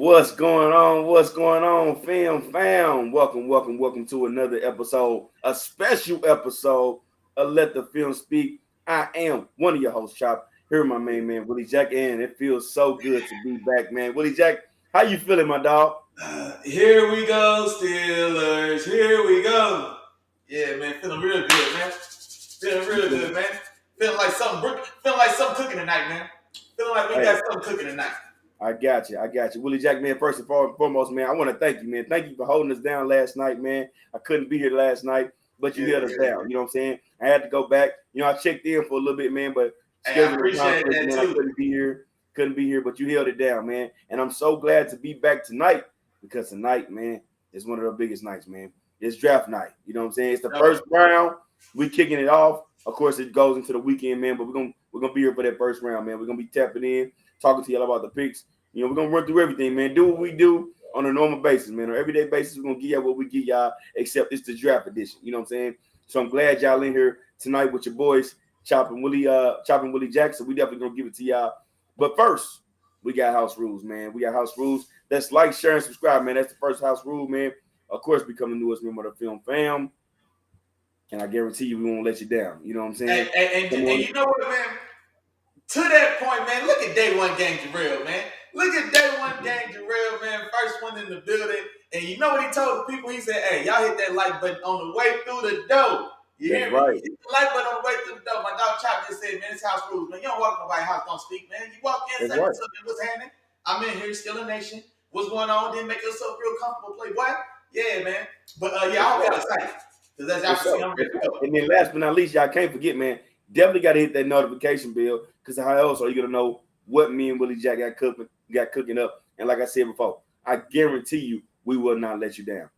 What's going on? What's going on, fam? Welcome to another episode, a special episode of Let the Film Speak. I am one of your hosts, Chop. Here with my main man, Willie Jack, and it feels so good to be back, man. Willie Jack, how you feeling, my dog? Here we go, Steelers. Here we go. Yeah, man, feeling real good, man. Feeling real good, man. Feeling like something cooking tonight, man. Feeling like we got something cooking tonight. I got you. Willie Jack, man, first and foremost, man, I want to thank you, man. Thank you for holding us down last night, man. I couldn't be here last night, but you held us down. You know what I'm saying? I had to go back. You know, I checked in for a little bit, man, but I appreciate that, too. I couldn't be here, but you held it down, man. And I'm so glad to be back tonight because tonight, man, is one of the biggest nights, man. It's draft night. You know what I'm saying? It's the first round. We kicking it off. Of course, it goes into the weekend, man, but we're gonna be here for that first round, man. We're gonna be tapping in, talking to y'all about the picks. You know, we're gonna run through everything, man. Do what we do on a normal basis, man. On an everyday basis, we're gonna give y'all what we give y'all, except it's the draft edition. You know what I'm saying? So I'm glad y'all in here tonight with your boys, Chop Willie Jack. So we definitely gonna give it to y'all. But first, we got house rules, man. We got house rules. That's like, share, and subscribe, man. That's the first house rule, man. Of course, become the newest member of the Film Fam. And I guarantee you we won't let you down. You know what I'm saying? And you know what, man? To that point, man, look at day one gang Jarrell, man. Look at day one gang Jarrell, man. First one in the building. And you know what he told the people? He said, hey, y'all hit that like button on the way through the door. You hear me? Right. Hit the like button on the way through the door. My dog Chop just said, man, it's house rules, man. You don't walk in nobody's house, don't speak, man. You walk in, say what's up, man, what's happening? I'm in here, still a nation. What's going on? Didn't make yourself real comfortable, playboy. Yeah, man. But yeah, I hope y'all excited. Because that's y'all see, I'm ready to go. And then last but not least, y'all can't forget, man, definitely got to hit that notification bell because how else are you going to know what me and Willie Jack got cooking up? And like I said before, I guarantee you we will not let you down.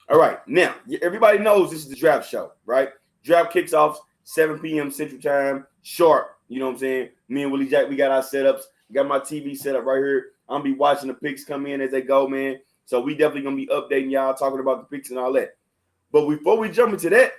All right. Now, everybody knows this is the draft show, right? Draft kicks off 7 p.m. Central Time, sharp. You know what I'm saying? Me and Willie Jack, we got our setups. Got my TV set up right here. I'm going to be watching the picks come in as they go, man. So we definitely going to be updating y'all, talking about the picks and all that. But before we jump into that,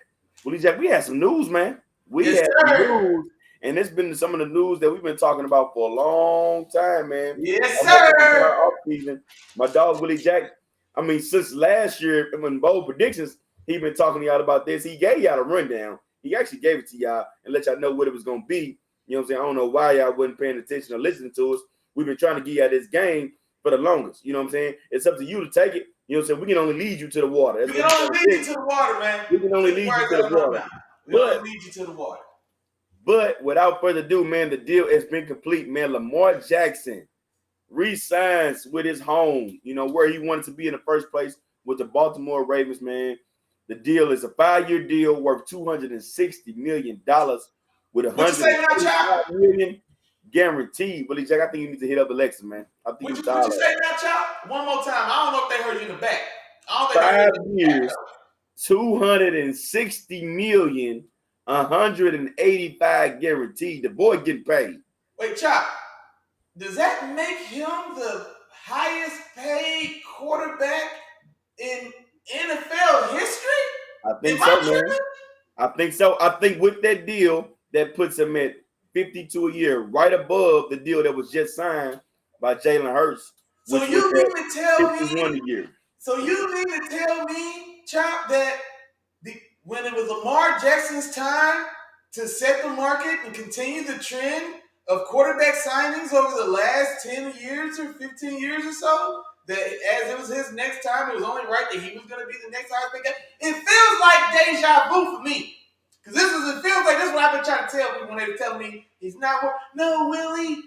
Willie Jack, we had some news, man. We had news, and it's been some of the news that we've been talking about for a long time, man. Yes, sir. My dog, Willie Jack, I mean, since last year when Bold Predictions, he been talking to y'all about this. He gave y'all a rundown. He actually gave it to y'all and let y'all know what it was going to be. You know what I'm saying? I don't know why y'all wasn't paying attention or listening to us. We've been trying to give y'all this game for the longest. You know what I'm saying? It's up to you to take it. You know what I'm saying? We can only lead you to the water. We can only lead you to the water, man. We can only lead you to the water. We only lead you to the water. But without further ado, man, the deal has been complete, man. Lamar Jackson re-signs with his home, you know, where he wanted to be in the first place with the Baltimore Ravens, man. The deal is a 5-year deal worth $260 million with $165 million guaranteed. Willie Jack, I think you need to hit up Alexa, man. What you say now, Chop? One more time. I don't know if they heard you in the back. I don't think 5 years, $260 million, 185 guaranteed. The boy getting paid. Wait, Chop. Does that make him the highest paid quarterback in NFL history? I think so, man. I think so. I think with that deal, that puts him at 52 a year, right above the deal that was just signed by Jalen Hurts. So you mean to tell me? A year. So you mean to tell me, Chop, that when it was Lamar Jackson's time to set the market and continue the trend of quarterback signings over the last 10 years or 15 years or so, that as it was his next time, it was only right that he was going to be the next highest paid guy? It feels like deja vu for me. Because it feels like this is what I've been trying to tell people when they were telling me he's not worth. No, Willie,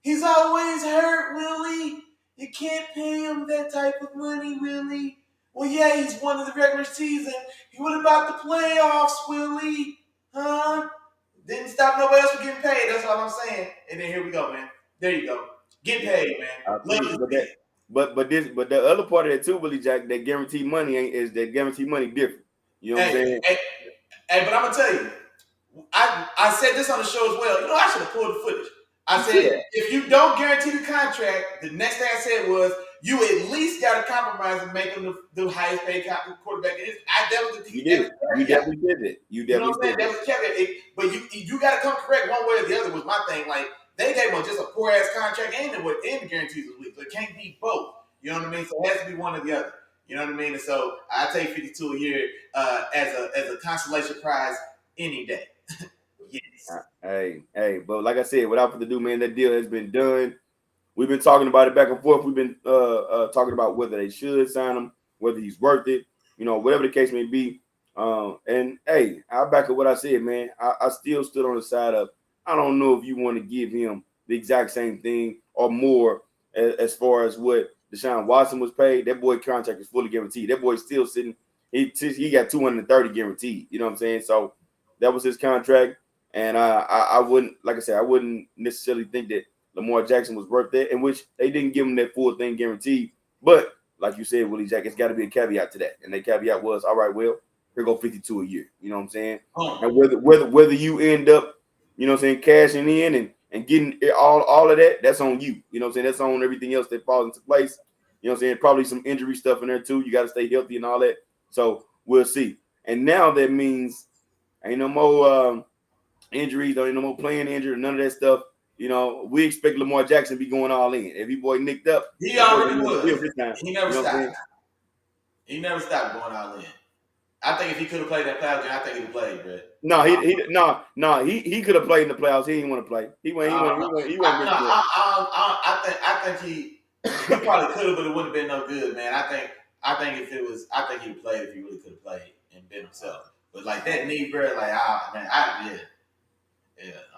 he's always hurt, Willie. You can't pay him that type of money, Willie. Well, yeah, he's won in the regular season. What about the playoffs, Willie? Huh? Didn't stop nobody else from getting paid. That's all I'm saying. And then here we go, man. There you go. Get paid, man. But the other part of that too, Willie Jack, that guaranteed money is that guaranteed money different. You know what I'm saying? Hey, but I'm gonna tell you, I said this on the show as well. You know, I should have pulled the footage. I said, if you don't guarantee the contract, the next thing I said was, you at least got to compromise and make him the highest paid quarterback. That was the You definitely did it. You know what I'm saying? That was caveat. But you got to come correct one way or the other was my thing. Like, they gave him just a poor ass contract and the guarantees was weak. So it can't be both. You know what I mean? So it has to be one or the other. You know what I mean? And so I take 52 a year as a consolation prize any day. Yes. But like I said, without further ado, man, that deal has been done. We've been talking about it back and forth. We've been talking about whether they should sign him, whether he's worth it, whatever the case may be. And hey, I back up what I said, man. I still stood on the side of I don't know if you want to give him the exact same thing or more as far as what Deshaun Watson was paid. That boy contract is fully guaranteed. That boy's still sitting. He got 230 guaranteed. You know what I'm saying? So that was his contract. And I wouldn't, like I said, I wouldn't necessarily think that Lamar Jackson was worth that, in which they didn't give him that full thing guaranteed. But like you said, Willie Jack, it's got to be a caveat to that. And the caveat was, all right, well, here go 52 a year. You know what I'm saying? And whether you end up, cashing in and getting all of that, that's on you. You know what I'm saying? That's on everything else that falls into place. You know what I'm saying? Probably some injury stuff in there too. You got to stay healthy and all that. So we'll see. And now that means ain't no more injuries, ain't no more playing injured, none of that stuff. We expect Lamar Jackson to be going all in. If he boy nicked up, he already was. He never you know stopped. He never stopped going all in. I think if he could have played that playoff game, I think he'd have played, bro. He could have played in the playoffs. He didn't want to play. He went. I think he probably could have, but it wouldn't have been no good, man. I think he'd played if he really could have played and been himself. But like that knee, bro, like man, I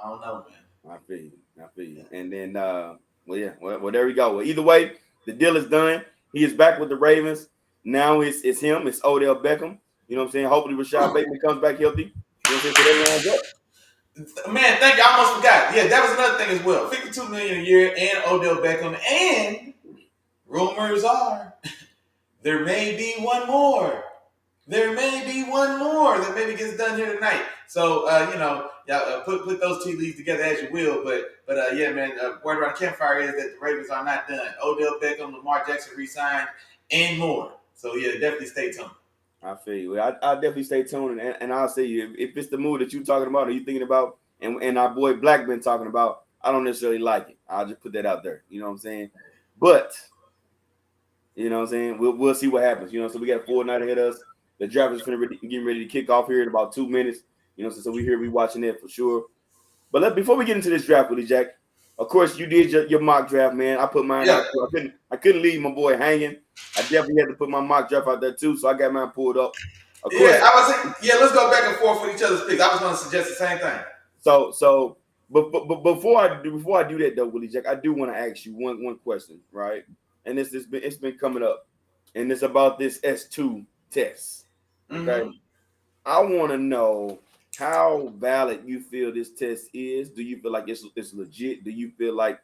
don't know, man. I feel you. And then, well, there we go. Well, either way, the deal is done. He is back with the Ravens. Now it's him. It's Odell Beckham. You know what I'm saying? Hopefully Rashad Bateman comes back healthy. You know what I'm saying? So that lines up. Man, thank you. I almost forgot. Yeah, that was another thing as well. $52 million a year and Odell Beckham. And rumors are there may be one more. There may be one more that maybe gets done here tonight. So y'all put those tea leaves together as you will. But yeah, man. Word around the campfire is that the Ravens are not done. Odell Beckham, Lamar Jackson re-signed, and more. So yeah, definitely stay tuned. I feel you. I definitely stay tuned, and I'll say you if it's the move that you're talking about or you thinking about, and our boy Black been talking about, I don't necessarily like it. I'll just put that out there. You know what I'm saying? But you know what I'm saying? We'll see what happens. So we got a full night ahead of us. The draft is getting ready to kick off here in about 2 minutes. So we watching that for sure. But before we get into this draft, Willie Jack, of course you did your mock draft, man. I put mine out. I couldn't leave my boy hanging. I definitely had to put my mock draft out there too, so I got mine pulled up. Of course, let's go back and forth with each other's picks. I was going to suggest the same thing. But before I do that though, Willie Jack, I do want to ask you one question, right? And it's been coming up, and it's about this S2 test. Okay, mm-hmm. I want to know how valid you feel this test is. Do you feel like it's legit? Do you feel like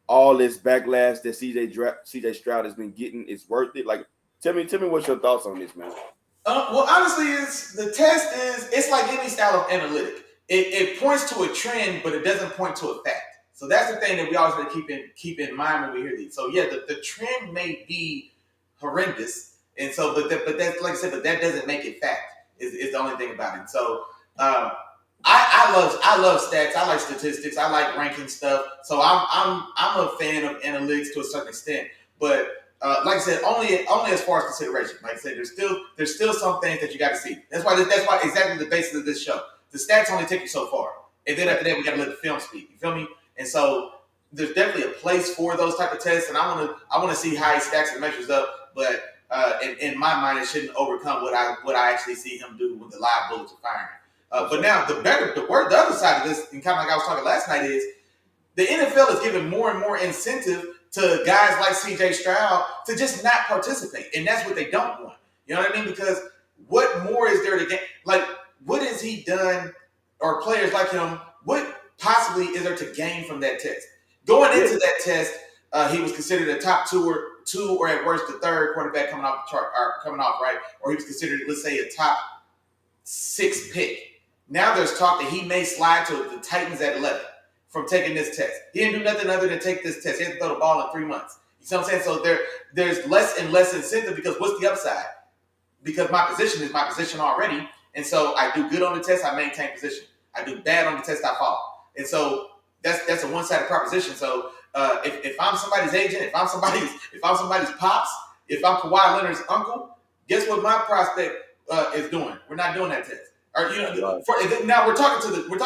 all this backlash that CJ Stroud has been getting is worth it? Like, tell me what's your thoughts on this, man. Well, honestly, it's like any style of analytic. It points to a trend, but it doesn't point to a fact. So that's the thing that we always got to keep in mind when we hear these. So yeah, the trend may be horrendous. And so, but that's like I said, but that doesn't make it fact. Is the only thing about it. So, I love stats. I like statistics. I like ranking stuff. So I'm a fan of analytics to a certain extent. But like I said, only as far as consideration. Like I said, there's still some things that you got to see. That's why exactly the basis of this show. The stats only take you so far, and then after that, we got to let the film speak. You feel me? And so there's definitely a place for those type of tests, and I want to see how he stacks and measures up, but. In my mind, it shouldn't overcome what I actually see him do when the live bullets are firing. But now the other side of this, and kind of like I was talking last night, is the NFL is giving more and more incentive to guys like CJ Stroud to just not participate, and that's what they don't want. You know what I mean? Because what more is there to gain? Like, what has he done, or players like him? What possibly is there to gain from that test? Going into that test, he was considered a top two or at worst the third quarterback coming off the chart, or coming off, right? Or he was considered, let's say, a top 6 pick. Now there's talk that he may slide to the Titans at 11 from taking this test. He didn't do nothing other than take this test. He had to throw the ball in 3 months. You see what I'm saying? So there's less and less incentive, because what's the upside? Because my position is my position already, and so I do good on the test, I maintain position. I do bad on the test, I fall. And so that's a one-sided proposition. So if I'm somebody's agent, if I'm somebody's pops, if I'm Kawhi Leonard's uncle, guess what my prospect is doing? We're not doing that test. Or now we're talking to the 1%. You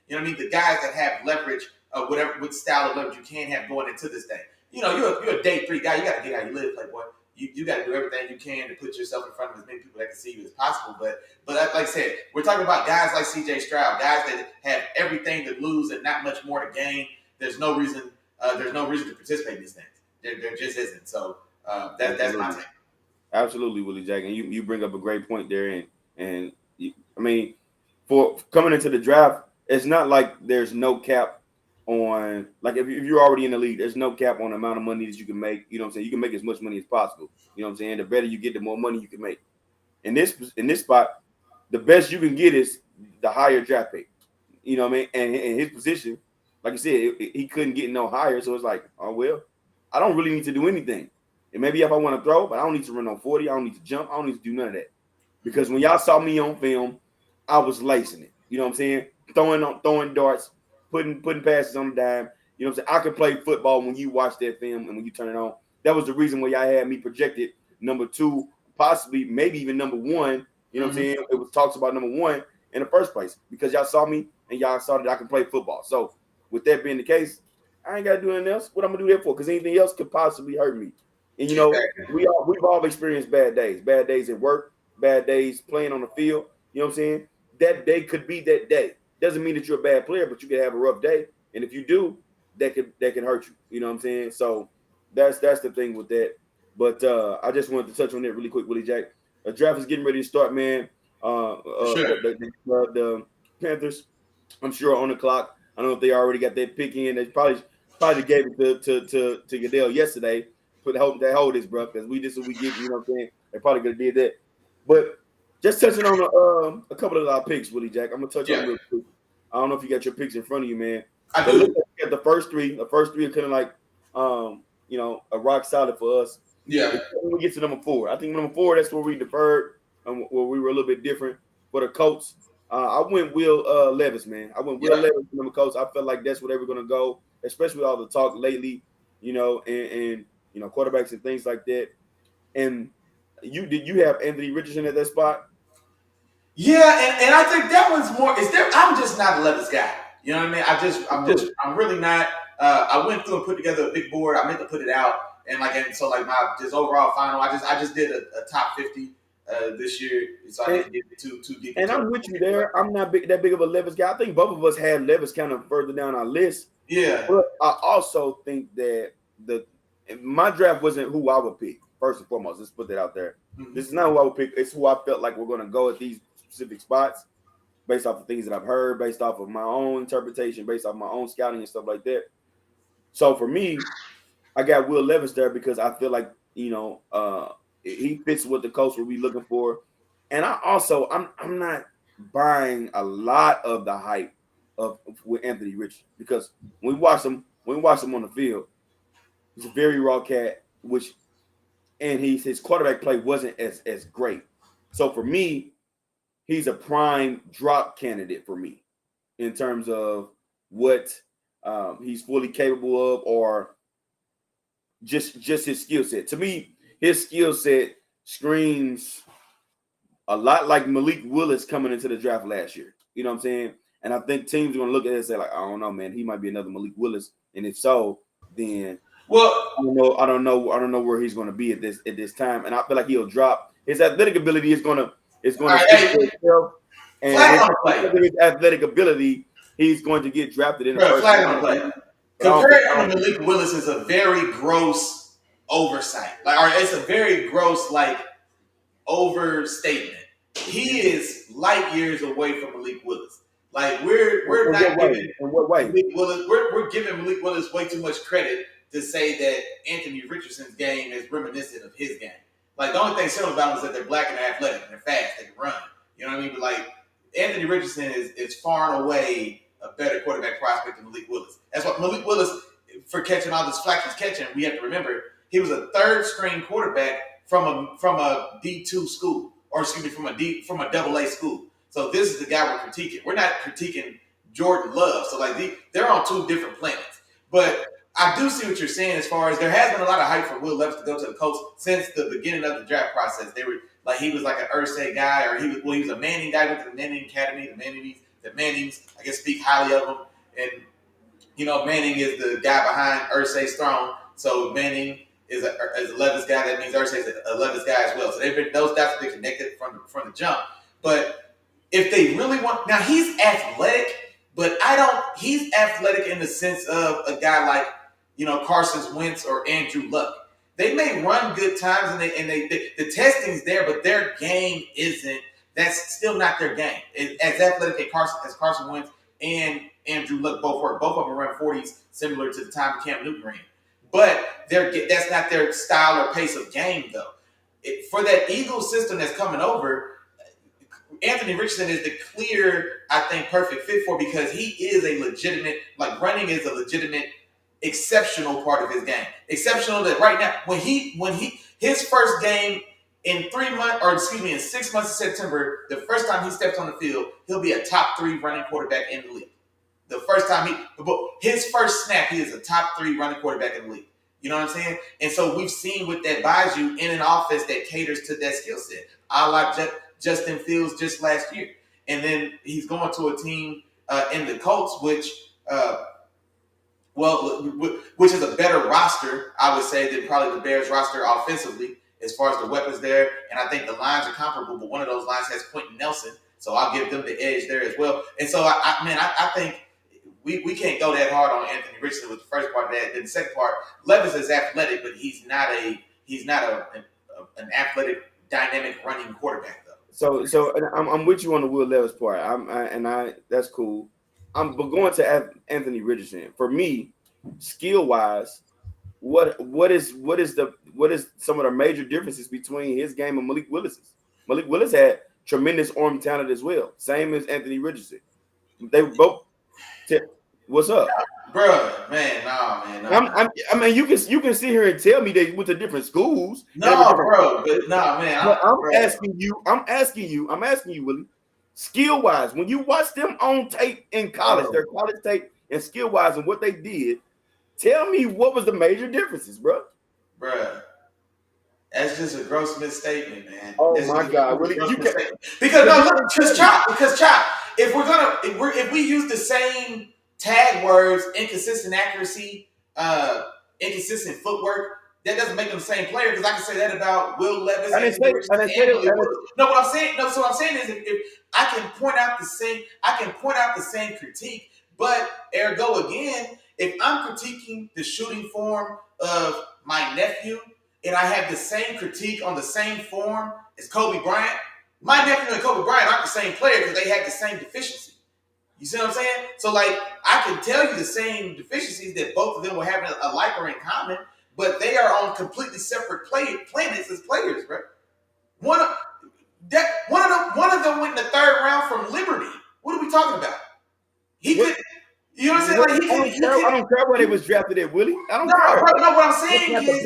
know what I mean? The guys that have leverage, whatever what style of leverage you can have going into this thing. You're a day 3 guy. You got to get how you live, Playboy. You got to do everything you can to put yourself in front of as many people that can see you as possible. But like I said, we're talking about guys like C.J. Stroud, guys that have everything to lose and not much more to gain. There's no reason. There's no reason to participate in these things. There just isn't. So that's my take. Absolutely, Willie Jack, and you bring up a great point there. And I mean, for coming into the draft, it's not like there's no cap on, like, if you're already in the league, there's no cap on the amount of money that you can make. You know what I'm saying? You can make as much money as possible. You know what I'm saying? The better you get, the more money you can make. In this spot, the best you can get is the higher draft pick. You know what I mean? And in his position, like I said, he couldn't get no higher. So it's like, oh, well, I don't really need to do anything. And maybe if I want to throw, but I don't need to run on 40. I don't need to jump. I don't need to do none of that. Because when y'all saw me on film, I was lacing it. You know what I'm saying? Throwing darts, putting passes on the dime. You know what I'm saying? I could play football when you watch that film and when you turn it on. That was the reason why y'all had me projected number 2, possibly, maybe even number 1. You know what I'm saying? It was talks about number 1 in the first place because y'all saw me and y'all saw that I can play football. So with that being the case, I ain't got to do anything else. What I'm going to do that for? Because anything else could possibly hurt me. And, we've all experienced bad days at work, bad days playing on the field. You know what I'm saying? That day could be that day. Doesn't mean that you're a bad player, but you can have a rough day. And if you do, that can hurt you. You know what I'm saying? So that's the thing with that. But I just wanted to touch on that really quick, Willie Jack. The draft is getting ready to start, man. The Panthers, I'm sure, on the clock. I don't know if they already got that pick in. They probably gave it to Goodell yesterday. Put hope that hold this, bro, because this is what we give. You know what I'm saying? They probably could have did that. But just touching on a couple of our picks, Willie Jack. I'm gonna touch on real quick. I don't know if you got your picks in front of you, man. I do. At the first three. The first three are kind of like a rock solid for us. Yeah. When we get to number 4, I think number 4, that's where we deferred and where we were a little bit different. For the Colts, I went Will Levis, man. I went Will Levis for number Colts. I felt like that's where they were gonna go, especially with all the talk lately, and quarterbacks and things like that. And did you have Anthony Richardson at that spot? Yeah, and I think that one's more. I'm just not a Levis guy. You know what I mean? I'm really not. I went through and put together a big board. I meant to put it out, and my just overall final. I just did a top 50 this year, so I didn't get too deep. And I'm with you there. I'm not that big of a Levis guy. I think both of us had Levis kind of further down our list. Yeah, but I also think that my draft wasn't who I would pick. First and foremost, let's put that out there. Mm-hmm. This is not who I would pick. It's who I felt like we're going to go at these specific spots based off of things that I've heard, based off of my own interpretation, based off my own scouting and stuff like that. So for me, I got Will Levis there because I feel like, he fits what the Colts will be looking for. And I'm not buying a lot of the hype with Anthony Richardson because when we watch him on the field, he's a very raw cat, and his quarterback play wasn't as great. So for me, he's a prime drop candidate for me in terms of what he's fully capable of, or just his skill set. To me, his skill set screams a lot like Malik Willis coming into the draft last year. You know what I'm saying? And I think teams are going to look at it and say, like, I don't know, man, he might be another Malik Willis. And if so, then I don't know where he's going to be at this time. And I feel like he'll drop. His athletic ability is going to itself. And his athletic ability, he's going to get drafted in the first round. Comparing to Malik Willis is a very gross oversight. It's a very gross, overstatement. He is light years away from Malik Willis. We're not giving Malik Willis. We're giving Malik Willis way too much credit to say that Anthony Richardson's game is reminiscent of his game. The only thing similar about them is that they're black and they're athletic and they're fast, they can run. You know what I mean? But Anthony Richardson is far and away a better quarterback prospect than Malik Willis. That's what Malik Willis, for catching all this flack he's catching, we have to remember he was a third string quarterback from a D2 school, or excuse me, from a AA school. So this is the guy we're critiquing. We're not critiquing Jordan Love. So they're on two different planets. But I do see what you're saying as far as there has been a lot of hype for Will Levis to go to the Colts since the beginning of the draft process. They were like he was like an Ursay guy, or he was a Manning guy with the Manning Academy. The Mannings, I guess, speak highly of him. And Manning is the guy behind Ursay's throne. So Manning is a Levis guy. That means Ursay's a Levis guy as well. So those guys have been connected from the jump. But if they really want, now he's athletic, but he's athletic in the sense of a guy like, Carson Wentz or Andrew Luck. They may run good times and the testing's there, but their game isn't. That's still not their game. As athletic as Carson Wentz and Andrew Luck both work. Both of them run 40s, similar to the time Cam Newton ran. But that's not their style or pace of game, though. For that Eagles system that's coming over, Anthony Richardson is the clear, I think, perfect fit for, because he is a legitimate, running is a legitimate, exceptional part of his game. Exceptional that right now, when his first game in 6 months of September, the first time he steps on the field, he'll be a top 3 running quarterback in the league. The first time his first snap, he is a top 3 running quarterback in the league. You know what I'm saying? And so we've seen what that buys you in an offense that caters to that skill set. I like Justin Fields just last year. And then he's going to a team in the Colts, which is a better roster, I would say, than probably the Bears roster offensively, as far as the weapons there. And I think the lines are comparable, but one of those lines has Quentin Nelson. So I'll give them the edge there as well. And so, I think we can't go that hard on Anthony Richardson with the first part of that. Then the second part, Levis is athletic, but he's not an athletic, dynamic running quarterback, though. So I'm with you on the Will Levis part. That's cool. But going to Anthony Richardson, for me, skill wise, what is some of the major differences between his game and Malik Willis's? Malik Willis had tremendous arm talent as well, same as Anthony Richardson. They were both. What's up, bro? Man, nah, man. I mean, you can sit here and tell me they went to different schools. No, bro, but nah, man. I'm asking you, Willie. Skill wise, when you watch them on tape in college, their college tape, and skill wise, and what they did, tell me what was the major differences, bro. Bro, that's just a gross misstatement, man. Oh my God, Willie, because Chop. If we use the same tag words, inconsistent accuracy, inconsistent footwork, that doesn't make them the same player, because I can say that about Will Levis. I didn't say No, what I'm saying is if I can point out the same critique, but ergo again, if I'm critiquing the shooting form of my nephew and I have the same critique on the same form as Kobe Bryant, my nephew and Kobe Bryant aren't the same player because they had the same deficiency. You see what I'm saying? So, I can tell you the same deficiencies that both of them were having alike or in common, but they are on completely separate planets as players, bro. One of them went in the 3rd round from Liberty. What are we talking about? He could. You know what I'm saying? I don't care where they was drafted at, Willie. I don't care. Bro, no, what I'm saying is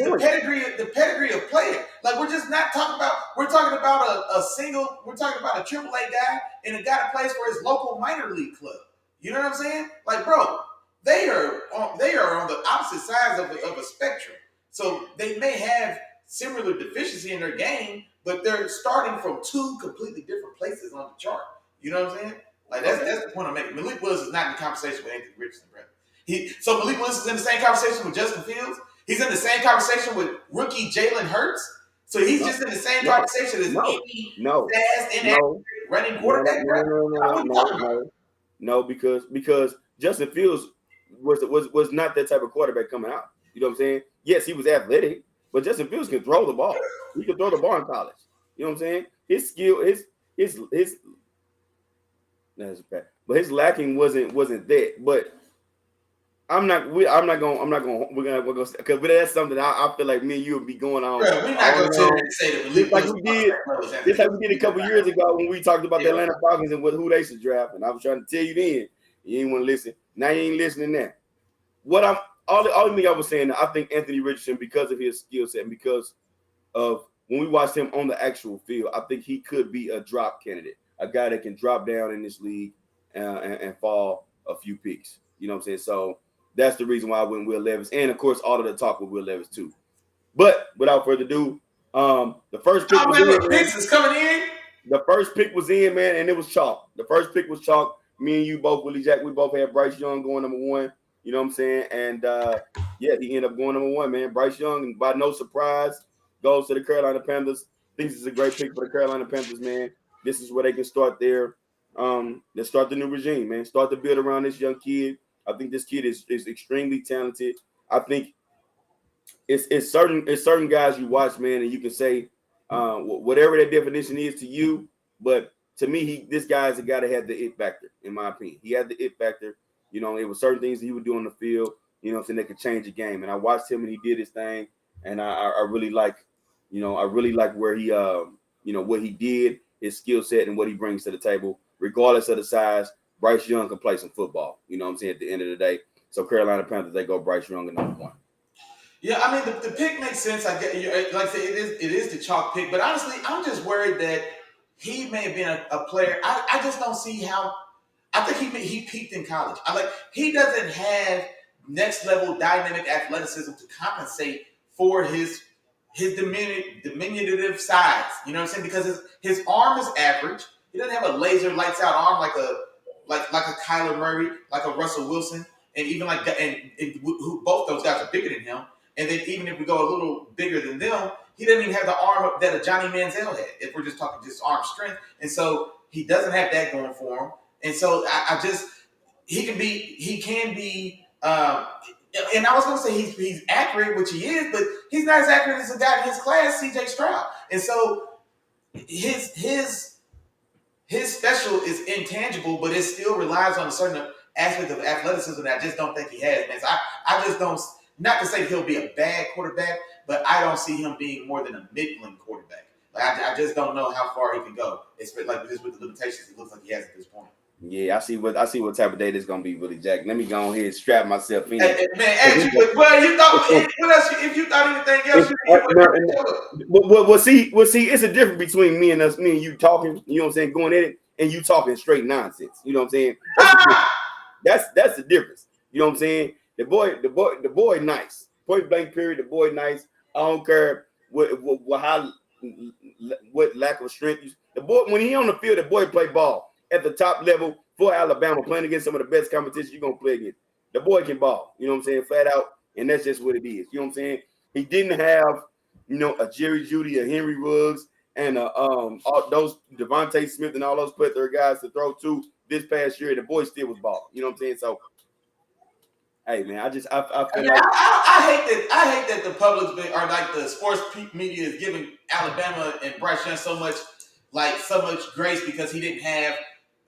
the pedigree of player. We're just not talking about. We're talking about We're talking about a AAA guy and a guy that plays for his local minor league club. You know what I'm saying? Bro, they are on the opposite sides of a spectrum. So they may have similar deficiency in their game, but they're starting from 2 completely different places on the chart. You know what I'm saying? That's the point I'm making. Malik Willis is not in the conversation with Anthony Richardson, bro. So Malik Willis is in the same conversation with Justin Fields. He's in the same conversation with rookie Jalen Hurts. So he's just in the same conversation as any fast, inaccurate running quarterback. No, because Justin Fields was not that type of quarterback coming out. You know what I'm saying? Yes, he was athletic, but Justin Fields can throw the ball. He could throw the ball in college. You know what I'm saying? His skill, his that's bad. But his lacking wasn't that. But we're gonna because that's something I feel like me and you would be going on. Bro, we're not gonna say that just like we did a couple years ago when we talked about the Atlanta Falcons and who they should draft. And I was trying to tell you then, you didn't want to listen. Now you ain't listening now. All the thing I was saying, I think Anthony Richardson, because of his skill set and because of when we watched him on the actual field, I think he could be a drop candidate, a guy that can drop down in this league and fall a few picks. You know what I'm saying? So that's the reason why I went Will Levis, and of course all of the talk with Will Levis too. But without further ado, the first pick Oh was man, in, look, man. Pitts is coming in. The first pick was in, man, and it was chalk. The first pick was chalk. Me and you both, Willie Jack, we both had Bryce Young going number one. You know what I'm saying? And yeah, he ended up going number one, man. Bryce Young, by no surprise, goes to the Carolina Panthers. Thinks it's a great pick for the Carolina Panthers, man. This is where they can start they start the new regime, man. Start to build around this young kid. I think this kid is extremely talented. I think it's certain guys you watch, man, and you can say whatever that definition is to you, but to me, this guy is a guy that had the it factor, in my opinion. He had the it factor. You know, it was certain things that he would do on the field, you know, so they could change the game. And I watched him and he did his thing, and I really like, I really like where he what he did, his skill set, and what he brings to the table, regardless of the size. Bryce Young can play some football. You know what I'm saying? At the end of the day, so Carolina Panthers, they go Bryce Young at number one. Yeah, I mean the pick makes sense. I get, like I said, it is the chalk pick, but honestly, I'm just worried that he may have been a player. I just don't see how. I think he peaked in college. He doesn't have next level dynamic athleticism to compensate for his diminutive size. You know what I'm saying? Because his arm is average. He doesn't have a laser lights out arm like a Kyler Murray, like a Russell Wilson, and even who both those guys are bigger than him. And then even if we go a little bigger than them, he doesn't even have the arm that a Johnny Manziel had, if we're just talking just arm strength. And so he doesn't have that going for him. And so he can be, and I was going to say he's accurate, which he is, but he's not as accurate as a guy in his class, C.J. Stroud. And so his special is intangible, but it still relies on a certain aspect of athleticism that I just don't think he has, man. So I just don't. Not to say he'll be a bad quarterback, but I don't see him being more than a middling quarterback. I just don't know how far he can go. It's like just with the limitations it looks like he has at this point. Yeah, I see what type of day this is gonna be, Willie Jack. Let me go ahead and strap myself in. Hey, man, you thought what else? If you thought anything else, well, see, it's a difference between me and you talking. You know what I'm saying? Going in it and you talking straight nonsense. You know what I'm saying? That's the difference. You know what I'm saying? The boy, nice. Point blank. Period. The boy, nice. I don't care what lack of strength. The boy, when he on the field, the boy play ball at the top level for Alabama, playing against some of the best competition you're gonna play against. The boy can ball. You know what I'm saying? Flat out, and that's just what it is. You know what I'm saying? He didn't have, a Jerry Jeudy, a Henry Ruggs, and all those Devontae Smith and all those plethora guys to throw to this past year. The boy still was ball. You know what I'm saying? So. Hey man, I feel like I hate that the public's been, or like the sports media is giving Alabama and Bryce Young so much grace because he didn't have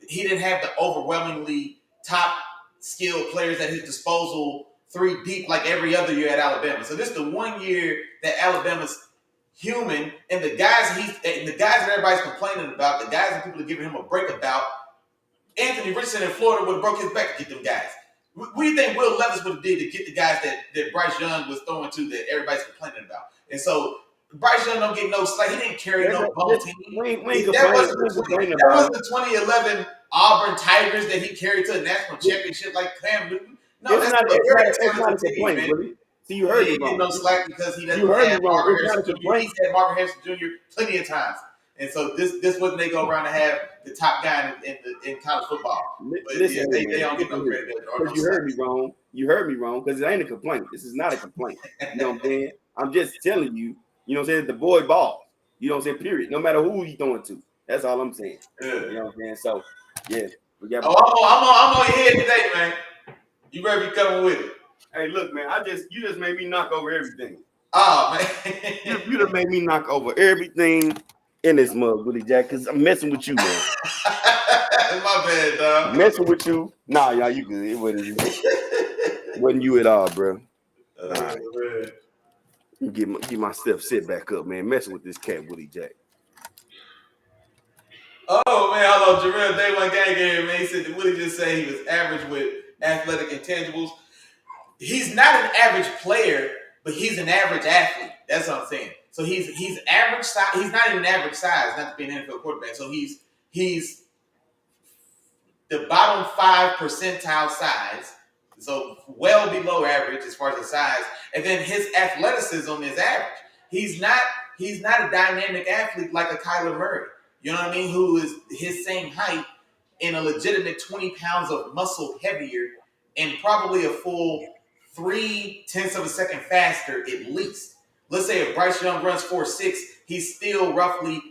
the overwhelmingly top skilled players at his disposal 3 deep like every other year at Alabama. So this is the one year that Alabama's human, and the guys that everybody's complaining about, the guys that people are giving him a break about. Anthony Richardson in Florida would have broke his back to get them guys. What do you think Will Levis would have did to get the guys that Bryce Young was throwing to that everybody's complaining about? And so Bryce Young don't get no slack. He didn't carry no ball team. That wasn't the 2011 Auburn Tigers that he carried to a national championship like Cam Newton. No, that's not a complaint, man. See, you heard me wrong. He didn't get no slack because he doesn't have Marvin Harrison Jr. He's had Marvin Harrison Jr. plenty of times. And so this wasn't they go around to have the top guy in college football. But listen, they don't get no credit. You heard me wrong. You heard me wrong because it ain't a complaint. This is not a complaint. You know what I'm saying? I'm just telling you. You know what I'm saying? The boy balls. You know what I'm saying? Period. No matter who he's throwing to. That's all I'm saying. Yeah. You know what I'm saying? So yeah, we got. I'm on your head today, man. You better be coming with it. Hey, look, man. You just made me knock over everything. Oh man, you just made me knock over everything in this mug, Willie Jack, because I'm messing with you, man. My bad, dog. Messing with you. Nah, y'all, you good. It wasn't you at all, bro. All right. Get my stuff sit back up, man. Messing with this cat, Willie Jack. Oh, man. Hello, Jarrell Day One Gang here, man. He said that Willie just said he was average with athletic intangibles. He's not an average player, but he's an average athlete. That's what I'm saying. So he's average size. He's not even average size, not to be an NFL quarterback. So he's the bottom 5 percentile size. So well below average as far as the size. And then his athleticism is average. He's not a dynamic athlete like a Kyler Murray. You know what I mean? Who is his same height and a legitimate 20 pounds of muscle heavier and probably a full 0.3 of a second faster at least. Let's say if Bryce Young runs 4.6, he's still roughly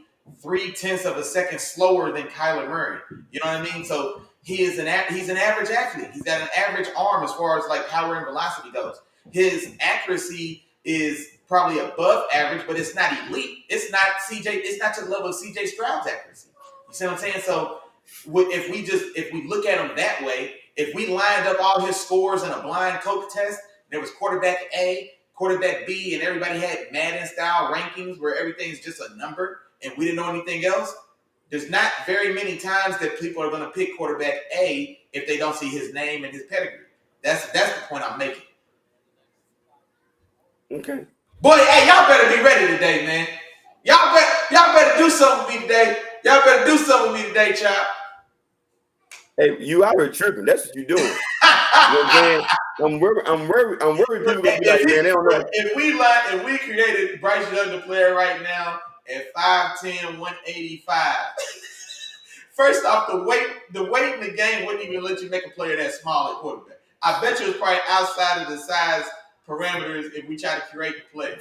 0.3 of a second slower than Kyler Murray. You know what I mean? So he's an average athlete. He's got an average arm as far as like power and velocity goes. His accuracy is probably above average, but it's not elite. It's not It's not to the level of CJ Stroud's accuracy. You see what I'm saying? So if we look at him that way, if we lined up all his scores in a blind Coke test, there was quarterback A, quarterback B, and everybody had Madden-style rankings where everything's just a number, and we didn't know anything else. There's not very many times that people are going to pick quarterback A if they don't see his name and his pedigree. That's the point I'm making. Okay. Boy, hey, y'all better be ready today, man. Y'all better do something with me today. Y'all better do something with me today, Chop. Hey, you out here tripping. That's what you're doing. You know what I'm saying? I'm worried people gonna be like, man, they don't know. If we created Bryce Young the player right now at 5'10", 185. First off, the weight in the game wouldn't even let you make a player that small at quarterback. I bet you it's probably outside of the size parameters if we try to create the play.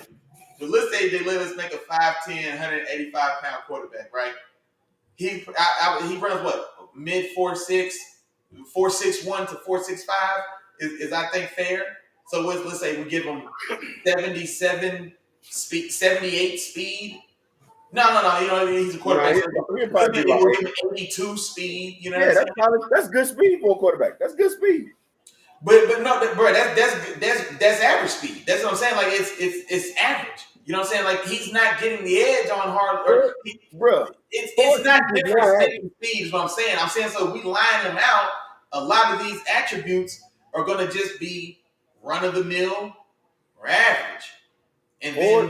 But let's say they let us make a 5'10", 185-pound quarterback, right? He runs what? Mid 4.6, 4.61 to 4.65 is I think fair. So let's say we give him 77 speed, 78 speed. No. You know, he's a quarterback. He'll probably be we'll give him 82 speed. You know, yeah, that's good speed for a quarterback. That's good speed. But no, bro, that's average speed. That's what I'm saying. Like it's average. You know what I'm saying? Like he's not getting the edge on hard. Bro, it's not different speed. Is what I'm saying. I'm saying so. If we line them out, a lot of these attributes are going to just be run of the mill or average. And then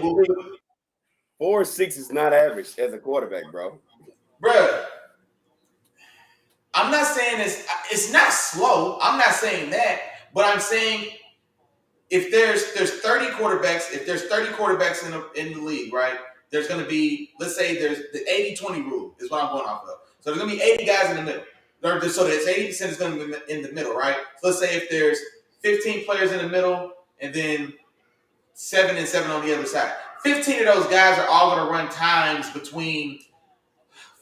4.6 is not average as a quarterback, bro. Bro, I'm not saying it's not slow. I'm not saying that, but I'm saying if there's 30 quarterbacks, in the league, right? There's going to be, let's say there's the 80-20 rule is what I'm going off of. So there's going to be 80 guys in the middle. So that's 80% is going to be in the middle, right? So let's say if there's 15 players in the middle and then 7 and 7 on the other side. 15 of those guys are all going to run times between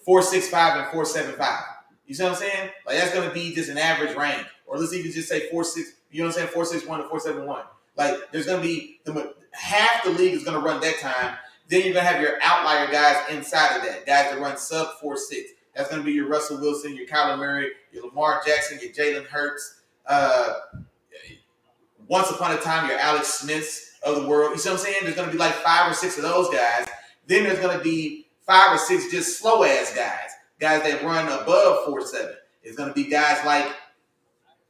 4.65 and 4.75. You see what I'm saying? Like that's going to be just an average range. Or let's even just say 4.6, you know what I'm saying? 4.61 to 4.71. Like there's going to be half the league is going to run that time. Then you're going to have your outlier guys inside of that, guys that run sub 4.6. That's going to be your Russell Wilson, your Kyler Murray, your Lamar Jackson, your Jalen Hurts. Once upon a time, your Alex Smiths of the world. You see what I'm saying? There's going to be like 5 or 6 of those guys. Then there's going to be 5 or 6 just slow-ass guys that run above 4.7. It's going to be guys like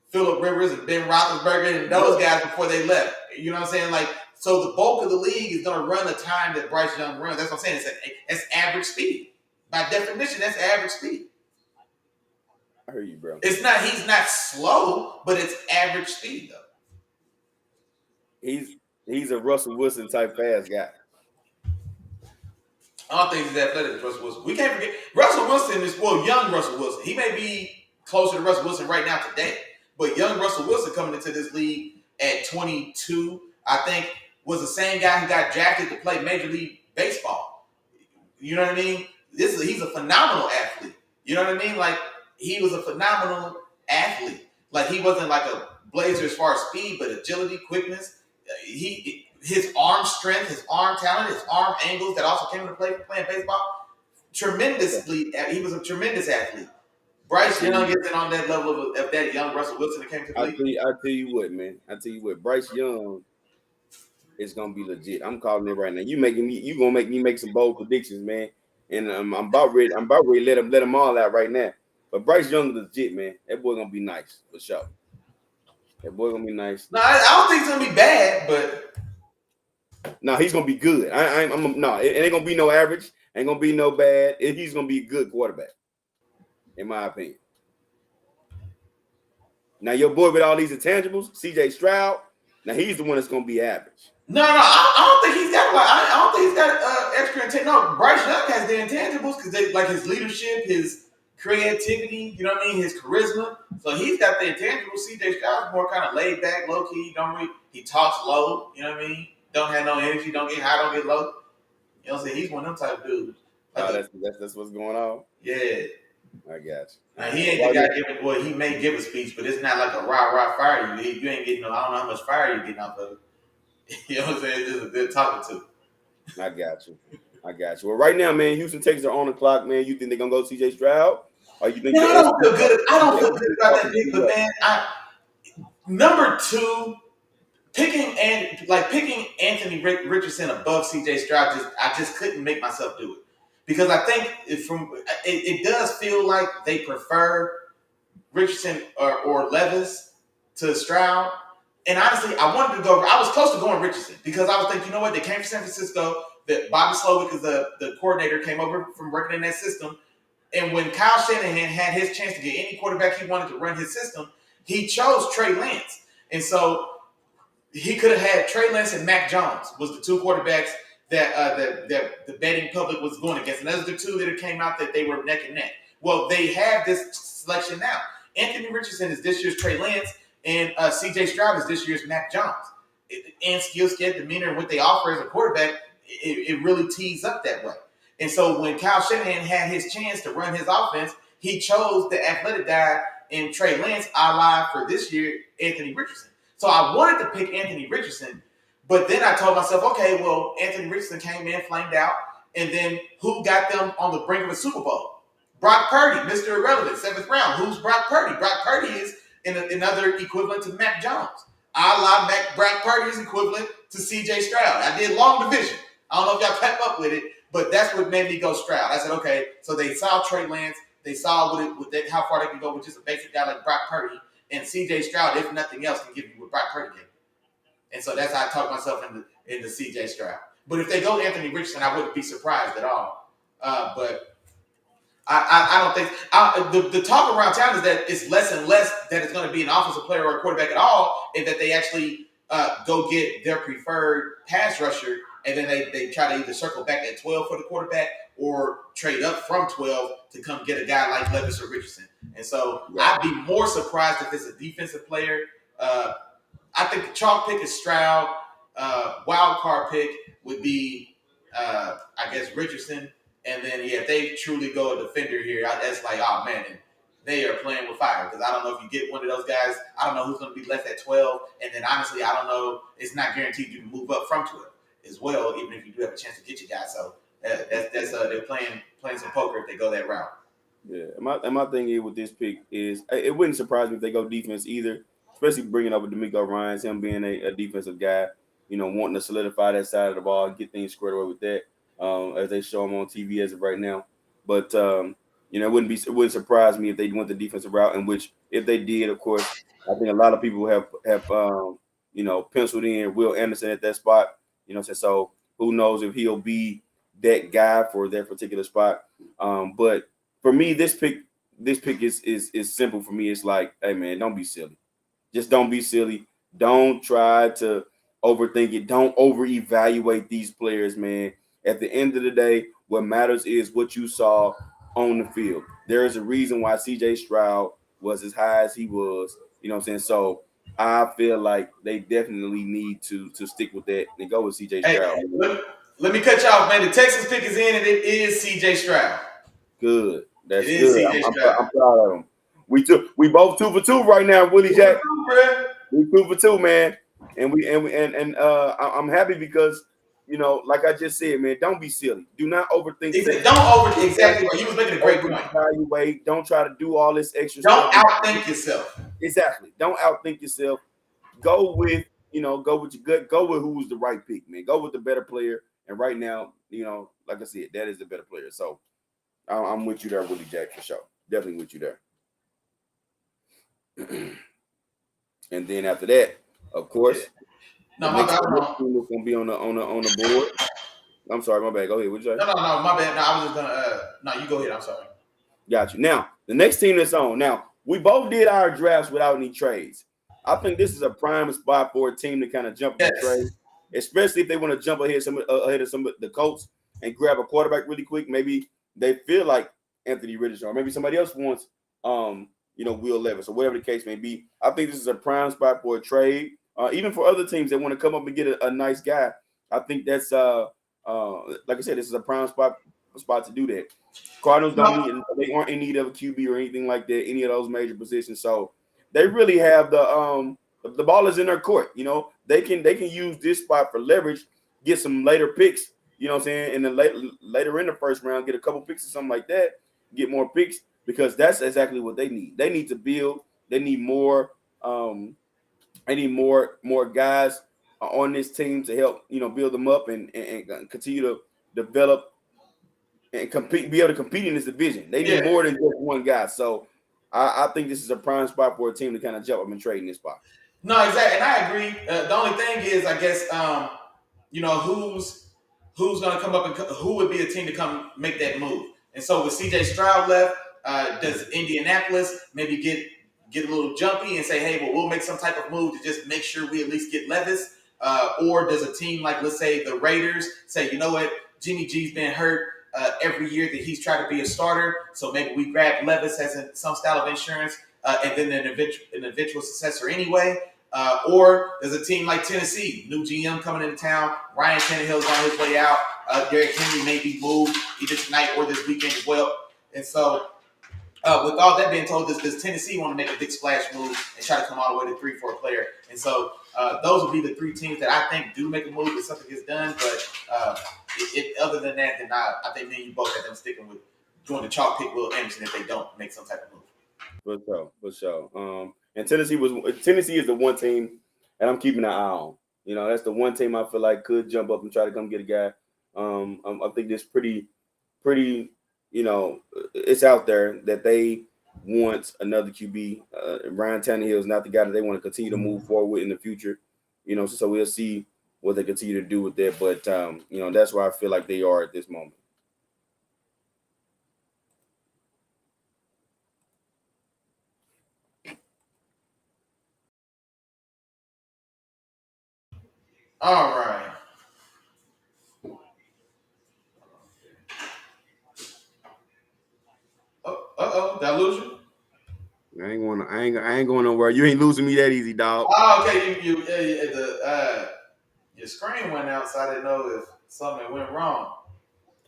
Phillip Rivers and Ben Roethlisberger and those guys before they left. You know what I'm saying? Like, so the bulk of the league is going to run the time that Bryce Young runs. That's what I'm saying. It's average speed. By definition, that's average speed. I hear you, bro. He's not slow, but it's average speed, though. He's a Russell Wilson type fast guy. I don't think he's as athletic as Russell Wilson. We can't forget Russell Wilson is young Russell Wilson. He may be closer to Russell Wilson right now today, but young Russell Wilson coming into this league at 22, I think, was the same guy who got drafted to play Major League Baseball. You know what I mean? He's a phenomenal athlete. You know what I mean? Like he was a phenomenal athlete. Like he wasn't like a blazer as far as speed, but agility, quickness. His arm strength, his arm talent, his arm angles that also came into play for playing baseball. Tremendously, he was a tremendous athlete. Bryce Young isn't on that level of that young Russell Wilson that came to the league. I tell you what, man. Bryce Young is gonna be legit. I'm calling it right now. You gonna make me make some bold predictions, man. And I'm about ready to let them all out right now. But Bryce Young is legit, man. That boy gonna be nice for sure. That boy gonna be nice. No, I don't think it's gonna be bad, but no, he's gonna be good. It ain't gonna be no average. Ain't gonna be no bad. He's gonna be a good quarterback, in my opinion. Now your boy with all these intangibles, CJ Stroud. Now he's the one that's gonna be average. No, I don't think he's got like I don't think he's got extra intent. No, Bryce Young has the intangibles because they like his leadership, his creativity. You know what I mean? His charisma. So he's got the intangibles. CJ Stroud's more kind of laid back, low key. He talks low. You know what I mean? Don't have no energy. Don't get high. Don't get low. You know what I'm saying? He's one of them type of dudes. Like That's what's going on. Yeah. I got you. Now, he ain't the guy giving. Well, he may give a speech, but it's not like a rah fire. You ain't getting no. I don't know how much fire you getting off of it. You know what I'm saying? It's just a good talking to. I got you. Well, right now, man, Houston Texans are on the clock, man. You think they're gonna go CJ Stroud? Or you think I don't feel good. I don't feel good about that pick, but man, number 2, picking Anthony Richardson above CJ Stroud, I just couldn't make myself do it because I think it does feel like they prefer Richardson or Levis to Stroud. And honestly, I was close to going Richardson because I was thinking, you know what? They came from San Francisco. That Bobby Slowick is the coordinator, came over from working in that system. And when Kyle Shanahan had his chance to get any quarterback he wanted to run his system, he chose Trey Lance. And so he could have had Trey Lance and Mac Jones was the 2 quarterbacks that the betting public was going against. And those are the 2 that came out that they were neck and neck. Well, they have this selection now. Anthony Richardson is this year's Trey Lance. And C.J. Stroud is this year's Mac Jones. And skill set, demeanor, and what they offer as a quarterback, it really tees up that way. And so when Kyle Shanahan had his chance to run his offense, he chose the athletic guy in Trey Lance, a la for this year, Anthony Richardson. So I wanted to pick Anthony Richardson, but then I told myself, okay, well, Anthony Richardson came in, flamed out, and then who got them on the brink of a Super Bowl? Brock Purdy, Mr. Irrelevant, 7th round. Who's Brock Purdy? Brock Purdy is another equivalent to Mac Jones. Brock Purdy is equivalent to C.J. Stroud. I did long division. I don't know if y'all kept up with it, but that's what made me go Stroud. I said, okay, so they saw Trey Lance. They saw how far they can go with just a basic guy like Brock Purdy. And C.J. Stroud, if nothing else, can give you what Brock Purdy gave. And so that's how I talked myself into C.J. Stroud. But if they go Anthony Richardson, I wouldn't be surprised at all. But I don't think the talk around town is that it's less and less that it's going to be an offensive player or a quarterback at all, and that they actually go get their preferred pass rusher, and then they try to either circle back at 12 for the quarterback or trade up from 12 to come get a guy like Levis or Richardson. And so I'd be more surprised if it's a defensive player. I think the chalk pick is Stroud. Wild card pick would be, I guess, Richardson. And then, if they truly go a defender here, that's like, oh, man, they are playing with fire. Because I don't know if you get one of those guys. I don't know who's going to be left at 12. And then, honestly, I don't know. It's not guaranteed you can move up from 12 as well, even if you do have a chance to get your guy. So, they're playing some poker if they go that route. Yeah, my thing is with this pick is it wouldn't surprise me if they go defense either, especially bringing over D'Amico Ryans, him being a defensive guy, wanting to solidify that side of the ball, get things squared away with that. As they show him on TV as of right now. But it wouldn't surprise me if they went the defensive route, in which if they did, of course, I think a lot of people have penciled in Will Anderson at that spot. So who knows if he'll be that guy for that particular spot. But for me, this pick is simple for me. It's like, hey man, don't be silly. Just don't be silly. Don't try to overthink it. Don't over-evaluate these players, man. At the end of the day, what matters is what you saw on the field. There is a reason why C.J. Stroud was as high as he was. You know what I'm saying? So I feel like they definitely need to stick with that and go with C.J. Stroud. Let me cut you off, man. The Texans pick is in, and it is C.J. Stroud. Good. That's good. I'm proud of them. We both 2 for 2 right now, Willie Jack. We 2 for 2, man. And I'm happy because like I just said, man, don't be silly. Do not overthink. Exactly right. You was making a great point. Evaluate. Don't try to do all this extra stuff. Don't outthink yourself. Exactly. Don't outthink yourself. Go with your gut. Go with who's the right pick, man. Go with the better player. And right now, like I said, that is the better player. So I'm with you there, Willie Jack, for sure. Definitely with you there. And then after that, of course. No, my bad. It's gonna be on the board. I'm sorry, my bad. Go ahead. What'd you say? No, my bad. No, I was just gonna. No, you go ahead. I'm sorry. Got you. Now, the next team that's on. Now, we both did our drafts without any trades. I think this is a prime spot for a team to kind of jump and Yes. trade, especially if they want to jump ahead of some of the Colts and grab a quarterback really quick. Maybe they feel like Anthony Richardson, or maybe somebody else wants, Will Levis, or whatever the case may be. I think this is a prime spot for a trade, even for other teams that want to come up and get a nice guy. I think that's like I said, this is a prime spot to do that. Cardinals don't No, need, they aren't in need of a QB or anything like that, any of those major positions. So they really have the ball is in their court. They can use this spot for leverage, get some later picks. You know what I'm saying? And then later in the first round, get a couple picks or something like that, get more picks, because that's exactly what they need. They need to build. They need more. They need more guys on this team to help build them up and continue to develop and compete, be able to compete in this division. They need more than just one guy. So I think this is a prime spot for a team to kind of jump up and trade in this spot. no, exactly, and I agree. The only thing is, I guess, who's going to come up and who would be a team to come make that move. And so with C.J. Stroud left, does Indianapolis maybe get a little jumpy and say, hey, well, we'll make some type of move to just make sure we at least get Levis? Or does a team like, let's say, the Raiders say, you know what, Jimmy G's been hurt every year that he's tried to be a starter, so maybe we grab Levis as some style of insurance, and then an eventual successor anyway. Or there's a team like Tennessee, new GM coming into town. Ryan Tannehill's on his way out. Derrick Henry may be moved either tonight or this weekend as well. And so, with all that being told, does Tennessee want to make a big splash move and try to come all the way to 3 for a player? And so, those would be the 3 teams that I think do make a move if something gets done. But other than that, then I think me and you both have them sticking with doing the chalk pick Will Anderson if they don't make some type of move. For sure. And Tennessee is the one team, and I'm keeping an eye on. That's the one team I feel like could jump up and try to come get a guy. I think it's pretty. It's out there that they want another QB. Ryan Tannehill is not the guy that they want to continue to move forward with in the future. So we'll see what they continue to do with that. But that's where I feel like they are at this moment. All right. Did I lose you? I ain't going nowhere. You ain't losing me that easy, dog. Oh, okay. Your screen went out, so I didn't know if something went wrong.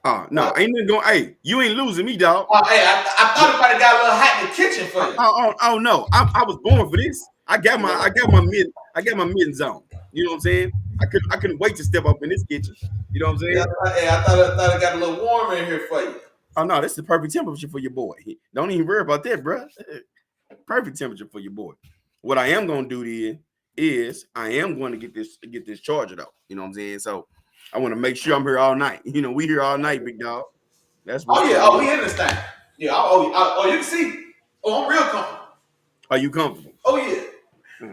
Oh no, ain't even going. Hey, you ain't losing me, dog. Oh, hey, I thought it might have got a little hot in the kitchen for you. Oh no, I was born for this. I got my mittens on. You know what I'm saying? I couldn't wait to step up in this kitchen. You know what I'm saying? I thought it got a little warmer in here for you. Oh no, that's the perfect temperature for your boy. Don't even worry about that, bro. Perfect temperature for your boy. What I am gonna do is I am going to get this charger though. You know what I'm saying? So I want to make sure I'm here all night. We here all night, big dog. That's what. Oh yeah. Oh, we in this thing. Yeah. Oh, you can see. Oh, I'm real comfortable. Are you comfortable? Oh yeah.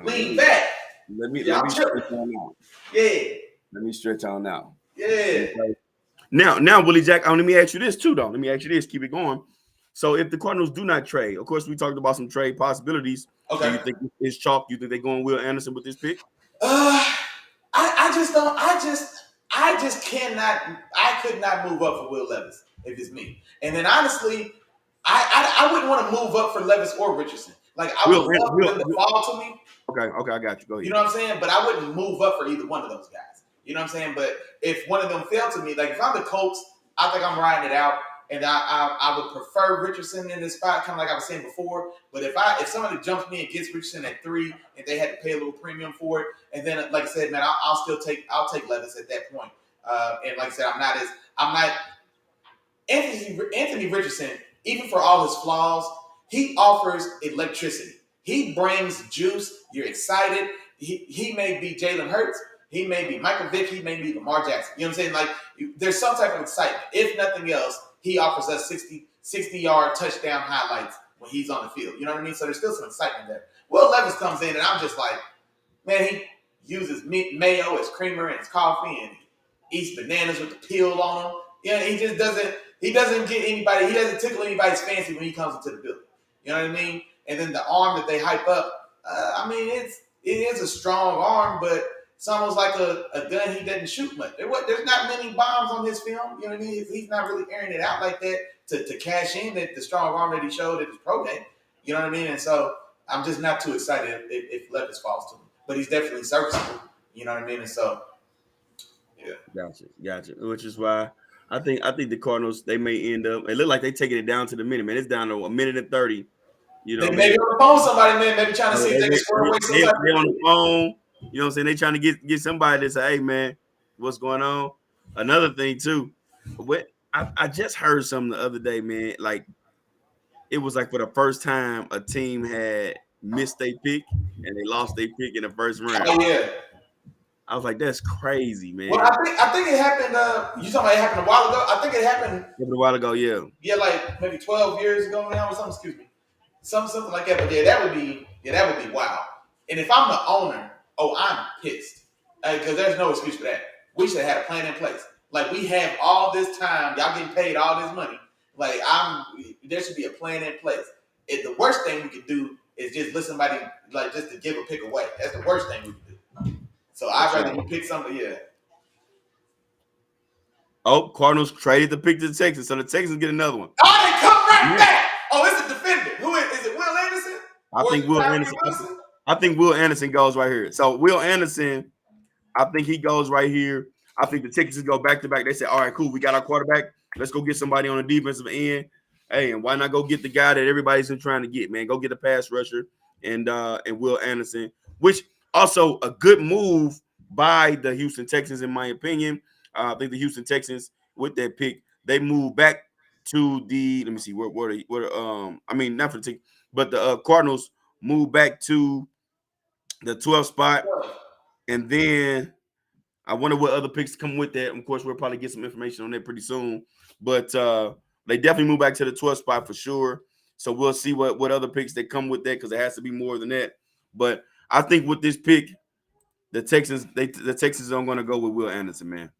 Lean back. Let me stretch on out. Yeah. Let me stretch on out. Yeah. Now, Willie Jack, let me ask you this too, though. Let me ask you this. Keep it going. So, if the Cardinals do not trade, of course, we talked about some trade possibilities. Okay. Do you think it's chalk? Do you think they're going Will Anderson with this pick? I just don't. I just cannot. I could not move up for Will Levis if it's me. And then honestly, I wouldn't want to move up for Levis or Richardson. Like I would love for them to fall to me. Okay, I got you. Go ahead. You know what I'm saying? But I wouldn't move up for either one of those guys. You know what I'm saying? But if one of them fell to me, like if I'm the Colts, I think I'm riding it out. And I would prefer Richardson in this spot, kind of like I was saying before. But if somebody jumps me and gets Richardson at 3, and they had to pay a little premium for it, and then like I said, man, I'll take Levis at that point. And like I said, I'm not Anthony Richardson. Even for all his flaws, he offers electricity. He brings juice. You're excited. He may be Jalen Hurts. He may be Michael Vick. He may be Lamar Jackson. You know what I'm saying? Like there's some type of excitement. If nothing else, he offers us 60-yard touchdown highlights when he's on the field. You know what I mean? So there's still some excitement there. Will Levis comes in, and I'm just like, man, he uses mayo as creamer in his coffee, and he eats bananas with the peel on them. Yeah, he just doesn't. He doesn't get anybody. He doesn't tickle anybody's fancy when he comes into the building. You know what I mean? and then the arm that they hype up. I mean, it is a strong arm, but it's almost like a gun he doesn't shoot much. There's not many bombs on his film. You know what I mean? He's not really airing it out like that to cash in the strong arm that he showed at his pro day. You know what I mean? And so I'm just not too excited if Levis falls to him. But he's definitely serviceable. You know what I mean? And so, yeah. Gotcha. Which is why I think the Cardinals, they may end up. It look like they taking it down to the minute, man. It's down to a minute and 30. You know, They may be on the phone with somebody, man. Maybe trying to see if they can square away they some type on the phone. You know what I'm saying? They trying to get somebody to say, hey, man, what's going on? Another thing, too. I just heard something the other day, man. Like, it was like for the first time a team had missed their pick and they lost their pick in the first round. Oh, yeah. I was like, that's crazy, man. Well, I think it happened. You talking about it happened a while ago? I think it happened a while ago, yeah. Yeah, like maybe 12 years ago now or something. Excuse me, something like that. But yeah, that would be wild. And if I'm the owner, I'm pissed because there's no excuse for that. We should have had a plan in place. Like we have all this time, y'all getting paid all this money. Like there should be a plan in place. The worst thing we could do is just let somebody just to give a pick away. That's the worst thing we could do. So I'd rather you pick somebody. Yeah. Oh, Cardinals traded the pick to the Texans, so the Texans get another one. Oh, they come right back. Oh, it's a defender. Who is it? Will Anderson? I think Will Anderson goes right here. So Will Anderson, I think he goes right here. I think the Texans go back to back. They say, all right, cool, we got our quarterback. Let's go get somebody on the defensive end. Hey, and why not go get the guy that everybody's been trying to get, man? Go get a pass rusher and Will Anderson, which also a good move by the Houston Texans, in my opinion. I think the Houston Texans, with that pick, they moved back to the, let me see, not for the tick, but the Cardinals moved back to the 12th spot. And then I wonder what other picks come with that. Of course, we'll probably get some information on that pretty soon. But they definitely move back to the 12th spot for sure. So we'll see what other picks that come with that, because it has to be more than that. But I think with this pick, the Texans are going to go with Will Anderson, man.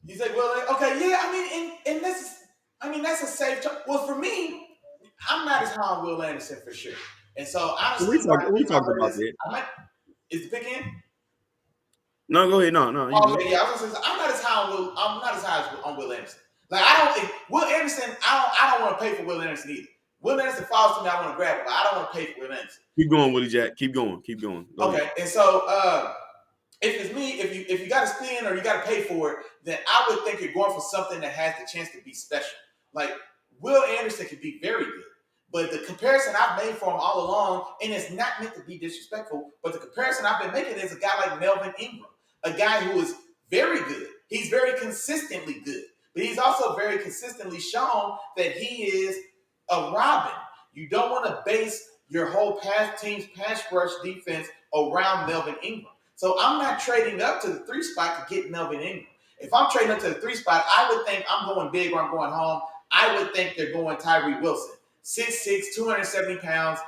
You say, well, okay, yeah. I mean, and that's a safe choice. Well, for me, I'm not as high on Will Anderson for sure. And so honestly, we talked about that. Is the pick in? No, go ahead. No. Okay, yeah. I was gonna say, I'm not as high on Will Anderson. Like Will Anderson. I don't want to pay for Will Anderson either. Will Anderson falls to me, I want to grab it, but I don't want to pay for Will Anderson. Keep going, Willie Jack. Keep going. Go okay, ahead. And so if it's me, if you got to spend or you got to pay for it, then I would think you're going for something that has the chance to be special. Like Will Anderson could be very good, but the comparison I've made for him all along, and it's not meant to be disrespectful, but the comparison I've been making is a guy like Melvin Ingram, a guy who is very good. He's very consistently good, but he's also very consistently shown that he is a Robin. You don't want to base your whole team's pass rush defense around Melvin Ingram. So I'm not trading up to the 3 spot to get Melvin Ingram. If I'm trading up to the 3 spot, I would think I'm going big or I'm going home. I would think they're going Tyree Wilson. 6'6", 270 pounds,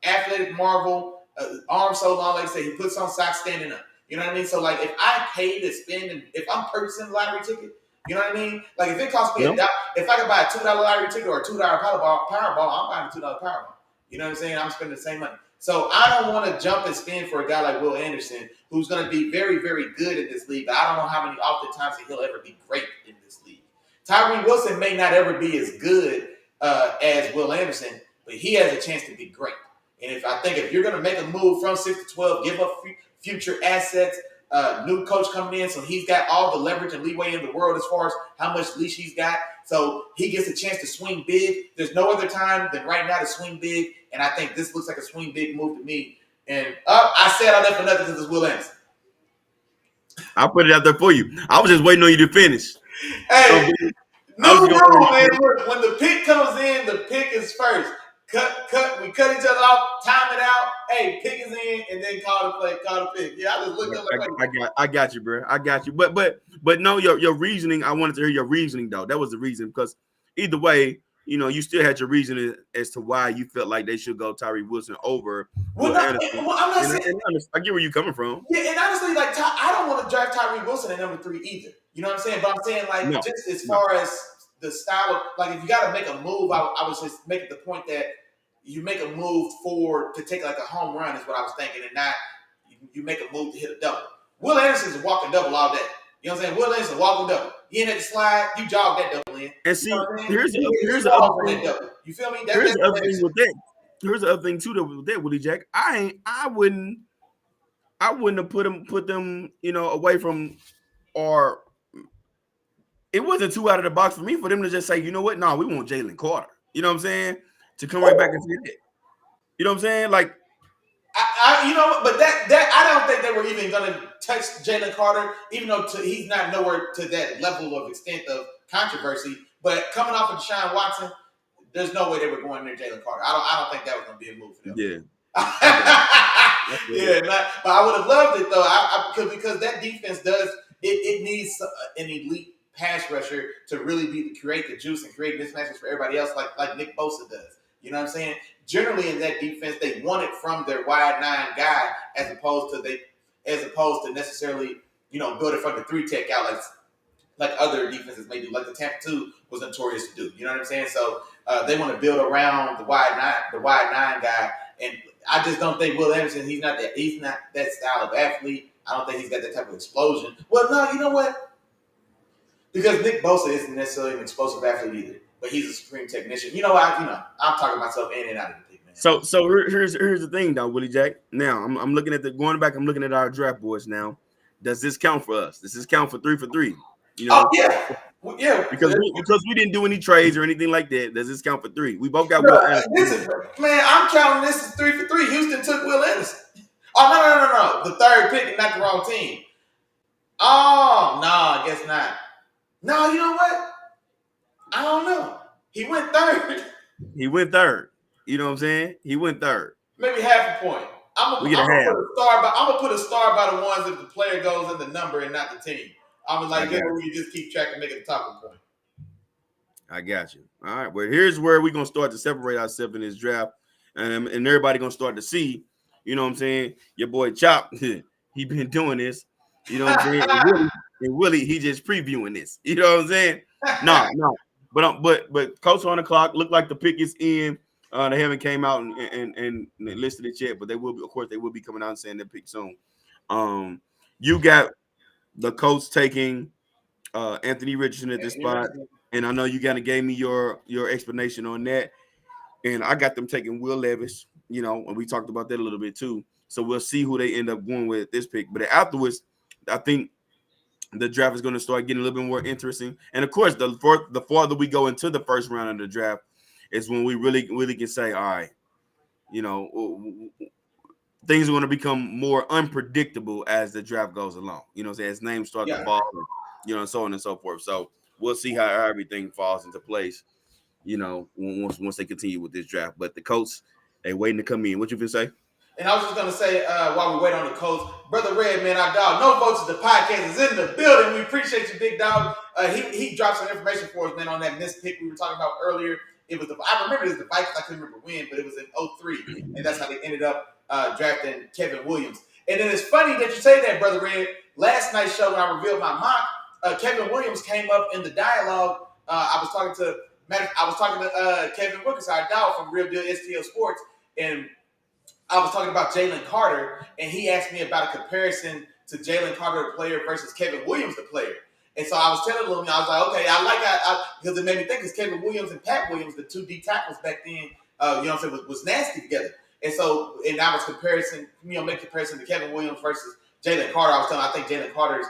athletic marvel, arm so long, like I say, he puts on socks standing up. You know what I mean? So, like, if I pay to spend, and if I'm purchasing a lottery ticket, you know what I mean? Like, if it costs me $1, if I could buy a $2 lottery ticket or a $2 Powerball, I'm buying a $2 Powerball. You know what I'm saying? I'm spending the same money. So I don't want to jump and spend for a guy like Will Anderson, who's going to be very, very good in this league. But I don't know how many oftentimes he'll ever be great in this league. Tyree Wilson may not ever be as good as Will Anderson, but he has a chance to be great. And if you're going to make a move from 6 to 12, give up future assets, new coach coming in, so he's got all the leverage and leeway in the world as far as how much leash he's got. So he gets a chance to swing big. There's no other time than right now to swing big. And I think this looks like a swing big move to me. And I said all that for nothing because it's Will Anderson. I'll put it out there for you. I was just waiting on you to finish. Hey, no wrong, man. When the pick comes in, the pick is first. We cut each other off, time it out. Hey, pick is in, and then call the pick. Yeah, I just looked up like I got you, bro. I got you. But no, your reasoning. I wanted to hear your reasoning though. That was the reason, because either way, you still had your reasoning as to why you felt like they should go Tyree Wilson over. I'm not saying. I get where you're coming from. Yeah, and honestly, like I don't want to draft Tyree Wilson at number 3 either. You know what I'm saying? But I'm saying just as far as the style of, like, if you got to make a move, I was just making the point that you make a move to take like a home run is what I was thinking, and not you make a move to hit a double. Will Anderson's a walking double all day. You know what I'm saying? Will Anderson's a walking double. You ain't at the slide, you jog that double in. And You know see, what I'm saying? here's Here's the other thing. double. You feel me? Here's the other thing with that. Here's the other thing too with that, Willie Jack. I wouldn't have put them, away from, or it wasn't too out of the box for me for them to just say, you know what? No, we want Jalen Carter. You know what I'm saying? To come right back and say that. You know what I'm saying? Like, but that I don't think they were even going to touch Jalen Carter, even though he's not nowhere to that level of extent of controversy. But coming off of Deshaun Watson, there's no way they were going near Jalen Carter. I don't think that was going to be a move for them. Yeah. But I would have loved it though. Because that defense it needs an elite pass rusher to really create the juice and create mismatches for everybody else, like Nick Bosa does. You know what I'm saying? Generally, in that defense, they want it from their wide 9 guy as opposed to necessarily build it from the 3 tech out like other defenses may do, like the Tampa 2 was notorious to do. You know what I'm saying? So they want to build around the wide 9 guy, and I just don't think Will Anderson. He's not that style of athlete. I don't think he's got that type of explosion. Well, no, you know what? Because Nick Bosa isn't necessarily an explosive athlete either, but he's a supreme technician. I'm talking myself in and out of the pick, man. So here's the thing, though, Willie Jack. Now I'm looking at going back. I'm looking at our draft boards now. Does this count for us? Does this count for 3 for 3? Oh yeah. Yeah, because we didn't do any trades or anything like that. Does this count for 3? We both got Will Anderson. Man, I'm counting this as 3 for 3. Houston took Will Anderson. Oh no, the 3rd pick and not the wrong team. Oh no, I guess not. No, you know what? I don't know. He went 3rd. He went 3rd. You know what I'm saying? He went 3rd. Maybe half a point. I'm gonna put a star by the ones if the player goes in the number and not the team. I was like, where you just keep track and make it a talking point. I got you. All right. Well, here's where we're going to start to separate ourselves in this draft. And everybody going to start to see, you know what I'm saying? Your boy Chop, he been doing this. You know what I'm saying? And Willie, he just previewing this. You know what I'm saying? No. But Coach on the clock, look like the pick is in. They haven't came out and listed it yet, but they will be, of course, they will be coming out and saying their pick soon. You got the Colts taking Anthony Richardson at this spot, and I know you kind of gave me your explanation on that, and I got them taking Will Levis, and we talked about that a little bit too. So we'll see who they end up going with at this pick. But afterwards, I think the draft is going to start getting a little bit more interesting. And of course, the farther we go into the first round of the draft is when we really can say, all right, things are going to become more unpredictable as the draft goes along. As names start to fall, and so on and so forth. So we'll see how everything falls into place, once they continue with this draft. But the Colts, they waiting to come in. What you been say? And I was just gonna say, while we wait on the Colts, Brother Red, man, our dog, No Votes to the podcast is in the building. We appreciate you, big dog. He dropped some information for us, man, on that missed pick we were talking about earlier. It was I remember it was the Vikings. I couldn't remember when, but it was in 03, and that's how they ended up drafting Kevin Williams. And then it's funny that you say that, Brother Red. Last night's show when I revealed my mock, Kevin Williams came up in the dialogue. I was talking to Kevin Wilkins, our dog from Real Deal STL Sports, and I was talking about Jalen Carter, and he asked me about a comparison to Jalen Carter, the player, versus Kevin Williams, the player. And so I was telling him, I was like, okay, I like that, because it made me think, because Kevin Williams and Pat Williams, the 2 D tackles back then, was nasty together. And so, and I was make comparison to Kevin Williams versus Jalen Carter. I think Jalen Carter's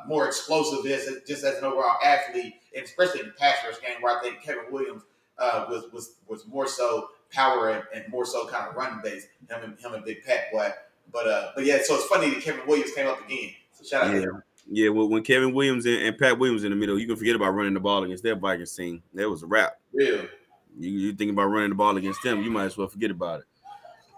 more explosive just as an overall athlete, and especially in the pass rush game, where I think Kevin Williams was more so power and more so kind of running based. Him and Big Pat boy. But yeah, so it's funny that Kevin Williams came up again. So shout out to him. Yeah, well, when Kevin Williams and Pat Williams in the middle, you can forget about running the ball against their Vikings team. That was a wrap. Yeah. You think about running the ball against them, you might as well forget about it.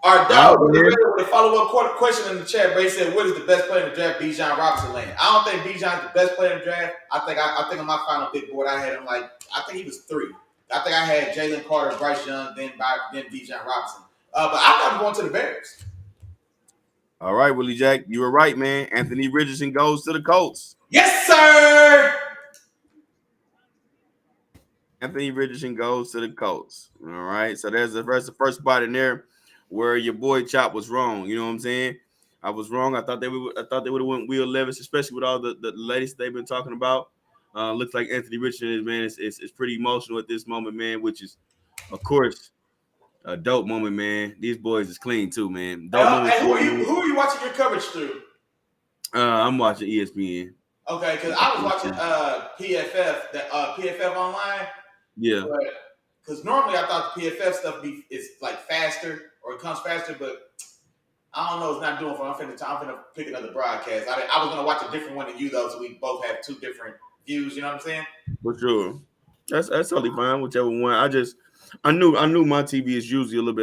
All right, dog. The follow-up question in the chat, Bray said, "What is the best player in the draft?" Bijan Robinson land. I don't think Bijan's the best player in the draft. I think on my final big board, I had him I think he was 3. I think I had Jalen Carter, Bryce Young, then Bijan Robinson. But I thought him going to the Bears. All right, Willie Jack, you were right, man. Anthony Richardson goes to the Colts. Yes, sir. Anthony Richardson goes to the Colts. All right. So there's the first spot in there where your boy Chop was wrong. You know what I'm saying? I was wrong. I thought they would have went Will Levis, especially with all the latest they've been talking about. Looks like Anthony Richardson is, man, it's pretty emotional at this moment, man, which is of course a dope moment, man. These boys is clean too, man. Dope moment And for me. who are you watching your coverage through? I'm watching ESPN. Okay, because I was watching PFF, PFF online, Yeah. but because normally I thought the PFF stuff is like faster or it comes faster, but I don't know. It's not doing for. I'm finna pick another broadcast. I was gonna watch a different one than you though, so we both have two different views. You know what I'm saying? For sure. That's totally fine. Whichever one. I knew my TV is usually a little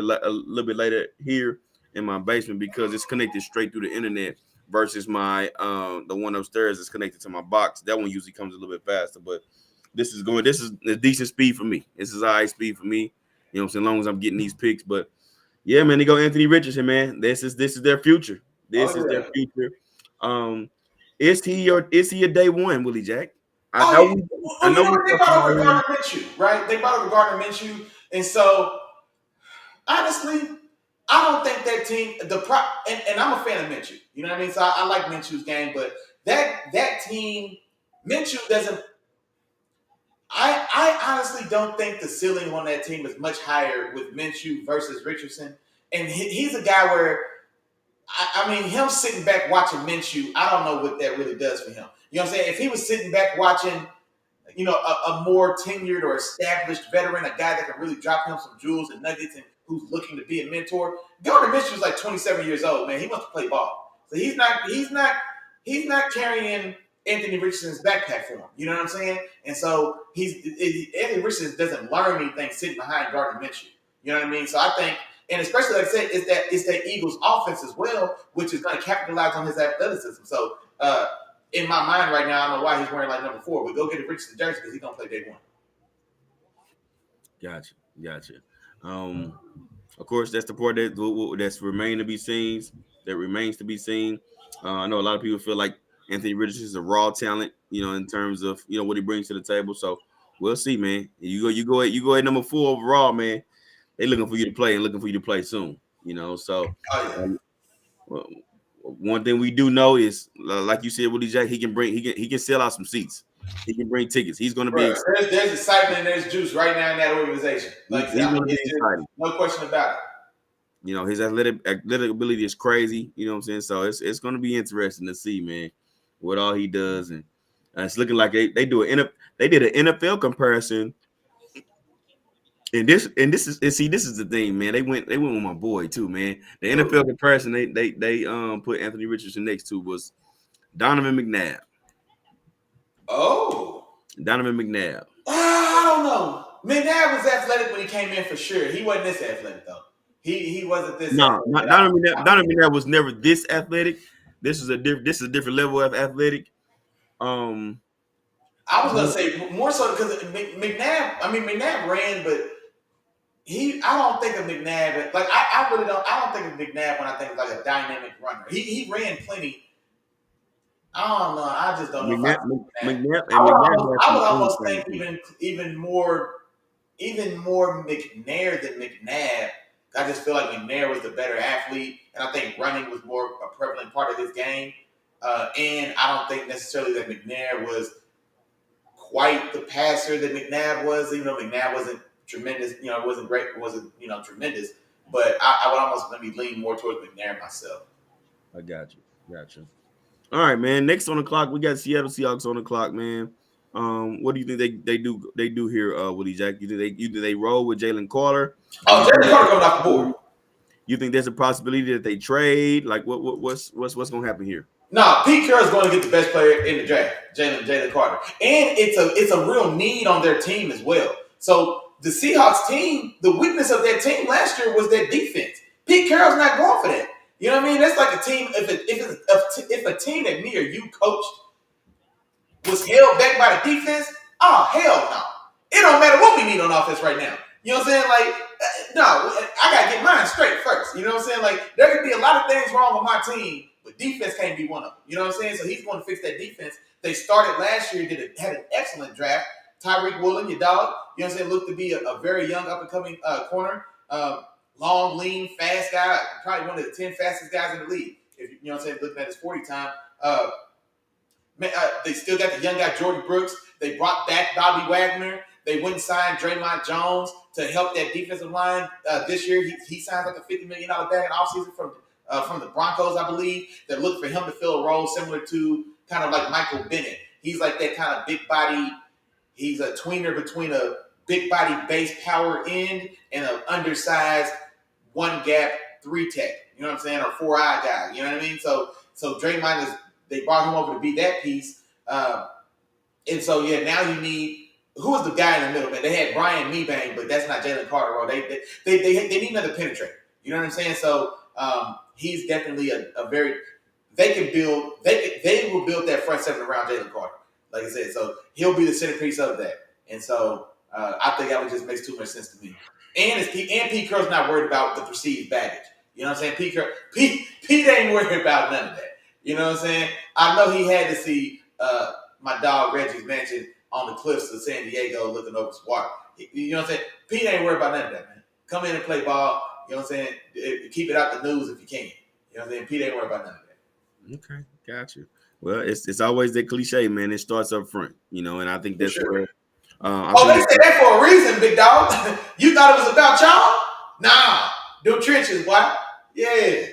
bit later here in my basement because it's connected straight through the internet versus my the one upstairs is connected to my box. That one usually comes a little bit faster, but this is a decent speed for me. This is high speed for me. You know what I'm saying? As long as I'm getting these picks. But yeah, man, they go Anthony Richardson, man. This is their future. This is Oh their yeah. future. Um, is he a day one, Willie Jack? I Oh know yeah. we I Well, you know know we what? They talking brought over about him. Gardner Minshew, right? They brought over Gardner Minshew, and so honestly, I don't think that team and I'm a fan of Minshew. You know what I mean? So I like Minshew's game, but that team, Minshew doesn't. I honestly don't think the ceiling on that team is much higher with Minshew versus Richardson, and he's a guy where I mean him sitting back watching Minshew. I don't know what that really does for him. You know what I'm saying? If he was sitting back watching a more tenured or established veteran, a guy that can really drop him some jewels and nuggets and who's looking to be a mentor. Gardner Minshew is like 27 years old, man. He wants to play ball. So he's not carrying Anthony Richardson's backpack for him. You know what I'm saying? And so Anthony Richardson doesn't learn anything sitting behind Gardner Minshew. You know what I mean? So I think, and especially like I said, it's that Eagles offense as well, which is going to capitalize on his athleticism. So in my mind right now, I don't know why he's wearing like number 4, but go get a Richardson jersey because he's gonna play day one. Gotcha. Um, of course, that's the part that's remain to be seen. That remains to be seen. I know a lot of people feel like Anthony Richardson is a raw talent, in terms of what he brings to the table. So we'll see, man. You go at number 4 overall, man. They looking for you to play and looking for you to play soon. So Oh yeah, um, well, one thing we do know is, like you said, Willie Jack, he can sell out some seats. He can bring tickets. He's going to be bro. There's excitement and there's juice right now in that organization. Like I said, he's going to be it's just exciting. no question about it. His athletic ability is crazy. You know what I'm saying? So it's going to be interesting to see, man, what all he does, and it's looking like they did an NFL comparison, this is the thing, man. They went with my boy too, man. The NFL comparison they put Anthony Richardson next to was Donovan McNabb. Oh, Donovan McNabb. I don't know. McNabb was athletic when he came in for sure. He wasn't this athletic though. He wasn't this No, athletic not at all. Donovan McNabb. Donovan McNabb was never this athletic. This is a different level of athletic. Um, I was gonna say more so because McNabb. I mean, McNabb ran, but I don't think of McNabb like I really don't. I don't think of McNabb when I think of like a dynamic runner. He ran plenty. I don't know. I just don't know if I McNabb, think of McNabb. McNabb has I some would things almost coming think too. even more McNair than McNabb. I just feel like McNair was the better athlete, and I think running was more a prevalent part of his game. And I don't think necessarily that McNair was quite the passer that McNabb was, even though McNabb wasn't tremendous, it wasn't great, it wasn't, tremendous. But I would almost let me lean more towards McNair myself. I got you. All right, man. Next on the clock, we got Seattle Seahawks on the clock, man. What do you think they do here, Woody Jack? You think they roll with Jalen Carter, or Oh, Jalen Carter coming off the board. you think there's a possibility that they trade? Like, what's gonna happen here? No, Pete Carroll's going to get the best player in the draft, Jalen Carter, and it's a real need on their team as well. So the Seahawks team, the weakness of that team last year was their defense. Pete Carroll's not going for that. You know what I mean? That's like a team. If a team that me or you coached was held back by the defense, oh hell no! It don't matter what we need on offense right now. You know what I'm saying? Like, no, I gotta get mine straight first. You know what I'm saying? Like, there could be a lot of things wrong with my team, but defense can't be one of them. You know what I'm saying? So he's going to fix that defense. They started last year, had an excellent draft Tyreek Woolen, your dog. You know what I'm saying? Looked to be a very young up and coming corner. Long, lean, fast guy. Probably one of the 10 fastest guys in the league. If you know what I'm saying, looking at his 40 time. They still got the young guy Jordan Brooks. They brought back Bobby Wagner. They went and signed Draymond Jones to help that defensive line this year. He signed like a $50 million bag in offseason from the Broncos, I believe. That looked for him to fill a role similar to kind of like Michael Bennett. He's like that kind of big body. He's a tweener between a big body base power end and an undersized one gap 3-tech. You know what I'm saying? Or 4-eye guy. You know what I mean? So Draymond is. They brought him over to be that piece. And so, yeah, now you need – who was the guy in the middle, man? They had Brian Mebane, but that's not Jalen Carter. They need another penetrator. You know what I'm saying? So he's definitely a very – they will build that front seven around Jalen Carter, like I said. So he'll be the centerpiece of that. And so I think that would just makes too much sense to me. And Pete Carroll's not worried about the perceived baggage. You know what I'm saying? Pete ain't worried about none of that. You know what I'm saying? I know he had to see my dog Reggie's mansion on the cliffs of San Diego looking over his water. You know what I'm saying? Pete ain't worried about none of that, man. Come in and play ball. You know what I'm saying? Keep it out the news if you can. You know what I'm saying? Pete ain't worried about none of that. Okay, got you. Well, it's always that cliche, man. It starts up front, you know, and I think that's where. They said that for a reason, big dog. You thought it was about y'all? Nah, them trenches, boy. Yeah.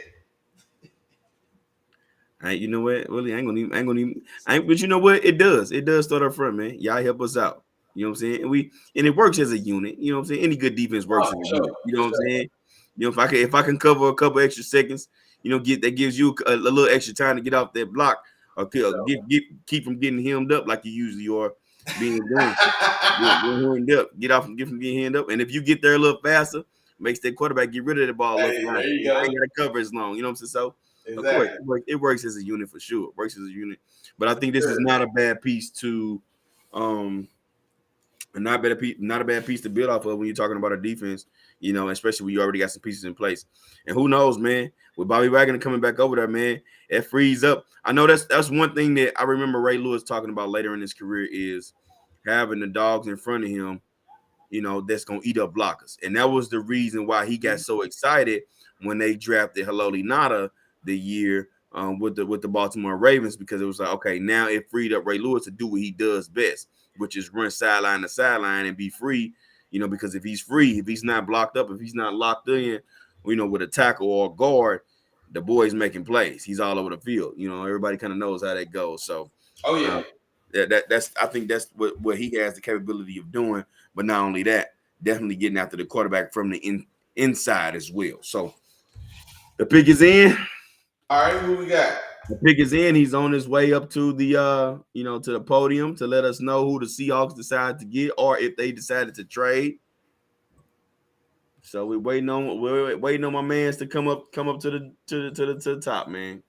You know what? Really, I ain't gonna even. But you know what? It does start up front, man. Y'all help us out. You know what I'm saying? And it works as a unit. You know what I'm saying? Any good defense works as a unit. You know what I'm saying? You know, if I can cover a couple extra seconds, you know, that gives you a little extra time to get off that block or keep from getting hemmed up like you usually are being done. Hemmed up, get from getting hemmed up, and if you get there a little faster, makes that quarterback get rid of the ball. There you go. I ain't gotta cover as long. You know what I'm saying? So. Exactly. Of course, it works as a unit for sure. It works as a unit, but I think this is not a bad piece to, not a bad piece to build off of when you're talking about a defense. You know, especially when you already got some pieces in place. And who knows, man? With Bobby Wagner coming back over there, man, it frees up. I know that's one thing that I remember Ray Lewis talking about later in his career is having the dogs in front of him. You know, that's gonna eat up blockers, and that was the reason why he got so excited when they drafted Haloti Ngata the year with the Baltimore Ravens, because it was like, okay, now it freed up Ray Lewis to do what he does best, which is run sideline to sideline and be free. You know, because if he's free, if he's not blocked up, if he's not locked in, you know, with a tackle or a guard, the boy's making plays. He's all over the field. You know, everybody kind of knows how that goes. So, that's I think that's what he has the capability of doing. But not only that, definitely getting after the quarterback from the inside as well. So the pick is in. All right, who we got? The pick is in. He's on his way up to the to the podium to let us know who the Seahawks decide to get or if they decided to trade. So we're waiting on my mans to come up to the top, man.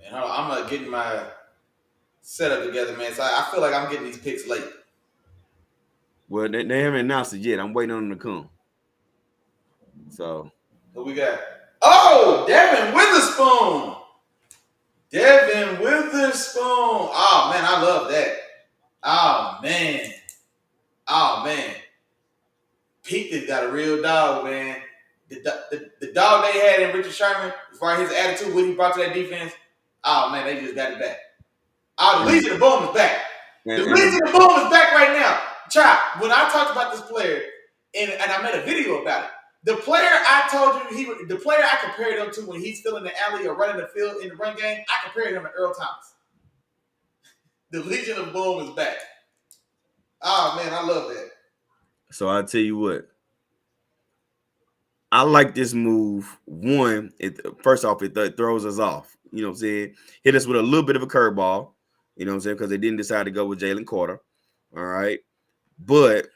And I'm getting my setup together, man. So I feel like I'm getting these picks late. Well, they haven't announced it yet. I'm waiting on them to come. So who we got? Oh, Devin Witherspoon. Oh man, I love that. Oh man. Pete got a real dog, man. The dog they had in Richard Sherman, as far as his attitude, what he brought to that defense, oh man, they just got it back. Oh, the Legion of Boom is back. The Legion of Boom is back right now. Chop, when I talked about this player, and I made a video about it, the player I told you, the player I compared him to when he's still in the alley or running the field in the run game, I compared him to Earl Thomas. The Legion of Boom is back. Oh man, I love that. So I'll tell you what. I like this move. One, first off, it throws us off. You know what I'm saying? Hit us with a little bit of a curveball. You know what I'm saying? Because they didn't decide to go with Jalen Carter. All right. But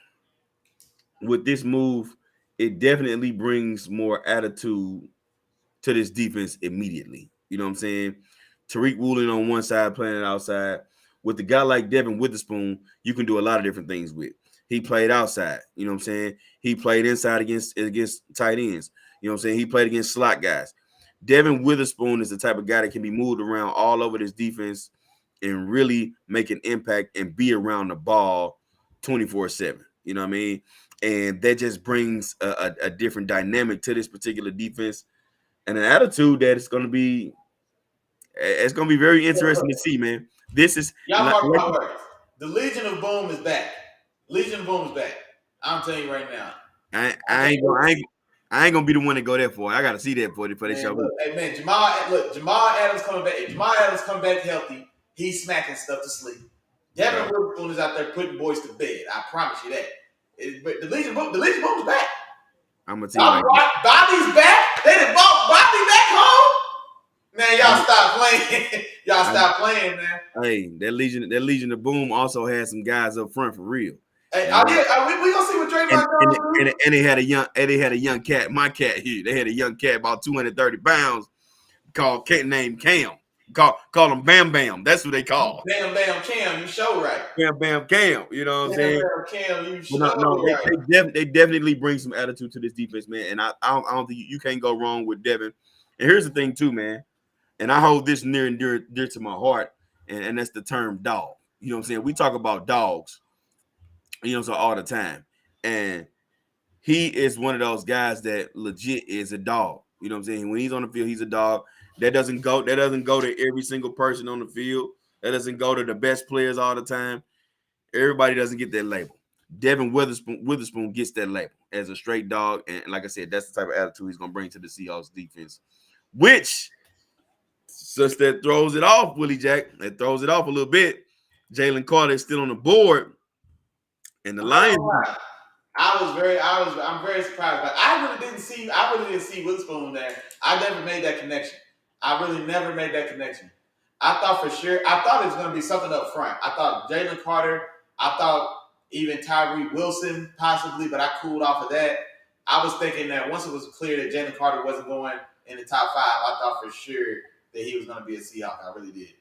with this move, it definitely brings more attitude to this defense immediately. You know what I'm saying? Tariq Woolen on one side playing it outside. With a guy like Devin Witherspoon, you can do a lot of different things with. He played outside. You know what I'm saying? He played inside against tight ends. You know what I'm saying? He played against slot guys. Devin Witherspoon is the type of guy that can be moved around all over this defense and really make an impact and be around the ball 24/7. You know what I mean? And that just brings a different dynamic to this particular defense and an attitude that it's going to be very interesting to see, man. This is Y'all mark my words. The Legion of Boom is back. Legion of Boom is back. I'm telling you right now. I ain't gonna be the one to go there for it. I gotta see that for this show. Look, hey man, Jamal Adams coming back. If Jamal Adams come back healthy, he's smacking stuff to sleep. Devin Witherspoon is out there putting boys to bed. I promise you that. But the Legion of Boom is back. I'm gonna tell you Bobby's back. They done brought Bobby back home. Man, y'all stop playing. Y'all stop playing, man. Hey, that Legion of Boom also had some guys up front for real. Hey, we gonna see what Draymond does. And they had a young cat. My cat here. They had a young cat about 230 pounds named Cam. Call him Bam Bam. That's what they call. Bam Bam Cam, you show right. Bam Bam Cam. You know what I'm saying? Bam Bam Cam, you show right. They definitely bring some attitude to this defense, man. And I don't think you can't go wrong with Devin. And here's the thing too, man. And I hold this near and dear to my heart, and that's the term dog. You know what I'm saying? We talk about dogs, so all the time. And he is one of those guys that legit is a dog. You know what I'm saying? When he's on the field, he's a dog. That doesn't go to every single person on the field. That doesn't go to the best players all the time. Everybody doesn't get that label. Devin Witherspoon gets that label as a straight dog. And like I said, that's the type of attitude he's going to bring to the Seahawks defense, which just that throws it off, Willie Jack. That throws it off a little bit. Jalen Carter is still on the board. And the Lions. I'm very surprised. But I really didn't see Witherspoon there. I never made that connection. I really never made that connection. I thought it was going to be something up front. I thought Jalen Carter. I thought even Tyree Wilson possibly, but I cooled off of that. I was thinking that once it was clear that Jalen Carter wasn't going in the top 5, I thought for sure that he was going to be a Seahawk. I really did.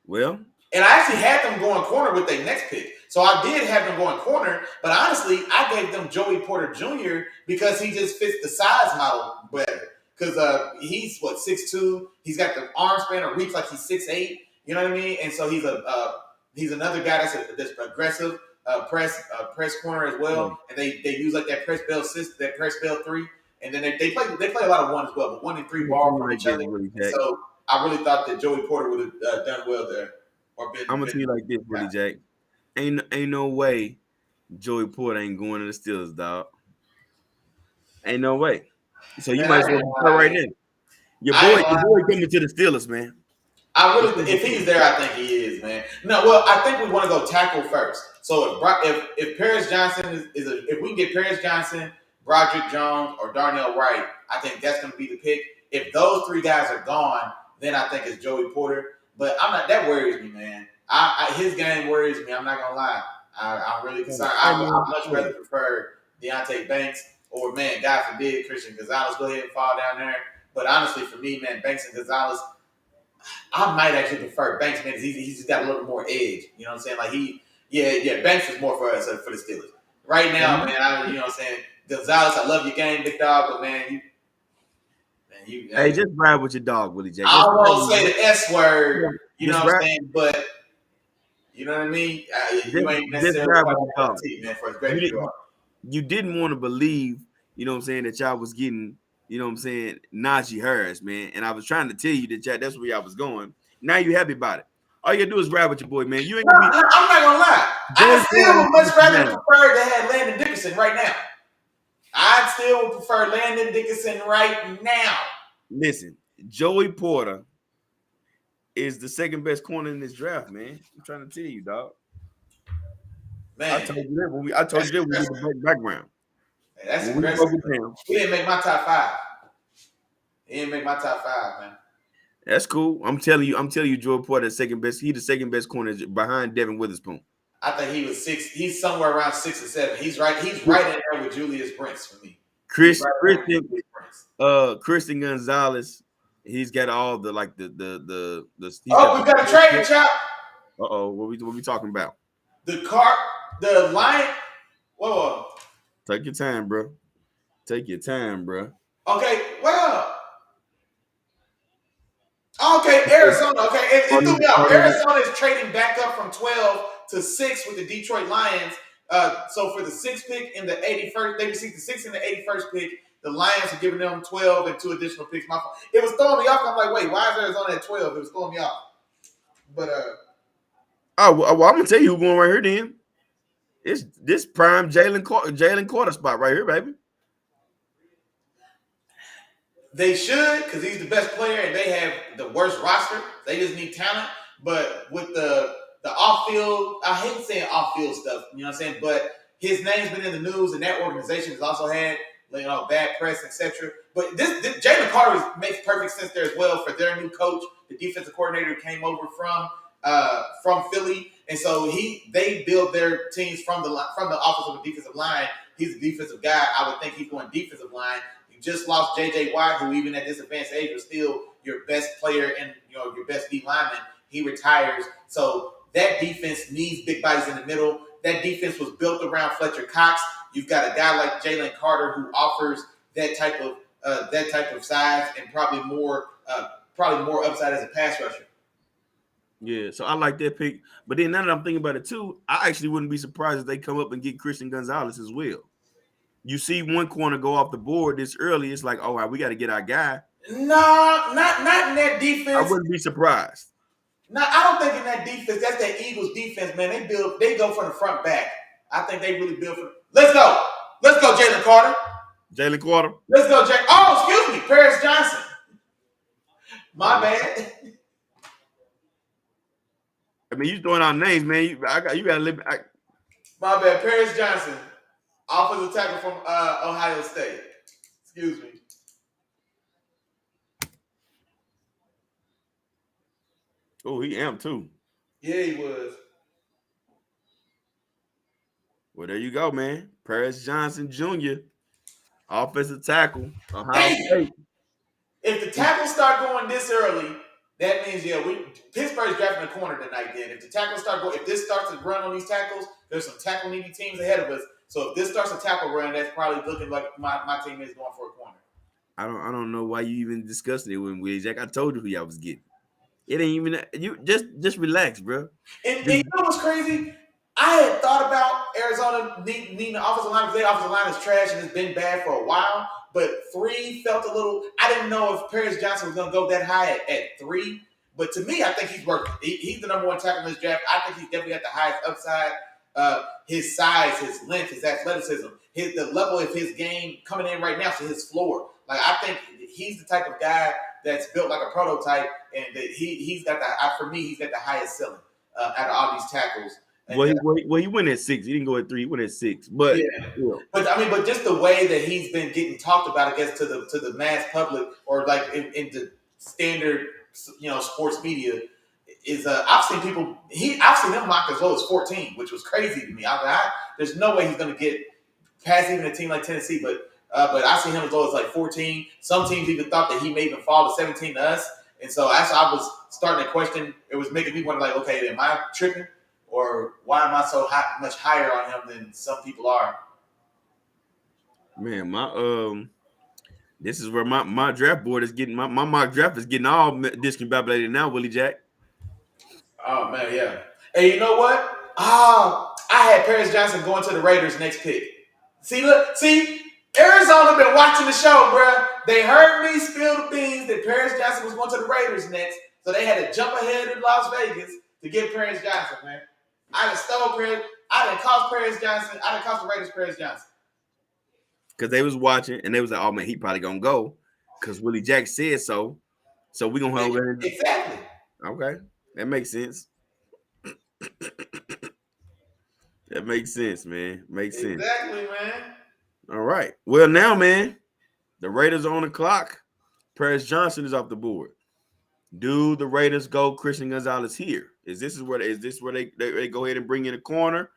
Well. And I actually had them going corner with their next pick. So I did have them going corner, but honestly, I gave them Joey Porter Jr. because he just fits the size model better. Because he's 6'2". He's got the arm span or reach like he's 6'8". You know what I mean? And so he's another guy that's aggressive press corner as well. Mm-hmm. And they use like that press bell system, that press bell 3. And then they play a lot of 1 as well, but 1 and 3 ball from each other. So I really thought that Joey Porter would have done well there. I'm gonna tell you like this, Willie Jack. Ain't no way Joey Porter ain't going to the Steelers, dog. Ain't no way. So you might as well start right there. Your boy coming to the Steelers, man. If he's there, I think he is, man. No, well, I think we want to go tackle first. So if Paris Johnson if we get Paris Johnson, Broderick Jones, or Darnell Wright, I think that's going to be the pick. If those 3 guys are gone, then I think it's Joey Porter. But that worries me, man. His game worries me. I'm not gonna lie. I'm really concerned. I would much rather prefer Deonte Banks or, man, God forbid, Christian Gonzalez go ahead and fall down there. But honestly, for me, man, Banks and Gonzalez, I might actually prefer Banks, man, because he's just got a little more edge. You know what I'm saying? Like Banks is more for us for the Steelers right now, man. You know what I'm saying? Gonzalez, I love your game, big dog, but man, hey, just ride with your dog, Willie Jack. I won't say the S word, you know what I'm saying, but you know what I mean? You ain't necessarily man, for as great as you are. You didn't want to believe, you know what I'm saying, that y'all was getting, you know what I'm saying, Najee Harris, man. And I was trying to tell you that that's where y'all was going. Now you happy about it. All you gotta do is ride with your boy, man. You ain't gonna be. I'm not gonna lie. I still would much rather prefer to have Landon Dickerson right now. I still would prefer Landon Dickerson right now. Listen, Joey Porter is the second best corner in this draft, man. I'm trying to tell you, dog. Man, I told you that when we did the background. Hey, that's impressive. He didn't make my top 5. He didn't make my top 5, man. That's cool. I'm telling you, Joey Porter is second best. He's the second best corner behind Devin Witherspoon. I think he was 6. He's somewhere around 6 or 7. He's right in there with Julius Brents for me. Christian Gonzalez. He's got all the the. We got a trade, Chop. What we talking about? The line. Whoa. Take your time, bro. Okay, well. Okay, Arizona. Okay, it threw me off. Arizona is trading back up from 12 to 6 with the Detroit Lions. So for the 6th pick in the 81st, they received the 6th and the 81st pick. The Lions are giving them 12 and 2 additional picks. It was throwing me off. I'm like, wait, why is Arizona at 12? It was throwing me off. But well, I'm gonna tell you who's going right here. Then it's this prime Jalen Carter spot right here, baby. They should, because he's the best player and they have the worst roster. They just need talent. But with the off-field, I hate saying off-field stuff, you know what I'm saying? But his name's been in the news, and that organization has also had bad press, etc. But this Jalen Carter makes perfect sense there as well for their new coach, the defensive coordinator who came over from Philly, and so they build their teams from the offensive and defensive line. He's a defensive guy. I would think he's going defensive line. You just lost J.J. Watt, who even at this advanced age was still your best player and your best D lineman. He retires, so that defense needs big bodies in the middle. That defense was built around Fletcher Cox. You've got a guy like Jalen Carter who offers that type of size and probably more upside as a pass rusher. Yeah, so I like that pick. But then now that I'm thinking about it too, I actually wouldn't be surprised if they come up and get Christian Gonzalez as well. You see one corner go off the board this early, it's like, all right, we got to get our guy. No, not in that defense. I wouldn't be surprised. No, I don't think in that defense. That's that Eagles defense, man. They go from the front back. I think they really build for. Let's go, Jalen Carter. Jalen Carter. Let's go, Jay. Oh, excuse me, Paris Johnson. My bad. I mean, you throwing out names, man. You got to live. My bad, Paris Johnson, offensive tackle from Ohio State. Excuse me. Oh, he amped too. Yeah, he was. Well, there you go, man. Paris Johnson Jr., offensive tackle, Ohio State. If the tackles start going this early, that means Pittsburgh's drafting a corner tonight. Then, if the tackles start going, if this starts to run on these tackles, there's some tackle needy teams ahead of us. So if this starts a tackle run, that's probably looking like my team is going for a corner. I don't know why you even discussing it with Willie Jack. I told you who y'all was getting. It ain't even you. Just relax, bro. And you know what's crazy? I had thought about Arizona needing an offensive line because their offensive line is trash and it's been bad for a while. But 3 felt a little. I didn't know if Paris Johnson was going to go that high at 3. But to me, I think he's worth it. He's the number 1 tackle in this draft. I think he's definitely got the highest upside. His size, his length, his athleticism, the level of his game coming in right now to his floor. Like, I think he's the type of guy that's built like a prototype, and that he's got for me, he's got the highest ceiling out of all these tackles. Well, he went at 6. He didn't go at 3. He went at 6. But but just the way that he's been getting talked about, I guess, to the mass public or like in the standard, sports media, is I've seen him mocked as low as 14, which was crazy to me. There's no way he's going to get past even a team like Tennessee, but I see him as low as like 14. Some teams even thought that he may even fall to 17 to us. And so as I was starting to question, it was making me wonder, like, okay, am I tripping? Or why am I so much higher on him than some people are? Man, this is where my draft board is getting, my mock draft is getting all discombobulated now, Willie Jack. Oh, man, yeah. Hey, you know what? I had Paris Johnson going to the Raiders next pick. See, Arizona been watching the show, bro. They heard me spill the beans that Paris Johnson was going to the Raiders next, so they had to jump ahead in Las Vegas to get Paris Johnson, man. I done stole Paris. I done cost Paris Johnson. I done cost the Raiders Paris Johnson. Because they was watching, and they was like, oh, man, he probably going to go because Willie Jack said so. So we going to hold it. Exactly. Okay. That makes sense. That makes sense, man. Makes sense. Exactly, man. All right. Well, now, man, the Raiders are on the clock. Paris Johnson is off the board. Do the Raiders go Christian Gonzalez here? Is this where they go ahead and bring in a corner?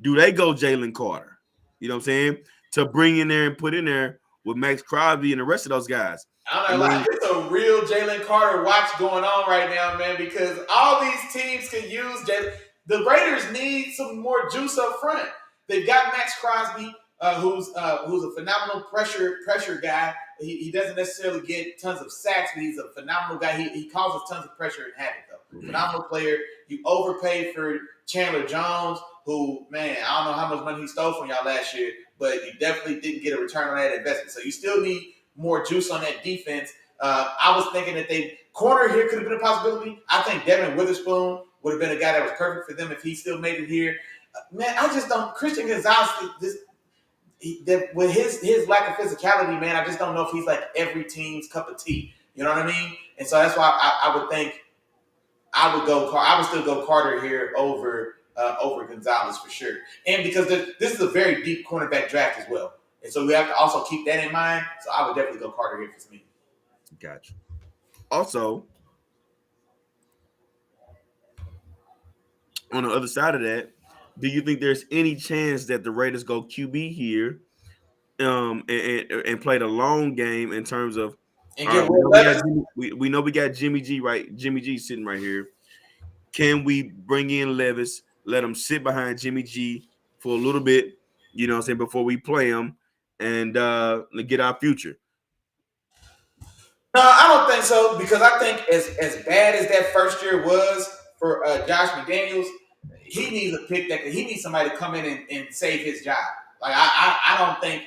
Do they go Jalen Carter? You know what I'm saying? To bring in there and put in there with Max Crosby and the rest of those guys. It's a real Jalen Carter watch going on right now, man, because all these teams can use Jalen. The Raiders need some more juice up front. They've got Max Crosby, who's a phenomenal pressure guy. He doesn't necessarily get tons of sacks, but he's a phenomenal guy. He causes tons of pressure and havoc, though. phenomenal player. You overpaid for Chandler Jones, who, man, I don't know how much money he stole from y'all last year, but you definitely didn't get a return on that investment. So you still need more juice on that defense. I was thinking that they corner here could have been a possibility. I think Devin Witherspoon would have been a guy that was perfect for them if he still made it here. Man, I just don't. Christian Gonzalez, with his lack of physicality, man, I just don't know if he's like every team's cup of tea. You know what I mean? And so that's why I would think I would still go Carter here over Gonzalez for sure. And because this is a very deep cornerback draft as well, and so we have to also keep that in mind. So I would definitely go Carter here for me. Gotcha. Also, on the other side of that, do you think there's any chance that the Raiders go QB here, and play the long game in terms of, And all get right, Will Levis. we know we got Jimmy G, right? Jimmy G sitting right here. Can we bring in Levis, let him sit behind Jimmy G for a little bit, you know what I'm saying, before we play him, and get our future? No, I don't think so because I think as bad as that first year was for Josh McDaniels, he needs a pick that he needs somebody to come in and save his job. Like I don't think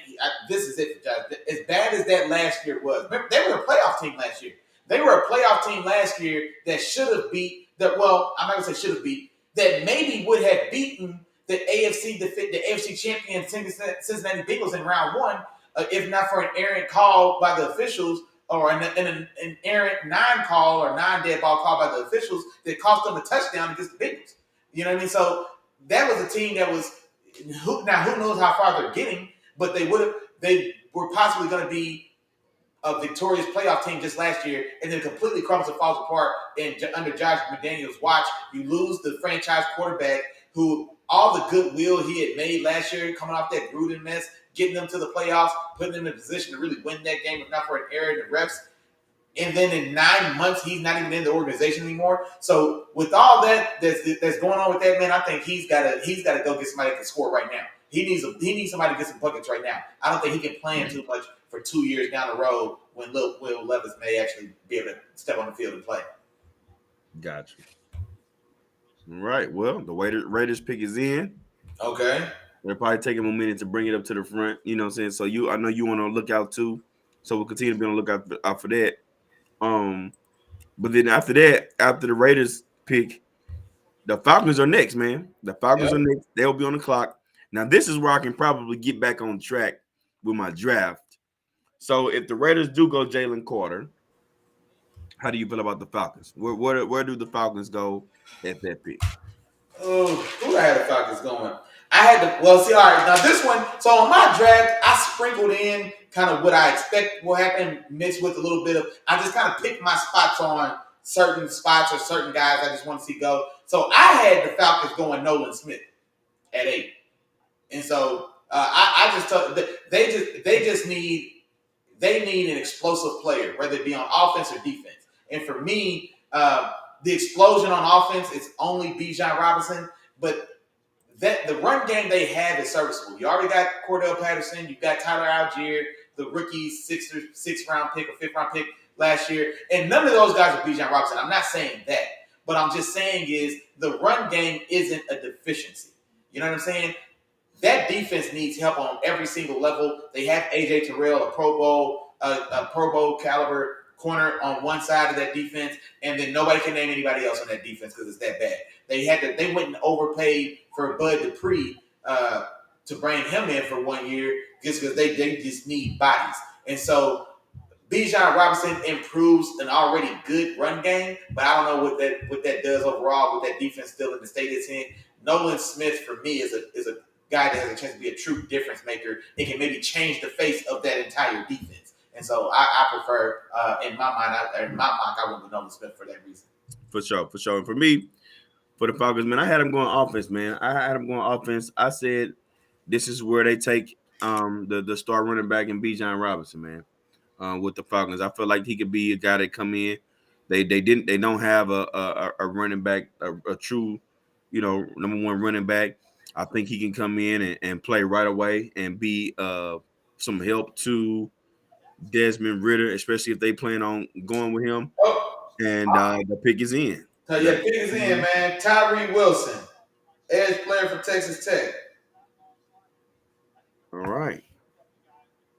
this is it for Josh. As bad as that last year was, remember, they were a playoff team last year. They were a playoff team last year that should have beat that. Well, I'm not gonna say should have beat that. Maybe would have beaten the AFC champion Cincinnati Bengals in round one, if not for an errant call by the officials or an errant non-call or non-dead ball call by the officials that cost them a touchdown against the Bengals. You know what I mean? So that was a team that was who knows how far they're getting, but they were possibly going to be a victorious playoff team just last year, and then completely crumbles and falls apart. And under Josh McDaniels' watch, you lose the franchise quarterback who all the goodwill he had made last year, coming off that Gruden mess, getting them to the playoffs, putting them in a position to really win that game, if not for an error in the refs. And then in 9 months, he's not even in the organization anymore. So with all that's going on with that man, I think he's got to go get somebody that can score right now. He needs somebody to get some buckets right now. I don't think he can plan too much for 2 years down the road when Will Levis may actually be able to step on the field and play. Gotcha. All right. Well, the Raiders pick is in. Okay. They're probably taking a minute to bring it up to the front. You know what I'm saying? So I know you want to look out too. So we'll continue to be on the lookout out for that. But then after that, after the Raiders pick, the Falcons are next, man. The Falcons are next. They'll be on the clock. Now, this is where I can probably get back on track with my draft. So if the Raiders do go Jalen Carter, how do you feel about the Falcons? Where do the Falcons go at that pick? Oh, who I had the Falcons going? I had to. Well, see, all right. Now this one. So on my draft, I sprinkled in kind of what I expect will happen, mixed with a little bit of. I just kind of picked my spots on certain spots or certain guys I just want to see go. So I had the Falcons going Nolan Smith at 8, and so I just told they just need an explosive player, whether it be on offense or defense. And for me, the explosion on offense is only Bijan Robinson, but that the run game they have is serviceable. You already got Cordell Patterson, you've got Tyler Algier, the rookie sixth round pick or fifth round pick last year, and none of those guys are Bijan Robinson. I'm not saying that, but I'm just saying is the run game isn't a deficiency. You know what I'm saying? That defense needs help on every single level. They have AJ Terrell, a Pro Bowl caliber corner on one side of that defense, and then nobody can name anybody else on that defense because it's that bad. They went and overpaid for Bud Dupree to bring him in for 1 year just because they just need bodies. And so Bijan Robinson improves an already good run game, but I don't know what that does overall with that defense still in the state it's in. Nolan Smith for me is a guy that has a chance to be a true difference maker. It can maybe change the face of that entire defense. And so I prefer, in my mind, in my mock, I went with Nolan Smith for that reason. For sure. And for me, for the Falcons, man, I had them going offense, man. I said this is where they take the star running back in Bijan Robinson, man. With the Falcons, I feel like he could be a guy that come in. They don't have a running back, a true, number one running back. I think he can come in and play right away and be some help to Desmond Ridder, especially if they plan on going with him. And the pick is in. So yeah, pick is in, man. Tyree Wilson, edge player for Texas Tech. All right.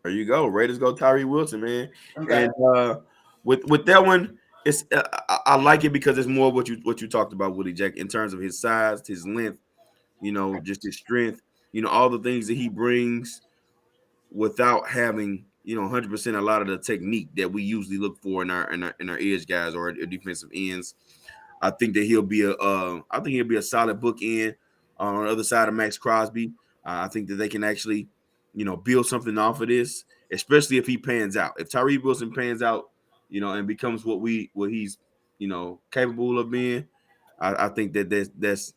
There you go. Raiders go Tyree Wilson, man. Okay. And with that one, it's I like it because it's more what you talked about, Willie Jack, in terms of his size, his length, just his strength, all the things that he brings without having 100% a lot of the technique that we usually look for in our edge guys or defensive ends. I think he'll be a solid bookend on the other side of Max Crosby. I think that they can actually, build something off of this, especially if he pans out. If Tyree Wilson pans out, and becomes what he's, capable of being, I think that's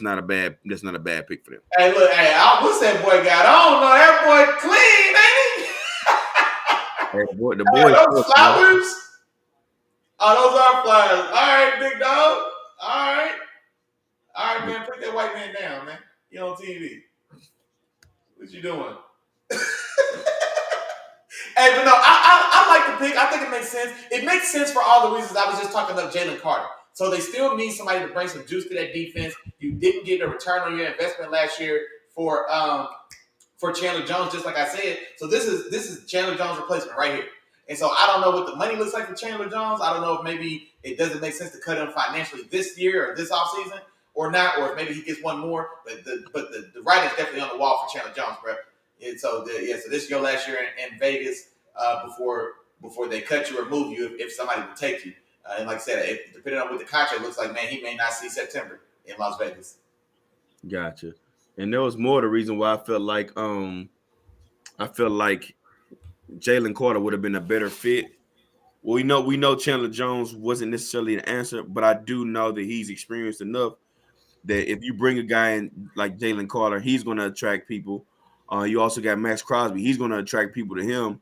not a bad pick for them. Hey, look, hey, what's that boy got? I don't know. That boy clean, ain't Hey, the he? boy, Hey, those flowers. Oh, those are flowers. All right, big dog. All right, man. Put that white man down, man. You on TV? What you doing? Hey, but no, I like the pick. I think it makes sense. It makes sense for all the reasons I was just talking about Jalen Carter. So they still need somebody to bring some juice to that defense. You didn't get a return on your investment last year for Chandler Jones, just like I said. So this is Chandler Jones' replacement right here. And so I don't know what the money looks like for Chandler Jones. I don't know if maybe it doesn't make sense to cut him financially this year or this offseason or not, or if maybe he gets one more. But the writing's definitely on the wall for Chandler Jones, bro. And so so this is your last year in Vegas before they cut you or move you if somebody would take you. And like I said, depending on what the contract looks like, man, he may not see September in Las Vegas. Gotcha. And there was more the reason why I felt like Jalen Carter would have been a better fit. Well, we know Chandler Jones wasn't necessarily the answer, but I do know that he's experienced enough that if you bring a guy in like Jalen Carter, he's going to attract people. You also got Max Crosby; he's going to attract people to him,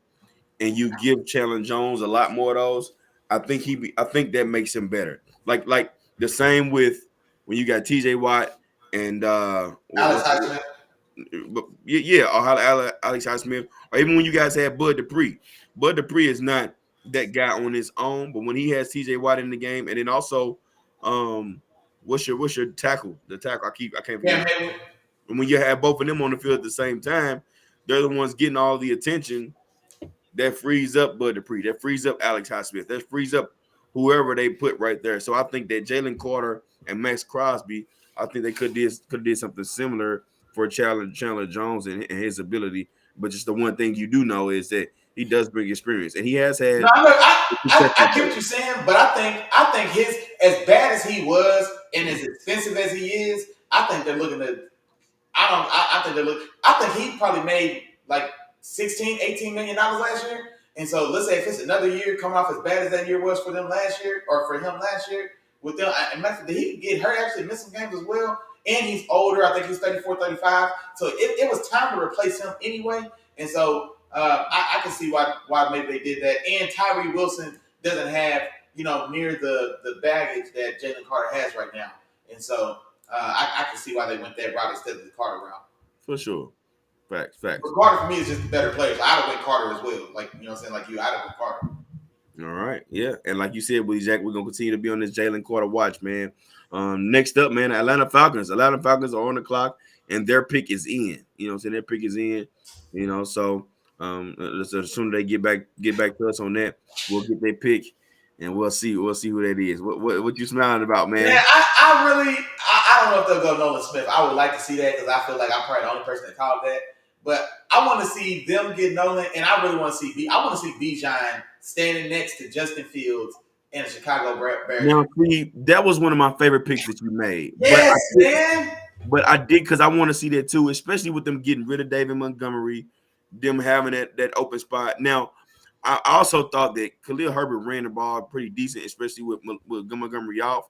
and you give Chandler Jones a lot more of those. I think that makes him better. Like the same with when you got T.J. Watt and Alex Highsmith. but yeah, or Alex Highsmith, or even when you guys had Bud Dupree. Bud Dupree is not that guy on his own, but when he has T.J. Watt in the game, and then also, what's your tackle? The tackle I can't forget. Yeah, And when you have both of them on the field at the same time, they're the ones getting all the attention. That frees up Bud Dupree. That frees up Alex Highsmith. That frees up whoever they put right there. So I think that Jalen Carter and Max Crosby, I think they could did something similar for Chandler Jones and his ability. But just the one thing you do know is that he does bring experience, and he has had. No, I get what you're saying, but I think his as bad as he was and as expensive as he is, I think they're looking at. I think they're looking. I think he probably made like 16, 18 million dollars last year. And so let's say if it's another year coming off as bad as that year was for them last year, or for him last year, with them, did he get hurt actually miss some games as well? And he's older. I think he's 34, 35. So it was time to replace him anyway. And so I can see why maybe they did that. And Tyree Wilson doesn't have, near the baggage that Jalen Carter has right now. And so I can see why they went that route instead of the Carter route. For sure. Facts. But Carter for me is just the better player. So I'd have went Carter as well. Like, you know what I'm saying? Like you, I'd have went Carter. All right. Yeah. And like you said, Willie Jack, we're going to continue to be on this Jalen Carter watch, man. Next up, man, Atlanta Falcons. Atlanta Falcons are on the clock, and their pick is in. You know what I'm saying? Their pick is in. So as soon as they get back to us on that, we'll get their pick, and we'll see who that is. What you smiling about, man? Yeah, I don't know if they'll go Nolan Smith. I would like to see that because I feel like I'm probably the only person that called that. But I want to see them get Nolan, and I really want to see Bijan standing next to Justin Fields and the Chicago Bears. Now, see, that was one of my favorite picks that you made. Yes, man. But I did because I want to see that too, especially with them getting rid of David Montgomery, them having that open spot. Now, I also thought that Khalil Herbert ran the ball pretty decent, especially with Montgomery out.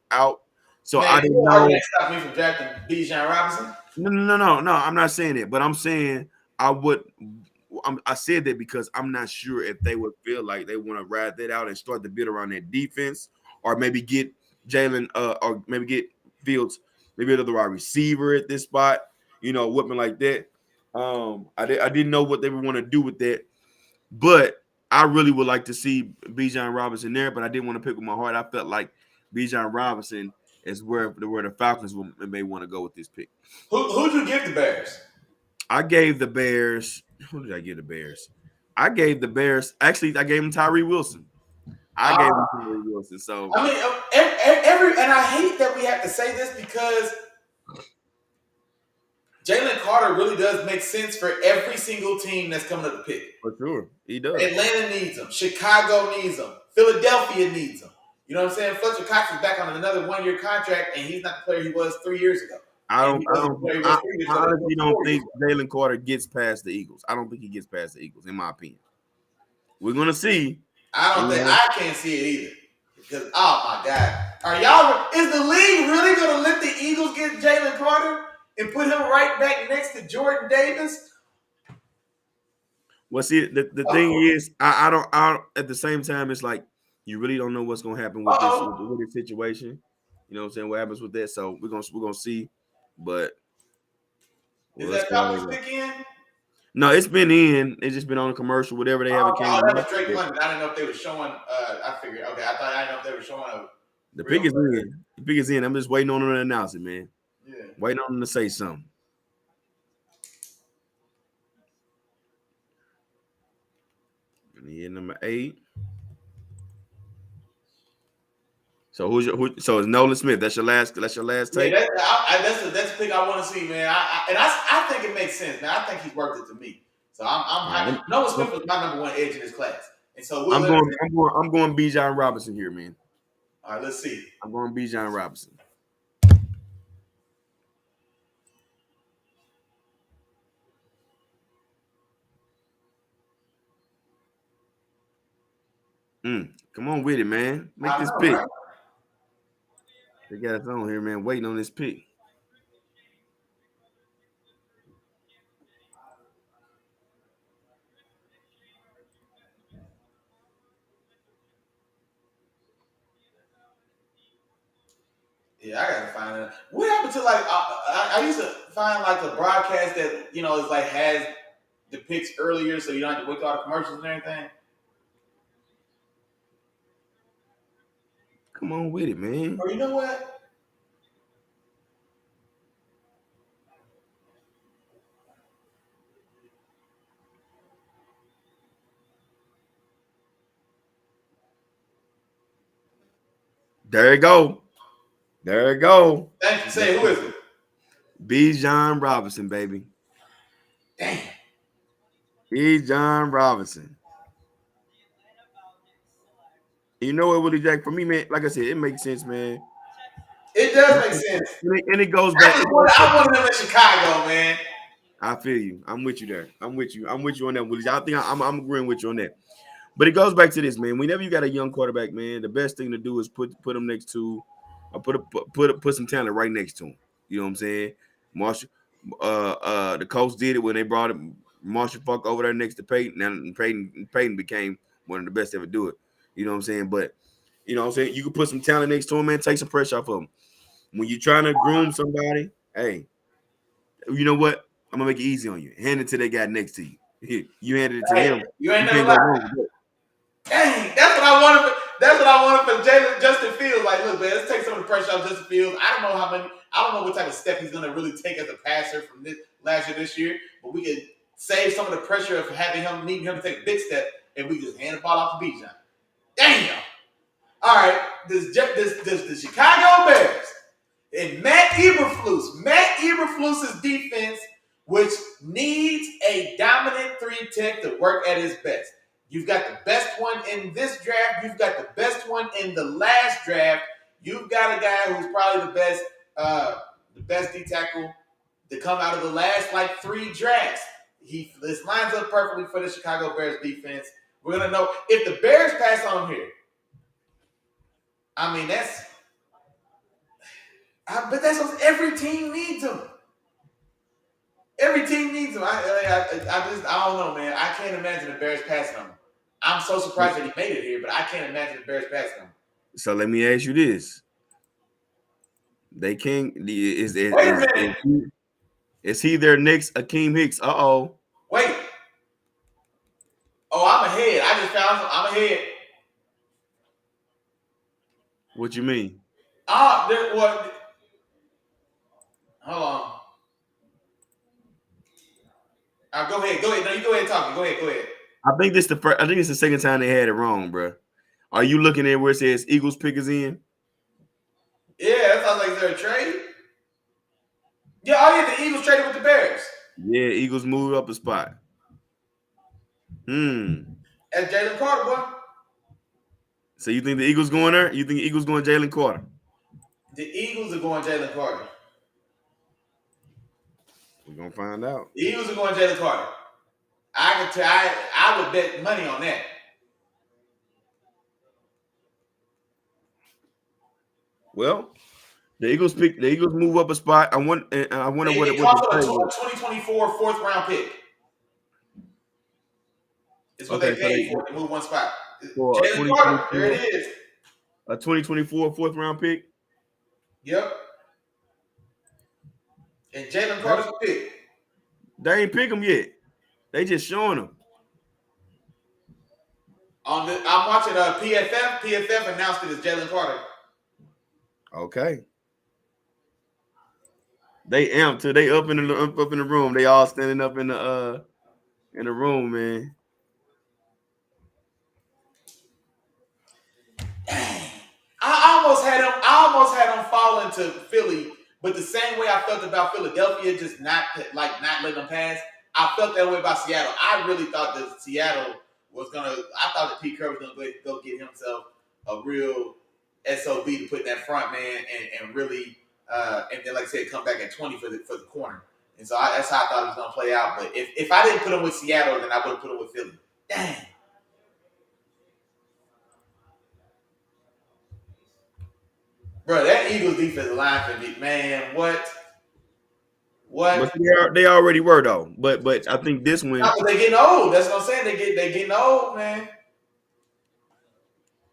So man, I didn't know. Stop me from drafting Bijan Robinson. No. I'm not saying that, but I'm saying I said that because I'm not sure if they would feel like they want to ride that out and start the bid around that defense, or maybe get Jalen, or maybe get Fields, maybe another wide receiver at this spot, whipping like that. I didn't know what they would want to do with that, but I really would like to see Bijan Robinson there, but I didn't want to pick with my heart. I felt like Bijan Robinson is where the Falcons may want to go with this pick. Who'd you give the Bears? I gave the Bears. Who did I give the Bears? I gave the Bears. Actually, I gave them Tyree Wilson. I gave him Tyree Wilson. So I mean, every and I hate that we have to say this because Jalen Carter really does make sense for every single team that's coming up to pick. for sure, he does. Atlanta needs him. Chicago needs him. Philadelphia needs him. You know what I'm saying? Fletcher Cox is back on another 1-year contract, and he's not the player he was 3 years ago. I honestly don't think Jalen Carter gets past the Eagles. I don't think he gets past the Eagles, in my opinion. We're gonna see. I can't see it either. Because oh my God. Is the league really gonna let the Eagles get Jalen Carter and put him right back next to Jordan Davis? Well, see, the thing is, I don't at the same time, it's like you really don't know what's gonna happen with this situation. You know what I'm saying? What happens with that? So we're gonna see. But is that Falcons pick in? No, it's been in. It's just been on a commercial, whatever they haven't came. That was Drake London. I didn't know if they were showing. I figured. Okay, I didn't know if they were showing. The pick is in. The pick is in. I'm just waiting on them to announce it, man. Yeah. Waiting on them to say something. Yeah, number 8. So so it's Nolan Smith. That's your last take. Yeah, that's the pick I want to see, man. I think it makes sense, man. I think he's worth it to me. So I'm happy. Nolan Smith was my number 1 edge in this class, and so I'm going Bijan Robinson here, man. All right, let's see. I'm going Bijan Robinson. Come on with it, man. Make this pick. Right? They got us on here, man, waiting on this pick. Yeah, I gotta find it. What happened to I used to find like a broadcast that is like has the picks earlier, so you don't have to wait for all the commercials and everything. Come on with it, man. Or you know what? There you go. There you go. Thank you. Say, who is it? Bijan Robinson, baby. Damn. Bijan Robinson. You know what, Willie Jack? For me, man, like I said, it makes sense, man. It does make sense. And it goes back. I wanted them in Chicago, man. I feel you. I'm with you there. I'm with you on that, Willie. I think I'm agreeing with you on that. But it goes back to this, man. Whenever you got a young quarterback, man, the best thing to do is put them next to, or put some talent right next to him. You know what I'm saying? Marshall, the coach did it when they brought Marshall Falk over there next to Peyton, and Peyton became one of the best to ever do it. You know what I'm saying? But you know what I'm saying? You can put some talent next to him, man. Take some pressure off of him. When you're trying to groom somebody, hey, you know what? I'm gonna make it easy on you. Hand it to that guy next to you. You handed it to him. You ain't never lied. Dang, that's what I wanted. That's what I wanted for Justin Fields. Like, look, man, let's take some of the pressure off Justin Fields. I don't know what type of step he's gonna really take as a passer from this year, but we can save some of the pressure of needing him to take a big step, and we just hand the ball off to Bijan. Damn. All right, this the Chicago Bears and Matt Eberflus's defense, which needs a dominant 3 tech to work at his best. You've got the best one in this draft. You've got the best one in the last draft. You've got a guy who's probably the best D tackle to come out of the last 3 drafts. This lines up perfectly for the Chicago Bears defense. We're gonna know if the Bears pass on him here. I mean, but that's what every team needs him. Every team needs him. I don't know, man. I can't imagine the Bears passing him. I'm so surprised that he made it here, but I can't imagine the Bears passing him. So let me ask you this: They can't. Is he their next Akeem Hicks? Wait. Oh, I'm ahead. I just found some. I'm ahead. What you mean? What? Hold on. Go ahead. Go ahead. No, you go ahead and talk. Go ahead. Go ahead. I think this the first. I think it's the second time they had it wrong, bro. Are you looking at where it says Eagles pick is in? Yeah, that sounds like they're a trade. Yeah, oh yeah, the Eagles traded with the Bears. Yeah, Eagles moved up a spot. That's Jalen Carter, boy. So you think the Eagles going there? You think the Eagles going Jalen Carter? The Eagles are going Jalen Carter. We're gonna find out. The Eagles are going Jalen Carter. I can tell. I would bet money on that. Well, the Eagles move up a spot. I wonder what They what the cost them a trade was. 2024 fourth round pick. It's what Okay, they so paid for to move one spot. for Jalen Carter, there it is. a 2024 fourth round pick. Yep. And Jalen Carter's pick. They ain't pick him yet. They just showing him. I'm watching PFF. PFF announced it as Jalen Carter. Okay. They amped too. They up in the room. They all standing up in the room, man. I almost had him fall into Philly, but the same way I felt about Philadelphia, just not letting them pass. I felt that way about Seattle. I really thought that Seattle was gonna. I thought that Pete Carroll was gonna go get himself a real SOB to put in that front man and really and then like I said, come back at 20 for the corner. And so that's how I thought it was gonna play out. But if I didn't put him with Seattle, then I would have put him with Philly. Dang. Bro, that Eagles defensive line can be, man, what? But they already were though. But I think this one. No, they getting old. That's what I'm saying. They getting old, man.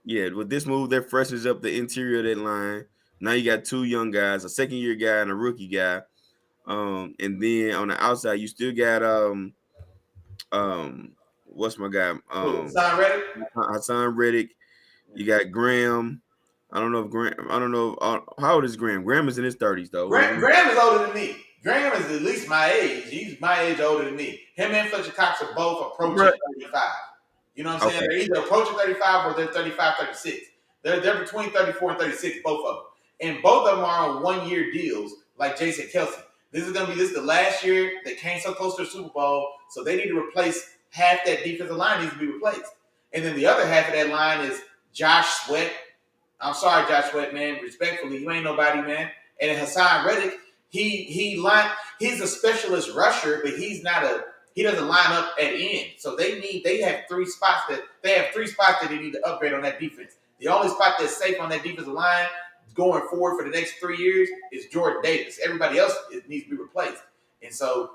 Yeah, with this move, that freshens up the interior of that line. Now you got two young guys, a second-year guy and a rookie guy. And then on the outside, you still got what's my guy? Hassan Reddick. Hassan Reddick. You got Graham. I don't know. How old is Graham? Graham is in his 30s though. Graham is older than me. Graham is at least my age. He's my age older than me. Him and Fletcher Cox are both approaching 35. You know what I'm saying? Okay. They're either approaching 35 or they're 35, 36. They're between 34 and 36, both of them. And both of them are on 1-year deals like Jason Kelsey. This is the last year they came so close to the Super Bowl, so they need to replace half that defensive line needs to be replaced. And then the other half of that line is Josh Sweat. I'm sorry, Josh Sweat, man. Respectfully, you ain't nobody, man. And then Hassan Reddick, he's a specialist rusher, but he doesn't line up at end. So they have three spots that they need to upgrade on that defense. The only spot that's safe on that defensive line going forward for the next 3 years is Jordan Davis. Everybody else needs to be replaced. And so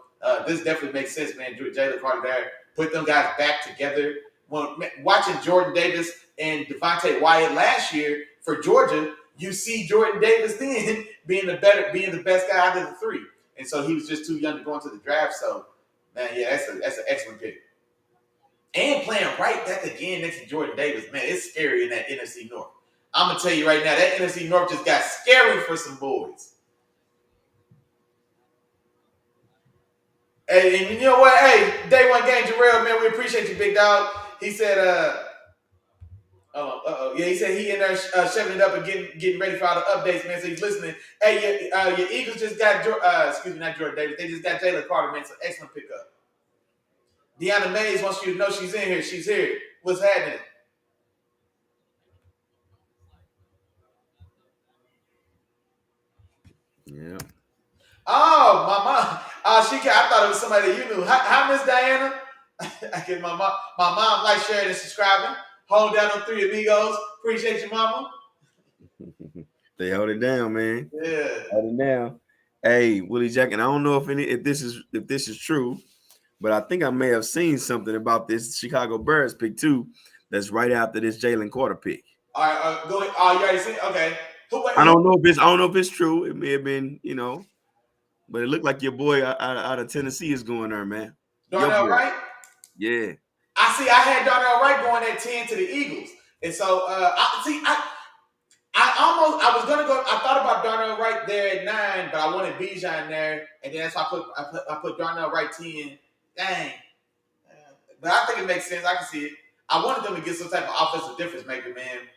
this definitely makes sense, man. Jalen Carter there, put them guys back together. Watching Jordan Davis and Devontae Wyatt last year for Georgia, you see Jordan Davis then being the best guy out of the three. And so he was just too young to go into the draft. So, man, yeah, that's an excellent pick. And playing right back again next to Jordan Davis, man, it's scary in that NFC North. I'm going to tell you right now, that NFC North just got scary for some boys. Hey, and you know what? Hey, day one game, Jarrell, man, we appreciate you, big dog. He said, yeah, he said he in there shoving it up and getting ready for all the updates, man. So he's listening. Hey, your Eagles just got, not Jordan Davis. They just got Jalen Carter, man. So excellent pickup. Deanna Mays wants you to know she's in here. She's here. What's happening? Yeah. Oh, my mom. I thought it was somebody that you knew. Hi, Miss Diana. I get my mom like, sharing, and subscribing. Hold down on Three Amigos. Appreciate you, mama. They held it down, man. Yeah. Hold it down. Hey, Willie Jack, and I don't know if this is true, but I think I may have seen something about this Chicago Bears pick too. That's right after this Jalen Carter pick. All right, go ahead. Oh, you already seen it? Okay. I don't know if it's true. It may have been, but it looked like your boy out of Tennessee is going there, man. Darnell Wright? Yeah. I had Darnell Wright going at 10 to the Eagles. And so I wanted Bijan there, and then that's why I put Darnell Wright 10. Dang. But I think it makes sense. I can see it. I wanted them to get some type of offensive difference maker, man,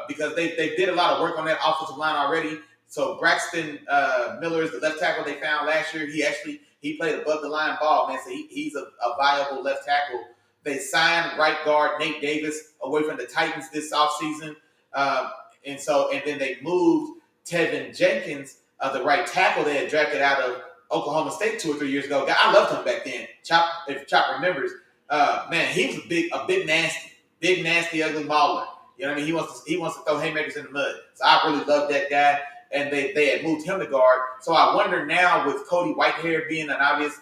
because they did a lot of work on that offensive line already. So Braxton Miller is the left tackle they found last year. He played above the line ball, man. So he's a viable left tackle. They signed right guard Nate Davis away from the Titans this offseason. And then they moved Tevin Jenkins, the right tackle they had drafted out of Oklahoma State 2 or 3 years ago. I loved him back then. If Chop remembers, man, he was a big nasty, ugly mauler. You know what I mean? He wants to throw haymakers in the mud. So I really love that guy. And they had moved him to guard. So I wonder now, with Cody Whitehair being an obvious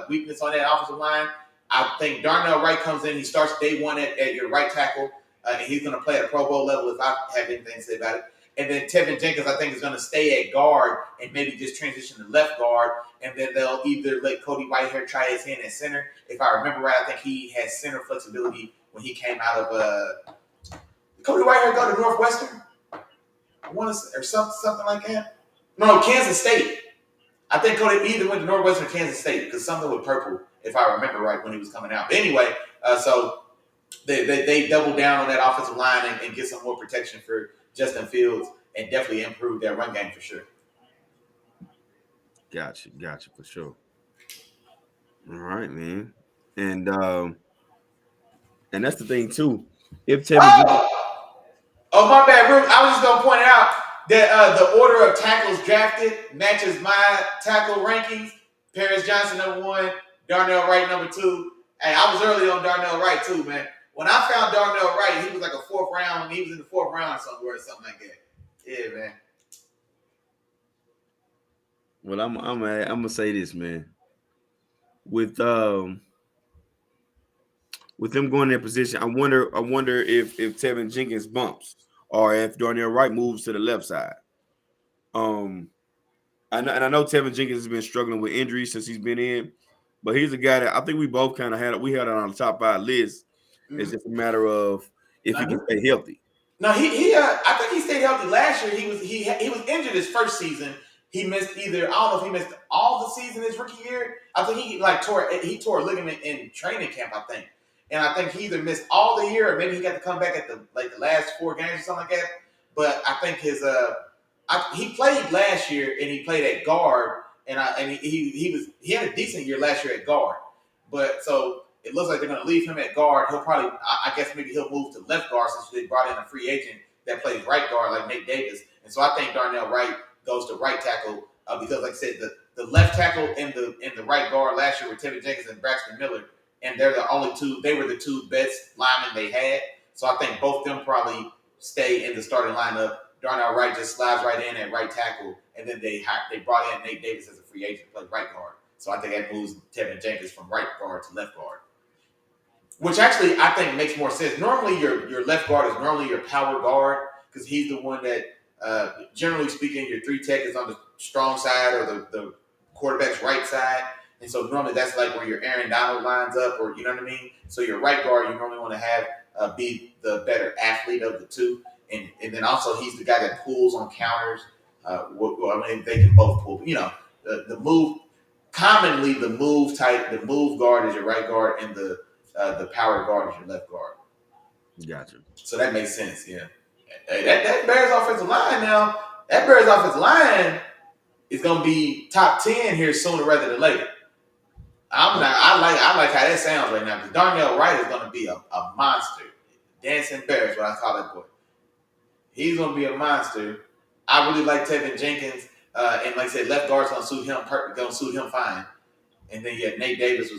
weakness on that offensive line, I think Darnell Wright comes in. He starts day one at your right tackle, and he's going to play at a Pro Bowl level if I have anything to say about it. And then Tevin Jenkins, I think, is going to stay at guard and maybe just transition to left guard. And then they'll either let Cody Whitehair try his hand at center. If I remember right, I think he has center flexibility when he came out of Cody Whitehair go to Northwestern? Or something like that. No, Kansas State. I think Cody either went to Northwestern or Kansas State because something with purple, if I remember right, when he was coming out. But anyway, so they double down on that offensive line and get some more protection for Justin Fields and definitely improve their run game for sure. Gotcha, for sure. All right, man, and that's the thing too. If Tevin Oh, my bad, Ruth. I was just gonna point out that the order of tackles drafted matches my tackle rankings. Paris Johnson #1, Darnell Wright #2. Hey, I was early on Darnell Wright too, man. When I found Darnell Wright, he was like a 4th round. He was in the 4th round somewhere or something like that. Yeah, man. Well, I'm gonna say this, man. With them going in their position, I wonder if Tevin Jenkins bumps or if Darnell Wright moves to the left side. I know Tevin Jenkins has been struggling with injuries since he's been in, but he's a guy that I think we both kind of had it on the top 5 list. Mm-hmm. It's just a matter of if he can stay healthy. No, I think he stayed healthy last year. He was injured his first season. He missed I don't know if he missed all the season his rookie year. I think he tore a ligament in training camp, I think. And I think he either missed all the year or maybe he got to come back at the last 4 games or something like that. But I think he played last year and he played at guard and he had a decent year last year at guard. But so it looks like they're going to leave him at guard. He'll probably, I guess maybe he'll move to left guard since they brought in a free agent that plays right guard like Nate Davis. And so I think Darnell Wright goes to right tackle because, like I said, the left tackle and the right guard last year were Tevin Jenkins and Braxton Miller, and they're the only two. They were the 2 best linemen they had. So I think both of them probably stay in the starting lineup. Darnell Wright just slides right in at right tackle, and then they brought in Nate Davis as a free agent to play right guard. So I think that moves Tevin Jenkins from right guard to left guard, which actually I think makes more sense. Normally, your left guard is normally your power guard because he's the one that, generally speaking, your 3 tech is on the strong side or the quarterback's right side. And so normally that's like where your Aaron Donald lines up, or you know what I mean? So your right guard, you normally want to have be the better athlete of the 2. And then also he's the guy that pulls on counters. I mean, they can both pull. You know, the move, commonly the move guard is your right guard and the power guard is your left guard. Gotcha. So that makes sense, yeah. Hey, that Bears offensive line now, that Bears offensive line is going to be top 10 here sooner rather than later. I like how that sounds right now because Darnell Wright is going to be a monster. Dancing Bears, what I call that boy. He's going to be a monster. I really like Tevin Jenkins. And like I said, left guard's going to suit him fine. And then Nate Davis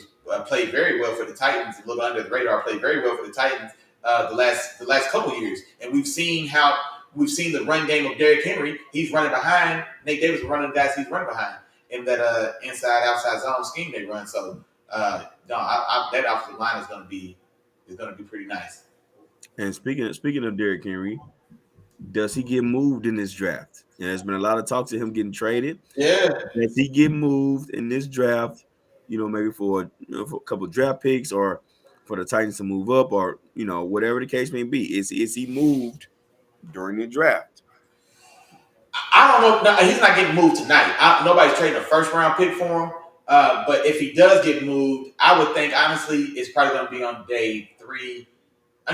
played very well for the Titans. A little under the radar, played very well for the Titans the last couple of years. And we've seen the run game of Derrick Henry. He's running behind. Nate Davis is running the guys he's running behind in that inside-outside zone scheme they run. So that offensive line is going to be pretty nice. And speaking of Derrick Henry, does he get moved in this draft? And there's been a lot of talk to him getting traded. Yeah. Does he get moved in this draft? You know, maybe for a couple of draft picks or for the Titans to move up, or whatever the case may be. Is he moved during the draft? I don't know. No, he's not getting moved tonight. Nobody's trading a first round pick for him. But if he does get moved, I would think honestly it's probably going to be on day 3.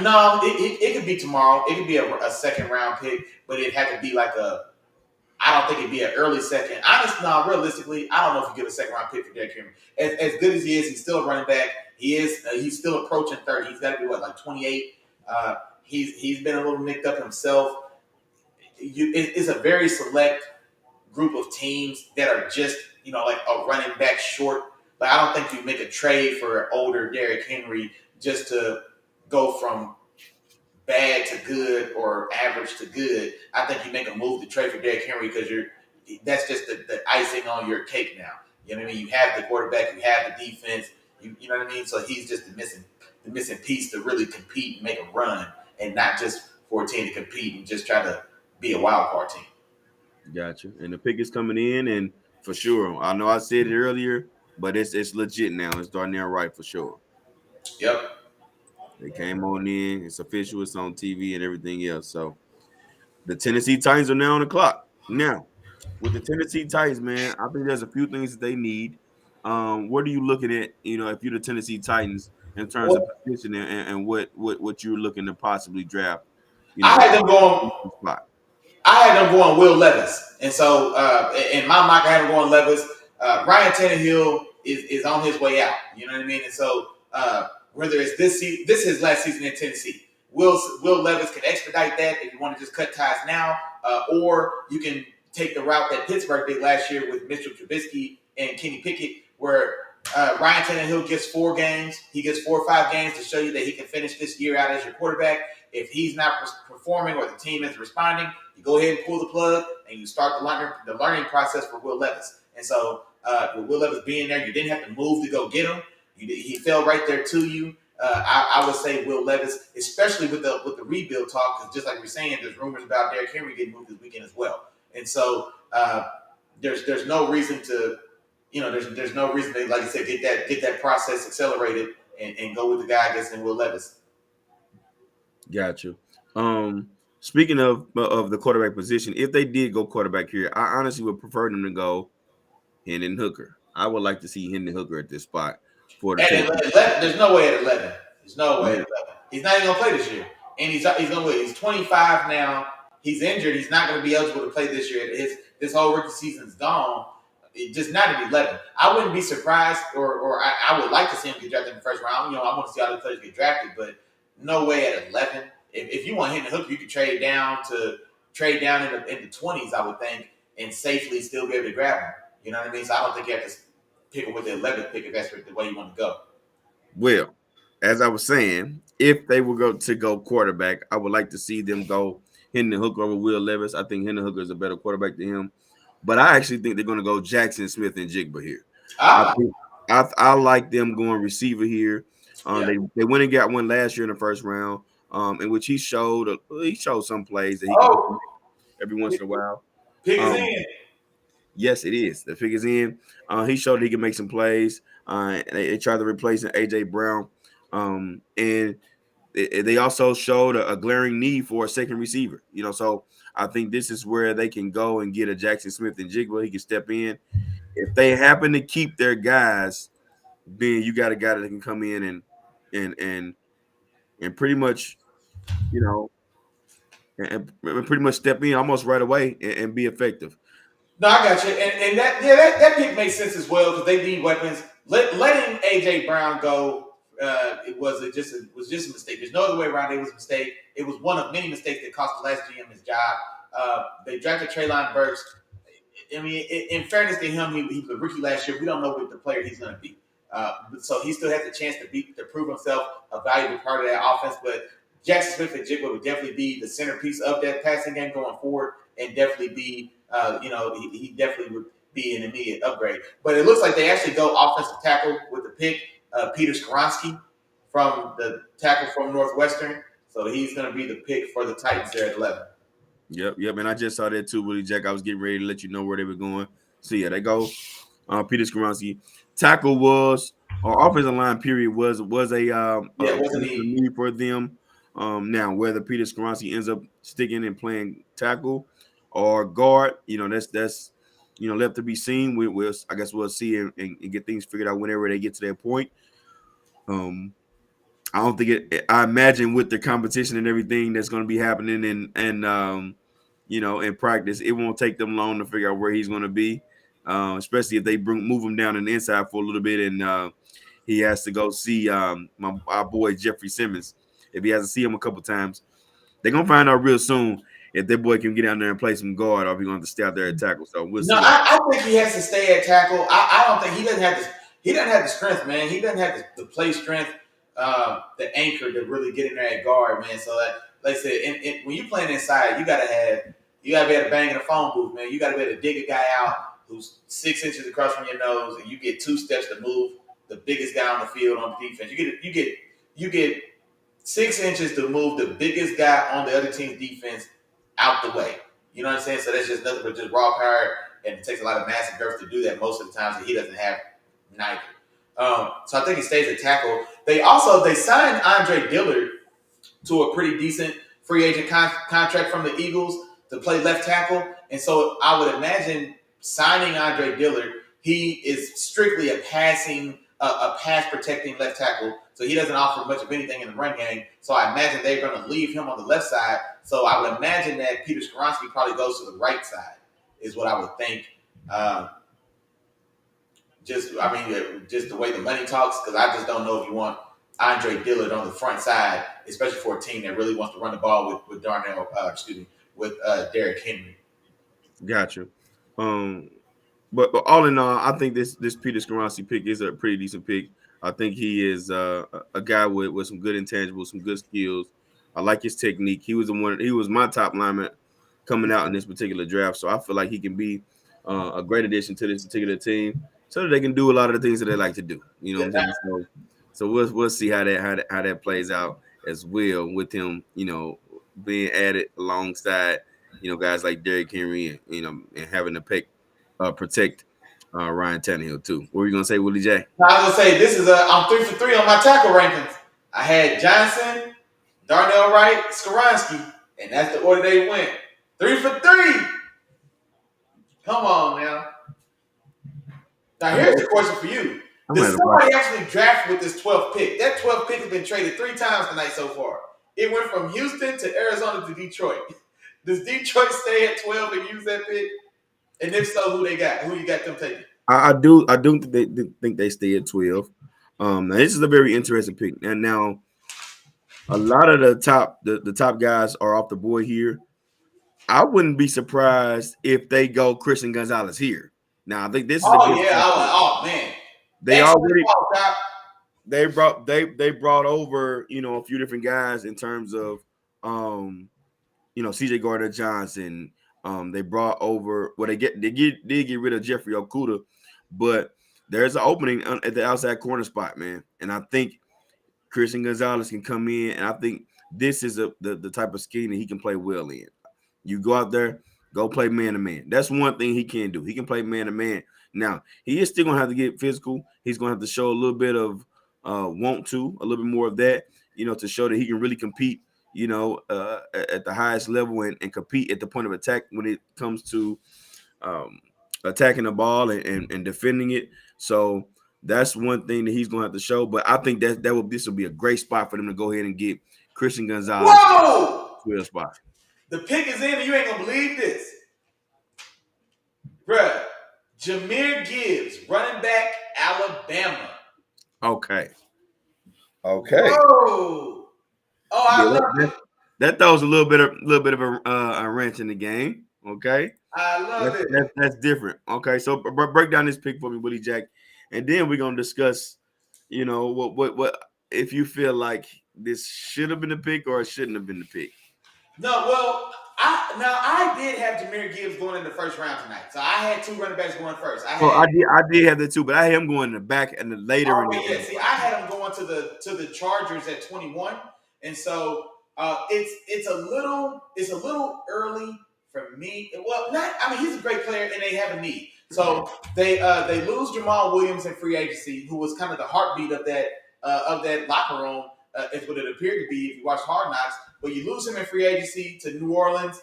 No, it could be tomorrow. It could be a second round pick, but it had to be like a. I don't think it'd be an early second. Honestly, no, realistically, I don't know if you give a second round pick for Derrick Henry. As good as he is, he's still a running back. He's still approaching 30. He's got to be what, like 28. He's been a little nicked up himself. It's a very select group of teams that are just like a running back short. But I don't think you make a trade for older Derrick Henry just to go from bad to good or average to good. I think you make a move to trade for Derrick Henry because that's just the icing on your cake now. You know what I mean? You have the quarterback, you have the defense. You know what I mean? So he's just the missing piece to really compete and make a run, and not just for a team to compete and just try to be a wild card team. Gotcha. And the pick is coming in, and for sure, I know I said it earlier, but it's legit now. It's starting out right for sure. Yep. They came on in. It's official. It's on TV and everything else. So the Tennessee Titans are now on the clock. Now, with the Tennessee Titans, man, I think there's a few things that they need. What are you looking at? If you're the Tennessee Titans in terms of Well, position and what you're looking to possibly draft. I had them going. Spot. I had them going Will Levis, and so in my mock, I had them going Levis. Ryan Tannehill is on his way out. You know what I mean? And so whether it's this season, this is his last season in Tennessee. Will Levis can expedite that if you want to just cut ties now, or you can take the route that Pittsburgh did last year with Mitchell Trubisky and Kenny Pickett, where Ryan Tannehill gets 4 games. He gets 4 or 5 games to show you that he can finish this year out as your quarterback. If he's not performing or the team is responding, you go ahead and pull the plug and you start the learning process for Will Levis. And so with Will Levis being there, you didn't have to move to go get him. He fell right there to you. I would say Will Levis, especially with the rebuild talk, because just like we're saying, there's rumors about Derrick Henry getting moved this weekend as well. And so there's no reason to, there's no reason to, like I said, get that process accelerated and go with the guy, I guess, in Will Levis. Got you. Speaking of the quarterback position, if they did go quarterback here, I honestly would prefer them to go Hendon Hooker. I would like to see Hendon Hooker at this spot for the team. There's no way at 11. There's no way at 11. He's not even gonna play this year, and he's gonna wait. He's 25 now. He's injured. He's not gonna be eligible to play this year. This whole rookie season's gone. Just not at 11. I wouldn't be surprised, or I would like to see him get drafted in the first round. I want to see all the players get drafted, but no way at 11. If you want Hendon Hooker, you could trade down in the 20s, I would think, and safely still be able to grab him. You know what I mean? So I don't think you have to pick him with the 11th pick if that's the way you want to go. Well, as I was saying, if they were to go quarterback, I would like to see them go Hendon Hooker over Will Levis. I think Hendon Hooker is a better quarterback than him. But I actually think they're going to go Jackson Smith and Jigba here. I like them going receiver here. They went and got one last year in the first round, in which he showed some plays that he can every once in a while. Pick is in. Yes, it is. The pick is in. He showed he can make some plays. They tried to replace AJ Brown, and they also showed a glaring need for a second receiver. So I think this is where they can go and get a Jackson Smith and Jigba. He can step in. If they happen to keep their guys, then you got a guy that can come in and pretty much, and pretty much step in almost right away and be effective. No, I got you, and that pick makes sense as well because they need weapons. Letting AJ Brown go, it was just a mistake. There's no other way around. It was a mistake. It was one of many mistakes that cost the last GM his job. They drafted Treylon Burks. I mean, in fairness to him, he was a rookie last year. We don't know what the player he's going to be. So he still has a chance to prove himself a valuable part of that offense. But Jackson Smith and Jigba would definitely be the centerpiece of that passing game going forward, and definitely be, he definitely would be an immediate upgrade. But it looks like they actually go offensive tackle with the pick, Peter Skoronski from the tackle from Northwestern. So he's going to be the pick for the Titans there at 11. Yep. And I just saw that too, Willie Jack. I was getting ready to let you know where they were going. So yeah, they go. Peter Skoronski. Tackle was, or offensive line period was a need for them. Now whether Peter Skoronski ends up sticking and playing tackle, or guard. That's left to be seen. I guess we'll see and get things figured out whenever they get to that point. Um, I don't think it. I imagine with the competition and everything that's going to be happening and in practice, it won't take them long to figure out where he's going to be. Especially if they move him down in the inside for a little bit, and he has to go see our boy Jeffrey Simmons. If he has to see him a couple times, they're gonna find out real soon if that boy can get out there and play some guard, or if he's gonna have to stay out there at tackle. So we'll No, see. I think he has to stay at tackle. I don't think he doesn't have this. He doesn't have the strength, man. He doesn't have the play strength, the anchor to really get in there at guard, man. So like I said, when you playing inside, you gotta be able to bang in a phone booth, man. You gotta be able to dig a guy out who's 6 inches across from your nose, and you get 2 steps to move the biggest guy on the field on defense. You get 6 inches to move the biggest guy on the other team's defense out the way. You know what I'm saying? So that's just nothing but just raw power, and it takes a lot of massive girth to do that most of the times, and he doesn't have neither. So I think he stays at tackle. They signed Andre Dillard to a pretty decent free agent contract from the Eagles to play left tackle, and so I would imagine signing Andre Dillard, he is strictly a pass protecting left tackle, so he doesn't offer much of anything in the run game. So I imagine they're going to leave him on the left side. So I would imagine that Peter Skoronski probably goes to the right side, is what I would think. Just the way the money talks, because I just don't know if you want Andre Dillard on the front side, especially for a team that really wants to run the ball with Derrick Henry. Gotcha. But all in all, I think this Peter Skoronski pick is a pretty decent pick. I think he is a guy with some good intangibles, some good skills. I like his technique. He was my top lineman coming out in this particular draft. So I feel like he can be a great addition to this particular team, so that they can do a lot of the things that they like to do. You know what I'm saying? So we'll see how that plays out as well with him. Being added alongside guys like Derrick Henry and having to protect Ryan Tannehill too. What were you gonna say, Willie J? I was gonna say I'm 3 for 3 on my tackle rankings. I had Johnson, Darnell Wright, Skoronski, and that's the order they went. 3 for 3. Come on now. Now here's the question for you. Did somebody actually draft with this 12th pick? That 12th pick has been traded 3 times tonight so far. It went from Houston to Arizona to Detroit. Does Detroit stay at 12 and use that pick? And if so, who they got? Who you got them taking? I do think they stay at 12. Now this is a very interesting pick. And now a lot of the top guys are off the board here. I wouldn't be surprised if they go Christian Gonzalez here. Now I think this is man. They brought over a few different guys in terms of CJ Gardner Johnson. They brought over they did get rid of Jeffrey Okuda, but there's an opening at the outside corner spot, man. And I think Christian Gonzalez can come in, and I think this is the type of scheme that he can play well in. You go out there, go play man to man. That's one thing he can do. He can play man to man. Now he is still gonna have to get physical. He's gonna have to show a little bit of a little bit more of that, to show that he can really compete. At the highest level and compete at the point of attack when it comes to attacking the ball and defending it. So that's one thing that he's going to have to show. But I think this will be a great spot for them to go ahead and get Christian Gonzalez. Whoa! 12 spot. The pick is in, and you ain't going to believe this. Bruh, Jahmyr Gibbs, running back, Alabama. Okay. Whoa! Oh, I love it. That throws a little bit of a wrench in the game. Okay, I love it. That's different. Okay, so break down this pick for me, Willie Jack, and then we're gonna discuss. What if you feel like this should have been the pick or it shouldn't have been the pick? No, well, I did have Jahmyr Gibbs going in the first round tonight, so I had 2 running backs going first. I did have that too, but I had him going in the back and the later in the game. See, I had him going to the Chargers at 21. And so it's a little early for me. Well, he's a great player and they have a need. So they lose Jamal Williams in free agency, who was kind of the heartbeat of that locker room, is what it appeared to be if you watch Hard Knocks. But you lose him in free agency to New Orleans.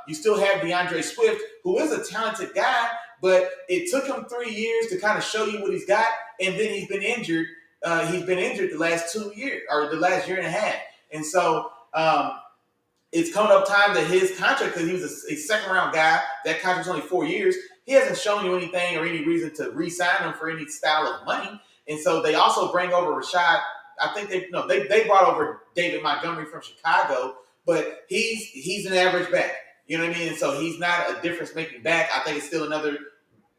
You still have DeAndre Swift, who is a talented guy, but it took him 3 years to kind of show you what he's got, and then he's been injured. He's been injured the last 2 years or the last year and a half, and so it's coming up time that his contract, because he was a second round guy, that contract's only 4 years. He hasn't shown you anything or any reason to re-sign him for any style of money. And so they also bring over Rashad. I think they brought over David Montgomery from Chicago, but he's an average back. You know what I mean? And so he's not a difference making back. I think it's still another.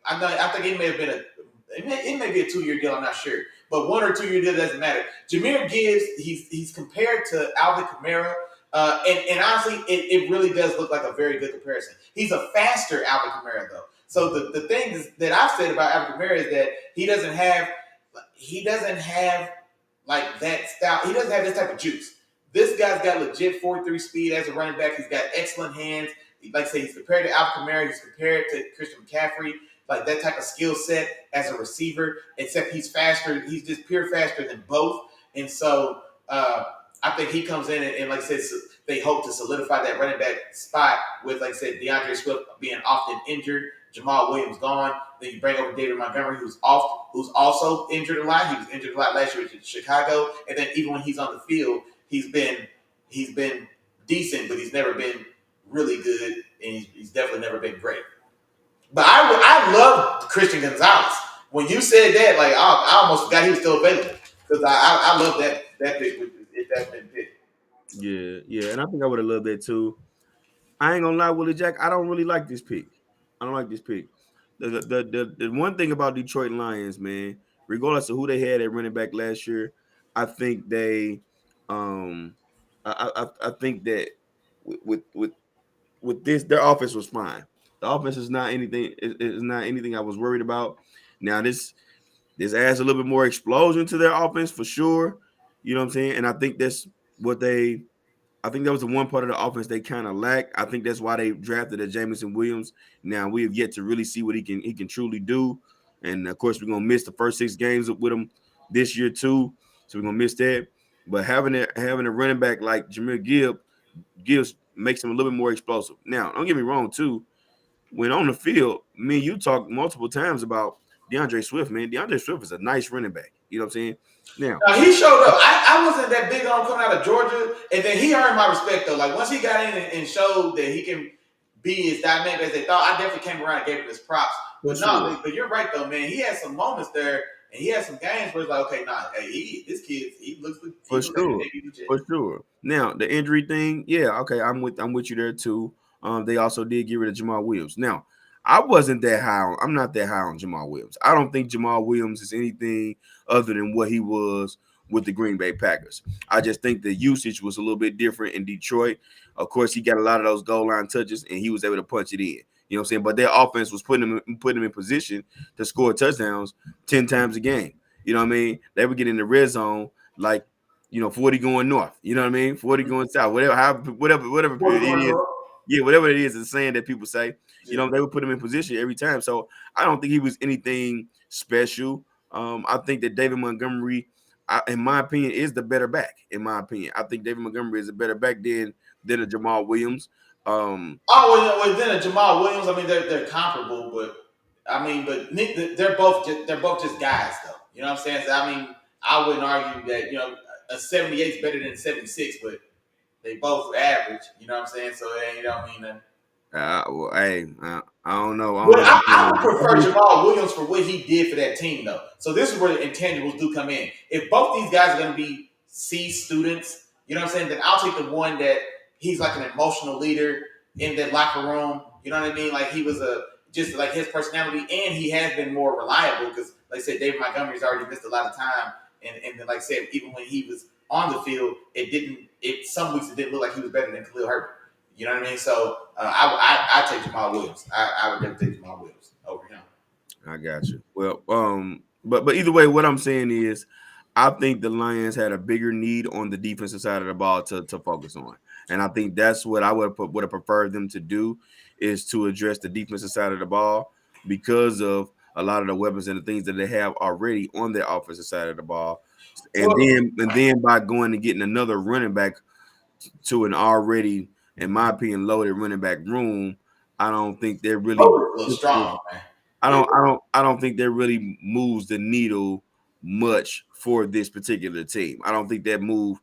I think it may have been it may be a 2-year deal. I'm not sure, but 1 or 2 year deal doesn't matter. Jameer Gibbs, he's compared to Alvin Kamara. And honestly, it really does look like a very good comparison. He's a faster Alvin Kamara, though. So the thing that I've said about Alvin Kamara is that he doesn't have like that style. He doesn't have this type of juice. This guy's got legit 4.3 speed as a running back. He's got excellent hands. Like I say, he's compared to Alvin Kamara. He's compared to Christian McCaffrey. Like that type of skill set as a receiver, except he's faster. He's just pure faster than both. And so I think he comes in and like I said, they hope to solidify that running back spot with, like I said, DeAndre Swift being often injured, Jamal Williams gone. Then you bring over David Montgomery, who's also injured a lot. He was injured a lot last year in Chicago. And then even when he's on the field, he's been decent, but he's never been really good, and he's definitely never been great. But I love Christian Gonzalez. When you said that, like I almost forgot he was still available, because I love that pick if that's been picked. Yeah, and I think I would have loved that too. I ain't gonna lie, Willie Jack. I don't really like this pick. I don't like this pick. The one thing about Detroit Lions, man, regardless of who they had at running back last year, I think they, um, I think that with this, their offense was fine. The offense is not anything. Is not anything I was worried about. Now this adds a little bit more explosion to their offense for sure. You know what I'm saying? And I think that's what they. I think that was the one part of the offense they kind of lacked. I think that's why they drafted a Jameson Williams. Now we have yet to really see what he can truly do. And of course, we're gonna miss the first 6 games with him this year too. So we're gonna miss that. But having a running back like Jameer Gibbs makes him a little bit more explosive. Now, don't get me wrong too. When on the field, me and you talked multiple times about DeAndre Swift, man. DeAndre Swift is a nice running back. You know what I'm saying? Now he showed up. I wasn't that big on coming out of Georgia, and then he earned my respect though. Like once he got in and showed that he can be as dynamic as they thought, I definitely came around and gave him his props. But but you're right though, man. He had some moments there, and he had some games where it's like, okay, hey, this kid, he looks for sure, for sure. Now the injury thing, yeah, okay, I'm with you there too. They also did get rid of Jamal Williams. Now, I'm not that high on Jamal Williams. I don't think Jamal Williams is anything other than what he was with the Green Bay Packers. I just think the usage was a little bit different in Detroit. Of course, he got a lot of those goal line touches, and he was able to punch it in. You know what I'm saying? But their offense was putting him in position to score touchdowns 10 times a game. You know what I mean? They would get in the red zone like 40 going north. You know what I mean? 40 going south. Whatever period it is. Yeah, whatever it is, the saying that people say. They would put him in position every time. So I don't think he was anything special. I think that David Montgomery, in my opinion, is the better back. In my opinion, I think David Montgomery is a better back than a Jamal Williams. Then a Jamal Williams. I mean, they're comparable, but they're both just guys, though. You know what I'm saying? So, I mean, I wouldn't argue that a 78 is better than a 76, but they both average. You know what I'm saying? So I don't know. I would prefer Jamal Williams for what he did for that team, though. So this is where the intangibles do come in. If both these guys are going to be C students, you know what I'm saying, then I'll take the one that he's like an emotional leader in that locker room. You know what I mean? Like he was just like his personality, and he has been more reliable because, like I said, David Montgomery's already missed a lot of time, and then, like I said, even when he was on the field, some weeks it didn't look like he was better than Khalil Herbert. You know what I mean? So I take Jamal Williams. I would never take Jamal Williams over him. I got you. Well, but either way, what I'm saying is, I think the Lions had a bigger need on the defensive side of the ball to focus on, and I think that's what I would have preferred them to do, is to address the defensive side of the ball because of a lot of the weapons and the things that they have already on their offensive side of the ball, and then by going and getting another running back to an already in my opinion, loaded running back room, I don't think they're really. Oh, a little strong, man. Yeah. I don't think that really moves the needle much for this particular team. I don't think that move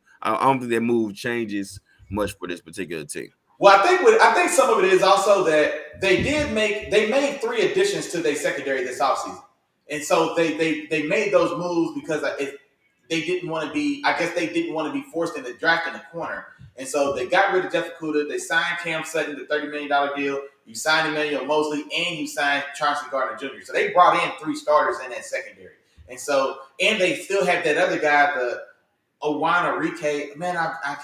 changes much for this particular team. Well, I think some of it is also that they made three additions to their secondary this offseason. And so they made those moves because they didn't want to be, I guess they didn't want to be forced into drafting a corner. And so they got rid of Jeff Okudah. They signed Cam Sutton to $30 million deal. You signed Emmanuel Mosley and you signed Chauncey Gardner Jr. So they brought in three starters in that secondary. And so, and they still have that other guy, the Owana Rike. Man, I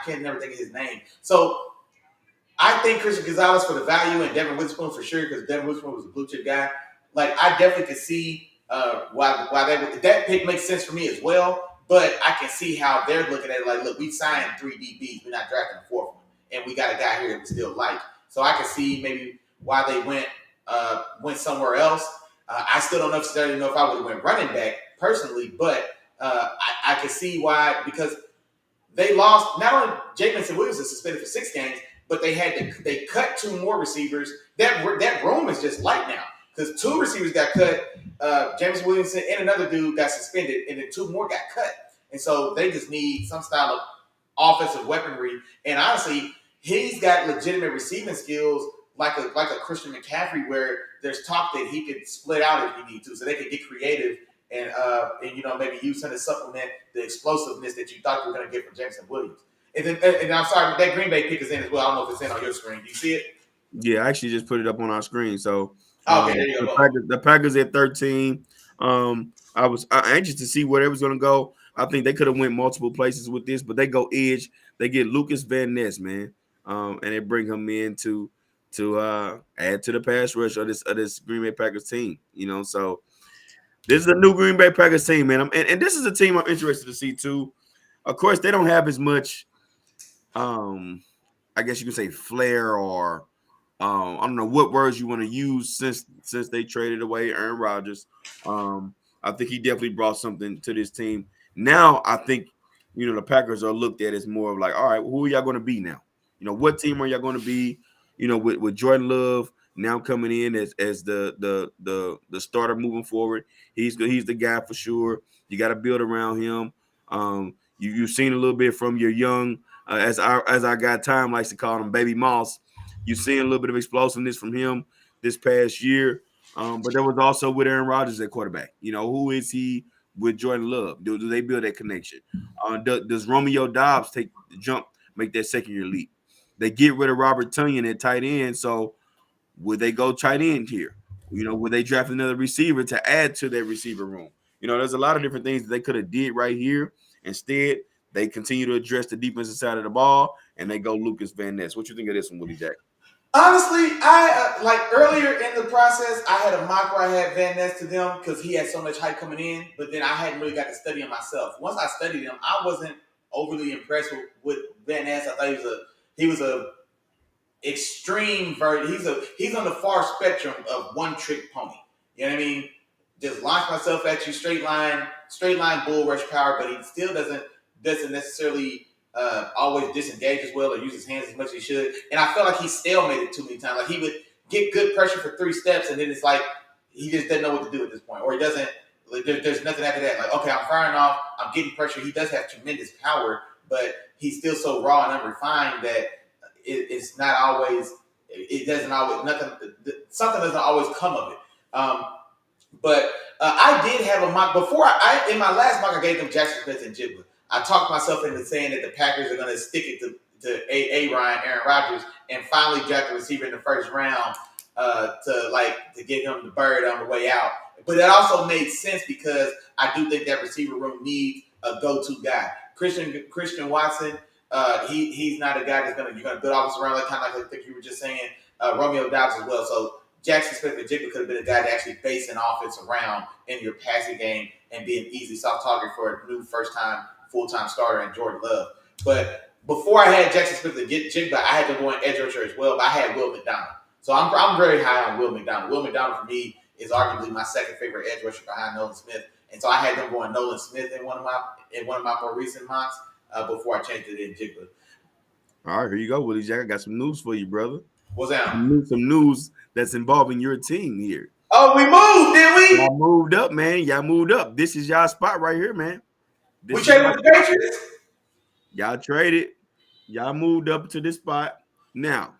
can't never think of his name. So I think Christian Gonzalez for the value and Devin Witherspoon for sure because Devin Witherspoon was a blue chip guy. Like I definitely could see why that pick makes sense for me as well. But I can see how they're looking at it. Like, look, we signed three DBs, we're not drafting a fourth one, and we got a guy here that we still like. So I can see maybe why they went somewhere else. I still don't necessarily know if I would have went running back personally, but I can see why because they lost not only Jamison Williams is suspended for 6 games, but they cut 2 more receivers. That room is just light now because 2 receivers got cut. James Williamson and another dude got suspended, and then 2 more got cut. And so they just need some style of offensive weaponry. And honestly, he's got legitimate receiving skills like a Christian McCaffrey, where there's talk that he could split out if he need to, so they could get creative and maybe use him to supplement the explosiveness that you thought you were going to get from Jameson Williams. And I'm sorry, that Green Bay pick is in as well. I don't know if it's in on your screen. Do you see it? Yeah, I actually just put it up on our screen. So Okay, there you go. the Packers at 13. I was anxious to see where it was going to go. I think they could have went multiple places with this, but they go edge. They get Lucas Van Ness, man, and they bring him in to add to the pass rush of this Green Bay Packers team. So this is a new Green Bay Packers team, man. And this is a team I'm interested to see too. Of course, they don't have as much. I guess you could say flair or I don't know what words you want to use since they traded away Aaron Rodgers. I think he definitely brought something to this team. Now I think the Packers are looked at as more of like, all right, who are y'all going to be now? What team are y'all going to be? With Jordan Love now coming in as the starter moving forward, he's the guy for sure. You got to build around him. You've seen a little bit from your young, as our guy Tom likes to call him, Baby Moss. You've seen a little bit of explosiveness from him this past year. But there was also with Aaron Rodgers at quarterback. Who is he with Jordan Love? Do they build that connection? Does Romeo Doubs take the jump, make that second-year leap? They get rid of Robert Tonyan at tight end, so would they go tight end here? Would they draft another receiver to add to their receiver room? There's a lot of different things that they could have did right here. Instead, they continue to address the defensive side of the ball, and they go Lucas Van Ness. What you think of this one, Willie Jack? Honestly, I like earlier in the process, I had a mock where I had Van Ness to them because he had so much hype coming in, but then I hadn't really got to study him myself. Once I studied him, I wasn't overly impressed with Van Ness. I thought he was a extreme version. He's on the far spectrum of one trick pony. You know what I mean? Just launch myself at you, straight line bull rush power, but he still doesn't necessarily always disengage as well or use his hands as much as he should. And I felt like he stalemated too many times. Like he would get good pressure for 3 steps, and then it's like he just doesn't know what to do at this point, or he doesn't. There's nothing after that. Like, okay, I'm firing off. I'm getting pressure. He does have tremendous power, but he's still so raw and unrefined that it's not always. It doesn't always nothing. Something doesn't always come of it. But I did have a mock before. In my last mock, I gave them Jackson Smith and Jigba. I talked myself into saying that the Packers are going to stick it to Aaron Rodgers, and finally draft a receiver in the first round to get him the bird on the way out. But it also made sense because I do think that receiver room needs a go-to guy. Christian Watson, he's not a guy that's you're gonna build offense around, like kind of like I think you were just saying. Romeo Doubs as well. So Jackson Smith and Jigba could have been a guy to actually base an offense around in your passing game and be an easy soft target for a new first-time full-time starter in Jordan Love. But before I had Jackson Smith and Jigba, I had to go in edge rusher as well, but I had Will McDonald. So I'm very high on Will McDonald. Will McDonald, for me, is arguably my second favorite edge rusher behind Nolan Smith. And so I had them going Nolan Smith in one of my more recent mocks before I changed it in Jigba. All right, here you go, Willie Jack. I got some news for you, brother. What's that? Some news that's involving your team here. Oh, we moved, did we? Y'all moved up, man. Y'all moved up. This is y'all spot right here, man. We This is traded y'all with the spot. Patriots? Y'all traded. Y'all moved up to this spot. Now,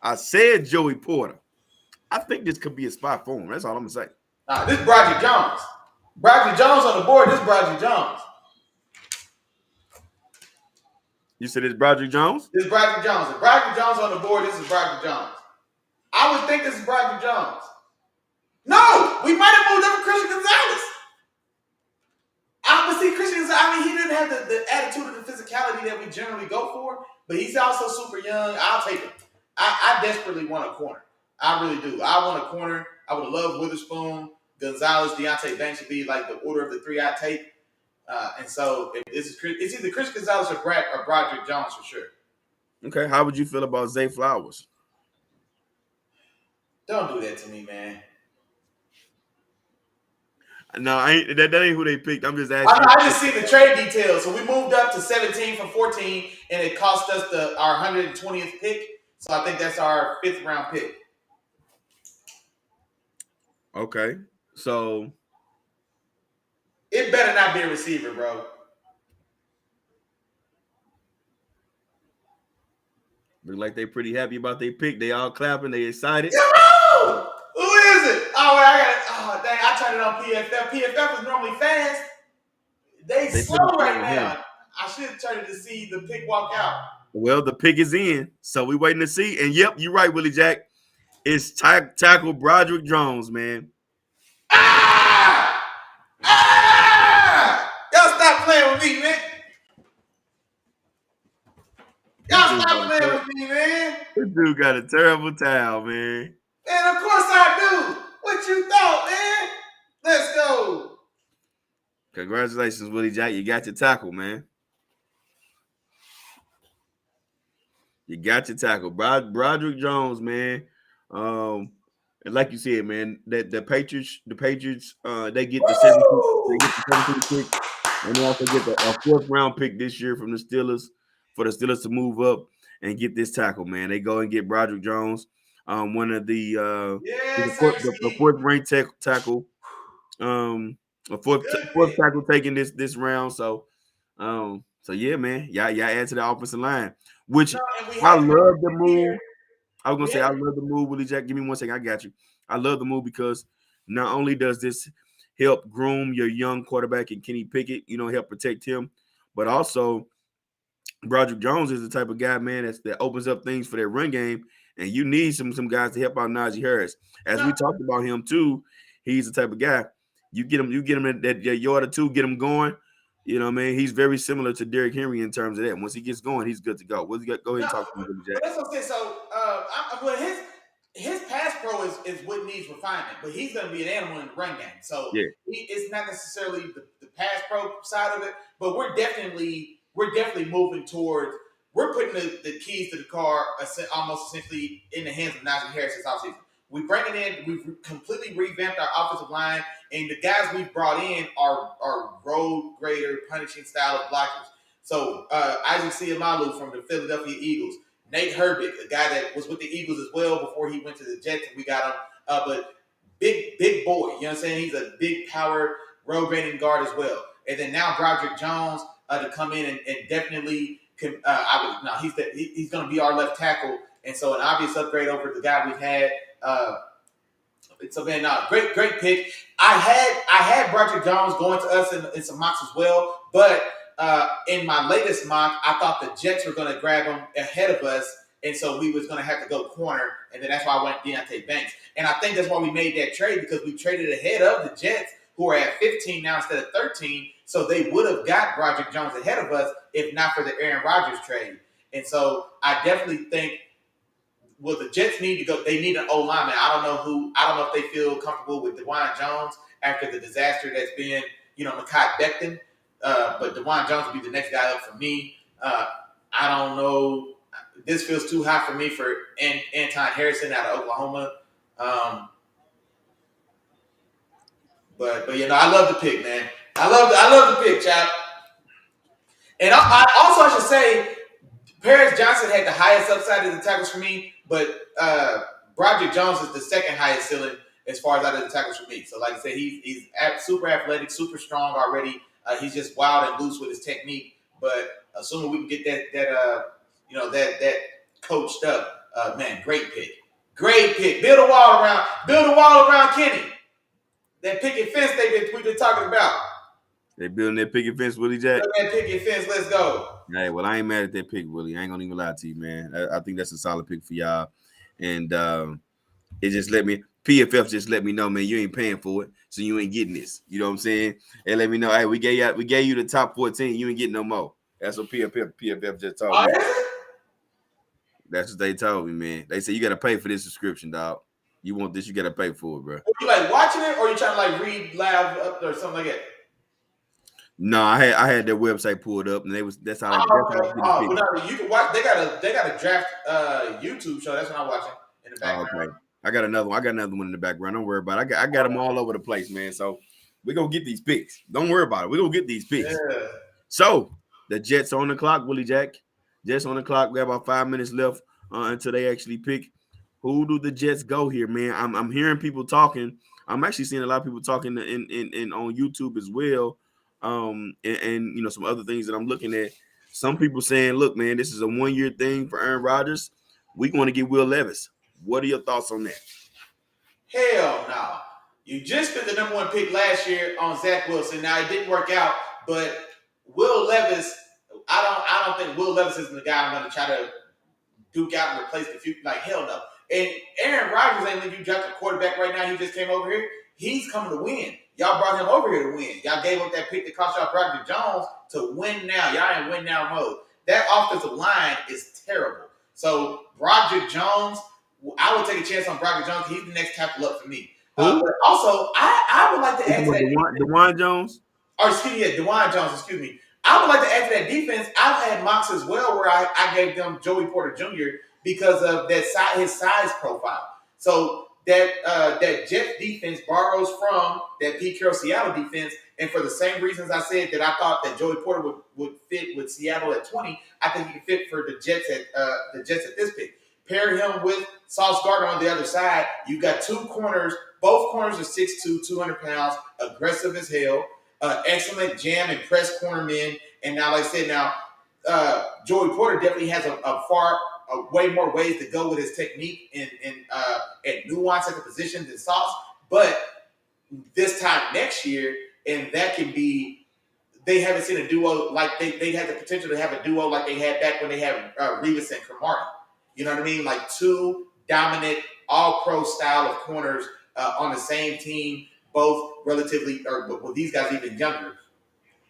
I said Joey Porter. I think this could be a spot for him. That's all I'm gonna say. Nah, this is Broderick Jones. Broderick Jones on the board. This is Broderick Jones. You said it's Broderick Jones? This is Broderick Jones. If Broderick Jones on the board, this is Broderick Jones. I would think this is Broderick Jones. No, we might have moved up for Christian Gonzalez. I would see Christian Gonzalez. I mean, he didn't have the attitude and the physicality that we generally go for, but he's also super young. I'll take him. I desperately want a corner. I really do. I want a corner. I would love Witherspoon, Gonzalez, Deontay Banks would be like the order of the three I take. And so it's either Chris Gonzalez or Broderick Jones for sure. Okay. How would you feel about Zay Flowers? Don't do that to me, man. No, that ain't who they picked. I'm just asking. I just see the trade details. So we moved up to 17 from 14, and it cost us our 120th pick. So I think that's our 5th round pick. Okay. So it better not be a receiver, bro. Look like they pretty happy about their pick. They all clapping. They excited. Yo! Who is it? Oh, wait, I got it. Oh, dang. I turned it on PFF. PFF is normally fast. They slow right now. I should turn it to see the pick walk out. Well, the pick is in. So we waiting to see. And yep, you're right, Willie Jack. It's tackle Broderick Jones, man. Ah! Ah! Y'all stop playing with me, man. Y'all stop playing with me, man. This dude got a terrible towel, man. And of course I do. What you thought, man? Let's go. Congratulations, Willie Jack. You got your tackle, man. You got your tackle. Broderick Jones, man. And like you said, man, that the Patriots, they get the 17th pick, and they also get a 4th round pick this year from the Steelers for the Steelers to move up and get this tackle, man. They go and get Broderick Jones, one of the 4th ranked tackle, a fourth tackle taking this round. So yeah, man, y'all add to the offensive line, which I love the move. I was gonna say I love the move, Willie Jack. Give me 1 second, I got you. I love the move because not only does this help groom your young quarterback and Kenny Pickett, help protect him, but also Broderick Jones is the type of guy, man, that opens up things for their run game, and you need some guys to help out Najee Harris. As we talked about him too, he's the type of guy you get him at that yard or two, get him going. You know what I mean? He's very similar to Derrick Henry in terms of that. Once he gets going, he's good to go. Go ahead and talk to me, Willie Jack. That's what I'm saying. So, his pass pro is what needs refinement, but he's going to be an animal in the run game. So, it's not necessarily the pass pro side of it, but we're definitely moving towards. We're putting the keys to the car almost essentially in the hands of Najee Harris this offseason. We bring it in. We've completely revamped our offensive line, and the guys we've brought in are road grader, punishing style of blockers. So Isaac Seumalo from the Philadelphia Eagles, Nate Herbig, a guy that was with the Eagles as well before he went to the Jets, and we got him. But big boy, you know what I'm saying? He's a big power road grading guard as well. And then now Broderick Jones to come in and definitely can. He's going to be our left tackle, and so an obvious upgrade over the guy we've had. So man, great pick. I had Broderick Jones going to us in some mocks as well, but in my latest mock, I thought the Jets were going to grab him ahead of us, and so we was going to have to go corner, and then that's why I went Deontay Banks. And I think that's why we made that trade, because we traded ahead of the Jets, who are at 15 now instead of 13, so they would have got Broderick Jones ahead of us if not for the Aaron Rodgers trade. And so I definitely think, well, the Jets need to go. They need an O lineman. I don't know if they feel comfortable with DeJuan Jones after the disaster that's been, Mekhi Becton. But DeJuan Jones will be the next guy up for me. I don't know. This feels too high for me for Anton Harrison out of Oklahoma. But I love the pick, man. I love the pick, Chop. And I should say, Paris Johnson had the highest upside of the tackles for me, but Broderick Jones is the second highest ceiling as far as out of the tackles for me. So, like I said, he's super athletic, super strong already. He's just wild and loose with his technique. But assuming we can get that coached up, man, great pick. Great pick. Build a wall around Kenny. That picket fence we've been talking about. They building that picket fence, Willie Jack. Build that picket fence. Let's go. Hey, well, I ain't mad at that pick, Willie. I ain't gonna even lie to you, man. I think that's a solid pick for y'all. And it just let me PFF just let me know, man, you ain't paying for it, so you ain't getting this. You know what I'm saying? And let me know, hey, we gave you the top 14, you ain't getting no more. That's what PFF just told me. That's what they told me, man. They said you gotta pay for this subscription, dog. You want this, you gotta pay for it, bro. Are you like watching it, or you trying to like read live up or something like that? No, I had their website pulled up, and that's how. Well, you can watch. They got a draft YouTube show. That's what I'm watching in the background. Okay. I got another one in the background. Don't worry about it. I got them all over the place, man. So we're gonna get these picks. Don't worry about it. We're gonna get these picks. Yeah. So the Jets on the clock, Willie Jack. Jets on the clock. We have about 5 minutes left until they actually pick. Who do the Jets go here, man? I'm hearing people talking. I'm actually seeing a lot of people talking in on YouTube as well. And you know, some other things that I'm looking at. Some people saying, look, man, this is a 1-year thing for Aaron Rodgers. We're going to get Will Levis. What are your thoughts on that? Hell no. You just spent the number 1 pick last year on Zach Wilson. Now it didn't work out, but Will Levis, I don't think Will Levis is the guy I'm going to try to duke out and replace the future. Like, hell no. And Aaron Rodgers ain't letting you draft a quarterback right now. He just came over here. He's coming to win. Y'all brought him over here to win. Y'all gave up that pick that cost y'all Broderick Jones to win now. Y'all in win now mode. That offensive line is terrible. So Broderick Jones, I would take a chance on Broderick Jones. He's the next tackle up for me. But also, I would like to add to that. DeJuan Jones? Or excuse me, DeJuan Jones, excuse me. I would like to add to that defense. I've had mocks as well where I gave them Joey Porter Jr. because of his size profile. So that Jets defense borrows from that Pete Carroll Seattle defense, and for the same reasons I said that I thought that Joey Porter would fit with Seattle at 20, I think he can fit for the Jets at this pick. Pair him with Sauce Gardner on the other side. You got 2 corners. Both corners are 6'2", 200 pounds, aggressive as hell, excellent jam and press corner men. And now, like I said, Joey Porter definitely has way more ways to go with his technique and nuance at the position than Sauce. But this time next year, and that can be, they haven't seen a duo like they had the potential to have a duo like they had back when they had Revis and Cromartie. You know what I mean? Like 2 dominant, all-pro style of corners on the same team, both relatively, or these guys even younger.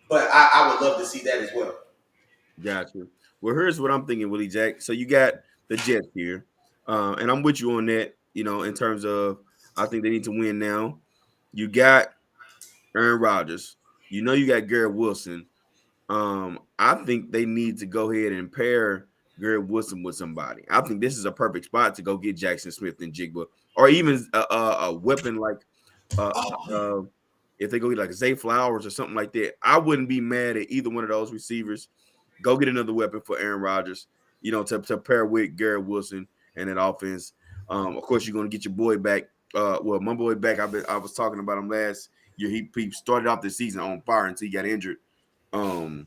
But I would love to see that as well. Gotcha. Well, here's what I'm thinking, Willie Jack. So you got the Jets here, and I'm with you on that. You know, in terms of, I think they need to win now. You got Aaron Rodgers. You know, you got Garrett Wilson. I think they need to go ahead and pair Garrett Wilson with somebody. I think this is a perfect spot to go get Jackson Smith and Jigba, or even a weapon like if they go get like Zay Flowers or something like that. I wouldn't be mad at either one of those receivers. Go get another weapon for Aaron Rodgers, you know, to pair with Garrett Wilson and that offense. Of course, you're going to get your boy back. My boy back, I was talking about him last year. He started off the season on fire until he got injured. The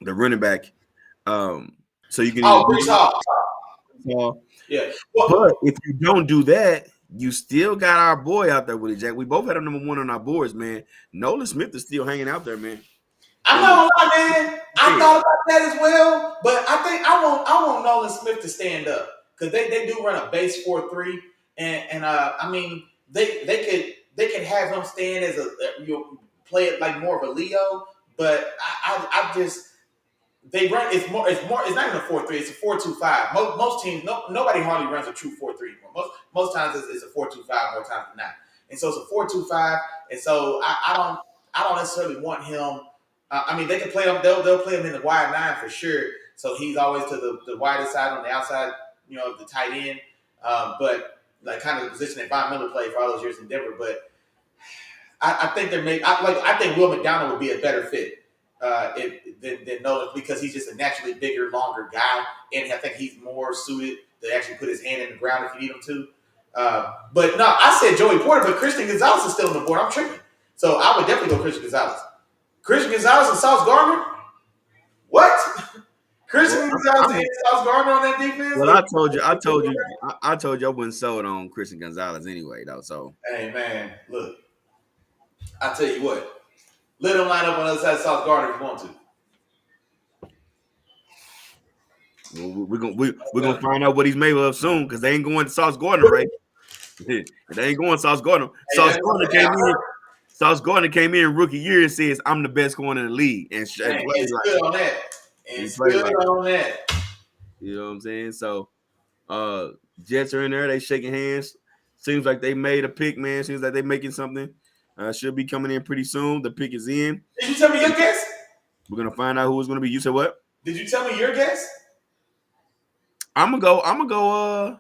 running back. So you can yeah. But if you don't do that, you still got our boy out there, Willie Jack. We both had him number 1 on our boards, man. Nolan Smith is still hanging out there, man. I'm not gonna lie, man. I thought about that as well, but I think I want Nolan Smith to stand up because they do run a base 4-3, and I mean they could have him stand as play it like more of a Leo, but I just. They run. It's not even a 4-3. It's a 4-2-5. Most teams, nobody hardly runs a true 4-3 anymore. Most times it's a 4-2-5 more times than not. And so it's a 4-2-5. And so I don't necessarily want him. I mean, they can play him. They'll play him in the wide 9 for sure. So he's always to the widest side on the outside, you know, of the tight end. But like kind of the position that Von Miller played for all those years in Denver. But I think I think Will McDonald would be a better fit. than Nolan because he's just a naturally bigger, longer guy, and I think he's more suited to actually put his hand in the ground if you need him to. But no, I said Joey Porter, but Christian Gonzalez is still on the board. I'm tripping. So I would definitely go Christian Gonzalez. Christian Gonzalez and Sauce Gardner? What? Christian Gonzalez and Sauce Gardner on that defense? Well, I told you I wasn't sold on Christian Gonzalez anyway, though. So hey man, look, I tell you what, let him line up on the other side of Sauce Gardner if you want to. Well, we're gonna find out what he's made of soon because they ain't going to Sauce Gardner, right? They ain't going to Sauce Gardner. Sauce Gardner came in rookie year and says, "I'm the best corner in the league," and he's good on that. He's good on that. You know what I'm saying? So, Jets are in there. They shaking hands. Seems like they made a pick, man. Seems like they making something. Should be coming in pretty soon. The pick is in. Did you tell me your guess? We're gonna find out who it's gonna be. You said what? Did you tell me your guess? I'm gonna go. I'm gonna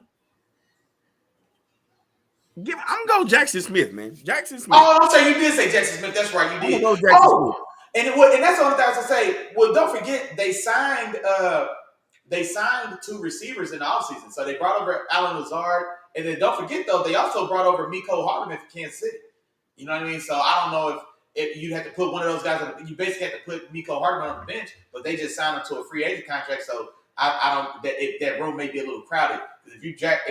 go Jackson Smith, man. Jackson Smith. Oh, I'm sorry, you did say Jackson Smith. That's right, you did. I'm gonna go Jackson Smith. And that's the only thing I was gonna say. Well, don't forget they signed two receivers in the offseason. So they brought over Alan Lazard, and then don't forget though, they also brought over Miko Hardman from Kansas City. You know what I mean? So I don't know if you had to put one of those guys on. You basically had to put Miko Hardman on the bench, but they just signed him to a free agent contract. So I don't that room may be a little crowded. If you draft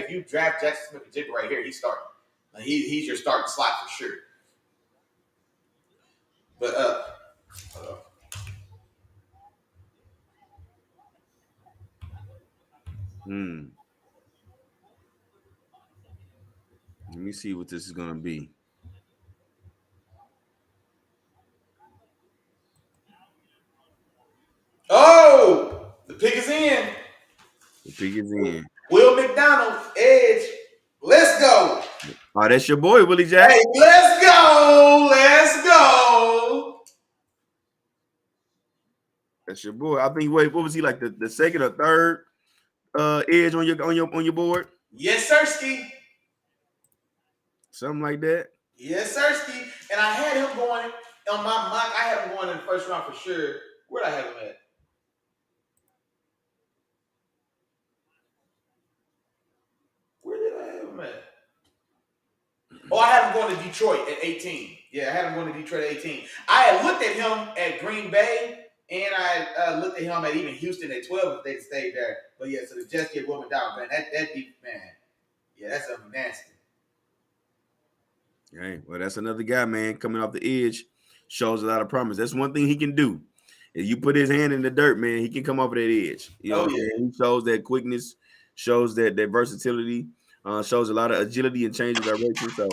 Jackson Smith and Jigba right here, he's starting. Like he's your starting slot for sure. But Let me see what this is gonna be. oh, the pick is in. The pick is in. Will McDonald, edge. Let's go. Oh, that's your boy, Willie Jack. Hey, let's go. Let's go. That's your boy. I think. Wait, what was he like? The second or third edge on your board? Yes, sirski. Something like that. Yes, sirski. And I had him going on my mock. I had him going in the first round for sure. Where'd I have him at? Where did I have him at? Oh, I had him going to Detroit at 18. Yeah, I had him going to Detroit at 18. I had looked at him at Green Bay, and I looked at him at even Houston at 12 if they'd stayed there. But yeah, so the Jets get Will McDonald, man. That deep, man. Yeah, that's something nasty. Hey, well, that's another guy, man, coming off the edge. Shows a lot of promise. That's one thing he can do. If you put his hand in the dirt, man, he can come off of that edge. You know, he shows that quickness, shows that versatility, shows a lot of agility and change of direction. So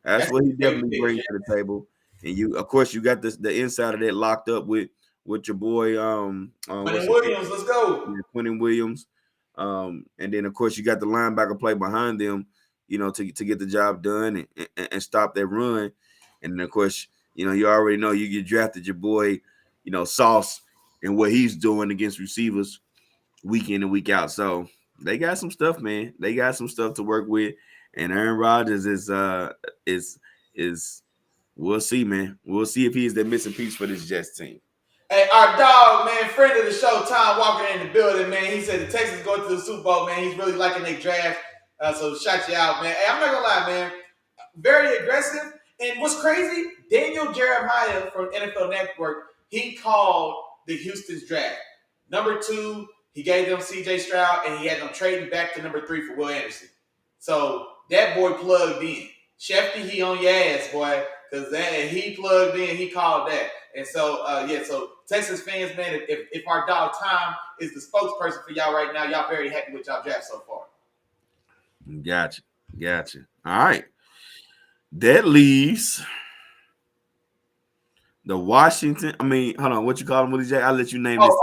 that's what he definitely brings to the table. And you, of course, you got the inside of that locked up with your boy Quentin Williams. Let's go. Yeah, Quentin Williams. And then of course you got the linebacker play behind them, you know, to get the job done and stop that run. And then of course, you know, you already know you drafted your boy, you know, Sauce and what he's doing against receivers week in and week out. So they got some stuff, man. They got some stuff to work with. And Aaron Rodgers is we'll see, man. We'll see if he's the missing piece for this Jets team. Hey, our dog, man, friend of the show, Tom Walker in the building, man. He said the Texans going to the Super Bowl, man. He's really liking their draft. So shout you out, man. Hey, I'm not gonna lie, man. Very aggressive. And what's crazy, Daniel Jeremiah from NFL Network, he called the Houston's draft. Number 2, he gave them C.J. Stroud, and he had them trading back to number 3 for Will Anderson. So that boy plugged in. Shefty, he on your ass, boy, because he plugged in. He called that. And so, so Texas fans, man, if our dog Tom is the spokesperson for y'all right now, y'all very happy with y'all draft so far. Gotcha. All right. That leaves the Washington. I mean, hold on. What you call him, Willie Jack? I'll let you name this.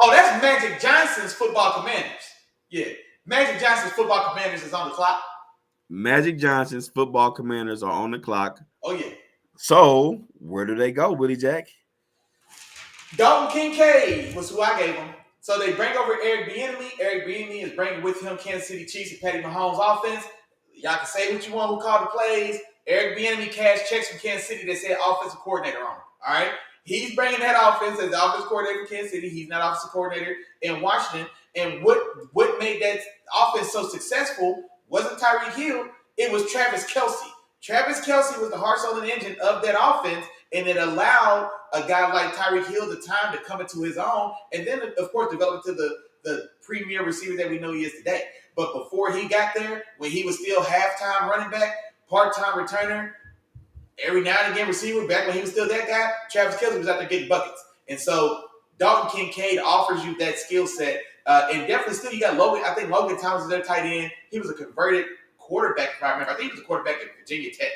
That's Magic Johnson's Football Commanders. Yeah. Magic Johnson's Football Commanders is on the clock. Magic Johnson's Football Commanders are on the clock. Oh, yeah. So, where do they go, Willie Jack? Dalton Kincaid was who I gave him. So they bring over Eric Bieniemy. Eric Bieniemy is bringing with him Kansas City Chiefs and Patty Mahomes offense. Y'all can say what you want, who called the plays. Eric Bieniemy cashed checks from Kansas City that said offensive coordinator on him. All right? He's bringing that offense as the offense coordinator for Kansas City. He's not offensive coordinator in Washington. And what made that offense so successful wasn't Tyreek Hill. It was Travis Kelce. Travis Kelce was the heart, soul, and engine of that offense, and it allowed a guy like Tyreek Hill the time to come into his own, and then, of course, develop into the premier receiver that we know he is today. But before he got there, when he was still halftime running back, part-time returner, every now and again receiver, back when he was still that guy, Travis Kelce was out there getting buckets. And so Dalton Kincaid offers you that skill set. And definitely still you got Logan. I think Logan Thomas is their tight end. He was a converted quarterback, if I remember. I think he was a quarterback at Virginia Tech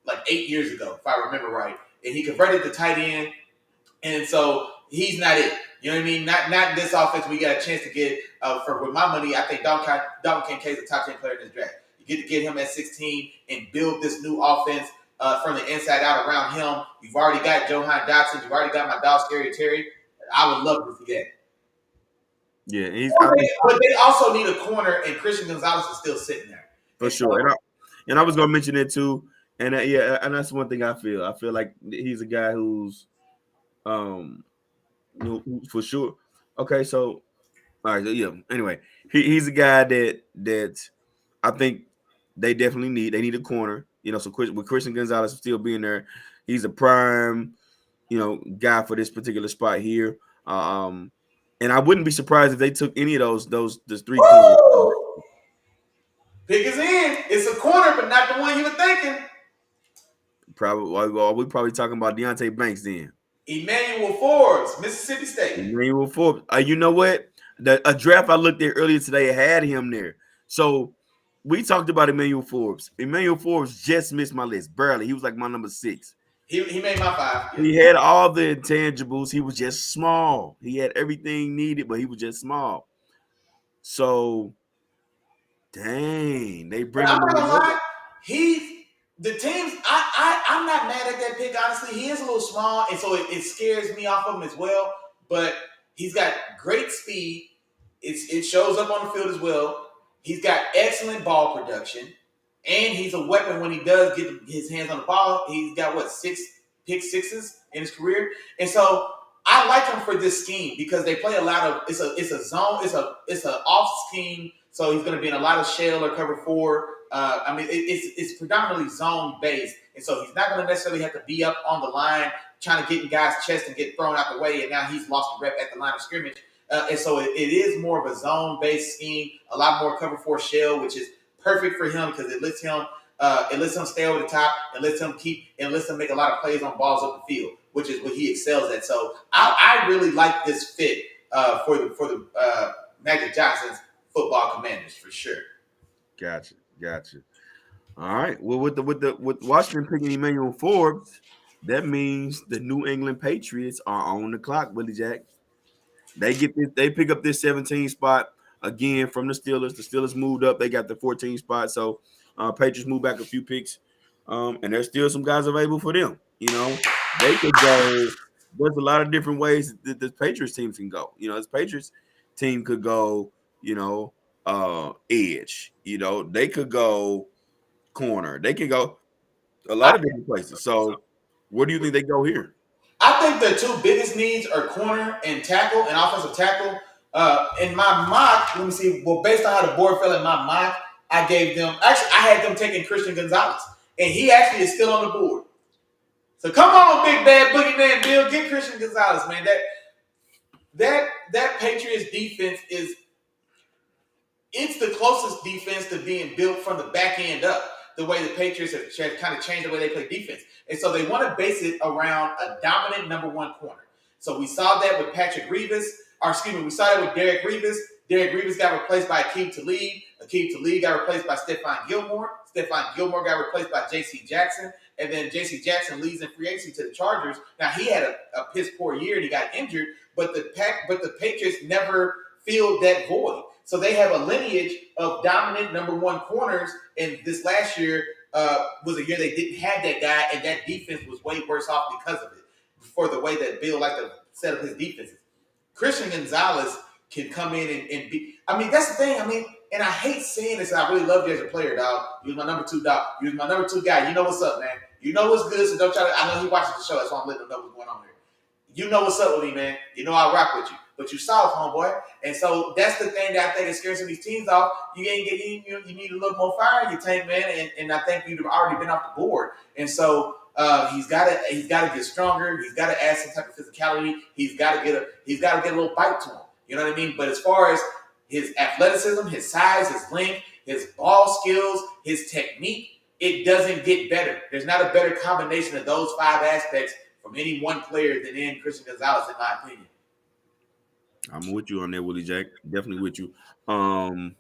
like 8 years ago, if I remember right. And he converted the tight end. And so he's not it. You know what I mean? Not this offense we got a chance to get with my money. I think Dalton Kincaid is a top 10 player in this draft. You get to get him at 16 and build this new offense from the inside out around him. You've already got Johan Dotson. You've already got my dog, Scary Terry. I would love to see that. Yeah, but they also need a corner, and Christian Gonzalez is still sitting there. For sure. And I was going to mention it too. And and that's one thing I feel. I feel like he's a guy who's, for sure. Okay, so all right, yeah. Anyway, he's a guy that I think they definitely need. They need a corner. So with Christian Gonzalez still being there, he's a prime, guy for this particular spot here. And I wouldn't be surprised if they took any of those three corners. Pick is in. It's a corner, but not the one you were thinking. We're probably talking about Deonte Banks then. Emmanuel Forbes, Mississippi State. Emmanuel Forbes. You know what? A draft I looked at earlier today had him there. So we talked about Emmanuel Forbes. Emmanuel Forbes just missed my list. Barely. He was like my number 6. He made my 5. Yeah. He had all the intangibles. He was just small. He had everything needed, but he was just small. So, dang. They bring him. I'm not gonna lie. The teams, I'm not mad at that pick, honestly. He is a little small, and so it scares me off of him as well. But he's got great speed. It shows up on the field as well. He's got excellent ball production, and he's a weapon when he does get his hands on the ball. He's got 6 pick sixes in his career, and so I like him for this scheme because they play a lot of. It's a zone. It's a off scheme, so he's going to be in a lot of shell or cover 4. It's predominantly zone based, and so he's not going to necessarily have to be up on the line trying to get in guys' chest and get thrown out the way, and now he's lost a rep at the line of scrimmage. And so it is more of a zone-based scheme, a lot more cover 4 shell, which is perfect for him because it lets him stay over the top and lets him make a lot of plays on balls up the field, which is what he excels at. So I really like this fit for the Magic Johnson's football Commanders for sure. Gotcha. All right. Well, with Washington picking Emmanuel Forbes, that means the New England Patriots are on the clock, Willie Jack. They pick up this 17 spot again from the Steelers. The Steelers moved up. They got the 14 spot. So Patriots moved back a few picks. And there's still some guys available for them. They could go. There's a lot of different ways that the Patriots team can go. This Patriots team could go, edge. They could go corner. They could go a lot of different places. So where do you think they go here? I think the 2 biggest needs are corner and tackle and offensive tackle. In my mock, let me see. Well, based on how the board fell in my mock, I had them taking Christian Gonzalez, and he actually is still on the board. So come on, big bad boogeyman Bill, get Christian Gonzalez, man. That Patriots defense it's the closest defense to being built from the back end up. The way the Patriots have kind of changed the way they play defense. And so they want to base it around a dominant number 1 corner. So we saw that with we saw that with Derek Revis. Derek Revis got replaced by Akeem Talib. Akeem Talib got replaced by Stephon Gilmore. Stephon Gilmore got replaced by J.C. Jackson. And then J.C. Jackson leaves in free agency to the Chargers. Now, he had a piss poor year and he got injured, but the Patriots never filled that void. So they have a lineage of dominant number 1 corners, and this last year was a year they didn't have that guy, and that defense was way worse off because of it, for the way that Bill liked to set up his defenses. Christian Gonzalez can come in and be – that's the thing. And I hate saying this, and I really love you as a player, dog. You're my number 2 dog. You're my number 2 guy. You know what's up, man. You know what's good, so don't try to – I know he watches the show. That's why I'm letting him know what's going on here. you know what's up with me, man. You know I rock with you. But you soft, homeboy. And so that's the thing that I think is scaring some of these teams off. You ain't getting you need a little more fire in your tank, man. And I think you've already been off the board. And so he's gotta get stronger. He's gotta add some type of physicality. He's gotta get a little bite to him. You know what I mean? But as far as his athleticism, his size, his length, his ball skills, his technique, it doesn't get better. There's not a better combination of those 5 aspects from any one player than in Christian Gonzalez, in my opinion. I'm with you on that, Willie Jack. Definitely with you. Who'd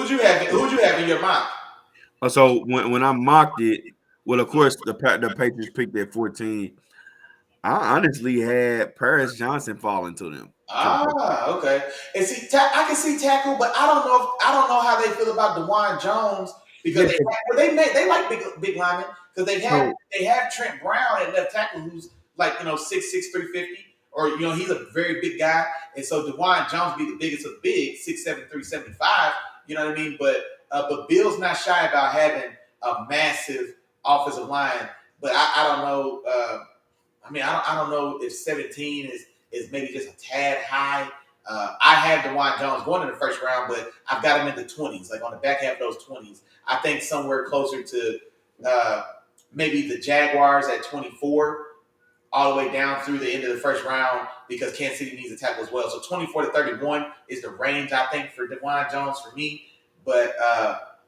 you have in your mock? So when I mocked it, well, of course the Patriots picked at 14. I honestly had Paris Johnson falling to them. Okay. And see, I can see tackle, but I don't know how they feel about DeJuan Jones because they like big linemen because they have Trent Brown at left tackle who's like 6'6", 350, or he's a very big guy, and so DeJuan Jones be the biggest of big, 6'7", 375. You know what I mean? But Bill's not shy about having a massive offensive line, but I don't know. I don't know if 17 is maybe just a tad high. I have DeJuan Jones going in the first round, but I've got him in the 20s, like on the back half of those 20s. I think somewhere closer to maybe the Jaguars at 24, all the way down through the end of the first round, because Kansas City needs a tackle as well. So 24 to 31 is the range, I think, for DeJuan Jones for me. But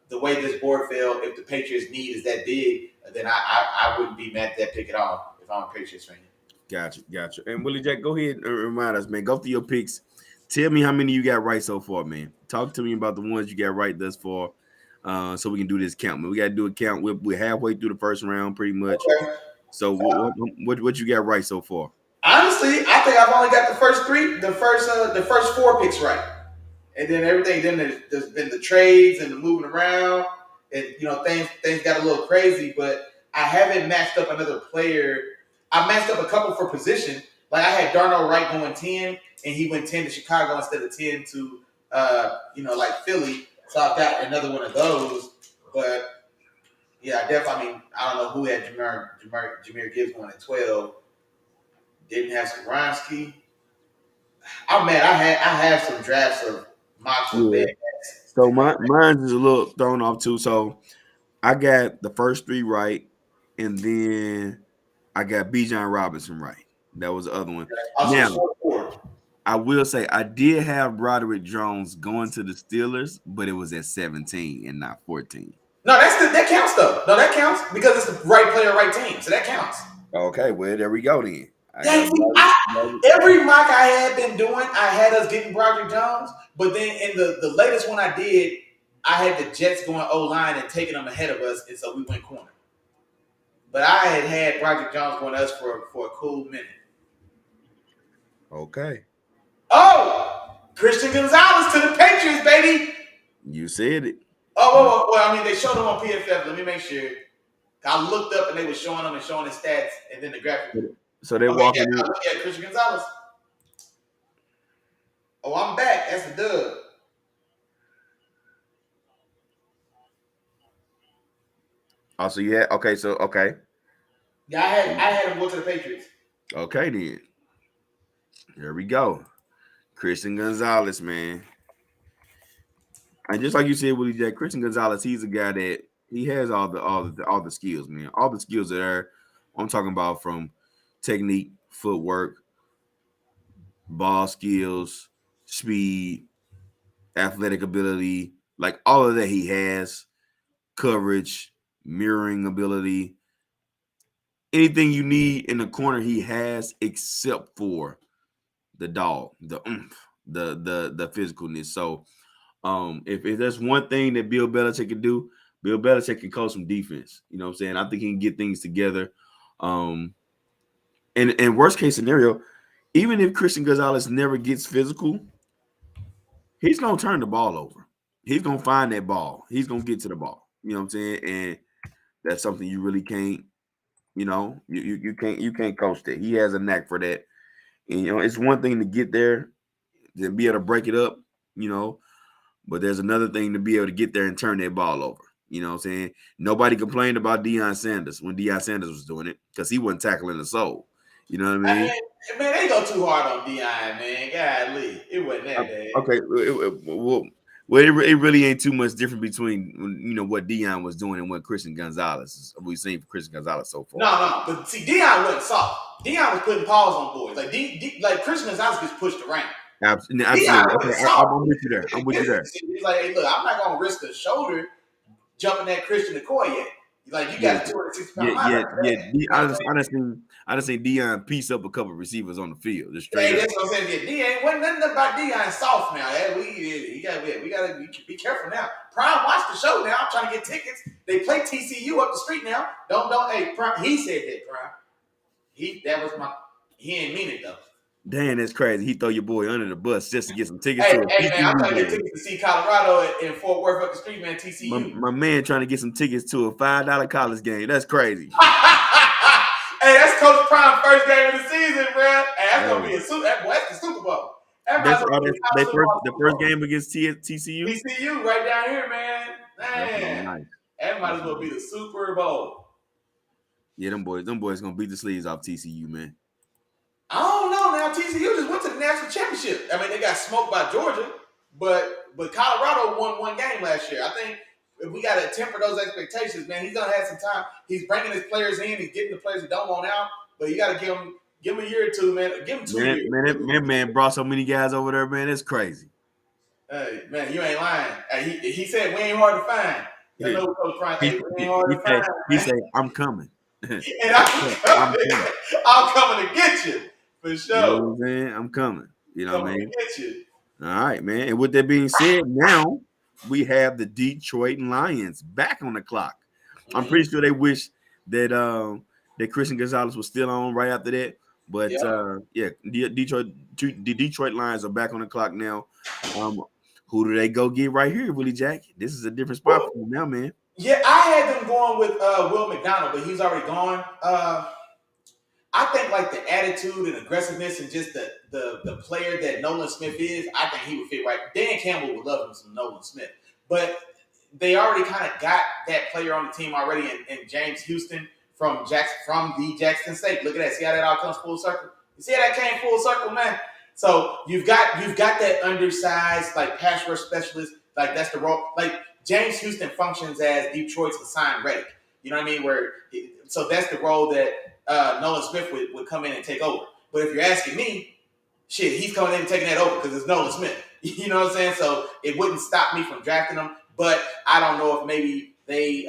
the way this board fell, if the Patriots' need is that big, then I wouldn't be mad at that pick at all. I'm a Patriots fan. Gotcha. And Willie Jack, go ahead and remind us, man. Go through your picks. Tell me how many you got right so far, man. Talk to me about the ones you got right thus far, so we can do this count. Man, we got to do a count. We're halfway through the first round, pretty much. Okay. So what you got right so far? Honestly, I think I've only got the first 4 picks right, and then everything. Then there's been the trades and the moving around, and things got a little crazy. But I haven't matched up another player. I matched up a couple for position. Like I had Darnell Wright going 10, and he went 10 to Chicago instead of 10 to like Philly. So I've got another one of those. But yeah, I don't know who had Jahmyr Gibbs going at 12. Didn't have Skoronski. I'm mad. I have some drafts of mocks with bad. So mine is a little thrown off too. So I got the first 3 right, and then I got Bijan Robinson right. That was the other one. Now, I will say I did have Broderick Jones going to the Steelers, but it was at 17 and not 14. No, that counts though. No, that counts because it's the right player, right team. So that counts. Okay, well there we go then. Every mock I had been doing, I had us getting Broderick Jones, but then in the latest one I did, I had the Jets going O-line and taking them ahead of us, and so we went corner. But I had Broderick Jones going to us for a cool minute. Okay. Oh, Christian Gonzalez to the Patriots, baby. You said it. Oh, well, they showed him on PFF. Let me make sure. I looked up and they were showing him and showing his stats, and then the graphic. So they're walking in. Yeah, Christian Gonzalez. Oh, I'm back. That's a dub. Oh, so yeah. Okay, so okay. Yeah, I had him go to the Patriots. Okay, then. There we go. Christian Gonzalez, man. And just like you said, Willie Jack, Christian Gonzalez, he's a guy that he has all the skills, man. All the skills are there. I'm talking about from technique, footwork, ball skills, speed, athletic ability, like all of that he has, coverage, mirroring ability, anything you need in the corner he has, except for the dog, the oomph, the physicalness. So if there's one thing that Bill Belichick can do, Bill Belichick can coach some defense. You know what I'm saying? I think he can get things together. And worst case scenario, even if Christian Gonzalez never gets physical, he's gonna turn the ball over. He's gonna find that ball. He's gonna get to the ball. You know what I'm saying? And that's something you really can't, you can't coach that. He has a knack for that. And it's one thing to get there, then be able to break it up, but there's another thing to be able to get there and turn that ball over. You know what I'm saying? Nobody complained about Deion Sanders when Deion Sanders was doing it because he wasn't tackling the soul. You know what I I mean? mean, man, they go too hard on Deion, man. Golly, it wasn't that bad. Okay, it really ain't too much different between what Deion was doing and what Christian Gonzalez we've seen from Christian Gonzalez so far. No, but see, Deion wasn't soft. Deion was putting paws on boys. Like Christian Gonzalez gets pushed around. Absolutely. Okay, I'm with you there. I'm with you there. He's like, hey, look, I'm not gonna risk a shoulder jumping at Christian Okoye. Like, you got a 260-pound linebacker. I just seen Deion piece up a couple receivers on the field. Just straight Hey, up. that's what I'm saying. Yeah, Deion wasn't nothing about Deion soft now. We gotta be careful now. Prime watched the show now. I'm trying to get tickets. They play TCU up the street now. Don't. Hey, Prime. He said that, Prime. He ain't mean it though. Damn, that's crazy. He throw your boy under the bus just to get some tickets Hey, to a man, I'm trying to get game. tickets to see Colorado in Fort Worth up the street, man. TCU. My man trying to get some tickets to a $5 college game. That's crazy. Hey, that's Coach Prime's first game of the season, bro. Hey, that's gonna be a Super. That's the Super Bowl. The first game against TCU. TCU right down here, man. Man, nice. That might as well be the Super Bowl. Yeah, them boys gonna beat the sleeves off TCU, man. I don't know now. TCU just went to the national championship. I mean, they got smoked by Georgia, but Colorado won one game last year. I think if we got to temper those expectations, man, he's gonna have some time. He's bringing his players in. He's getting the players that don't want out, but you got to give him a year or two, man. Give him 2 years. Man brought so many guys over there, man. It's crazy. Hey, man, you ain't lying. Hey, he said we ain't hard to find. You know, Coach Frank, we ain't hard to find. He said, "I'm coming." And I'm coming to get you. For sure. You know what I'm saying? I'm coming. You know what I mean? Get you. All right, man. And with that being said, now we have the Detroit Lions back on the clock. I'm pretty sure they wish that Christian Gonzalez was still on right after that. But the Detroit Lions are back on the clock now. Who do they go get right here, Willie Jack? This is a different spot for them now, man. Yeah, I had them going with Will McDonald, but he's already gone. I think like the attitude and aggressiveness and just the player that Nolan Smith is, I think he would fit right. Dan Campbell would love him some Nolan Smith. But they already kind of got that player on the team already in James Houston from the Jackson State. Look at that. See how that all comes full circle? You see how that came full circle, man? So you've got that undersized like pass rush specialist. Like that's the role. Like James Houston functions as Detroit's assigned Reddick. You know what I mean? So that's the role that Nolan Smith would come in and take over. But if you're asking me, shit, he's coming in and taking that over because it's Nolan Smith. You know what I'm saying? So it wouldn't stop me from drafting him. But I don't know if maybe they,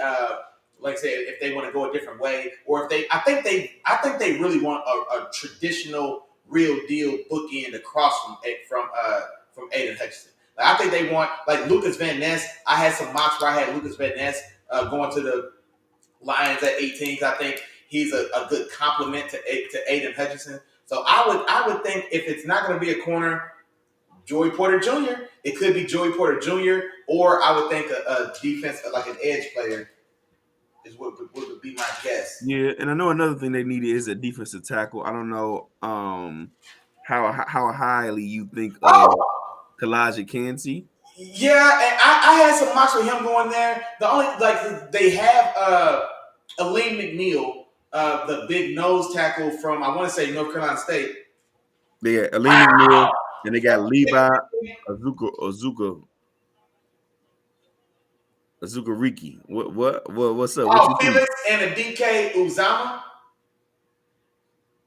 like I said, if they want to go a different way, or if I think they really want a traditional, real deal bookend across from Aiden Hutchinson. Like, I think they want like Lucas Van Ness. I had some mocks where I had Lucas Van Ness going to the Lions at 18 because I think he's a good complement to Aiden Hutchinson. So I would think if it's not going to be a corner, Joey Porter Jr., it could be Joey Porter Jr., or I would think a defense, like an edge player, is what would be my guess. Yeah, and I know another thing they needed is a defensive tackle. I don't know how highly you think of Kalijah Kancey. Yeah, and I had some mocks with him going there. The only they have Aleem McNeil, the big nose tackle from I want to say North Carolina State. They got Aleem McNeil, and they got Levi Azukariki. What's up? What Felix and a DK Uzama.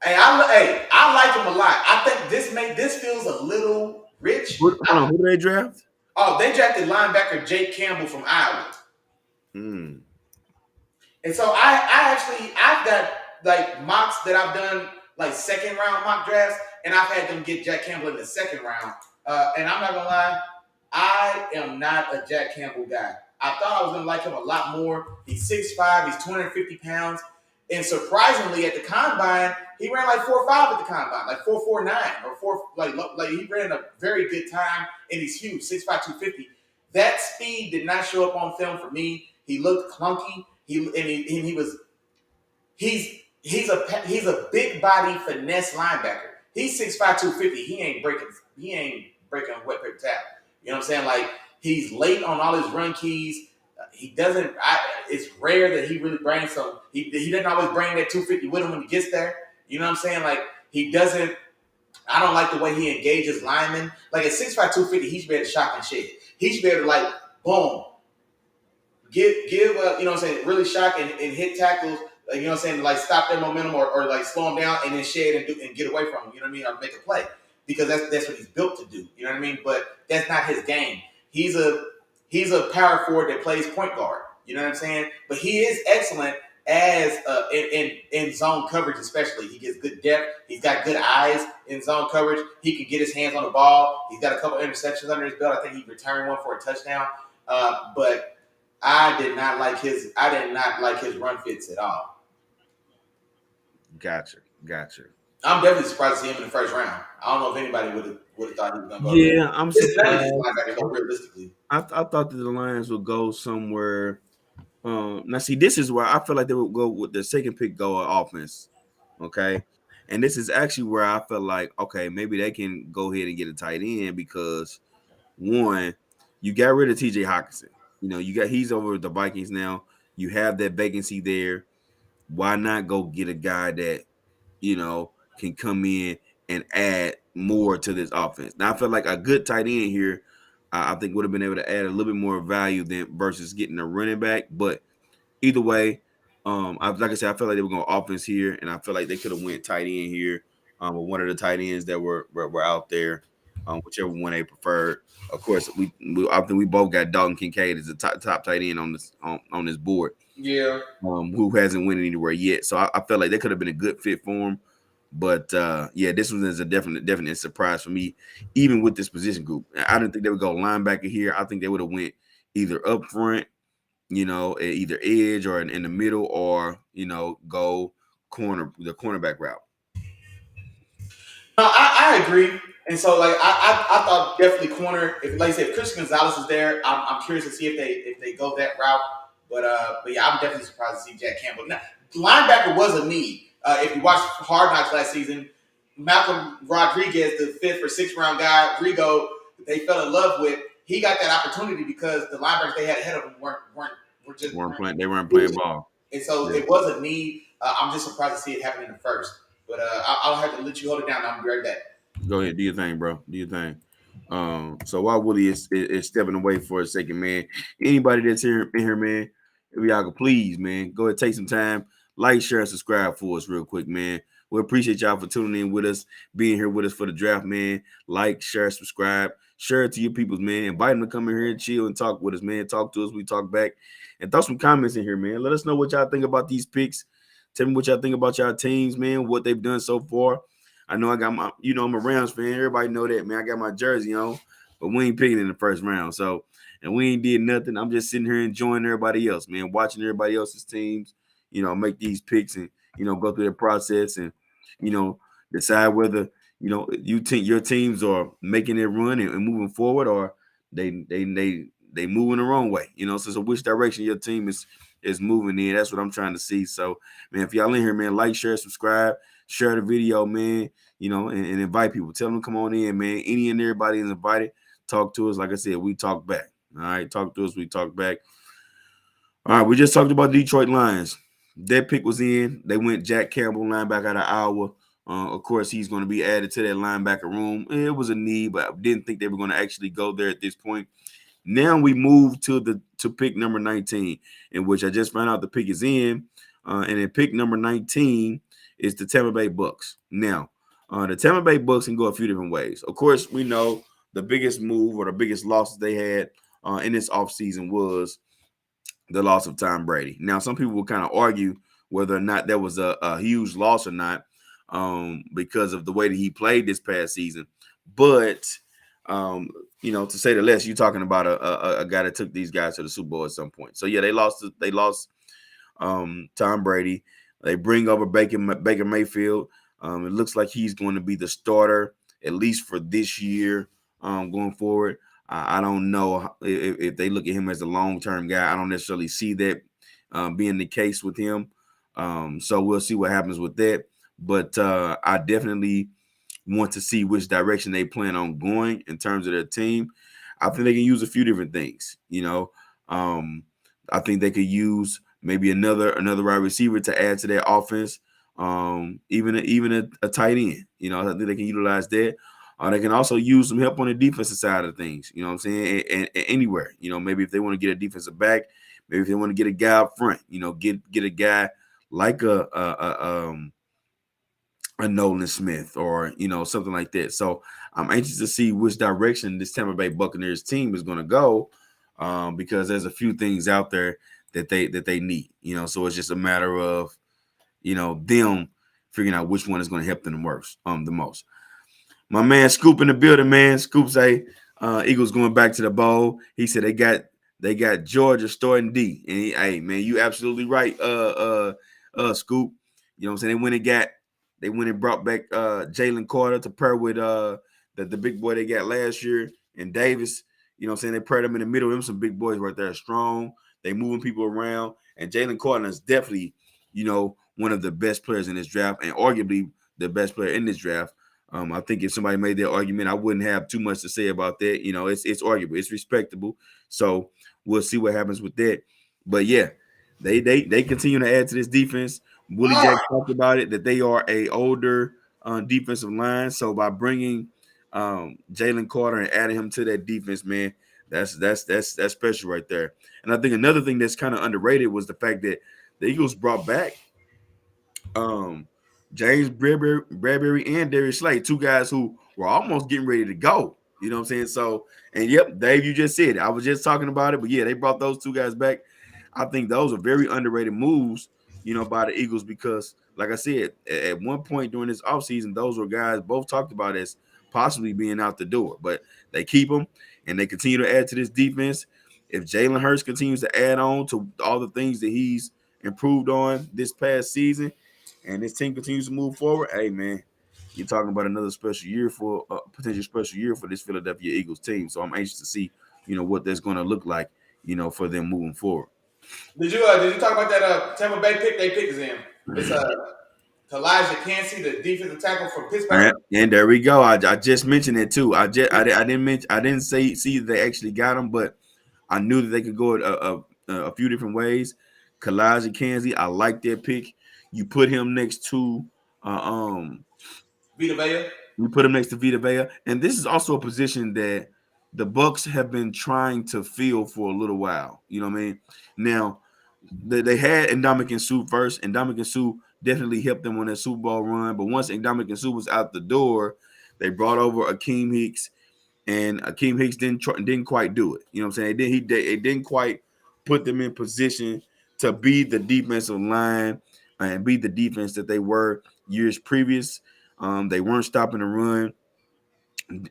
Hey, I like him a lot. I think this feels a little rich. Who do they draft? Oh, they drafted linebacker Jake Campbell from Iowa. Hmm. And so I've got like mocks that I've done like second round mock drafts, and I've had them get Jack Campbell in the second round. And I'm not gonna lie, I am not a Jack Campbell guy. I thought I was gonna like him a lot more. He's 6'5", he's 250 pounds. And surprisingly, at the combine, he ran like 4.5 at the combine, like 4.49 or 4. Like he ran a very good time, and he's huge, 6'5", 250. That speed did not show up on film for me. He looked clunky. He's a big body finesse linebacker. He's 6'5", 250. He ain't breaking wet paper towel. You know what I'm saying? Like he's late on all his run keys. he doesn't. It's rare that he really brings some. He doesn't always bring that 250 with him when he gets there. You know what I'm saying? Like he doesn't. I don't like the way he engages linemen. Like at 6'5", 250, he should be able to shock and shed. He should be able to like boom, give you know what I'm saying, really shock and hit tackles. Like, you know what I'm saying, like stop their momentum or like slow them down and then shed and get away from them. You know what I mean, or make a play because that's what he's built to do. You know what I mean? But that's not his game. He's a power forward that plays point guard. You know what I'm saying? But he is excellent as in zone coverage, especially. He gets good depth. He's got good eyes in zone coverage. He can get his hands on the ball. He's got a couple interceptions under his belt. I think he returned one for a touchdown. But I did not like his run fits at all. Gotcha. I'm definitely surprised to see him in the first round. I don't know if anybody would have thought he was going to go. Yeah, I'm surprised. Realistically, I thought that the Lions would go somewhere. Now, see, this is where I feel like they would go with the second pick, go offense. Okay. And this is actually where I felt like, okay, maybe they can go ahead and get a tight end because, one, you got rid of TJ Hawkinson. You know, he's over with the Vikings now. You have that vacancy there. Why not go get a guy that, you know, can come in and add more to this offense? Now, I feel like a good tight end here, I think would have been able to add a little bit more value than versus getting a running back. But either way, like I said, I feel like they were going offense here, and I feel like they could have went tight end here with one of the tight ends that were out there, whichever one they preferred. Of course, I think we both got Dalton Kincaid as the top tight end on this board. Yeah. Who hasn't won anywhere yet. So I felt like that could have been a good fit for him. But yeah, this one is a definite surprise for me, even with this position group. I didn't think they would go linebacker here. I think they would have went either up front, you know, either edge or in the middle, or, you know, go the cornerback route. No, I agree. And so like I thought definitely corner. If like I said, if Christian Gonzalez is there, I'm curious to see if they go that route. But yeah, I'm definitely surprised to see Jack Campbell. Now, linebacker was a need. If you watched Hard Knocks last season, Malcolm Rodriguez, the 5th or 6th round guy, Rigo, they fell in love with. He got that opportunity because the linebackers they had ahead of him weren't playing. They weren't playing ball, and so it was a need. I'm just surprised to see it happen in the first. But I'll have to let you hold it down. I'll be right back. Go ahead, do your thing, bro. Do your thing. So while Willie is stepping away for a second, man, anybody that's here in here, man, if y'all could please, man, go ahead, take some time, like, share, and subscribe for us real quick, man. We appreciate y'all for tuning in with us, being here with us for the draft, man. Like, share, subscribe, share it to your peoples, man. Invite them to come in here and chill and talk with us, man. Talk to us, we talk back, and throw some comments in here, man. Let us know what y'all think about these picks. Tell me what y'all think about y'all teams, man. What they've done so far. I know I got my, you know, I'm a Rams fan. Everybody know that, man. I got my jersey on, but we ain't picking in the first round. So, and we ain't did nothing. I'm just sitting here enjoying everybody else, man, watching everybody else's teams, you know, make these picks and, you know, go through the process and, you know, decide whether, you know, your teams are making it run and moving forward, or they moving the wrong way, you know. So which direction your team is moving in. That's what I'm trying to see. So, man, if y'all in here, man, like, share, subscribe, share the video, man, you know, and invite people. Tell them to come on in, man. Any and everybody is invited. Talk to us. Like I said, we talk back. All right, talk to us. We talk back. All right, we just talked about Detroit Lions. That pick was in. They went Jack Campbell, linebacker out of Iowa. Of course, he's going to be added to that linebacker room. It was a need, but I didn't think they were going to actually go there at this point. Now we move to pick number 19, in which I just found out the pick is in. And in pick number 19 is the Tampa Bay Bucks. Now, the Tampa Bay Bucks can go a few different ways. Of course, we know the biggest move or the biggest losses they had in this offseason was the loss of Tom Brady. Now, some people will kind of argue whether or not that was a huge loss or not because of the way that he played this past season. But you know, to say the less, you're talking about a guy that took these guys to the Super Bowl at some point. So yeah, they lost Tom Brady. They bring over Baker Mayfield. It looks like he's going to be the starter at least for this year going forward. I don't know if they look at him as a long-term guy. I don't necessarily see that being the case with him. So we'll see what happens with that. But I definitely want to see which direction they plan on going in terms of their team. I think they can use a few different things, you know. I think they could use maybe another wide receiver to add to their offense. Even a tight end. I think they can utilize that. They can also use some help on the defensive side of things. You know what I'm saying? And anywhere. Maybe if they want to get a defensive back, maybe if they want to get a guy up front. Get a guy like a Nolan Smith or something like that. So I'm anxious to see which direction this Tampa Bay Buccaneers team is going to go, because there's a few things out there that they need. So it's just a matter of them figuring out which one is going to help them the most. My man Scoop in the building, man. Scoop say Eagles going back to the bowl. He said they got Georgia starting D. And hey man, you absolutely right, Scoop. You know what I'm saying? They went and brought back Jalen Carter to pair with the big boy they got last year and Davis. You know what I'm saying? They paired them in the middle. Them some big boys right there, strong. They moving people around. And Jalen Carter is definitely, one of the best players in this draft and arguably the best player in this draft. I think if somebody made that argument, I wouldn't have too much to say about that. It's arguable, it's respectable. So we'll see what happens with that. But yeah, they continue to add to this defense. Willie Jack talked about it that they are a older defensive line. So by bringing Jalen Carter and adding him to that defense, man, that's special right there. And I think another thing that's kind of underrated was the fact that the Eagles brought back James Bradbury and Darius Slay, two guys who were almost getting ready to go. You know what I'm saying? So, and yep, Dave, you just said it. I was just talking about it, but yeah, they brought those two guys back. I think those are very underrated moves, by the Eagles because, like I said, at one point during this offseason, those were guys both talked about as possibly being out the door, but they keep them and they continue to add to this defense. If Jalen Hurts continues to add on to all the things that he's improved on this past season, and this team continues to move forward, hey man, you're talking about another special year for potential special year for this Philadelphia Eagles team. So I'm anxious to see, what that's going to look like, for them moving forward. Did you talk about that Tampa Bay pick they picked him? It's Elijah Cansey, the defensive tackle from Pittsburgh. And there we go. I just mentioned it too. I didn't mention, I didn't see they actually got him, but I knew that they could go a few different ways. Kalijah Kansey, I like that pick. You put him next to Vita Vea. You put him next to Vita Vea, and this is also a position that the Bucs have been trying to fill for a little while. You know what I mean? Now they had Ndamukong Suh first, and Ndamukong Suh definitely helped them on that Super Bowl run. But once Ndamukong Suh was out the door, they brought over Akeem Hicks, and Akeem Hicks didn't quite do it. You know what I'm saying? It didn't quite put them in position to be the defensive line and be the defense that they were years previous. They weren't stopping the run.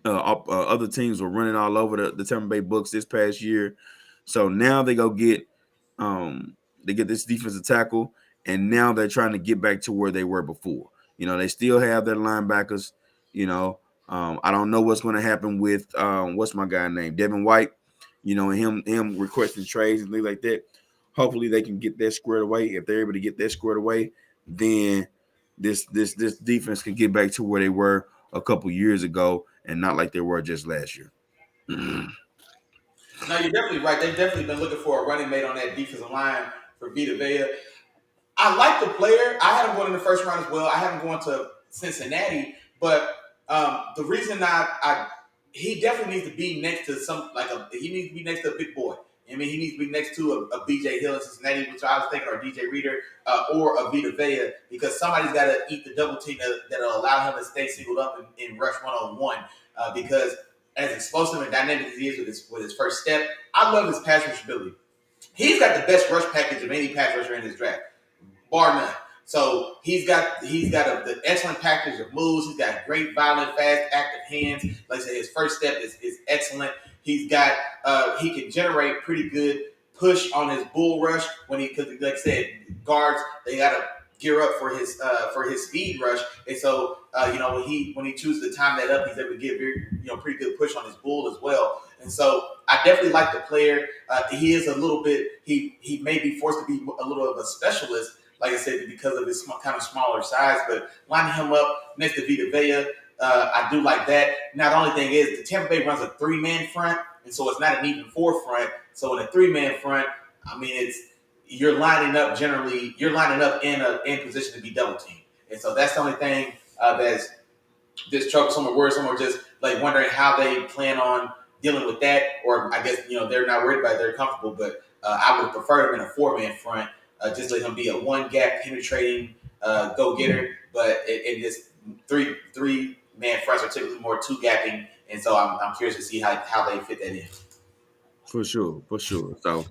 Other teams were running all over the Tampa Bay Bucs this past year. So now they get this defensive tackle, and now they're trying to get back to where they were before. They still have their linebackers. I don't know what's going to happen with what's my guy named Devin White. And him requesting trades and things like that. Hopefully they can get that squared away. If they're able to get that squared away, then this defense can get back to where they were a couple years ago and not like they were just last year. No, you're definitely right. They've definitely been looking for a running mate on that defensive line for Vita Vea. I like the player. I had him going in the first round as well. I have him going to Cincinnati, but the reason he definitely needs to be next to he needs to be next to a big boy. I mean, he needs to be next to a BJ Hill in Cincinnati, which I was thinking, or DJ Reader, or a Vita Vea, because somebody's got to eat the double team that'll allow him to stay singled up in rush 1-on-1. Because as explosive and dynamic as he is with his first step, I love his pass rush ability. He's got the best rush package of any pass rusher in his draft, bar none. So he's got the excellent package of moves. He's got great, violent, fast, active hands. Like I said, his first step is excellent. He's got he can generate pretty good push on his bull rush because like I said, guards they got to gear up for his speed rush, and so when he chooses to time that up, he's able to get pretty good push on his bull as well. And so I definitely like the player. He is a little bit he may be forced to be a little of a specialist, like I said, because of his kind of smaller size. But lining him up next to Vita Vea, I do like that. Now the only thing is the Tampa Bay runs a 3-man front, and so it's not an even 4 front. So in a 3-man front, I mean, it's you're lining up generally. You're lining up in position to be double teamed, and so that's the only thing that's just troublesome or worrisome, or just like wondering how they plan on dealing with that. Or I guess they're not worried about it; they're comfortable. But I would have preferred him in a four-man front, just let him be a one gap penetrating go getter. But it just three man fronts are typically more two gapping, and so I'm curious to see how they fit that in. For sure, for sure. So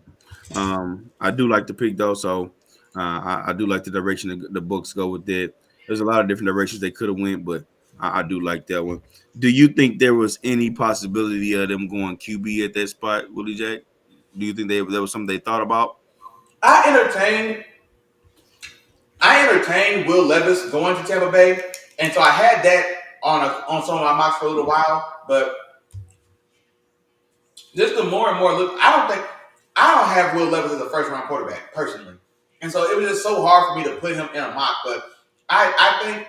I do like the pick though. So I do like the direction the books go with that. There's a lot of different directions they could have went, but I do like that one. Do you think there was any possibility of them going QB at that spot, Willie Jack? Do you think there was something they thought about? I entertained I entertained Will Levis going to Tampa Bay, and so I had that on some of my mocks for a little while. But just the more and more look, I don't have Will Levis as a first round quarterback personally, and so it was just so hard for me to put him in a mock. But I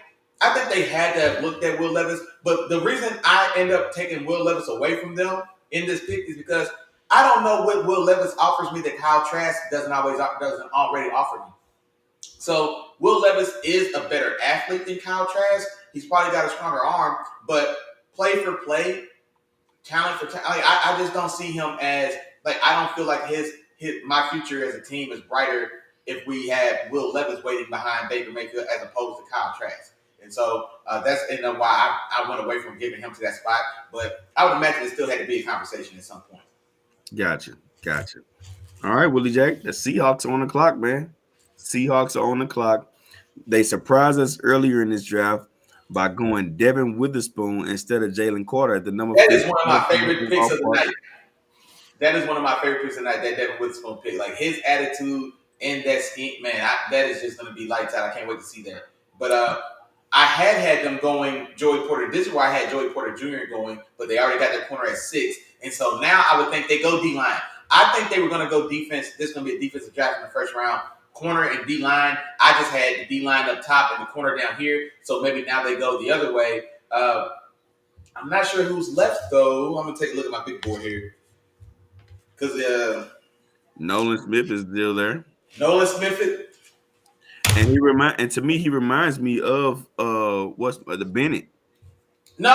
think they had to have looked at Will Levis. But the reason I end up taking Will Levis away from them in this pick is because I don't know what Will Levis offers me that Kyle Trask doesn't already offer me. So Will Levis is a better athlete than Kyle Trask. He's probably got a stronger arm, but play for play, talent for talent, like, I just don't see him as like I don't feel like his my future as a team is brighter if we have Will Levis waiting behind Baker Mayfield as opposed to Kyle Trask. And so that's why I went away from giving him to that spot. But I would imagine it still had to be a conversation at some point. Gotcha, gotcha. All right, Willie Jack. The Seahawks are on the clock, man. Seahawks are on the clock. They surprised us earlier in this draft by going Devin Witherspoon instead of Jalen Carter at the number That 50 is one of my favorite picks of the ballpark. night. That is one of my favorite picks of the night. That Devin Witherspoon pick, like his attitude and that scheme, man, that is just going to be lights out. I can't wait to see that. But I had them going Joey Porter. This is where I had Joey Porter Jr. going, but they already got their corner at 6, and so now I would think they go D line. I think they were going to go defense. This is going to be a defensive draft in the first round. Corner and D line. I just had the D line up top and the corner down here. So maybe now they go the other way. I'm not sure who's left though. I'm gonna take a look at my big board here because Nolan Smith is still there. Nolan Smith. And to me he reminds me of what's the Bennett. No.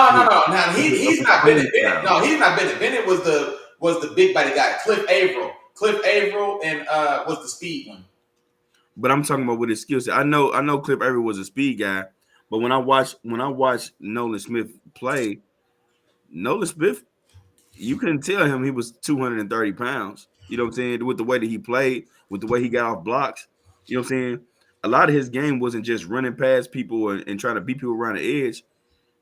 Now he's not Bennett. Style. No, he's not Bennett. Bennett was the big body guy. Cliff Averill. Cliff Averill and was the speed one. But I'm talking about with his skill set. I know Cliff Avery was a speed guy, but when I watched Nolan Smith play, Nolan Smith, you couldn't tell him he was 230 pounds. You know what I'm saying? With the way that he played, with the way he got off blocks, you know what I'm saying? A lot of his game wasn't just running past people and trying to beat people around the edge.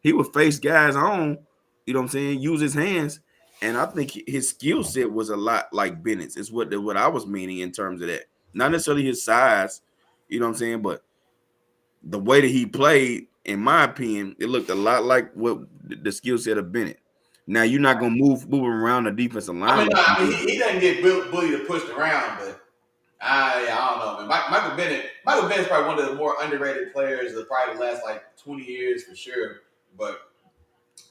He would face guys on, you know what I'm saying, use his hands. And I think his skill set was a lot like Bennett's, is what I was meaning in terms of that. Not necessarily his size, you know what I'm saying, but the way that he played, in my opinion, it looked a lot like what the skill set of Bennett. Now you're not gonna move him around the defensive line. I mean, he doesn't get bullied or pushed around, but I don't know, man. Michael Bennett's probably one of the more underrated players of probably the last like 20 years for sure. But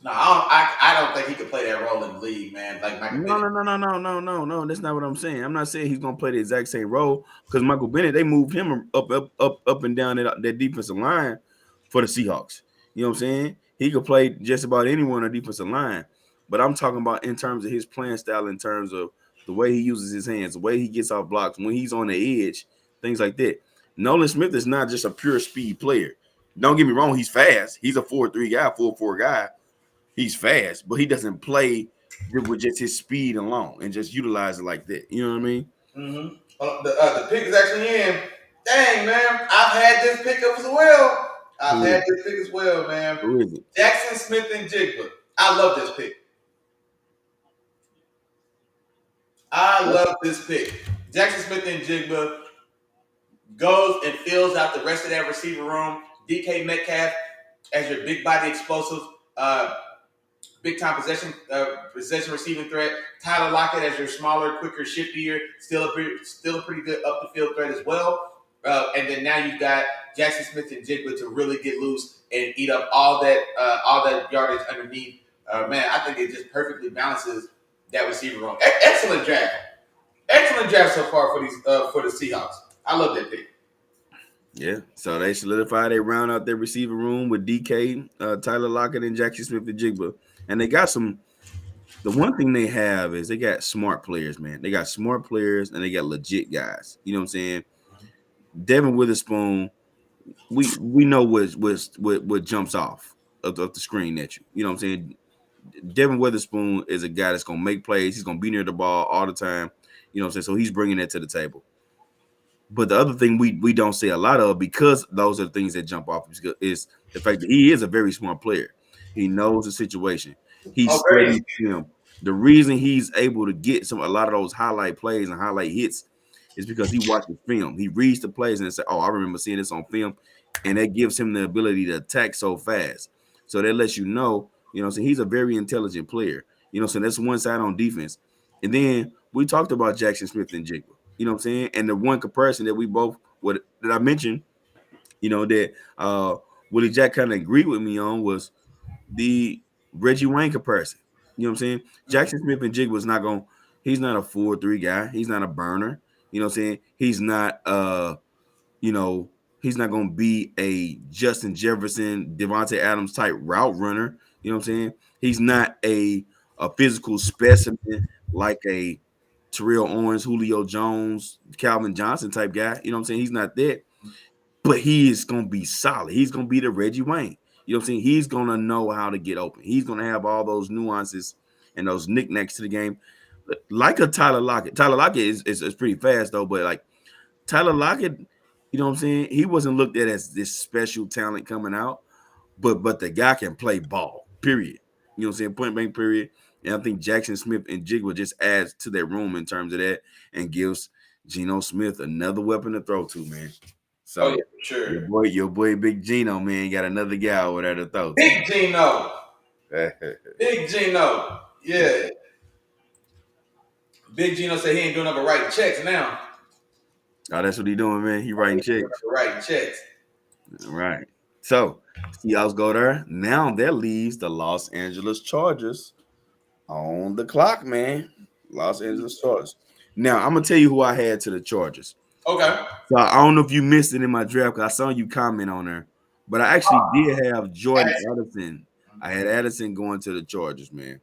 no, I don't think he could play that role in the league, man. Like Michael Bennett. No. That's not what I'm saying. I'm not saying he's gonna play the exact same role because Michael Bennett, they moved him up and down that defensive line for the Seahawks. You know what I'm saying? He could play just about anyone on the defensive line. But I'm talking about in terms of his playing style, in terms of the way he uses his hands, the way he gets off blocks, when he's on the edge, things like that. Nolan Smith is not just a pure speed player. Don't get me wrong, he's fast. He's a 4-3 guy, 4-4 guy. He's fast, but he doesn't play with just his speed alone and just utilize it like that. You know what I mean? Mm-hmm. The pick is actually in. Dang, man. I've had this pick up as well. Man. Who is it? Jackson Smith and Jigba. I love this pick. Jackson Smith and Jigba goes and fills out the rest of that receiver room. DK Metcalf as your big body explosive, big time possession receiving threat. Tyler Lockett as your smaller, quicker, shiftier, still a pretty good up the field threat as well. And then now you've got Jackson Smith and Jigba to really get loose and eat up all that yardage underneath. Man, I think it just perfectly balances that receiver room. Excellent the draft so far for the Seahawks. I love that pick. Yeah. So they solidify. They round out their receiver room with DK, Tyler Lockett, and Jackson Smith and Jigba. And they got some. The one thing they have is they got smart players, man. They got smart players and they got legit guys. You know what I'm saying? Devin Witherspoon, we know what jumps off of the screen at you. You know what I'm saying? Devin Witherspoon is a guy that's gonna make plays. He's gonna be near the ball all the time. You know what I'm saying? So he's bringing that to the table. But the other thing we don't see a lot of, because those are the things that jump off, is the fact that he is a very smart player. He knows the situation. He Oh, great. studies film. The reason he's able to get a lot of those highlight plays and highlight hits is because he watches film. He reads the plays and say, "Oh, I remember seeing this on film," and that gives him the ability to attack so fast. So that lets you know, so he's a very intelligent player. You know, so that's one side on defense. And then we talked about Jackson Smith and Jigba. You know what I'm saying? And the one comparison that we both that I mentioned, you know, that Willie Jack kind of agreed with me on was the Reggie Wayne comparison. You know what I'm saying? Jackson Smith and Jigba was not going. He's not a 4-3 guy. He's not a burner. You know what I'm saying? He's not you know, he's not going to be a Justin Jefferson, Devontae Adams type route runner. You know what I'm saying? He's not a physical specimen like a Terrell Owens, Julio Jones, Calvin Johnson type guy. You know what I'm saying? He's not that, but he is going to be solid. He's going to be the Reggie Wayne. You know what I'm saying? He's going to know how to get open. He's going to have all those nuances and those knickknacks to the game, like a Tyler Lockett. Tyler Lockett is pretty fast though, but like Tyler Lockett, you know what I'm saying? He wasn't looked at as this special talent coming out, but the guy can play ball. Period. You know what I'm saying? Point blank. Period. And I think Jackson Smith and Jigba just adds to that room in terms of that and gives Geno Smith another weapon to throw to, man. Oh yeah, So for sure. your boy Big Geno, man, got another guy over there to throw to. Big Geno. Big Geno. Yeah. Big Geno said he ain't doing nothing but writing checks now. Oh, that's what he doing, man. He writing checks. Writing checks. All right. So Seahawks go there. Now that leaves the Los Angeles Chargers on the clock, man. Los Angeles Chargers. Now I'm gonna tell you who I had to the Chargers. Okay. So I don't know if you missed it in my draft because I saw you comment on there, but I actually did have Jordan Addison. I had Addison going to the Chargers, man.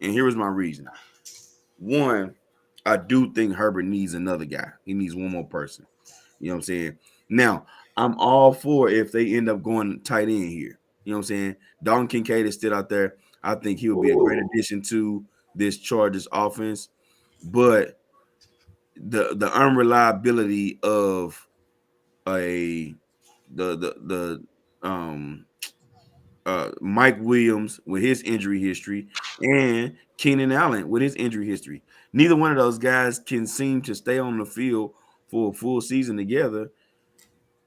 And here was my reason. One, I do think Herbert needs another guy. He needs one more person. You know what I'm saying? Now, I'm all for if they end up going tight end here. You know what I'm saying? Dalton Kincaid is still out there. I think he would be a great addition to this Chargers offense. But the unreliability of the Mike Williams with his injury history and Keenan Allen with his injury history. Neither one of those guys can seem to stay on the field for a full season together.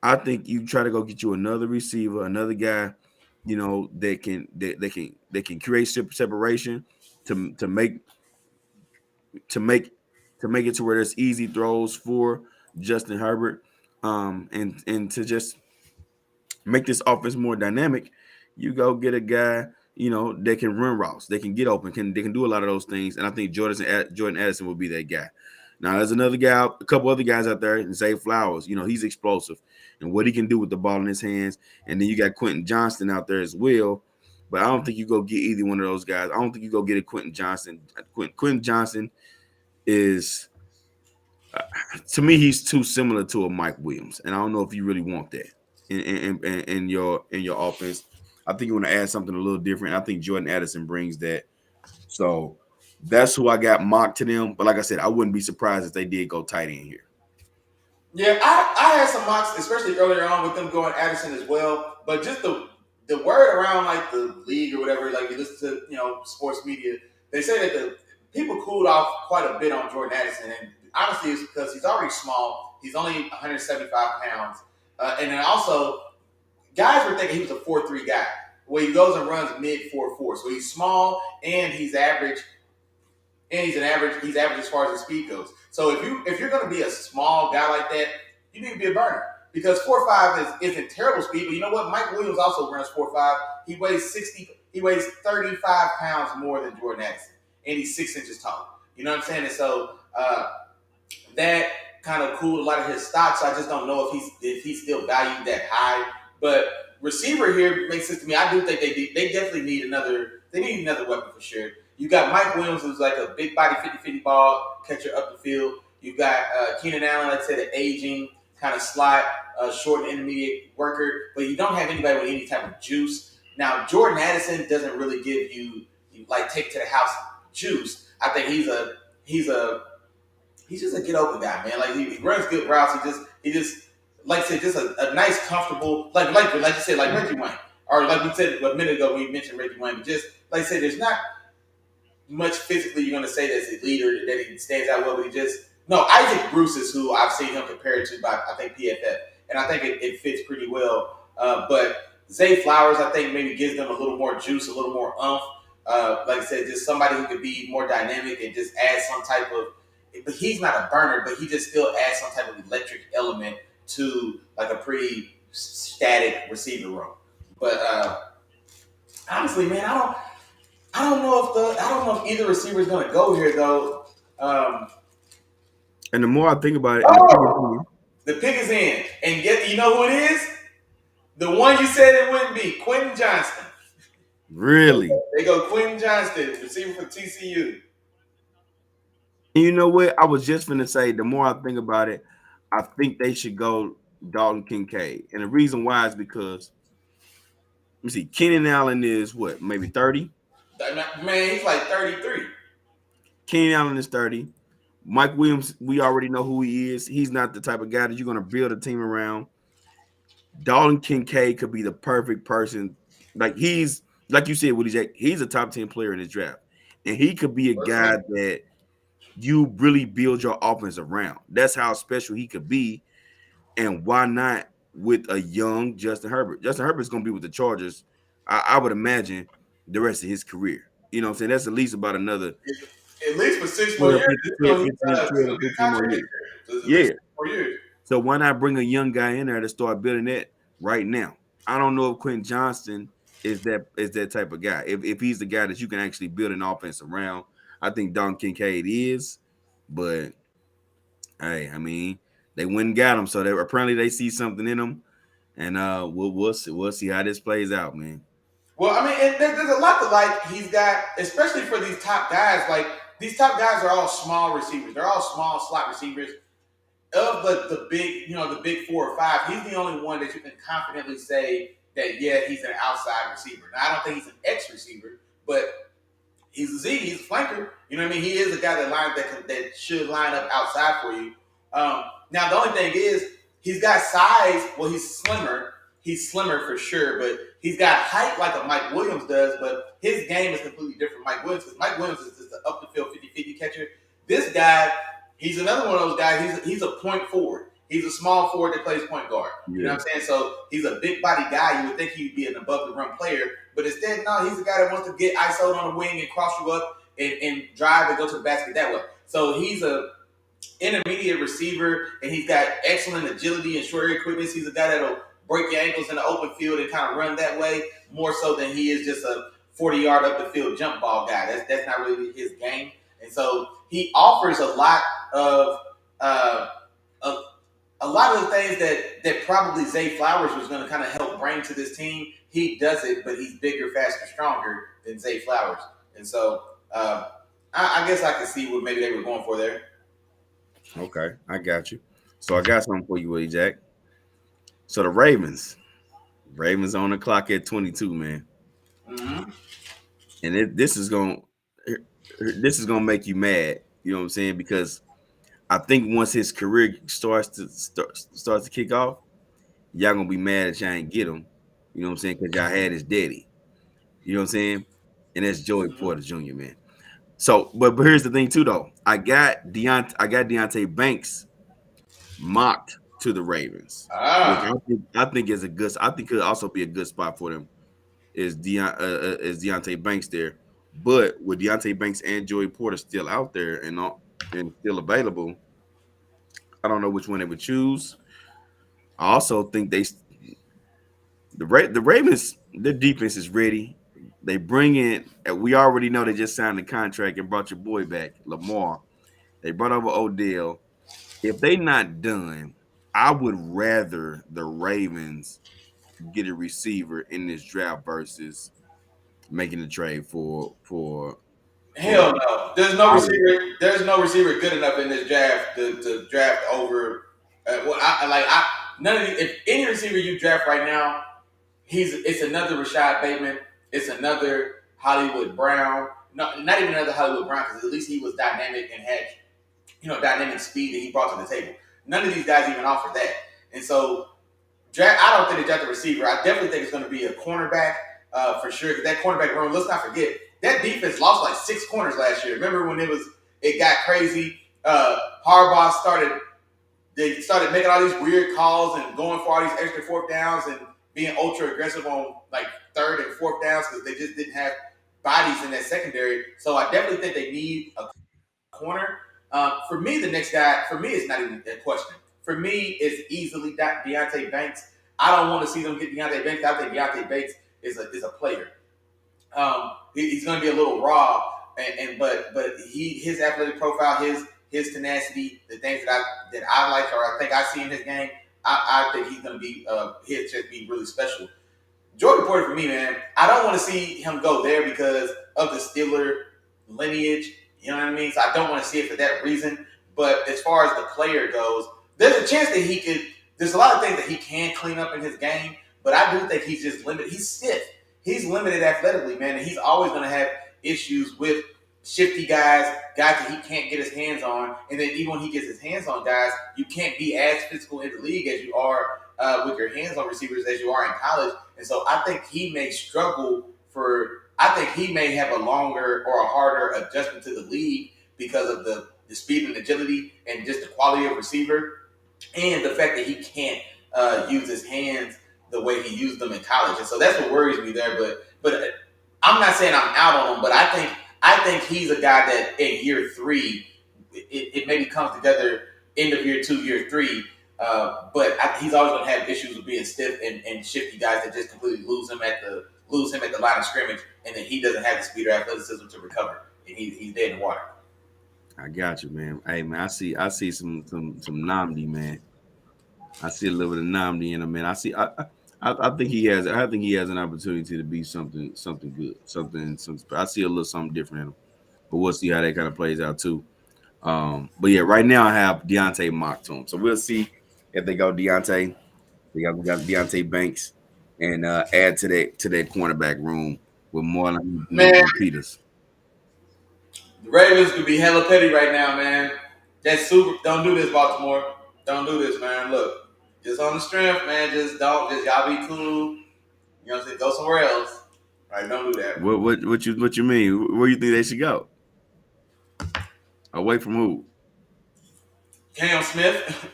I think you try to go get you another receiver, another guy, you know, that can create separation to make to make it to where there's easy throws for Justin Herbert, and to just make this offense more dynamic. You go get a guy, you know, that can run routes, they can get open, they can do a lot of those things, and I think Jordan Addison will be that guy. Now, there's another guy, a couple other guys out there, and Zay Flowers. You know, he's explosive, and what he can do with the ball in his hands. And then you got Quentin Johnston out there as well. But I don't think you go get either one of those guys. I don't think you go get a Quentin Johnston. Quentin Johnston is, to me, he's too similar to a Mike Williams, and I don't know if you really want that in your offense. I think you want to add something a little different. I think Jordan Addison brings that. So that's who I got mocked to them. But like I said, I wouldn't be surprised if they did go tight end here. Yeah, I had some mocks, especially earlier on with them going Addison as well. But just the word around like the league or whatever, like you listen to, you know, sports media, they say that the people cooled off quite a bit on Jordan Addison, and honestly, it's because he's already small. He's only 175 pounds, and then also guys were thinking he was a 4-3 guy, where he goes and runs mid 4-4. So he's small and he's average, he's average as far as his speed goes. So if you're going to be a small guy like that, you need to be a burner, because 4.5 isn't terrible speed. But you know what? Mike Williams also runs 4.5. He weighs 35 pounds more than Jordan Addison, and he's 6 inches tall. You know what I'm saying? And so that kind of cooled a lot of his stocks. So I just don't know if he's still valued that high. But receiver here makes sense to me. I do think they definitely need another weapon for sure. You got Mike Williams, who's like a big body 50-50 ball catcher up the field. You got Keenan Allen, like I said, an aging kind of slot, short and intermediate worker, but you don't have anybody with any type of juice. Now, Jordan Addison doesn't really give you like take to the house juice. I think he's just a get open guy, man. Like he runs good routes. He just like I said, just a nice, comfortable like you said, like Reggie Wayne, or like we said a minute ago, we mentioned Reggie Wayne. But just like I said, there's not much physically you're gonna say that's a leader that he stands out well, but he just no Isaac Bruce is who I've seen him compared to by I think PFF, and I think it fits pretty well. But Zay Flowers, I think maybe gives them a little more juice, a little more umph. Like I said, just somebody who could be more dynamic and just add some type of. But he's not a burner, but he just still adds some type of electric element to like a pretty static receiver room. But honestly, man, I don't know if either receiver is going to go here though. And the more I think about it, the pick is in, and get you know who it is? The one you said it wouldn't be, Quentin Johnston. Really? They go Quentin Johnston, receiver for TCU. And you know what? I was just going to say, the more I think about it, I think they should go Dalton Kincaid. And the reason why is because, let me see, Keenan Allen is what, maybe 30? Man, he's like 33. Keenan Allen is 30. Mike Williams, we already know who he is. He's not the type of guy that you're going to build a team around. Dalton Kincaid could be the perfect person. Like he's, like you said, Willie Jack, he's a top 10 player in this draft. And he could be a guy that you really build your offense around. That's how special he could be. And why not with a young Justin Herbert? Justin Herbert's going to be with the Chargers, I would imagine, the rest of his career. You know what I'm saying? That's at least about another. At least for 6 more years. 15 more years. Yeah. 4 years. So why not bring a young guy in there to start building that right now? I don't know if Quentin Johnston is that type of guy. If he's the guy that you can actually build an offense around, I think Dalton Kincaid is. But hey, I mean, they went and got him, so apparently they see something in him, and we'll see how this plays out, man. Well, I mean, there's a lot to like. He's got, especially for these top guys. Like these top guys are all small receivers. They're all small slot receivers. Of the big, the big 4 or 5, he's the only one that you can confidently say that he's an outside receiver. Now I don't think he's an X receiver, but he's a Z. He's a flanker. You know what I mean? He is a guy that should line up outside for you. Now the only thing is he's got size. Well, he's slimmer. He's slimmer for sure, but he's got height like a Mike Williams does. But his game is completely different from Mike Williams because Mike Williams is just an up the field 50-50 catcher. This guy, he's another one of those guys. He's a point forward. He's a small forward that plays point guard. You know what I'm saying? So he's a big body guy. You would think he'd be an above the rim player, but instead, no, he's a guy that wants to get ISO'd on the wing and cross you up and drive and go to the basket that way. So he's a intermediate receiver, and he's got excellent agility and short area quickness. He's a guy that'll break your ankles in the open field and kind of run that way more so than he is just a 40-yard up the field jump ball guy. That's not really his game. And so he offers a lot of the things that probably Zay Flowers was going to kind of help bring to this team. He does it, but he's bigger, faster, stronger than Zay Flowers. And so I guess I can see what maybe they were going for there. Okay, I got you. So I got something for you, Willie Jack. So the Ravens on the clock at 22, man. Mm-hmm. And this is gonna make you mad. You know what I'm saying? Because I think once his career starts to kick off, y'all gonna be mad that y'all ain't get him. You know what I'm saying? Because y'all had his daddy. You know what I'm saying? And that's Joey Porter Jr., man. So, but here's the thing too, though. I got Deonte Banks mocked to the Ravens, which I think is a good. I think could also be a good spot for them. Is Deonte Banks there? But with Deonte Banks and Joey Porter still out there and still available, I don't know which one they would choose. I also think the Ravens, their defense is ready. They bring in. We already know they just signed the contract and brought your boy back, Lamar. They brought over Odell. if they not done, I would rather the Ravens get a receiver in this draft versus making a trade for Hell no. There's no Hollywood. receiver. There's no receiver good enough in this draft to draft over. Well, none of the, if any receiver you draft right now, it's another Rashad Bateman. It's another Hollywood Brown. No, not even another Hollywood Brown because at least he was dynamic and had dynamic speed that he brought to the table. None of these guys even offer that. And so I don't think they draft a receiver. I definitely think it's going to be a cornerback for sure. Because that cornerback room, let's not forget, that defense lost like 6 corners last year. Remember when it got crazy? Harbaugh they started making all these weird calls and going for all these extra fourth downs and being ultra aggressive on like third and fourth downs because they just didn't have bodies in that secondary. So I definitely think they need a corner. For me, the next guy, for me, it's not even a question. For me, it's easily Deontay Banks. I don't want to see them get Deontay Banks. I think Deontay Banks is a player. He's going to be a little raw, but his athletic profile, his tenacity, the things that I like or I think I see in his game, I think he's going to be his just be really special. Jordan Porter for me, man, I don't want to see him go there because of the Steeler lineage. You know what I mean? So I don't want to see it for that reason. But as far as the player goes, there's a chance that he could. There's a lot of things that he can clean up in his game, but I do think he's just limited. He's stiff. He's limited athletically, man, and he's always going to have issues with shifty guys that he can't get his hands on. And then even when he gets his hands on guys, you can't be as physical in the league as you are with your hands on receivers as you are in college. And so I think he may struggle I think he may have a longer or a harder adjustment to the league because of the speed and agility and just the quality of receiver and the fact that he can't use his hands the way he used them in college. And so that's what worries me there. But I'm not saying I'm out on him, but I think he's a guy that in year three, it maybe comes together end of year 2, year 3. But he's always going to have issues with being stiff and shifty guys that just completely lose him at the line of scrimmage, and then he doesn't have the speed or athleticism to recover, and he's dead in the water. I got you, man. Hey, man, I see some Namdi, man. I see a little bit of Namdi in him, man. I think he has. I think he has an opportunity to be something good, something. I see a little something different in him, but we'll see how that kind of plays out too. But yeah, right now I have Deontay mocked to him, so we'll see if they go Deontay. We got Deontay Banks, and add to that cornerback room with Marlon Man, and Peters. the Ravens could be hella petty right now, man. That's super. Don't do this, Baltimore. Don't do this, man. Look, just on the strength, man. Just don't. Just y'all be cool. You know what I'm saying? Go somewhere else. Right? Don't do that. What you mean? Where you think they should go? Away from who? Cam Smith.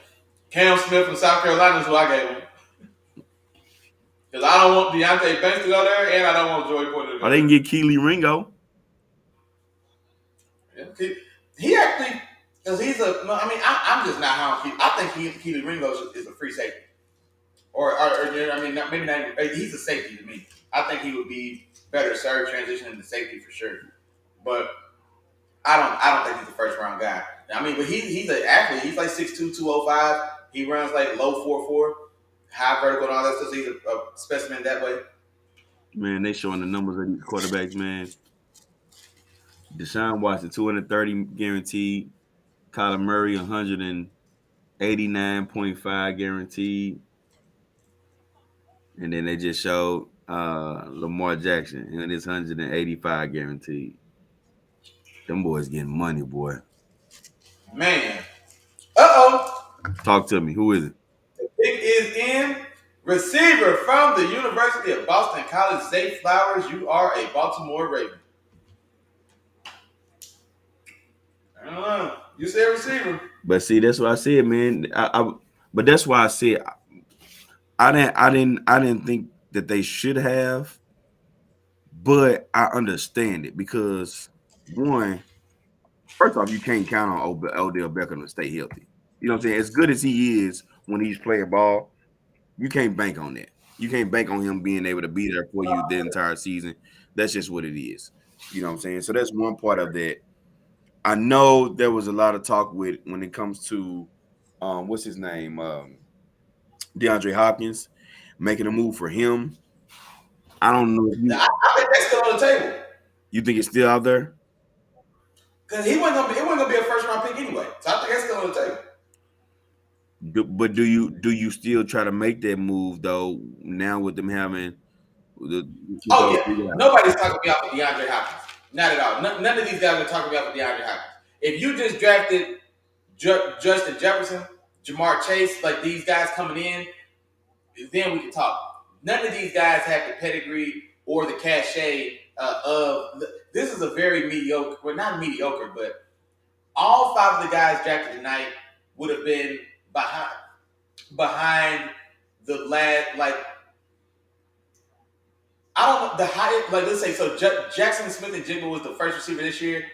Cam Smith from South Carolina is who I gave him. Because I don't want Deontay Banks to go there, and I don't want Joey Porter to Or go they can there. get Keely Ringo. Yeah. He actually, because he's a. No, I mean, I'm just not how I think Keely Ringo is a free safety, I mean, maybe not. He's a safety to me. I think he would be better served transitioning to safety for sure. But I don't think he's a first round guy. I mean, but he's an athlete. He's like 6'2", 205. He runs like low 4.4, high vertical and all that stuff. So he's a specimen that way. Man, they showing the numbers of these quarterbacks, man. Deshaun Watson, 230 guaranteed. Kyler Murray, 189.5 guaranteed. And then they just showed Lamar Jackson, and it's 185 guaranteed. Them boys getting money, boy. Man. Uh-oh. Talk to me. Who is it? The pick is in. Receiver from the University of Boston College, Zay Flowers. You are a Baltimore Raven. I don't know. You say receiver. But see, that's what I said, man. But that's why I said I didn't think that they should have, but I understand it because one, first off, you can't count on Odell Beckham to stay healthy. You know what I'm saying? As good as he is when he's playing ball, you can't bank on that. You can't bank on him being able to be there for you the entire season. That's just what it is. You know what I'm saying? So that's one part of that. I know there was a lot of talk with when it comes to what's his name? DeAndre Hopkins, making a move for him. I don't know if Now, you I think that's still on the table you think it's still out there. because it wasn't gonna be a first round pick anyway. So I think that's still on the table. But do you still try to make that move though? Now with them having Oh those three yeah, guys. nobody's talking me off of DeAndre Hopkins. Not at all. None of these guys are talking me off of DeAndre Hopkins. If you just drafted Justin Jefferson, Jamar Chase, like these guys coming in, then we can talk. None of these guys have the pedigree or the cachet of. This is a very mediocre. Well, not mediocre, but all five of the guys drafted tonight would have been behind the last, like, I don't know the highest. Like, let's say so. Jackson Smith and Jigba was the first receiver this year.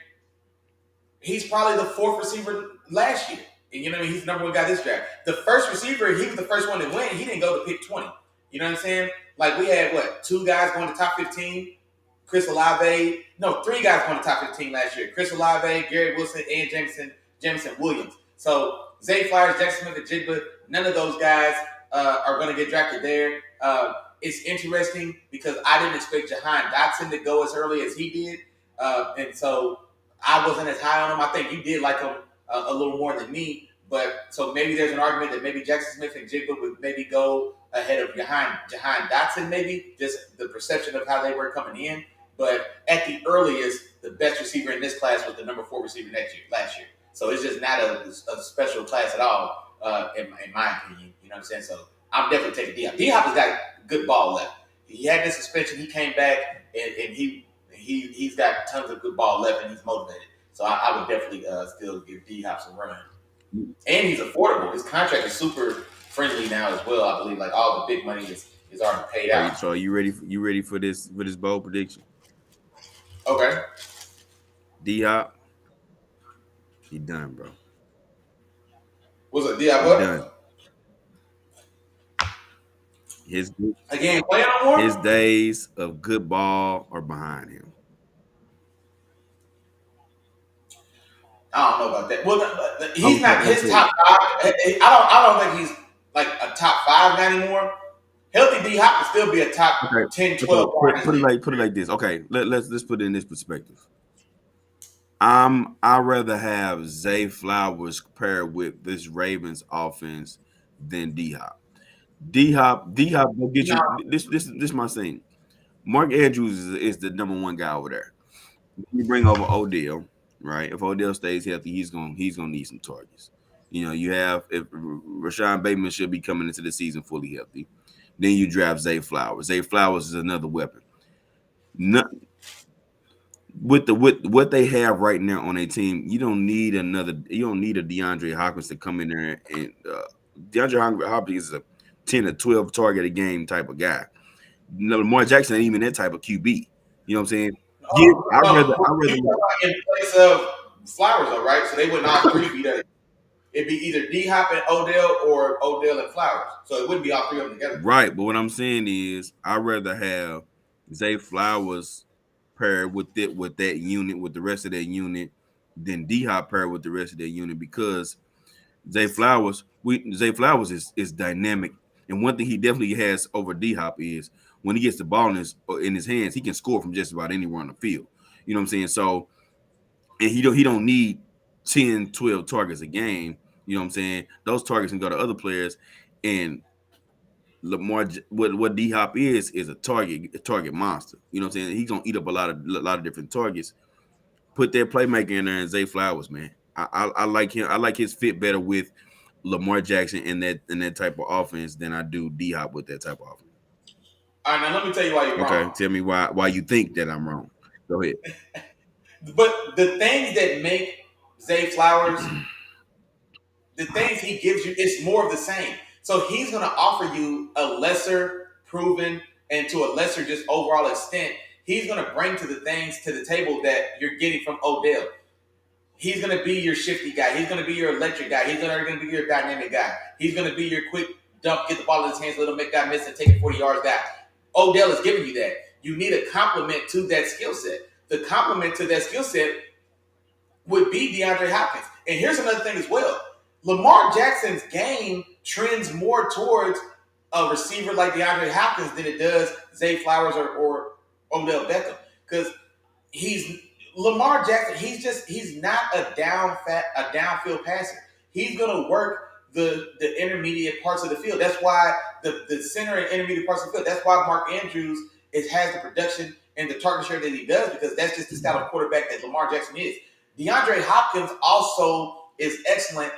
He's probably the fourth receiver last year. And you know what I mean? He's the number one guy this draft. The first receiver, he was the first one that went. He didn't go to pick 20. You know what I'm saying? Like, we had, what, two guys going to top 15? Chris Olave. No, three guys going to top 15 last year. Chris Olave, Gary Wilson, and Jameson Williams. So, Zay Flowers, Jackson Smith, and Jigba, none of those guys are going to get drafted there. It's interesting because I didn't expect Jahan Dotson to go as early as he did. And so I wasn't as high on him. I think you did like him a little more than me. But so maybe there's an argument that maybe Jackson Smith and Jigba would maybe go ahead of Jahan Dotson, maybe just the perception of how they were coming in. But at the earliest, the best receiver in this class was the number 4 receiver last year. So it's just not a special class at all, in my opinion. You know what I'm saying? So I'm definitely taking D-Hop. D-Hop has got good ball left. He had this suspension. He came back, and he's got tons of good ball left, and he's motivated. So I would definitely still give D-Hop some run. And he's affordable. His contract is super friendly now as well. I believe like all the big money is already paid out. So are you ready for this bold prediction? Okay. D-Hop, he done, bro. What's it? D-Hop what? Done. Again, playing on more? His days of good ball are behind him. I don't know about that. Well, he's not his top 5. I don't think he's like a top 5 guy anymore. Healthy D-Hop can still be a top 10, 12. Put it like this. Okay, let's put it in this perspective. I'd rather have Zay Flowers paired with this Ravens offense than D-Hop. D-Hop will get you. This is my thing. Mark Andrews is the number 1 guy over there. You bring over Odell, right? If Odell stays healthy, he's gonna need some targets. You know, you have if Rashawn Bateman should be coming into the season fully healthy. Then you draft Zay Flowers. Zay Flowers is another weapon. With what they have right now on their team, you don't need a DeAndre Hopkins to come in there and DeAndre Hopkins is a 10 or 12 target a game type of guy. Lamar Jackson ain't even that type of QB. You know what I'm saying? I'd rather in place of Flowers, though, right? So they wouldn't all three be there. It'd be either D-Hop and Odell or Odell and Flowers. So it wouldn't be all three of them together. Right, but what I'm saying is I'd rather have Zay Flowers paired with that unit, with the rest of that unit, than D-Hop paired with the rest of that unit because Zay Flowers is dynamic. And one thing he definitely has over D-Hop is when he gets the ball in his hands, he can score from just about anywhere on the field. You know what I'm saying? So, and he don't need 10, 12 targets a game. You know what I'm saying? Those targets can go to other players. And Lamar, what D-Hop is a target monster. You know what I'm saying? He's gonna eat up a lot of different targets. Put that playmaker in there and Zay Flowers, man. I like him. I like his fit better with Lamar Jackson in that type of offense than I do D-Hop with that type of offense. All right, now let me tell you why you're wrong. Okay, tell me why you think that I'm wrong. Go ahead. But the things that make Zay Flowers, the things he gives you, it's more of the same. So he's going to offer you a lesser proven and to a lesser just overall extent. He's going to bring to the table that you're getting from Odell. He's going to be your shifty guy. He's going to be your electric guy. He's going to be your dynamic guy. He's going to be your quick dump, get the ball in his hands, let him make that miss and take it 40 yards back. Odell is giving you that. You need a complement to that skill set. The complement to that skill set would be DeAndre Hopkins. And here's another thing as well. Lamar Jackson's game trends more towards a receiver like DeAndre Hopkins than it does Zay Flowers or Odell Beckham. Because he's Lamar Jackson. He's not a downfield passer. He's gonna work the intermediate parts of the field. That's why the center and intermediate parts of the field. That's why Mark Andrews has the production and the target share that he does, because that's just the style of quarterback that Lamar Jackson is. DeAndre Hopkins also is excellent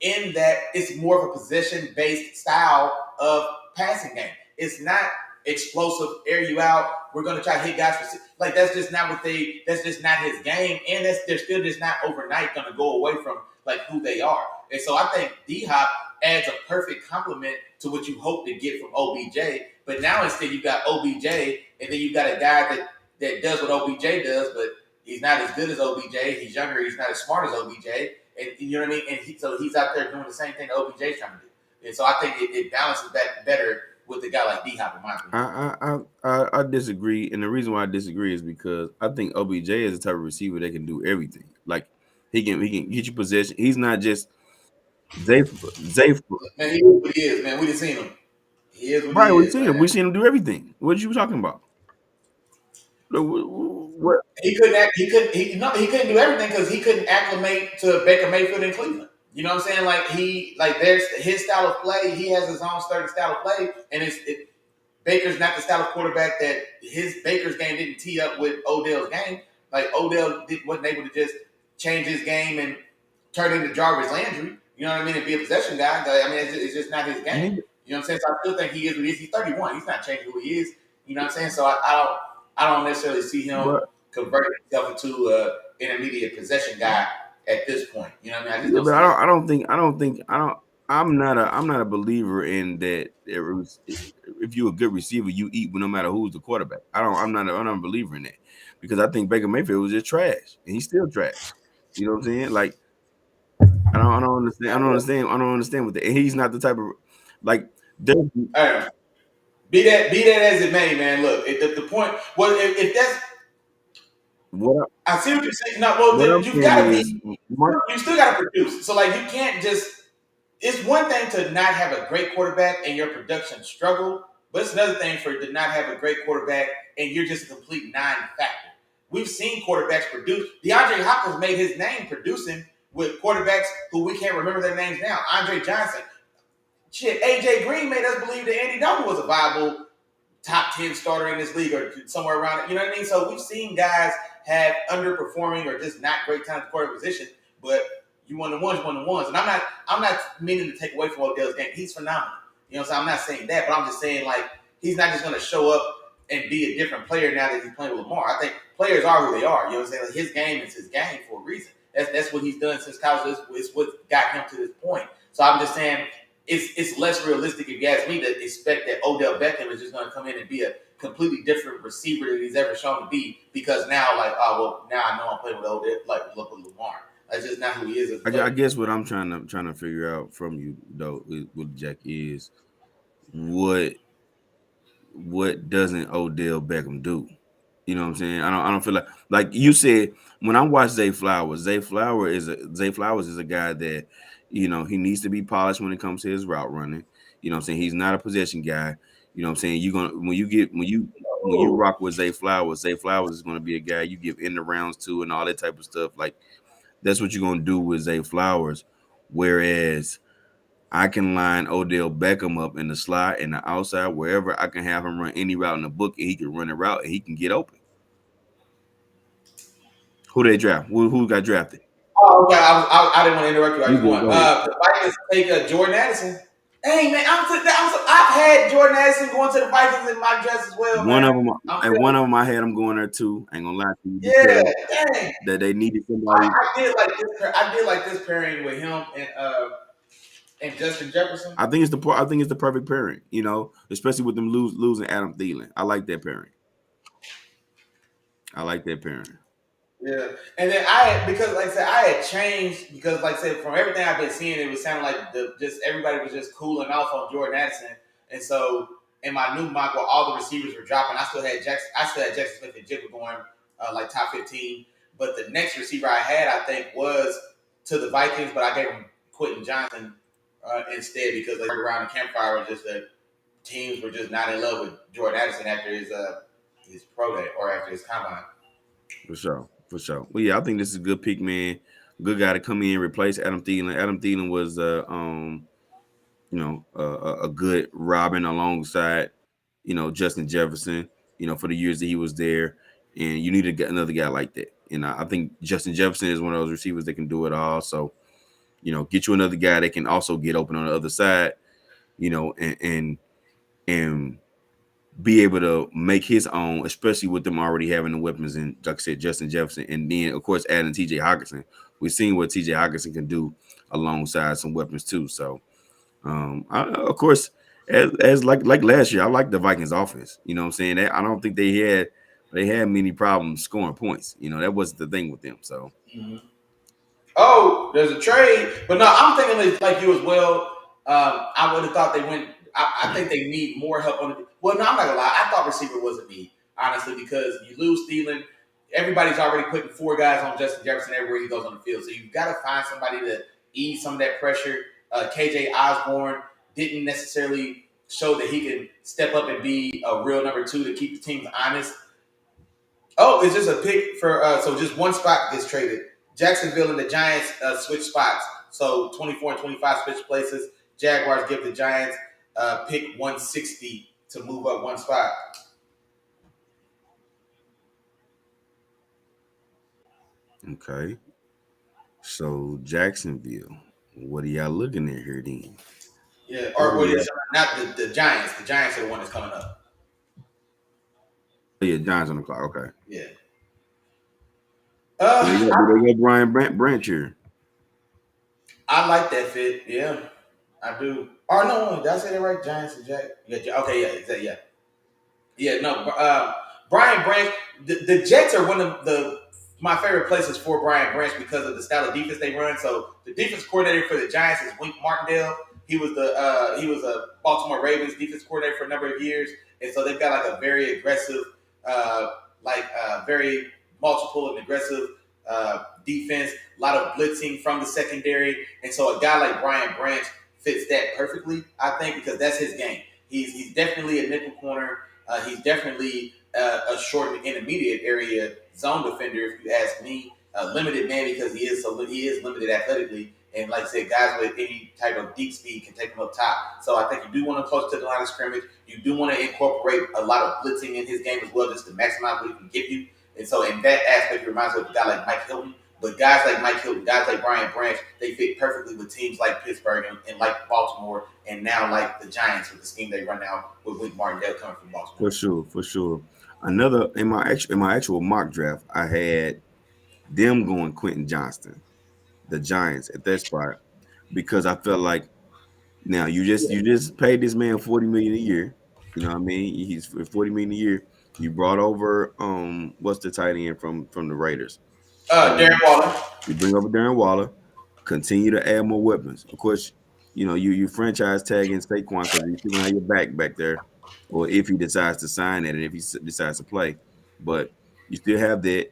in that it's more of a possession based style of passing game. It's not explosive, air you out. We're going to try to hit guys for like that's just not what they. That's just not his game, and they're still just not overnight going to go away from like who they are. And so I think D Hop adds a perfect complement to what you hope to get from OBJ. But now instead you've got OBJ, and then you've got a guy that does what OBJ does, but he's not as good as OBJ. He's younger. He's not as smart as OBJ. And you know what I mean? And so he's out there doing the same thing that OBJ's trying to do. And so I think it balances that better with a guy like D Hop in my opinion. I disagree, and the reason why I disagree is because I think OBJ is the type of receiver that can do everything. Like he can get you possession. He's not just Zay. Man, he is what he is, man. We just seen him. He is what he Right, we is, seen him. man. We seen him do everything. What you talking about? What? He couldn't act. He couldn't do everything because he couldn't acclimate to Baker Mayfield in Cleveland. You know what I'm saying? There's his style of play. He has his own certain style of play, and Baker's not the style of quarterback that Baker's game didn't tee up with Odell's game. Like Odell wasn't able to just change his game and turn into Jarvis Landry. You know what I mean? And be a possession guy. I mean, it's just not his game. You know what I'm saying? So I still think he is what he is. He's 31. He's not changing who he is. You know what I'm saying? So I don't necessarily see him converting himself into an intermediate possession guy at this point. You know what I mean? I'm not a believer in that. If you're a good receiver, you eat no matter who's the quarterback. I'm not a believer in that, because I think Baker Mayfield was just trash, and he's still trash. You know what I'm saying? Like I don't understand. I don't understand what and he's not the type of like. Right. Be that as it may, man. Look, the point. Well, if that's what I see what you're saying. No, well, you gotta be. You still gotta produce. So like, you can't just. It's one thing to not have a great quarterback and your production struggle, but it's another thing to not have a great quarterback and you're just a complete non-factor. We've seen quarterbacks produce. DeAndre Hopkins made his name producing with quarterbacks who we can't remember their names now. Andre Johnson. Shit, AJ Green made us believe that Andy Dalton was a viable top 10 starter in this league or somewhere around it. You know what I mean? So we've seen guys have underperforming or just not great time at the quarterback position, but you won the ones. And I'm not meaning to take away from Odell's game. He's phenomenal. You know what I'm saying? I'm not saying that, but I'm just saying like he's not just gonna show up and be a different player now that he's playing with Lamar. I think players are who they are. You know what I'm saying? Like, his game is his game for a reason. That's what he's done since college. It's what got him to this point. So I'm just saying it's less realistic, if you ask me, to expect that Odell Beckham is just going to come in and be a completely different receiver than he's ever shown to be, because now, now I know I'm playing with Odell, look with Lamar. That's just not who he is. I guess what I'm trying to figure out from you though with Jack is what doesn't Odell Beckham do? You know what I'm saying? I don't feel like you said when I watch Zay Flowers is a guy that, you know, he needs to be polished when it comes to his route running. You know what I'm saying? He's not a possession guy. You know what I'm saying? You're gonna when you rock with Zay Flowers is gonna be a guy you give in the rounds to and all that type of stuff. Like that's what you're gonna do with Zay Flowers. Whereas I can line Odell Beckham up in the slot and the outside, wherever I can have him run any route in the book, and he can run a route and he can get open. Who they draft? Who got drafted? Oh, okay. I didn't want to interrupt you. I just want the Vikings take Jordan Addison. Hey man, I've had Jordan Addison going to the Vikings in my dress as well. One of them I had him going there too. I ain't gonna lie to you. Yeah, dang. That they needed somebody. I did like this pairing with him and Justin Jefferson. I think it's the perfect pairing. You know, especially with them losing Adam Thielen. I like that pairing. Yeah, and then because like I said, I had changed because like I said, from everything I've been seeing, it was sounding like everybody was just cooling off on Jordan Addison, and so in my new mock where all the receivers were dropping, I still had Jackson Smith and Jigba going like top 15, but the next receiver I had I think was to the Vikings, but I gave him Quentin Johnson instead because they were around the campfire was just that teams were just not in love with Jordan Addison after his pro day or after his combine. For sure, for sure. Well, yeah, I think this is a good pick, man. Good guy to come in and replace Adam Thielen. Adam Thielen was a good Robin alongside, Justin Jefferson, for the years that he was there. And you need to get another guy like that. And I think Justin Jefferson is one of those receivers that can do it all. So, get you another guy that can also get open on the other side, and be able to make his own, especially with them already having the weapons and, like I said, Justin Jefferson, and then of course adding T.J. Hockenson. We've seen what T.J. Hockenson can do alongside some weapons too. So, of course, as like last year, I like the Vikings offense. You know what I'm saying? I don't think they had many problems scoring points. That wasn't the thing with them. So. Mm-hmm. Oh, there's a trade, but no, I'm thinking like you as well. I would have thought they went. I think they need more help on the. Well, no, I'm not gonna lie. I thought receiver was a need, honestly, because you lose Thielen. Everybody's already putting four guys on Justin Jefferson everywhere he goes on the field. So you've got to find somebody to ease some of that pressure. KJ Osborne didn't necessarily show that he can step up and be a real number two to keep the teams honest. Oh, it's just a pick for so just one spot gets traded. Jacksonville and the Giants switch spots. So 24 and 25 switch places. Jaguars give the Giants pick 160 to move up one spot. Okay. So Jacksonville, what are y'all looking at here then? Yeah, or well, not the Giants. The Giants are the one that's coming up. Oh, yeah, Giants on the clock. Okay. Yeah. They got Brian Branch here. I like that fit. Yeah, I do. Or no, did I say that right? Giants and Jack. Yeah. Okay. Yeah. Yeah. No. Brian Branch. The Jets are one of my favorite places for Brian Branch because of the style of defense they run. So the defense coordinator for the Giants is Wink Martindale. He was a Baltimore Ravens defense coordinator for a number of years, and so they've got like a very aggressive, very multiple and aggressive defense. A lot of blitzing from the secondary, and so a guy like Brian Branch fits that perfectly. I think because that's his game. He's definitely a nickel corner. He's definitely a short and intermediate area zone defender, if you ask me. Limited man because he is limited athletically, and like I said, guys with any type of deep speed can take him up top. So I think you do want to close to the line of scrimmage. You do want to incorporate a lot of blitzing in his game as well, just to maximize what he can give you. And so in that aspect, it reminds me of a guy like Mike Hilton. But guys like Mike Hilton, guys like Brian Branch, they fit perfectly with teams like Pittsburgh and like Baltimore, and now like the Giants with the scheme they run now with Wink Martindale coming from Baltimore. For sure. Another in my actual mock draft, I had them going Quentin Johnston, the Giants at that spot, because I felt like now you just paid this man $40 million a year. You know what I mean? He's $40 million a year. You brought over what's the tight end from the Raiders? Darren Waller. You bring over Darren Waller. Continue to add more weapons. Of course, you franchise tagging Saquon because he's still gonna have your back there, or if he decides to sign it and if he decides to play. But you still have that.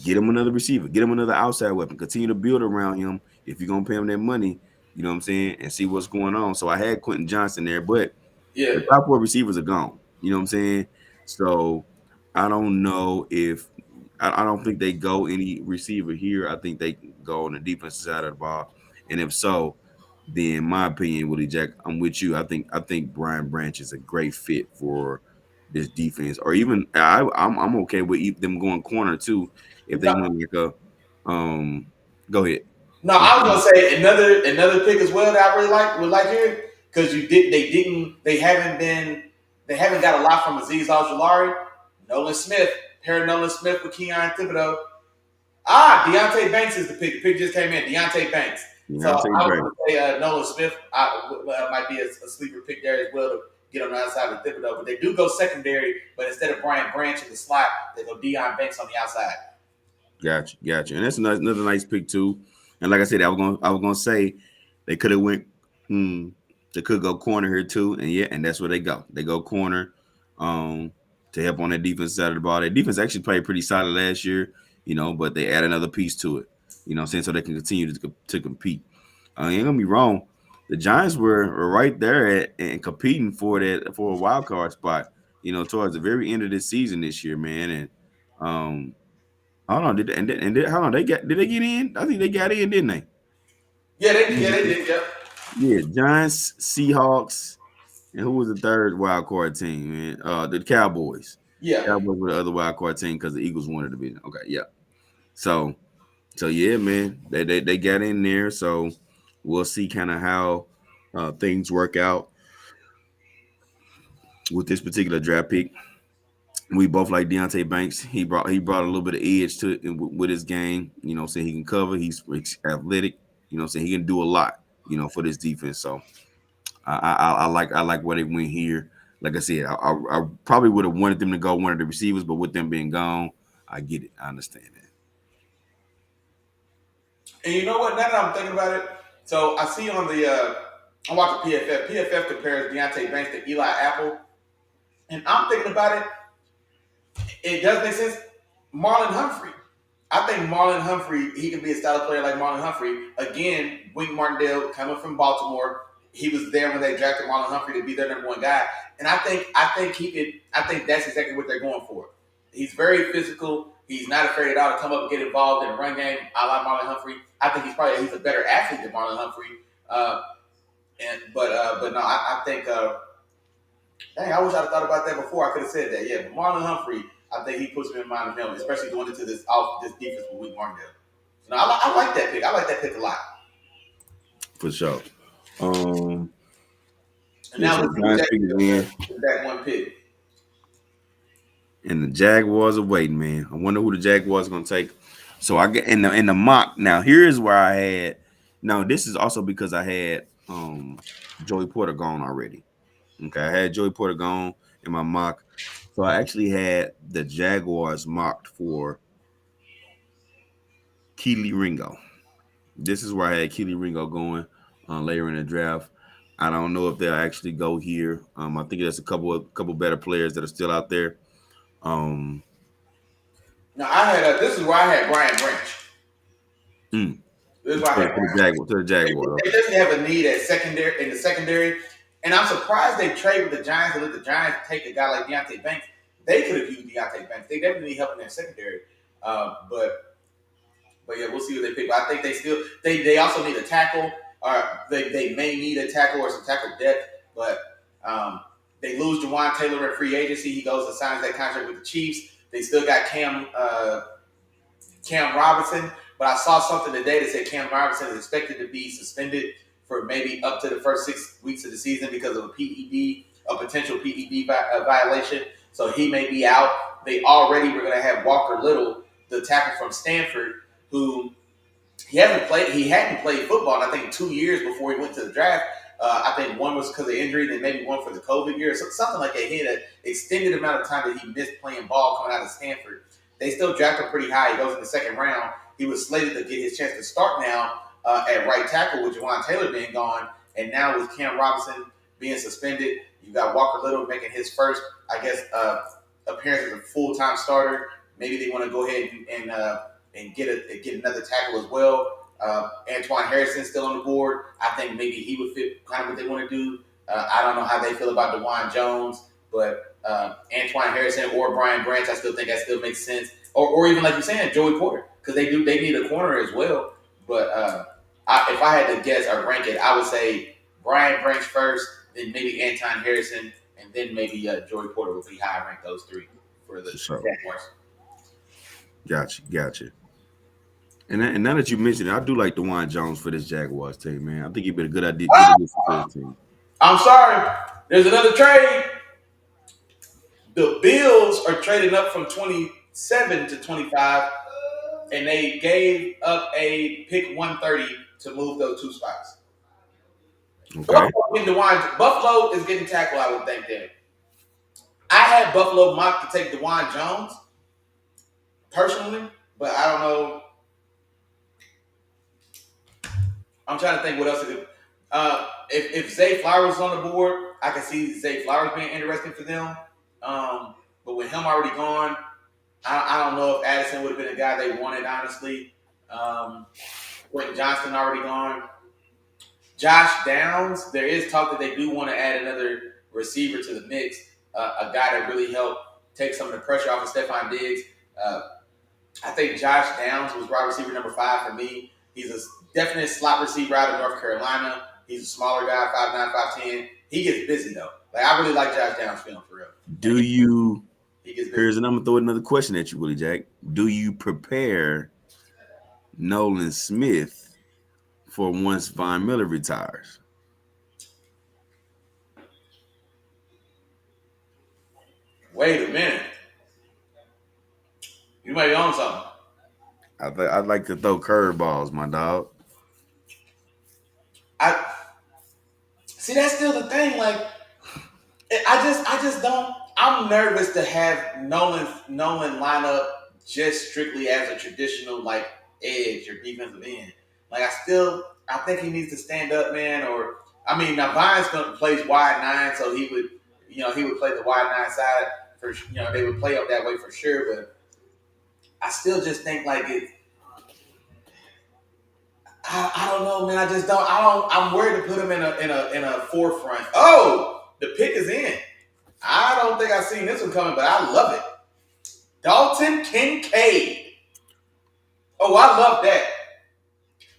Get him another receiver. Get him another outside weapon. Continue to build around him if you're gonna pay him that money. You know what I'm saying? And see what's going on. So I had Quentin Johnson there, but the top four receivers are gone. You know what I'm saying? So I don't know if I don't think they go any receiver here. I think they go on the defensive side of the ball. And if so, then in my opinion, Willie Jack, I'm with you. I think Brian Branch is a great fit for this defense. Or even I'm okay with them going corner too if they went like a go ahead. No, I was gonna say another pick as well that I really would like here because they haven't got a lot from Azeez Ojulari, Nolan Smith, pair Nolan Smith with Keon Thibodeau. Deontay Banks is the pick. The pick just came in. Deontay Banks. So I was gonna say Nolan Smith might be a sleeper pick there as well to get on the outside of Thibodeau. But they do go secondary, but instead of Brian Branch in the slot, they go Deion Banks on the outside. Gotcha. And that's another nice pick too. And like I said, I was gonna say they could have went. They could go corner here too, and that's where they go. They go corner, to help on that defense side of the ball. Their defense actually played pretty solid last year, but they add another piece to it. You know what I'm saying? So they can continue to compete. I ain't gonna be wrong. The Giants were right there and competing for a wild card spot. Towards the very end of this season this year, man. And hold on, hold on, did they get in? I think they got in, didn't they? Yeah, they did. Yep. Yeah, Giants, Seahawks, and who was the third wild card team? Man, the Cowboys. Yeah. Cowboys were the other wild card team because the Eagles won the division. Okay, yeah. So yeah, man, they got in there. So we'll see kind of how things work out with this particular draft pick. We both like Deontay Banks. He brought a little bit of edge to it with his game. Saying he can cover. He's athletic. Saying he can do a lot. For this defense. So I like where they went here. Like I said, I probably would have wanted them to go one of the receivers, but with them being gone, I get it. I understand that. And you know what? Now that I'm thinking about it, so I see on the I'm watching PFF. PFF compares Deontay Banks to Eli Apple, and I'm thinking about it. It does make sense. Marlon Humphrey. I think Marlon Humphrey, he can be a style player like Marlon Humphrey. Again, Wink Martindale coming from Baltimore. He was there when they drafted Marlon Humphrey to be their number one guy. And I think he could. I think that's exactly what they're going for. He's very physical. He's not afraid at all to come up and get involved in the run game. I like Marlon Humphrey. I think he's a better athlete than Marlon Humphrey. Uh, but no, I think dang, I wish I'd thought about that before. I could have said that. Yeah, but Marlon Humphrey, I think he puts me in mind of him, especially going into this defense with Wink Martindale. So no, I like that pick. I like that pick a lot. For sure. Um, And yeah, now so let's the see what Giants Jack pick again, with that one pick. and the Jaguars are waiting, man. I wonder who the Jaguars are gonna take. So I get in the mock. Now here is where I had. Now this is also because I had Joey Porter gone already. Okay, I had Joey Porter gone in my mock. So I actually had the Jaguars mocked for Keely Ringo. This is where I had Keely Ringo going later in the draft. I don't know if they'll actually go here. I think there's a couple better players that are still out there. Um, Now I had this is where I had Brian Branch. mm, This is to where I had the Brian. Jaguar, to the Jaguar. They Okay. definitely have a need at secondary in the secondary, and I'm surprised they trade with the Giants and let the Giants take a guy like Deontay Banks. They could have used Deontay Banks. They definitely need help in their secondary. But yeah, we'll see what they pick. But I think they also need a tackle, or they may need a tackle or some tackle depth. But they lose Jawan Taylor at free agency. He goes and signs that contract with the Chiefs. They still got Cam Robinson, but I saw something today that said Cam Robinson is expected to be suspended for maybe up to the first 6 weeks of the season because of a potential PED violation. So he may be out. They already were going to have Walker Little, the tackle from Stanford, who he hadn't played football in I think 2 years before he went to the draft. I think one was because of injury, then maybe one for the COVID year, so something like that. He had an extended amount of time that he missed playing ball coming out of Stanford. They still draft him pretty high. He goes in the second round. He was slated to get his chance to start now at right tackle with Jawan Taylor being gone, and now with Cam Robinson being suspended, you got Walker Little making his first, I guess, appearance as a full-time starter. Maybe they want to go ahead and get another tackle as well. Antoine Harrison still on the board. I think maybe he would fit kind of what they want to do. I don't know how they feel about DeJuan Jones, but Antoine Harrison or Brian Branch, I still think that still makes sense. Or even like you're saying, Joey Porter, because they need a corner as well. But if I had to guess or rank it, I would say Brian Branch first, then maybe Antoine Harrison, and then maybe Joey Porter would be high. I rank those three for the For sure. Jaguars. Gotcha. And now that you mentioned it, I do like DeJuan Jones for this Jaguars team, man. I think he'd been a good idea, good addition for this team. I'm sorry. There's another trade. The Bills are trading up from 27 to 25, and they gave up a pick 130 to move those two spots. Okay. Buffalo is getting tackled, I would think, then. I had Buffalo mocked to take DeJuan Jones, personally, but I don't know. I'm trying to think what else. If Zay Flowers is on the board, I can see Zay Flowers being interesting for them. But with him already gone, I don't know if Addison would have been a guy they wanted, honestly. Quentin Johnston already gone. Josh Downs, there is talk that they do want to add another receiver to the mix, a guy that really helped take some of the pressure off of Stephon Diggs. Uh, I think Josh Downs was wide receiver number 5 for me. He's a definite slot receiver out of North Carolina. He's a smaller guy, 5'9", 5'10". He gets busy though. Like I really like Josh Downs film for real. Do you? He gets busy. Here's and I'm gonna throw another question at you, Willie Jack. Do you prepare Nolan Smith for once Von Miller retires? Wait a minute. You might be on something. I'd like to throw curveballs, my dog. I see. That's still the thing. Like, I just don't. I'm nervous to have Nolan line up just strictly as a traditional like edge or defensive end. Like, I think he needs to stand up, man. Or I mean, now Vine's gonna play wide 9, so he would play the wide 9 side for they would play up that way for sure. But I still just think like it. I don't know, man. I just don't. I'm worried to put him in a forefront. Oh, the pick is in. I don't think I've seen this one coming, but I love it. Dalton Kincaid. Oh, I love that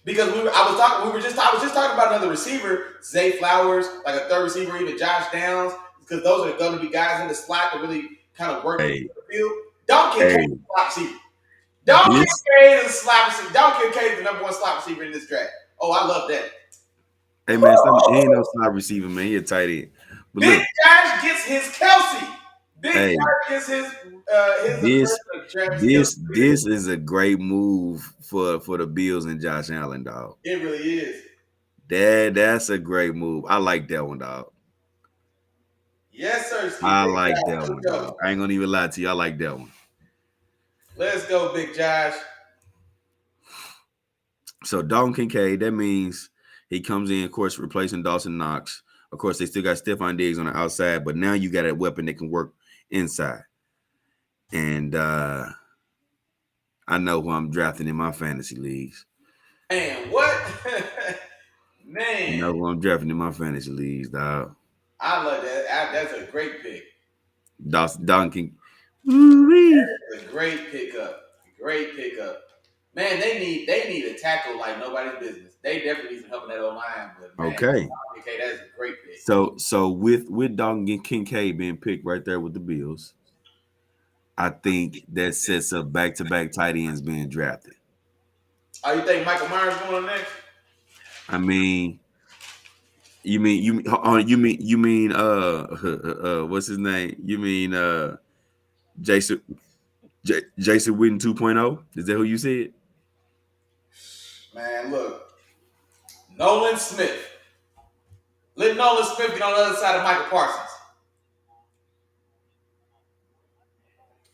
because I was just talking about another receiver, Zay Flowers, like a third receiver, even Josh Downs, because those are going to be guys in the slot that really kind of work in the field. Dalton Kincaid is a slot receiver. Dalton Kincaid is a slot receiver. Dalton Kincaid is the number 1 slot receiver in this draft. Oh, I love that. Hey man, he ain't no slot receiver, man. He a tight end. But Big Josh gets his Kelsey. Big Josh gets his this is a great move for the Bills and Josh Allen, dog. It really is. That's a great move. I like that one, dog. Yes, sir, Steve. I like that one, dog. I ain't gonna even lie to you. I like that one. Let's go, Big Josh. So Dalton Kincaid, that means he comes in, of course, replacing Dawson Knox. Of course, they still got Stephon Diggs on the outside, but now you got a weapon that can work inside. And I know who I'm drafting in my fantasy leagues. Man, what? Man. You know who I'm drafting in my fantasy leagues, dog. I love that. That's a great pick. Dalton Kincaid. That's a great pickup. Great pickup. Man, they need a tackle like nobody's business. They definitely need some help in that O-line. But man, okay, that's a great pick. So with Dalton Kincaid being picked right there with the Bills, I think that sets up back-to-back tight ends being drafted. Oh, you think Michael Myers going next? I mean, you mean what's his name? You mean Jason Witten 2.0? Is that who you said? Man, look. Nolan Smith. Let Nolan Smith get on the other side of Michael Parsons.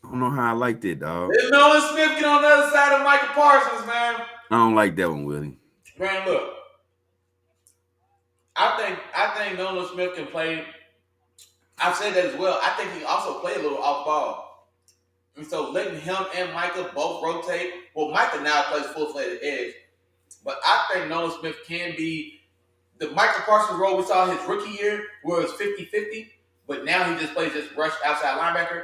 I don't know how I like that, dog. Let Nolan Smith get on the other side of Michael Parsons, man. I don't like that one, Willie. Man, look. I think Nolan Smith can play. I've said that as well. I think he also play a little off ball. And so letting him and Micah both rotate. Well, Micah now plays full-fledged edge. But I think Nolan Smith can be the Michael Parsons role we saw his rookie year where it was 50-50. But now he just plays this rush outside linebacker.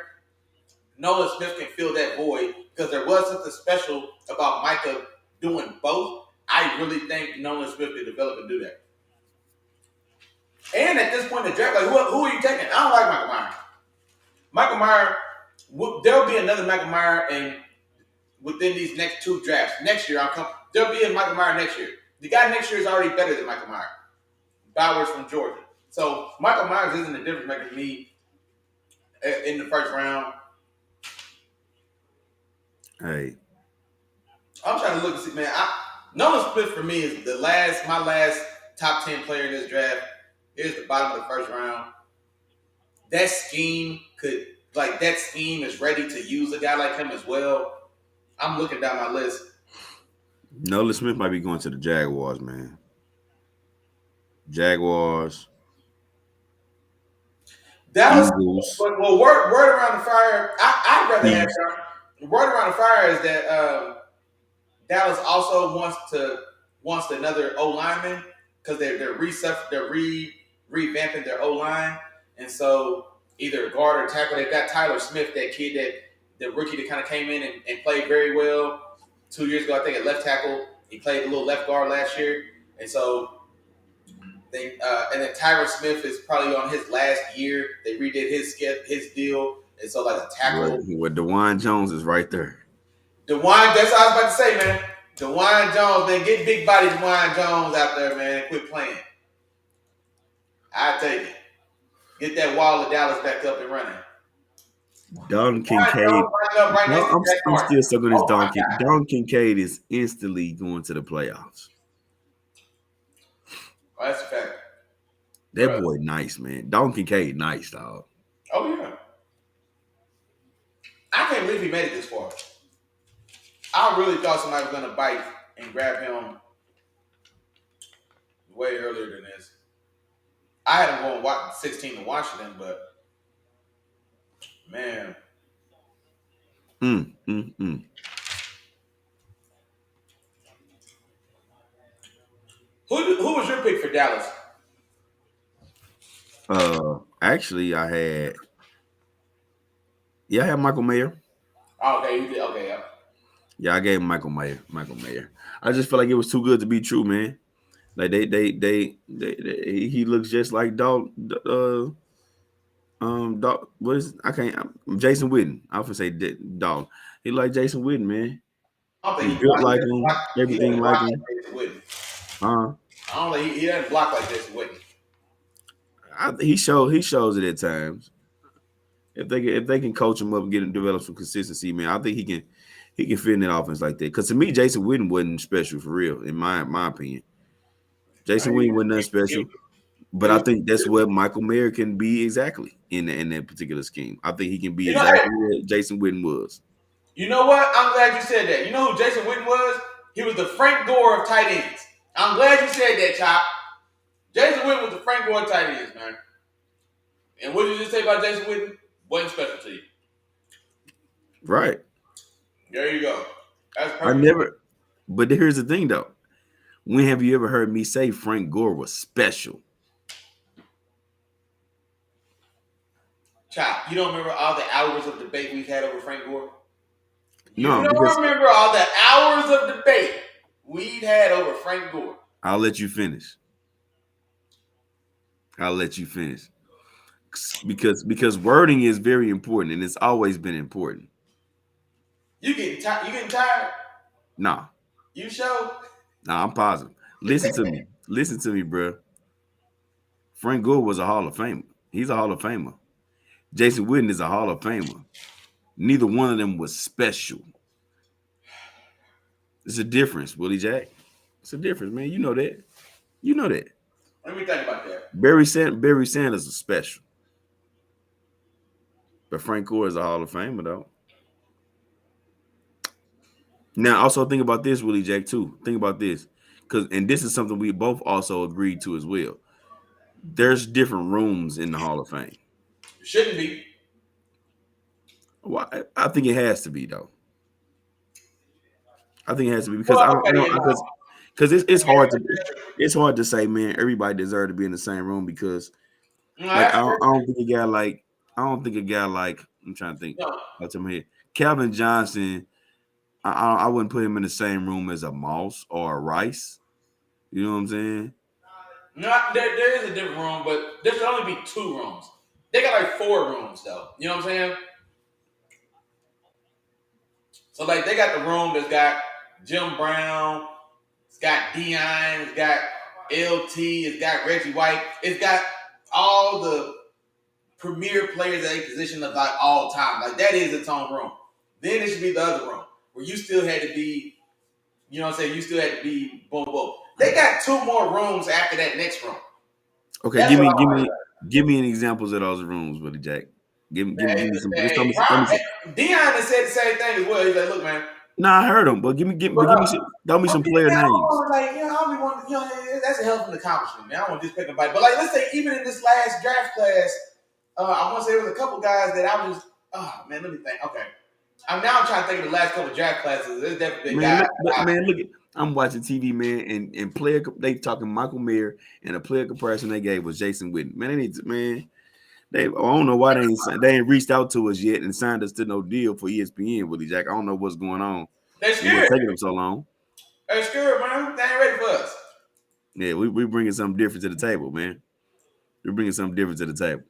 Nolan Smith can fill that void because there was something special about Micah doing both. I really think Nolan Smith could develop and do that. And at this point in the draft, like who are you taking? I don't like Michael Myers. Michael Myers, there'll be another Michael Myers and within these next 2 drafts. Next year, there'll be a Michael Myers next year. The guy next year is already better than Michael Myers. Bowers from Georgia. So Michael Myers isn't the difference maker to me in the first round. Hey. I'm trying to look and see, man. Nolan Smith for me is my last top 10 player in this draft. Here's the bottom of the first round. That scheme is ready to use a guy like him as well. I'm looking down my list. Nolan Smith might be going to the Jaguars, man. Jaguars. Dallas. Well, word around the fire. I'd rather have word around the fire is that Dallas also wants another O lineman, because they're revamping their O line, and so either guard or tackle. They've got Tyler Smith, that kid the rookie that kind of came in and played very well 2 years ago. I think at left tackle, he played a little left guard last year, and so they and then Tyler Smith is probably on his last year. They redid his deal, and so like a tackle. Where DeJuan Jones is right there. DeJuan, that's what I was about to say, man. DeJuan Jones, man, get big body DeJuan Jones out there, man. Quit playing. I take it. Get that wall of Dallas back up and running. Dalton Kincaid. I'm still stuck on this Dalton Kincaid. Dalton Kincaid is instantly going to the playoffs. Oh, that's a fact. That boy nice, man. Dalton Kincaid nice, dog. Oh, yeah. I can't believe he made it this far. I really thought somebody was going to bite and grab him way earlier than this. I had him going 16 to Washington, but man. Who was your pick for Dallas? Actually, I had Michael Mayer. Oh, okay, you did. Okay, yeah. Yeah, I gave him Michael Mayer. I just feel like it was too good to be true, man. Like he looks just like Dog. What is Jason Witten? I would say Dog. He like Jason Witten, man. He built like him, everything like him. I don't think he doesn't block like Jason Witten. He shows it at times. If they can coach him up and get him develop some consistency, man, I think he can fit in that offense like that. Because to me, Jason Witten wasn't special for real, in my opinion. Jason Witten wasn't nothing special, but I think that's what Michael Mayer can be exactly in that particular scheme. I think he can be exactly what Jason Witten was. You know what? I'm glad you said that. You know who Jason Witten was? He was the Frank Gore of tight ends. I'm glad you said that, Chop. Jason Witten was the Frank Gore of tight ends, man. And what did you just say about Jason Witten? Wasn't special to you. Right. There you go. That's perfect. But here's the thing, though. When have you ever heard me say Frank Gore was special? Chop, you don't remember all the hours of debate we've had over Frank Gore? You don't remember all the hours of debate we've had over Frank Gore. I'll let you finish. Because wording is very important, and it's always been important. You getting tired? Nah. You sure? Nah, I'm positive. Listen to me, bro. Frank Gore was a Hall of Famer. He's a Hall of Famer. Jason Witten is a Hall of Famer. Neither one of them was special. It's a difference, Willie Jack. It's a difference, man. You know that. Let me think about that. Barry Sanders is special. But Frank Gore is a Hall of Famer, though. Now, also think about this, Willie Jack, too. Think about this. And this is something we both also agreed to as well. There's different rooms in the Hall of Fame. It shouldn't be. Well, I think it has to be, though. I think it has to be because it's hard to say, man, everybody deserves to be in the same room because I don't think a guy like I'm trying to think. No. Calvin Johnson, I wouldn't put him in the same room as a Moss or a Rice. You know what I'm saying? No, there is a different room, but there should only be 2 rooms. They got like 4 rooms though. You know what I'm saying? So like they got the room that's got Jim Brown, it's got Deion, it's got LT, it's got Reggie White, it's got all the premier players at a position of like all time. Like that is its own room. Then it should be the other room where you still had to be, you know what I'm saying? You still had to be boom boom. They got 2 more rooms after that next room. Okay, That's give me an examples of those rooms, Willie Jack. Give me some. Deion has said the same thing as well. He's like, look, man. Nah, I heard him, but give me some player names. Like, that's a hell of an accomplishment, man. I don't want to just pick a bite. But like, let's say even in this last draft class, I want to say there was a couple guys that I was just, let me think. Okay. I'm now trying to think of the last couple of draft classes. There's definitely been guys. Man, I'm watching TV, man, and player they talking Michael Mayer, and the player comparison they gave was Jason Witten. Man, they need to, man. I don't know why they ain't reached out to us yet and signed us to no deal for ESPN, Willie Jack. I don't know what's going on. They And what's scared. taking them so long? They scared, man. They ain't ready for us. Yeah, we bringing something different to the table, man. We're bringing something different to the table.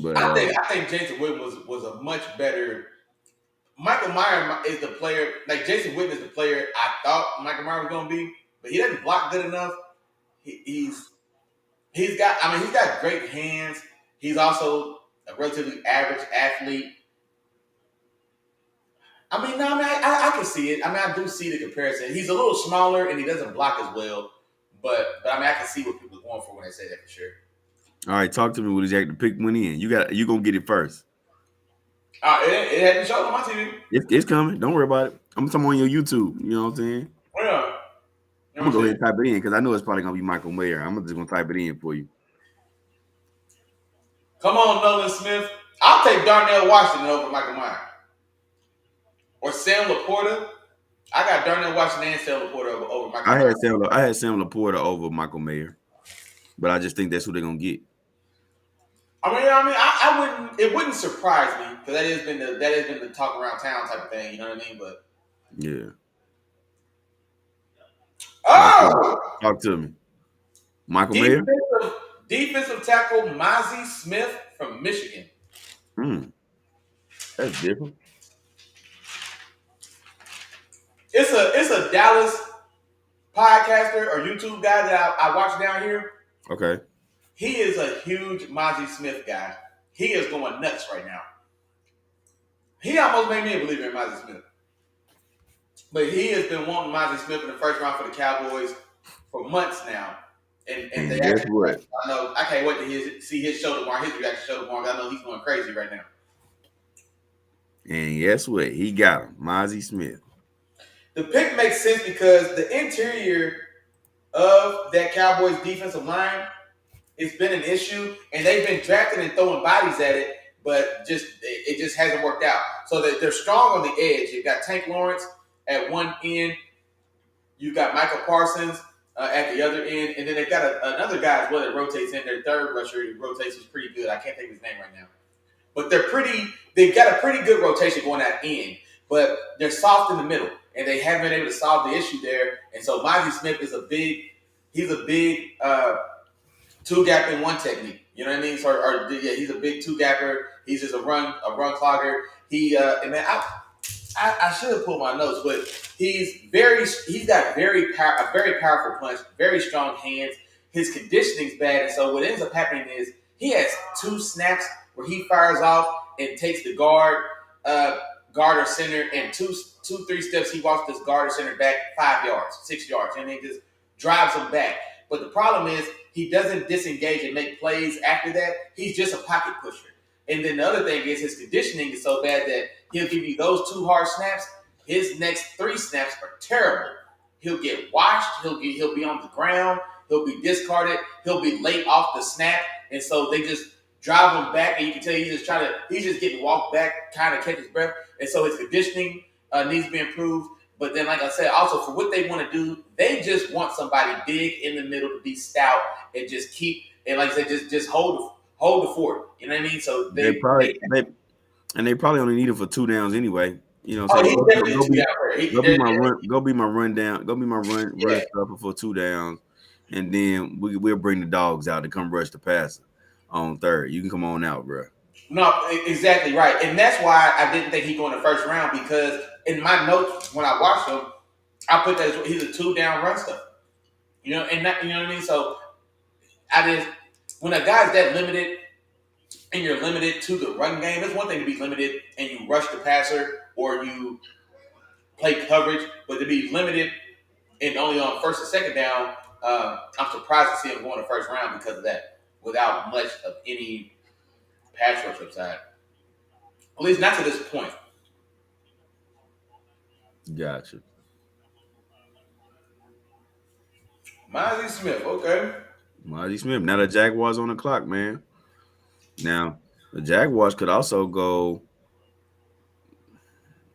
But I think Jason Witten was a much better. Michael Meyer is the player. Like Jason Witten is the player I thought Michael Meyer was gonna be, but he doesn't block good enough. He's got. I mean, he's got great hands. He's also a relatively average athlete. I mean, no, I mean, I can see it. I mean, I do see the comparison. He's a little smaller and he doesn't block as well. But I mean, I can see what people are going for when they say that for sure. all right, talk to me, Willie Jack. To pick one in, you gonna get it first. It hasn't shown on my TV. It's coming. Don't worry about it. I'm talking on your YouTube. You know what I'm saying? Yeah. You know I'm gonna go ahead and type it in because I know it's probably gonna be Michael Mayer. I'm just gonna type it in for you. Come on, Nolan Smith. I'll take Darnell Washington over Michael Meyer. Or Sam Laporta. I got Darnell Washington and Sam Laporta over Michael Meyer. I had Sam Laporta over Michael Mayer, but I just think that's who they're gonna get. I wouldn't. It wouldn't surprise me because that has been the talk around town type of thing. You know what I mean? But Yeah. Talk to me. Michael Mayer. Defensive tackle Mozzie Smith from Michigan. That's different. It's a Dallas podcaster or YouTube guy that I watch down here. Okay. He is a huge Mozzie Smith guy. He is going nuts right now. He almost made me a believer in Mozzie Smith. But he has been wanting Mozzie Smith in the first round for the Cowboys for months now. And they guess actually, what? I know I can't wait to see his show tomorrow, his reaction show tomorrow. I know he's going crazy right now. And guess what? He got him, Mozzie Smith. The pick makes sense because the interior of that Cowboys defensive line, it's been an issue, and they've been drafting and throwing bodies at it, but it just hasn't worked out. So that they're strong on the edge. You've got Tank Lawrence at one end, you've got Michael Parsons at the other end, and then they've got another guy as well that rotates in. Their third rusher who rotates is pretty good. I can't think of his name right now, but they've got a pretty good rotation going at end, but they're soft in the middle, and they haven't been able to solve the issue there. And so Mozzie Smith is a big two gap in one technique. You know what I mean? So, he's a big two gapper. He's just a run clogger. And man, I should have pulled my notes, but he's got a very powerful punch, very strong hands. His conditioning's bad, and so what ends up happening is he has 2 snaps where he fires off and takes the guard or center, and 2-3 steps he walks this guard or center back 5 yards, 6 yards, and then just drives him back. But the problem is he doesn't disengage and make plays after that. He's just a pocket pusher. And then the other thing is his conditioning is so bad that he'll give you those 2 hard snaps. His next 3 snaps are terrible. He'll get washed. He'll be on the ground. He'll be discarded. He'll be late off the snap. And so they just drive him back, and you can tell he's just getting walked back, kind of catch his breath. And so his conditioning needs to be improved. But then, like I said, also for what they want to do, they just want somebody big in the middle to be stout and just keep, and like I said, just hold the fort. You know what I mean? So they probably only need him for 2 downs anyway. You know, go be my run stopper for 2 downs, and then we'll bring the dogs out to come rush the passer on third. You can come on out, bro. No, exactly right, and that's why I didn't think he'd go in the first round, because in my notes when I watched him, I put that as he's a 2-down run stopper. You know, and that, you know what I mean. So when a guy's that limited and you're limited to the run game, it's one thing to be limited and you rush the passer or you play coverage, but to be limited and only on first and second down, I'm surprised to see him go in the first round because of that, without much of any pass rush upside. At least not to this point. Gotcha. Mozzie Smith, okay. Mozzie Smith. Now the Jaguars on the clock, man. Now the Jaguars could also go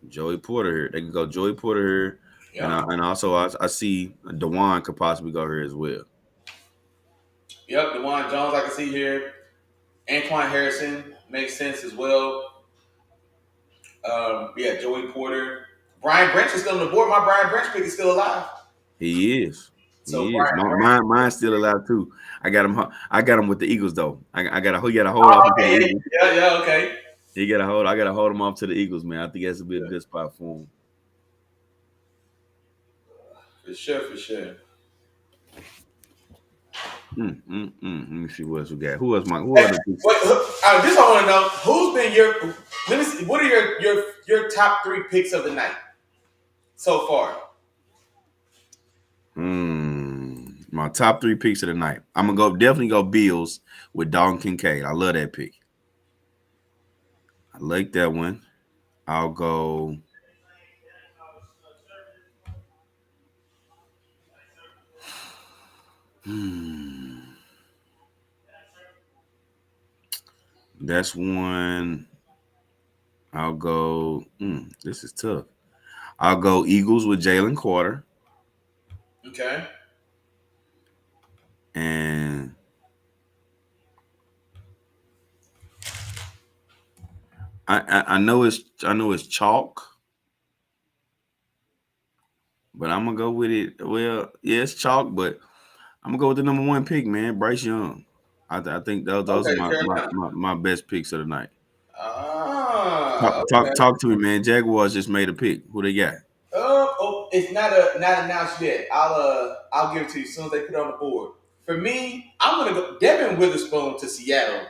Joey Porter here. They can go Joey Porter here, And Yep. also I see Dewan could possibly go here as well. Yep. DeJuan Jones, I can see here. Antoine Harrison makes sense as well. Yeah, Joey Porter. Brian Branch is still on the board. My Brian Branch pick is still alive. He is. So He is. Brian Branch. Mine's still alive too. I got him with the Eagles though. I got to hold off Oh, to the okay. Eagles. Yeah, yeah, okay. He got to hold. I got to hold him off to the Eagles, man. I think that's to be a good spot for him. For sure, for sure. Let me see what else we got. Who else? Who Hey, other picks? wait, this I want to know. Who's been your? Let me see. What are your top three picks of the night so far? My top three picks of the night. I'm gonna definitely go Bills with Dalton Kincaid. I love that pick. I like that one. I'll go. That's one. I'll go. This is tough. I'll go Eagles with Jalen Carter. Okay. And I know it's chalk, but I'm gonna go with it. Well, yeah, it's chalk, but I'm gonna go with the number one pick, man, Bryce Young. I think those are Okay, Carolina. my best picks of the night. Ah, okay. Talk to me, man. Jaguars just made a pick. Who they got? It's not announced yet. I'll give it to you as soon as they put it on the board. For me, I'm gonna go Devin Witherspoon to Seattle.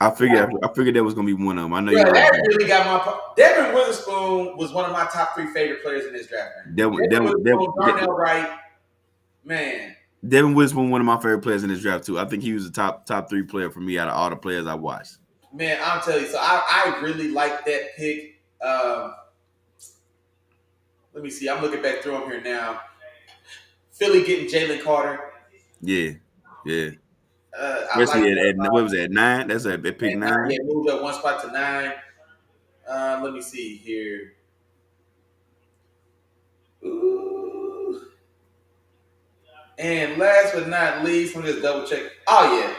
I figured that was gonna be one of them. I know Yeah, you like that that. really got my. Devin Witherspoon was one of my top three favorite players in this draft. Man. Devin, Devin Devin, Devin, Witherspoon, Darnell Wright, man. Devin Witherspoon, one of my favorite players in this draft too. I think he was the top three player for me out of all the players I watched. Man, I'm telling you. So I really like that pick. Let me see. I'm looking back through them here now. Philly getting Jalen Carter. Yeah, yeah. I like Especially that. what was that 9? That's at pick And yeah, 9. moved up one spot to 9. Let me see here. Ooh. And last but not least, let me just double check. Oh yeah,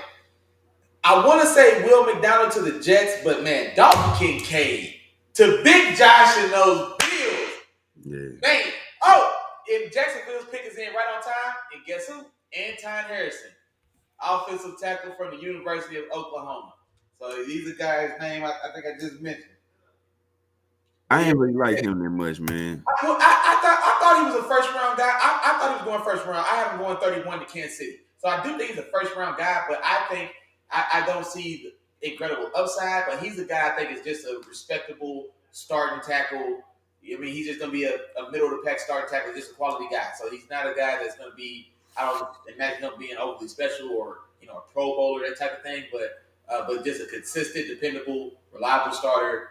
I want to say Will McDonald to the Jets, but man, Dalton Kincaid to Big Josh and those Bills. Yeah. Man, oh, and Jacksonville's pick is in right on time. And guess who? Anton Harrison, offensive tackle from the University of Oklahoma. So these are guys' name I think I just mentioned. But I yeah, ain't really like him that much, man. I thought he was a first round guy. I thought he was going first round. I have him going 31 to Kansas City. So I do think he's a first round guy, but I think I don't see the incredible upside. But he's a guy I think is just a respectable starting tackle. I mean, he's just going to be a middle of the pack starting tackle, just a quality guy. So he's not a guy that's going to be. I don't imagine him being overly special or a Pro Bowler that type of thing. But just a consistent, dependable, reliable starter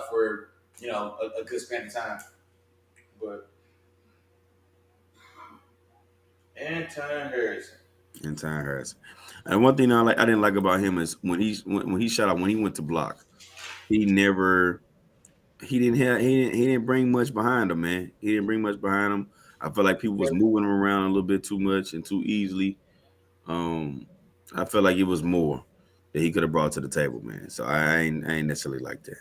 for a good span of time. But Anton Harrison. Anton Harrison. And one thing I didn't like about him is when he shot out when he went to block, he never he didn't bring much behind him, man. He didn't bring much behind him. I felt like people was moving him around a little bit too much and too easily. Um, I felt like it was more that he could have brought to the table, man. So I ain't necessarily like that.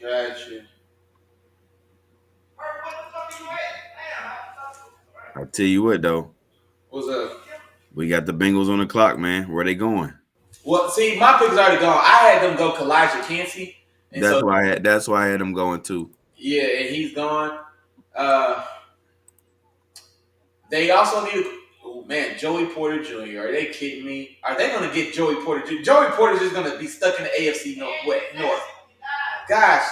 Gotcha. I'll tell you what though, What's up? we got the Bengals on the clock, man. Where they going? Well, see, my pick is already gone. I had them go Kalijah Cansey, and so That's why I had them going too. yeah, and he's gone. Uh, they also need. Oh man, Joey Porter Jr. Are they kidding me? Are they going to get Joey Porter Jr.? Joey Porter's just going to be stuck in the AFC North. Gosh,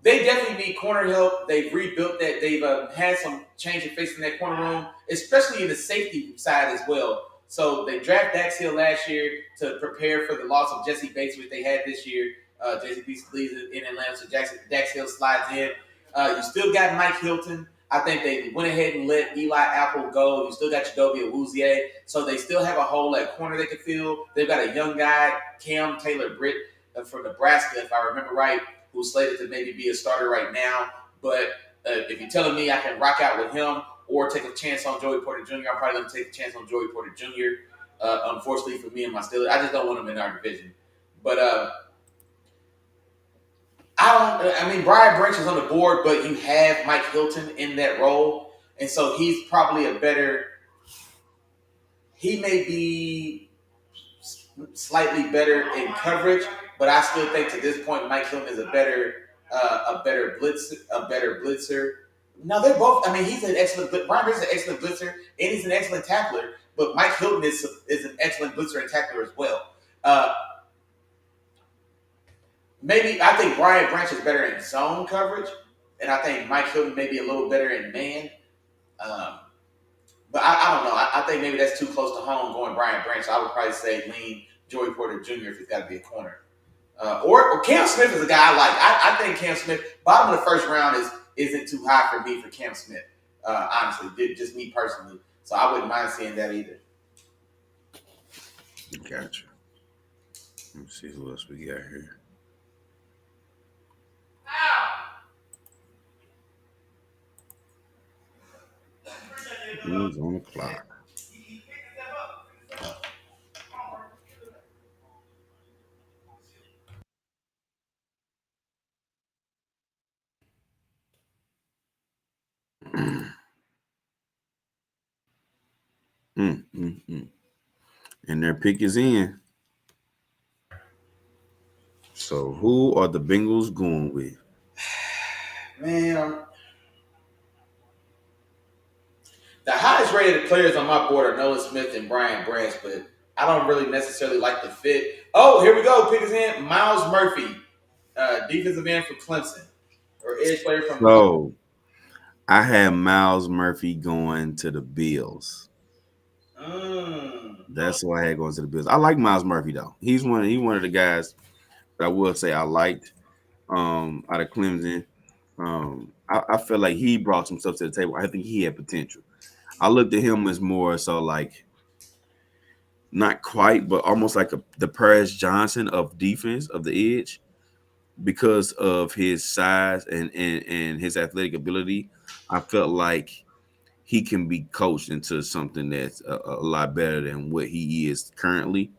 they definitely need corner help. They've rebuilt that. They've had some change of face in that corner room, especially in the safety side as well. So they drafted Dax Hill last year to prepare for the loss of Jesse Bates, which they had this year. Jesse Bates leaves in Atlanta, so Dax Hill slides in. You still got Mike Hilton. I think they went ahead and let Eli Apple go. You still got Jadobi Awuzie. So they still have a hole at corner they can fill. They've got a young guy, Cam Taylor-Britt from Nebraska, if I remember right, who's slated to maybe be a starter right now. But if you're telling me I can rock out with him or take a chance on Joey Porter Jr., I'm probably going to take a chance on Joey Porter Jr. Unfortunately for me and my Steelers, I just don't want him in our division. But I mean, Brian Branch is on the board, but you have Mike Hilton in that role, and so he's probably a better. He may be slightly better in coverage, but I still think to this point Mike Hilton is a better blitzer. No, they're both. I mean, he's an excellent. Brian Branch is an excellent blitzer, and he's an excellent tackler. But Mike Hilton is an excellent blitzer and tackler as well. Maybe I think Brian Branch is better in zone coverage, and I think Mike Hilton may be a little better in man. Um, but I don't know. I think maybe that's too close to home going Brian Branch. So I would probably say lean Joey Porter Jr. if he's got to be a corner. Or Cam Smith is a guy I like. I think Cam Smith, bottom of the first round isn't too high for me for Cam Smith. Honestly, just me personally. So I wouldn't mind seeing that either. Gotcha. Let me see who else we got here. Who's on the clock? And their pick is in. So who are the Bengals going with? Man, the highest rated players on my board are Noah Smith and Brian Branch, but I don't really necessarily like the fit. Oh, here we go. Pick is in. Miles Murphy, defensive end for Clemson, or edge player from. So I had Miles Murphy going to the Bills. That's who I had going to the Bills. I like Miles Murphy though. He's one of the guys that I will say I liked out of Clemson. I feel like he brought some stuff to the table. I think he had potential. I looked at him as more so like not quite, but almost like the Paris Johnson of defense of the edge because of his size and his athletic ability. I felt like he can be coached into something that's a lot better than what he is currently.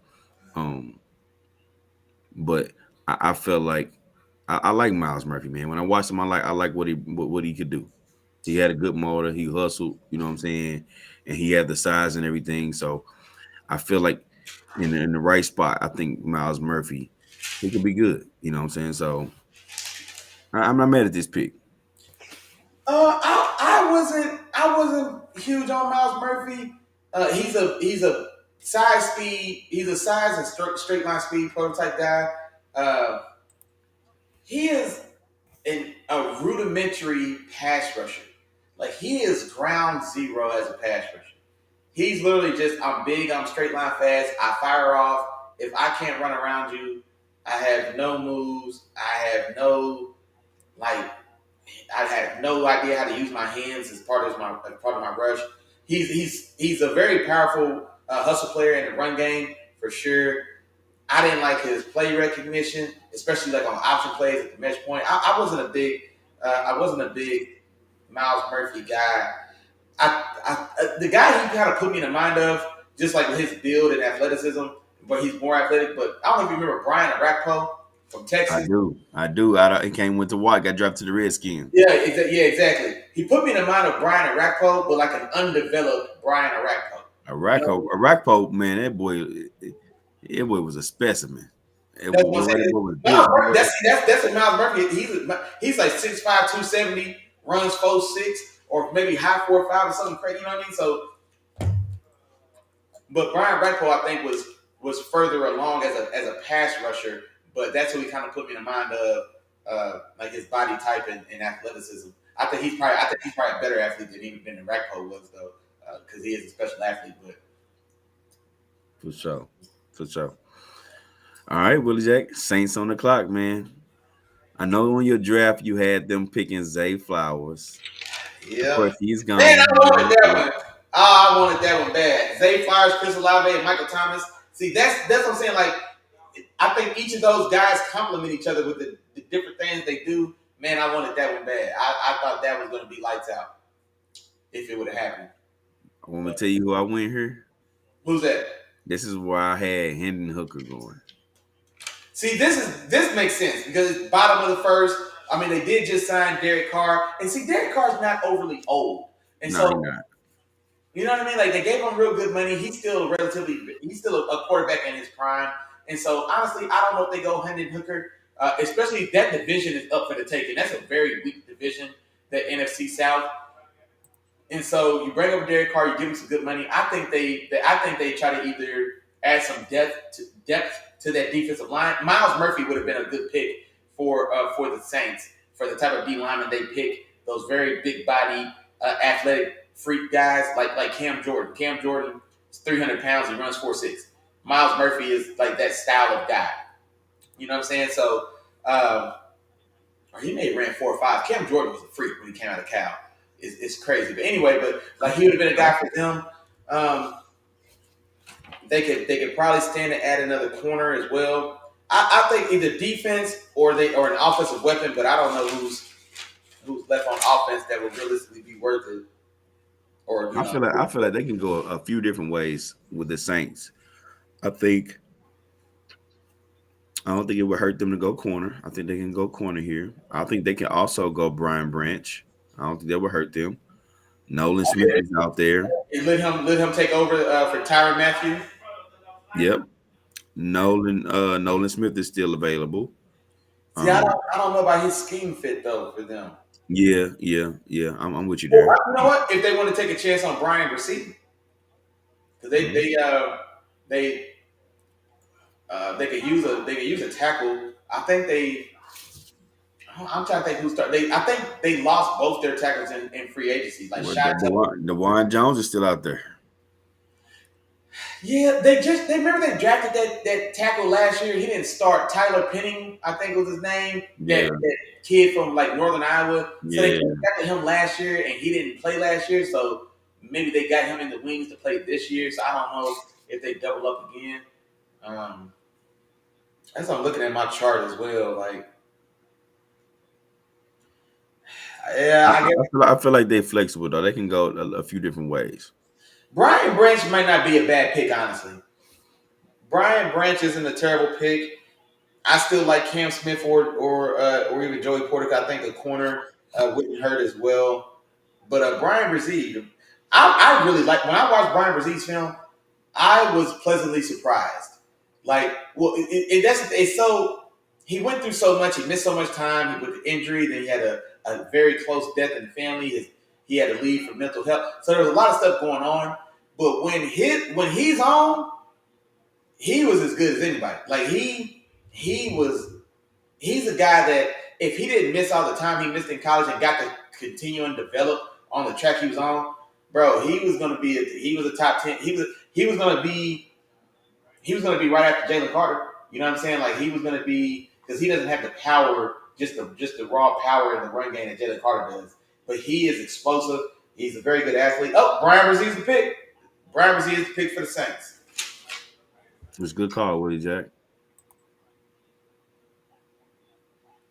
But I felt like I like Miles Murphy, man. When I watched him, I like what he could do. He had a good motor. He hustled, you know what I'm saying, and he had the size and everything. So I feel like in the right spot, I think Miles Murphy he could be good. You know what I'm saying? So I'm not mad at this pick. I wasn't huge on Miles Murphy. He's a size speed. He's a size and straight line speed prototype guy. He is a rudimentary pass rusher. Like he is ground zero as a pass rusher. He's literally just I'm big, I'm straight line fast, I fire off. If I can't run around you, I have no moves. I have no like I had no idea how to use my hands as part of my rush. He's a very powerful hustle player in the run game for sure. I didn't like his play recognition, especially like on option plays at the mesh point. I wasn't a big Miles Murphy guy. The guy he kind of put me in the mind of, just like with his build and athleticism, but he's more athletic. But I don't know if you remember Brian Arakpo from Texas. I do. He came with the Watt, got drafted to the Redskins. Yeah, exactly. He put me in the mind of Brian Arakpo, but like an undeveloped Brian Arakpo. Arakpo, man, that boy was a specimen. That's what Miles Murphy. He's like 6'5", 270, runs 4.6, or maybe high 4.5 or something crazy. You know what I mean? So, but Brian Arakpo, I think was further along as a pass rusher, but that's what he kind of put me in the mind of, like his body type and athleticism. I think he's probably a better athlete than even Arakpo was though, because he is a special athlete. But for sure. All right, Willie Jack, Saints on the clock, man. I know on your draft you had them picking Zay Flowers. Yeah, of course he's gone. Man, I wanted that one. I wanted that one bad. Zay Flowers, Chris Olave, and Michael Thomas. See, that's what I'm saying. Like, I think each of those guys complement each other with the different things they do. Man, I wanted that one bad. I thought that was going to be lights out if it would have happened. I want to tell you who I went here. Who's that? This is where I had Hendon Hooker going. See, this makes sense because it's bottom of the first. I mean, they did just sign Derek Carr, and see, Derek Carr's not overly old, and No, he's so not. you know what I mean. Like they gave him real good money. He's still a quarterback in his prime, and so honestly, I don't know if they go Hendon Hooker, especially if that division is up for the taking. That's a very weak division, the NFC South. And so you bring over Derek Carr, you give him some good money. I think they try to either add some depth to that defensive line. Miles Murphy would have been a good pick for the Saints for the type of D lineman they pick. Those very big body, athletic freak guys like Cam Jordan. Cam Jordan is 300 pounds. He runs 4.6. Miles Murphy is like that style of guy. You know what I'm saying? So, or he may have ran 4.5. Cam Jordan was a freak when he came out of Cal. It's crazy. But anyway, but like he would have been a guy for them. They could probably stand to add another corner as well. I think either defense or an offensive weapon, but I don't know who's left on offense that would realistically be worth it. Or I feel like they can go a few different ways with the Saints. I think I don't think it would hurt them to go corner. I think they can go corner here. I think they can also go Brian Branch. I don't think that would hurt them. Nolan Smith is out there. and let him take over for Tyrann Mathieu. Yep. Nolan Smith is still available. See, I don't know about his scheme fit though for them. Yeah. I'm with you Well, there. you know what? If they want to take a chance on Brian Brissett, because they could use a tackle. I think I'm trying to think who started. I think they lost both their tackles in free agency. Like DeWan Jones is still out there. Yeah, they remember they drafted that tackle last year. He didn't start. Tyler Penning, I think was his name. Yeah. That kid from like Northern Iowa. So they Yeah. drafted him last year, and he didn't play last year. So maybe they got him in the wings to play this year. So I don't know if they double up again. As I'm looking at my chart as well, like yeah, I feel like they're flexible though. They can go a few different ways. Brian Branch might not be a bad pick, honestly. Brian Branch isn't a terrible pick. I still like Cam Smith or even Joey Porter. I think a corner wouldn't hurt as well. But Brian Brzee, I really like when I watched Brian Brzee's film. I was pleasantly surprised. Like, well, it's so he went through so much. He missed so much time with the injury. Then he had a very close death in the family. He had to leave for mental health. So there was a lot of stuff going on. But when he's on, he was as good as anybody. Like he's a guy that if he didn't miss all the time he missed in college and got to continue and develop on the track he was on, bro, he was a top 10. He was gonna be right after Jalen Carter. You know what I'm saying? Like he was gonna be because he doesn't have the power, just the raw power in the run game that Jalen Carter does. But he is explosive. He's a very good athlete. Oh, Brian Brzee's the pick. Brian Brzee is the pick for the Saints. It was a good call, Willie Jack.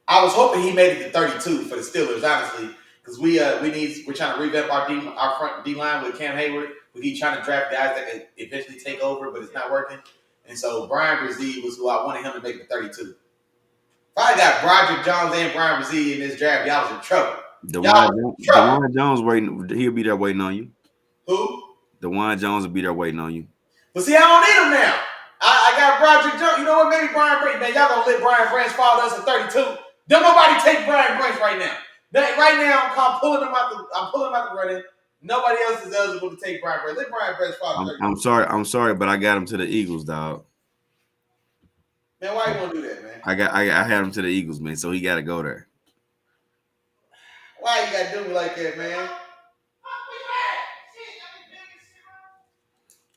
I was hoping he made it to 32 for the Steelers, honestly, because we're trying to revamp our front D line with Cam Hayward. We keep trying to draft guys that can eventually take over, but it's not working. And so Brian Brzee was who I wanted him to make it 32. If I got Broderick Jones and Brian Brzee in this draft, y'all was in trouble. DeWan Jones waiting. He'll be there waiting on you. Who? DeWan Jones will be there waiting on you. But see, I don't need him now. I got Broderick Jones. You know what? Maybe Brian Branch. Man, y'all gonna let Brian Branch fall to us at 32. Don't nobody take Brian Branch right now. Right now, I'm pulling him out the running. Nobody else is eligible to take Brian Branch. Let Brian Branch fall to 32. I'm sorry, but I got him to the Eagles, dog. Man, why you want to do that, man? I had him to the Eagles, man. So he got to go there. Why you got to do me like that, man?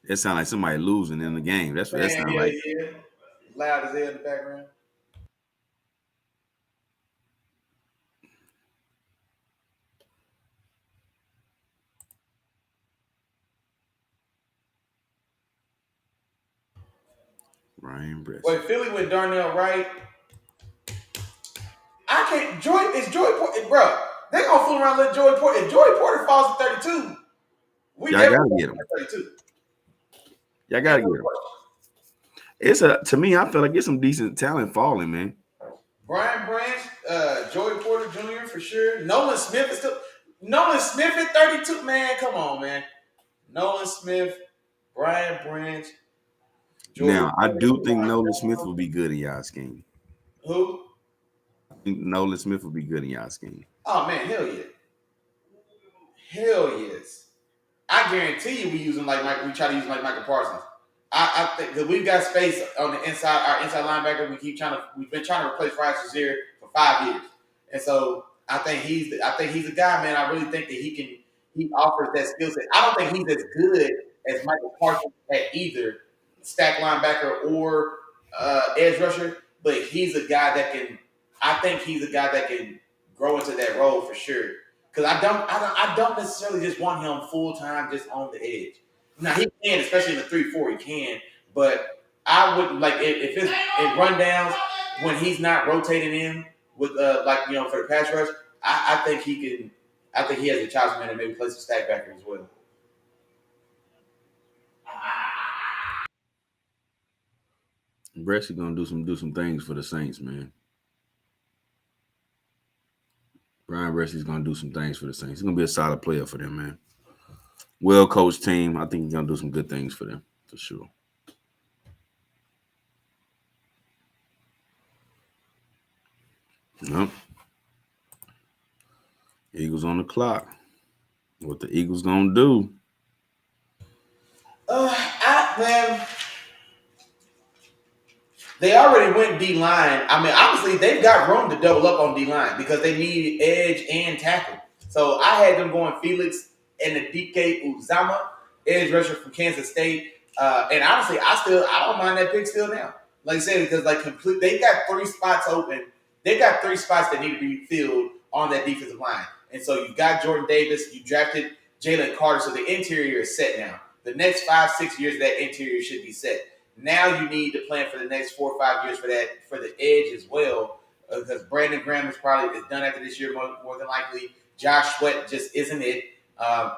It sounds like somebody losing in the game. That's what that sounds like. Yeah. Loud as hell in the background. Ryan Bress. Wait, Philly with Darnell Wright. I I can't. Joey Porter, bro. They gonna fool around with Joey Porter. If Joey Porter falls to 32, we Y'all never gotta get get him. 32. Y'all gotta get him. It's to me, I feel like it's some decent talent falling, man. Brian Branch, Joey Porter Jr. for sure. Nolan Smith is still. Nolan Smith at 32. Man, come on, man. Nolan Smith, Brian Branch, Joey Now, I Porter. do think Nolan Smith will be good in y'all's game. Who? I think Nolan Smith will be good in y'all's game. Oh man, hell yeah, hell yes. I guarantee you, we use him like Mike. We try to use him like Michael Parsons. I think because we've got space on the inside. Our inside linebacker, we've been trying to replace Ryan Shazier for 5 years, and so I think he's a guy, man. I really think that he offers that skill set. I don't think he's as good as Michael Parsons at either stack linebacker or edge rusher, but he's a guy that can. I think he's a guy that can grow into that role for sure. Because I don't necessarily just want him full time just on the edge. Now he can, especially in the 3-4, he can. But I wouldn't like if it's in rundowns when he's not rotating in with for the pass rush. I think he can. I think he has a chance, man, to maybe play some stack backer as well. Bresci gonna do some things for the Saints, man. Brian Bresci's gonna do some things for the Saints. He's gonna be a solid player for them, man. Well coached team. I think he's gonna do some good things for them for sure. Yep. Eagles on the clock. What the Eagles gonna do? Man, they already went D line. I mean, obviously they've got room to double up on D line because they need edge and tackle. So I had them going Felix and the DK Uzama, edge rusher from Kansas State. And honestly, I don't mind that pick still now. Like I said, because they've got 3 spots open. They've got 3 spots that need to be filled on that defensive line. And so you've got Jordan Davis, you drafted Jalen Carter, so the interior is set now. The next 5-6 years, that interior should be set. Now you need to plan for the next 4 or 5 years for the edge as well, because Brandon Graham is done after this year more than likely. Josh Sweat just isn't it,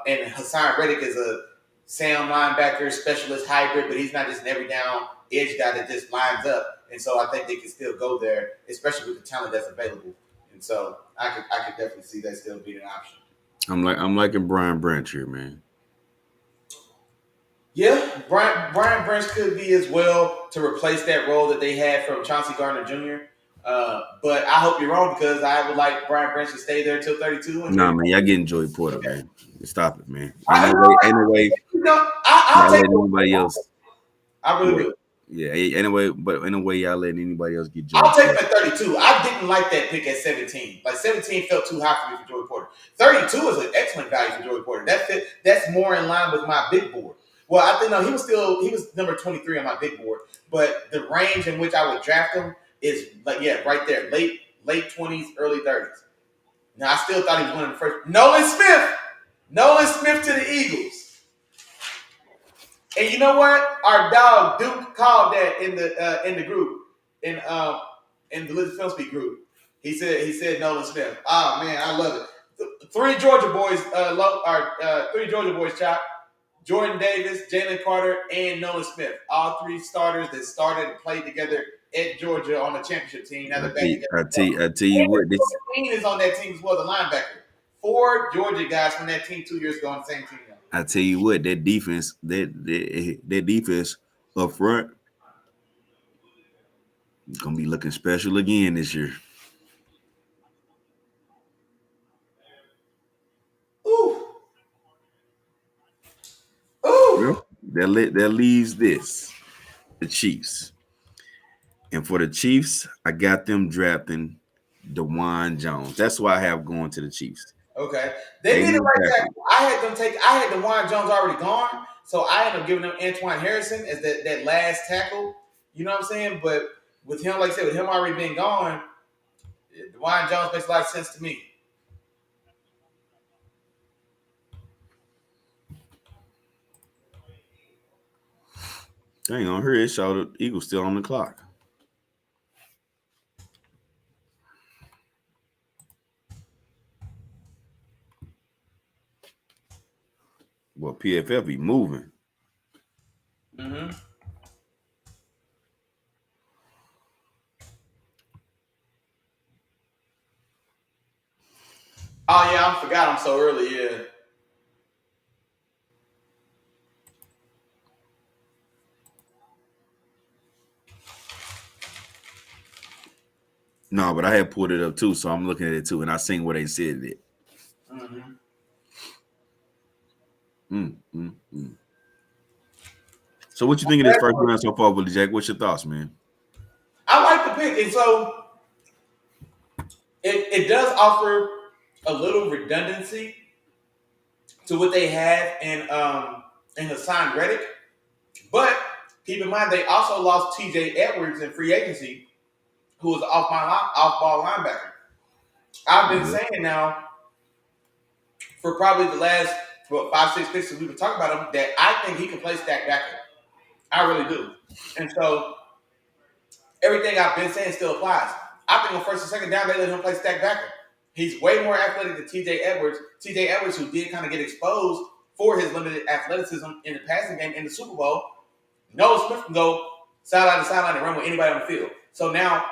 and Hassan Reddick is a sound linebacker specialist hybrid, but he's not just an every down edge guy that just lines up. And so I think they can still go there, especially with the talent that's available. And so I could definitely see that still being an option. I'm liking Brian Branch here, man. Yeah, Brian Branch could be as well to replace that role that they had from Chauncey Gardner Jr. But I hope you're wrong because I would like Brian Branch to stay there until 32. Nah, man, y'all getting Joey Porter, man. Stop it, man. I'll y'all take letting anybody else. I really do. Yeah, anyway, but in a way, y'all letting anybody else get Joey I'll take him Porter. at 32. I didn't like that pick at 17. Like 17 felt too high for me for Joey Porter. 32 is an excellent value for Joey Porter. That's more in line with my big board. Well, I think no, he was number 23 on my big board. But the range in which I would draft him is right there. Late 20s, early 30s. Now I still thought he was one of the first. Nolan Smith to the Eagles. And you know what? Our dog Duke called that in the group in the Little Film Speak group. He said Nolan Smith. Oh man, I love it. 3 Georgia boys, 3 Georgia boys, Chop. Jordan Davis, Jalen Carter, and Nolan Smith. All 3 starters that started and played together at Georgia on the championship team. Now they're back together. I tell you what, this Dean is on that team as well, the linebacker. 4 Georgia guys from that team 2 years ago on the same team now. I tell you what, that defense up front is gonna be looking special again this year. Ooh. Ooh. Well, that leaves the Chiefs. And for the Chiefs, I got them drafting DeJuan Jones. That's why I have going to the Chiefs. Okay. They did it right there. I had DeJuan Jones already gone, so I ended up giving them Antoine Harrison as that last tackle. You know what I'm saying? But with him, like I said, with him already being gone, DeJuan Jones makes a lot of sense to me. Dang, on here it showed the Eagles still on the clock. Well, PFF be moving. Mm-hmm. Oh yeah, I forgot I'm so early. Yeah. No, but I had pulled it up too, so I'm looking at it too, and I seen what they said it. Mm-hmm. Mm. So, what you think of this first round so far, Willie Jack? What's your thoughts, man? I like the pick, and so it does offer a little redundancy to what they have in Hassan Reddick. But keep in mind they also lost T.J. Edwards in free agency, who was off ball linebacker. I've been Yeah. saying now for probably the last 5-6 picks that we've been talking about him that I think he can play stack backer. I really do, and so everything I've been saying still applies. I think on first and second down they let him play stack backer. He's way more athletic than T.J. Edwards. T.J. Edwards, who did kind of get exposed for his limited athleticism in the passing game in the Super Bowl. Noah Smith can go sideline to sideline and run with anybody on the field. So now,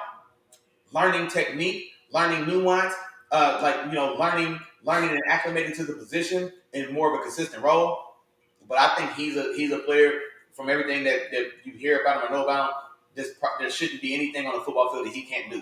learning technique, learning nuance, learning and acclimating to the position in more of a consistent role. But I think he's a player from everything that you hear about him or know about him. There shouldn't be anything on the football field that he can't do.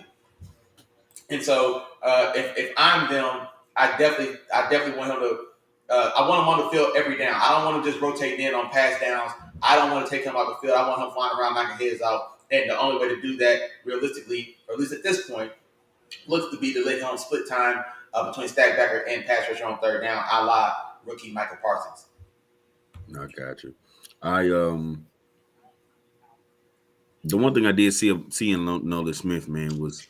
And so, if I'm them, I definitely want him to. I want him on the field every down. I don't want him just rotating in on pass downs. I don't want to take him out the field. I want him flying around knocking heads out. And the only way to do that, realistically, or at least at this point, looks to be to let him split time between stack backer and pass rusher on third down, a la rookie Michael Parsons. I got you. The one thing I did see in Nolan Smith, man, was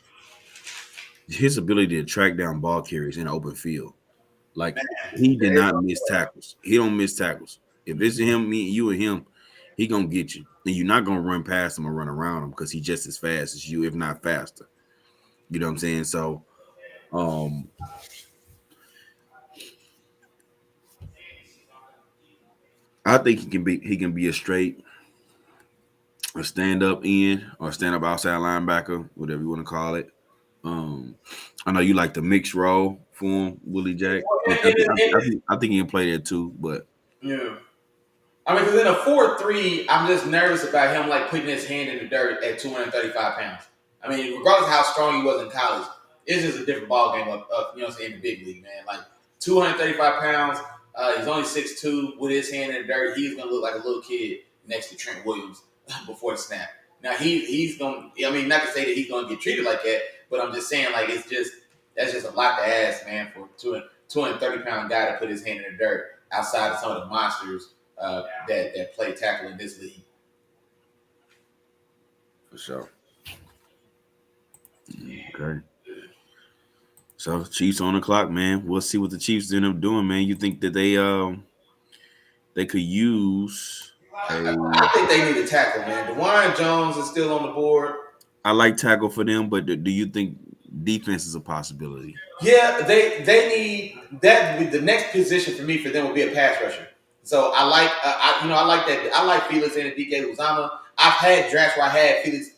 his ability to track down ball carriers in an open field. Like, he did not miss tackles. He don't miss tackles. If it's him, me, you, and him, he gonna get you, and you're not gonna run past him or run around him because he's just as fast as you, if not faster. You know what I'm saying? So, I think he can be a stand up end or stand up outside linebacker, whatever you want to call it. I know you like the mixed role for him, Willie Jack. I think he can play that too, but Yeah. I mean, because in a 4-3, I'm just nervous about him like putting his hand in the dirt at 235 pounds. I mean, regardless of how strong he was in college, it's just a different ball game up you know what I'm saying, in the big league, man. Like 235 pounds, he's only 6'2", with his hand in the dirt. He's gonna look like a little kid next to Trent Williams before the snap. Now he's gonna. I mean, not to say that he's gonna get treated like that, but I'm just saying like that's just a lot to ask, man, for a 230-pound guy to put his hand in the dirt outside of some of the monsters that play tackle in this league. for sure. Okay. So Chiefs on the clock, man. We'll see what the Chiefs end up doing, man. You think that they could use I think they need a tackle, man. DeWine Jones is still on the board. I like tackle for them, but do you think defense is a possibility? Yeah, they need that. The next position for me for them would be a pass rusher. So I like I like that. I like Felix and DK Uzama. I've had drafts where I had Felix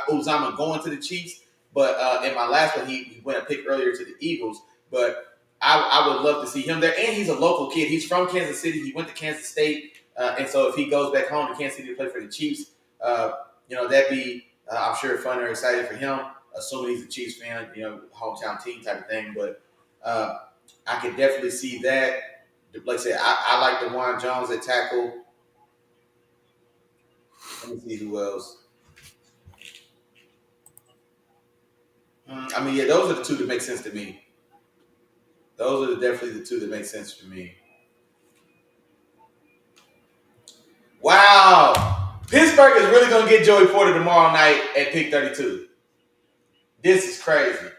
Uzama going to the Chiefs, but in my last one he went a pick earlier to the Eagles. But I would love to see him there. And he's a local kid. He's from Kansas City. He went to Kansas State, and so if he goes back home to Kansas City to play for the Chiefs, that'd be I'm sure fun or exciting for him. Assuming he's a Chiefs fan, hometown team type of thing. But I could definitely see that. Like I said, I like DeWine Jones at tackle. Let me see who else. Those are the two that make sense to me. Those are definitely the two that make sense to me. Wow. Pittsburgh is really going to get Joey Porter tomorrow night at pick 32. This is crazy.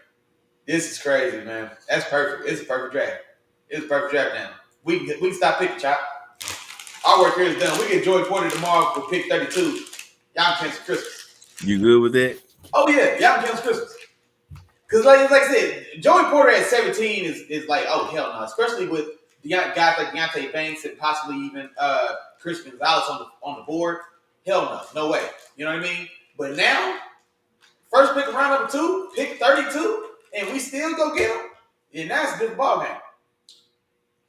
This is crazy, man. That's perfect. It's a perfect draft. It's a perfect draft now. We can stop picking, Chop. Our work here is done. We get Joey Porter tomorrow for pick 32. Y'all can cancel Christmas. You good with that? Oh, yeah. Y'all can cancel Christmas. Because, like I said, Joey Porter at 17 is like, oh, hell no. Especially with guys like Deontay Banks and possibly even Christian Gonzalez on the board. Hell no way. You know what I mean? But now, first pick of round number 2, pick 32, and we still go get him. Yeah, that's a good ball game.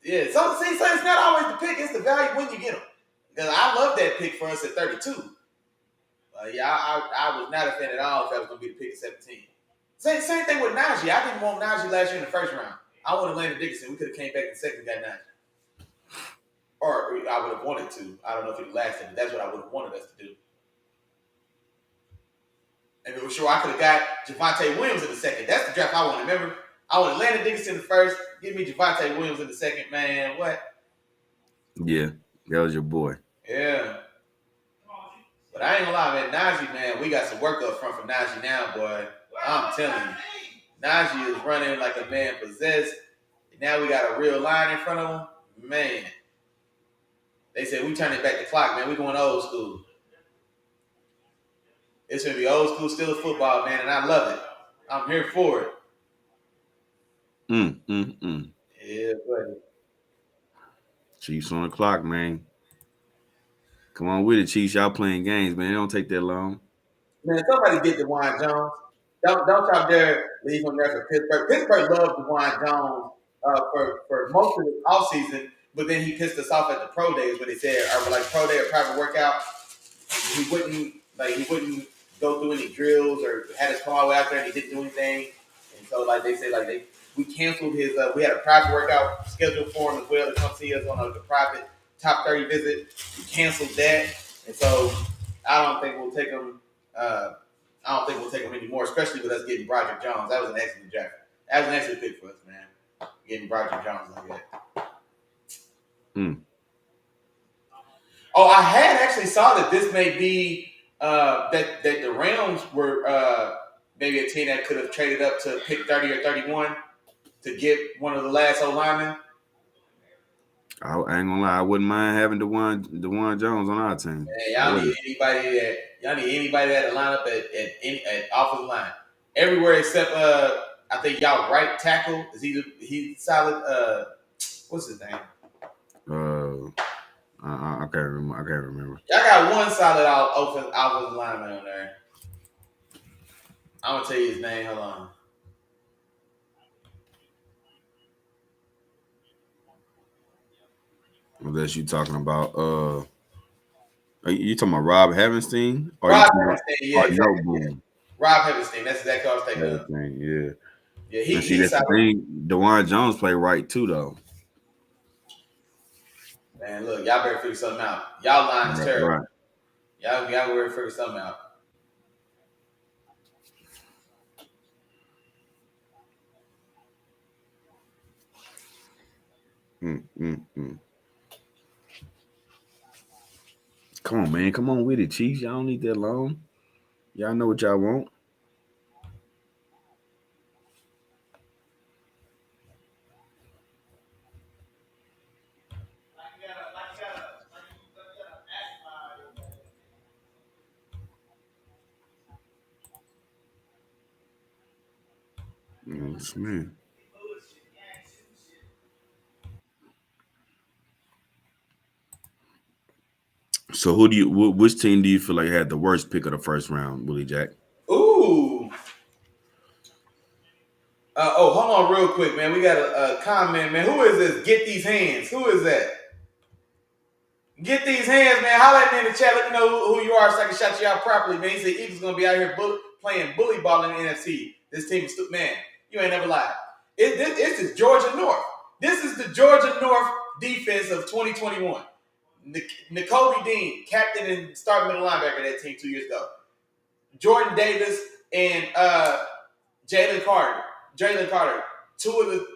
Yeah, so it's not always the pick; it's the value when you get them. Because I love that pick for us at 32. I was not a fan at all if that was going to be the pick at 17. Same thing with Najee. I didn't want Najee last year in the first round. I wanted Landon Dickinson. We could have came back in the second and got Najee. Or I would have wanted to. I don't know if it lasted, but that's what I would have wanted us to do. And for sure, I could have got Javonte Williams in the second. That's the draft I wanted. Remember, I wanted Landon Dickinson in the first. Give me Javonte Williams in the second. Man, what? Yeah, that was your boy. Yeah. But I ain't gonna lie, man. Najee, man, we got some work up front for Najee now, boy. I'm telling you. Najee is running like a man possessed. And now we got a real line in front of him. Man. They said we turning back the clock, man. We going old school. It's gonna be old school still football, man, and I love it. I'm here for it. Yeah, buddy. Chiefs on the clock, man. Come on with it, Chiefs. Y'all playing games, man. It don't take that long. Man, somebody get DeJuan Jones. Don't y'all dare leave him there for Pittsburgh. Pittsburgh loved DeJuan Jones for most of the offseason, but then he pissed us off at the pro days when they said, or like pro day or private workout. He wouldn't go through any drills or had us come all the way out there and he didn't do anything. And so like they said, we canceled his we had a private workout scheduled for him as well to come see us on the private top 30 visit. We canceled that. And so I don't think we'll take him anymore, especially with us getting Broderick Jones. That was an excellent draft. That was an excellent pick for us, man. Getting Broderick Jones like that. Oh, I had actually saw that this may be that the Rams were maybe a team that could have traded up to pick 30 or 31 to get one of the last O-linemen. I ain't gonna lie, I wouldn't mind having DeJuan Jones on our team. Man, y'all need anybody that line up at offensive line. Everywhere except I think y'all right tackle is he's solid. What's his name? I can't remember. Y'all got one solid offensive lineman on there. I'm gonna tell you his name. Hold on. Unless you talking about are you talking about Rob Havenstein? Or Rob Havenstein, yeah, exactly. Yeah. Rob Havenstein, that's exactly what I was thinking of. Yeah. Yeah, he's the thing. DeJuan Jones play right too, though. Man, look, y'all better figure something out. Y'all line is terrible. Right. Y'all better figure something out. Come on, man. Come on with it, Chiefs. Y'all don't need that long. Y'all know what y'all want. Yes, man. So which team do you feel like had the worst pick of the first round, Willie Jack? Ooh. Hold on real quick, man. We got a comment, man. Who is this? Get these hands. Who is that? Get these hands, man. Holla at me in the chat. Let me know who you are so I can shout you out properly, man. He said Eagles going to be out here playing bully ball in the NFC. This team is man. You ain't never lied. This is Georgia North. This is the Georgia North defense of 2021. N'Kobe Dean, captain and starting middle linebacker of that team 2 years ago. Jordan Davis and Jalen Carter. Two of the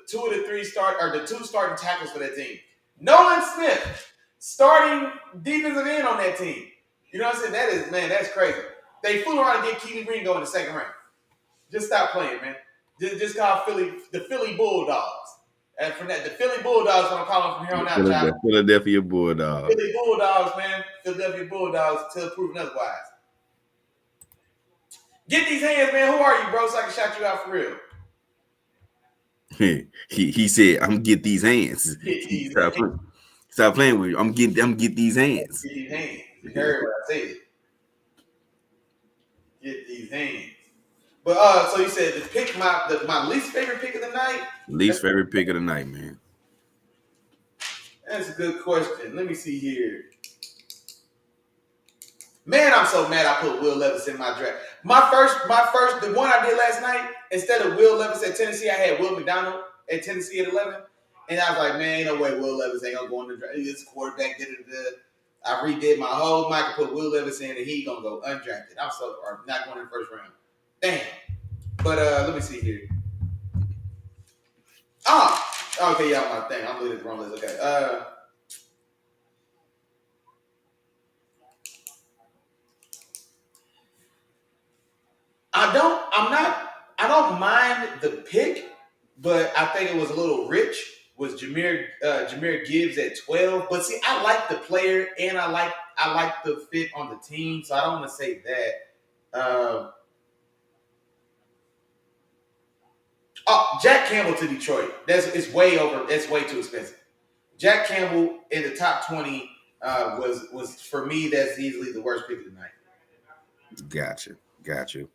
three two starting tackles for that team. Nolan Smith, starting defensive end on that team. You know what I'm saying? That's crazy. They flew around and get Keely Ringo in the second round. Just stop playing, man. Just call the Philly Bulldogs. And from that, the Philly Bulldogs, I'm calling from here on out, child. Philadelphia Bulldogs. Philly Bulldogs, man. Philadelphia Bulldogs until proven otherwise. Get these hands, man. Who are you, bro? So I can shout you out for real. he said, "I'm gonna get these hands." Get these Stop, hands. stop playing with you. I'm get these hands. Get these hands. You heard what I said. Get these hands. But so you said the pick my least favorite pick of the night. Least favorite pick of the night, man. That's a good question. Let me see here. Man, I'm so mad I put Will Levis in my draft. My first, the one I did last night, instead of Will Levis at Tennessee, I had Will McDonald at Tennessee at 11. And I was like, man, ain't no way Will Levis ain't gonna go in the draft. This quarterback did it. I redid my whole mind to put Will Levis in, and he gonna go undrafted. I'm so or not going in the first round. Damn. But let me see here. Okay, yeah, my thing. I'm looking at the wrong list. Okay. I don't mind the pick, but I think it was a little rich. Was Jahmyr Gibbs at 12? But see, I like the player and I like the fit on the team, so I don't want to say that. Jack Campbell to Detroit. It's way over. It's way too expensive. Jack Campbell in the top 20 was for me. That's easily the worst pick of the night. Got you.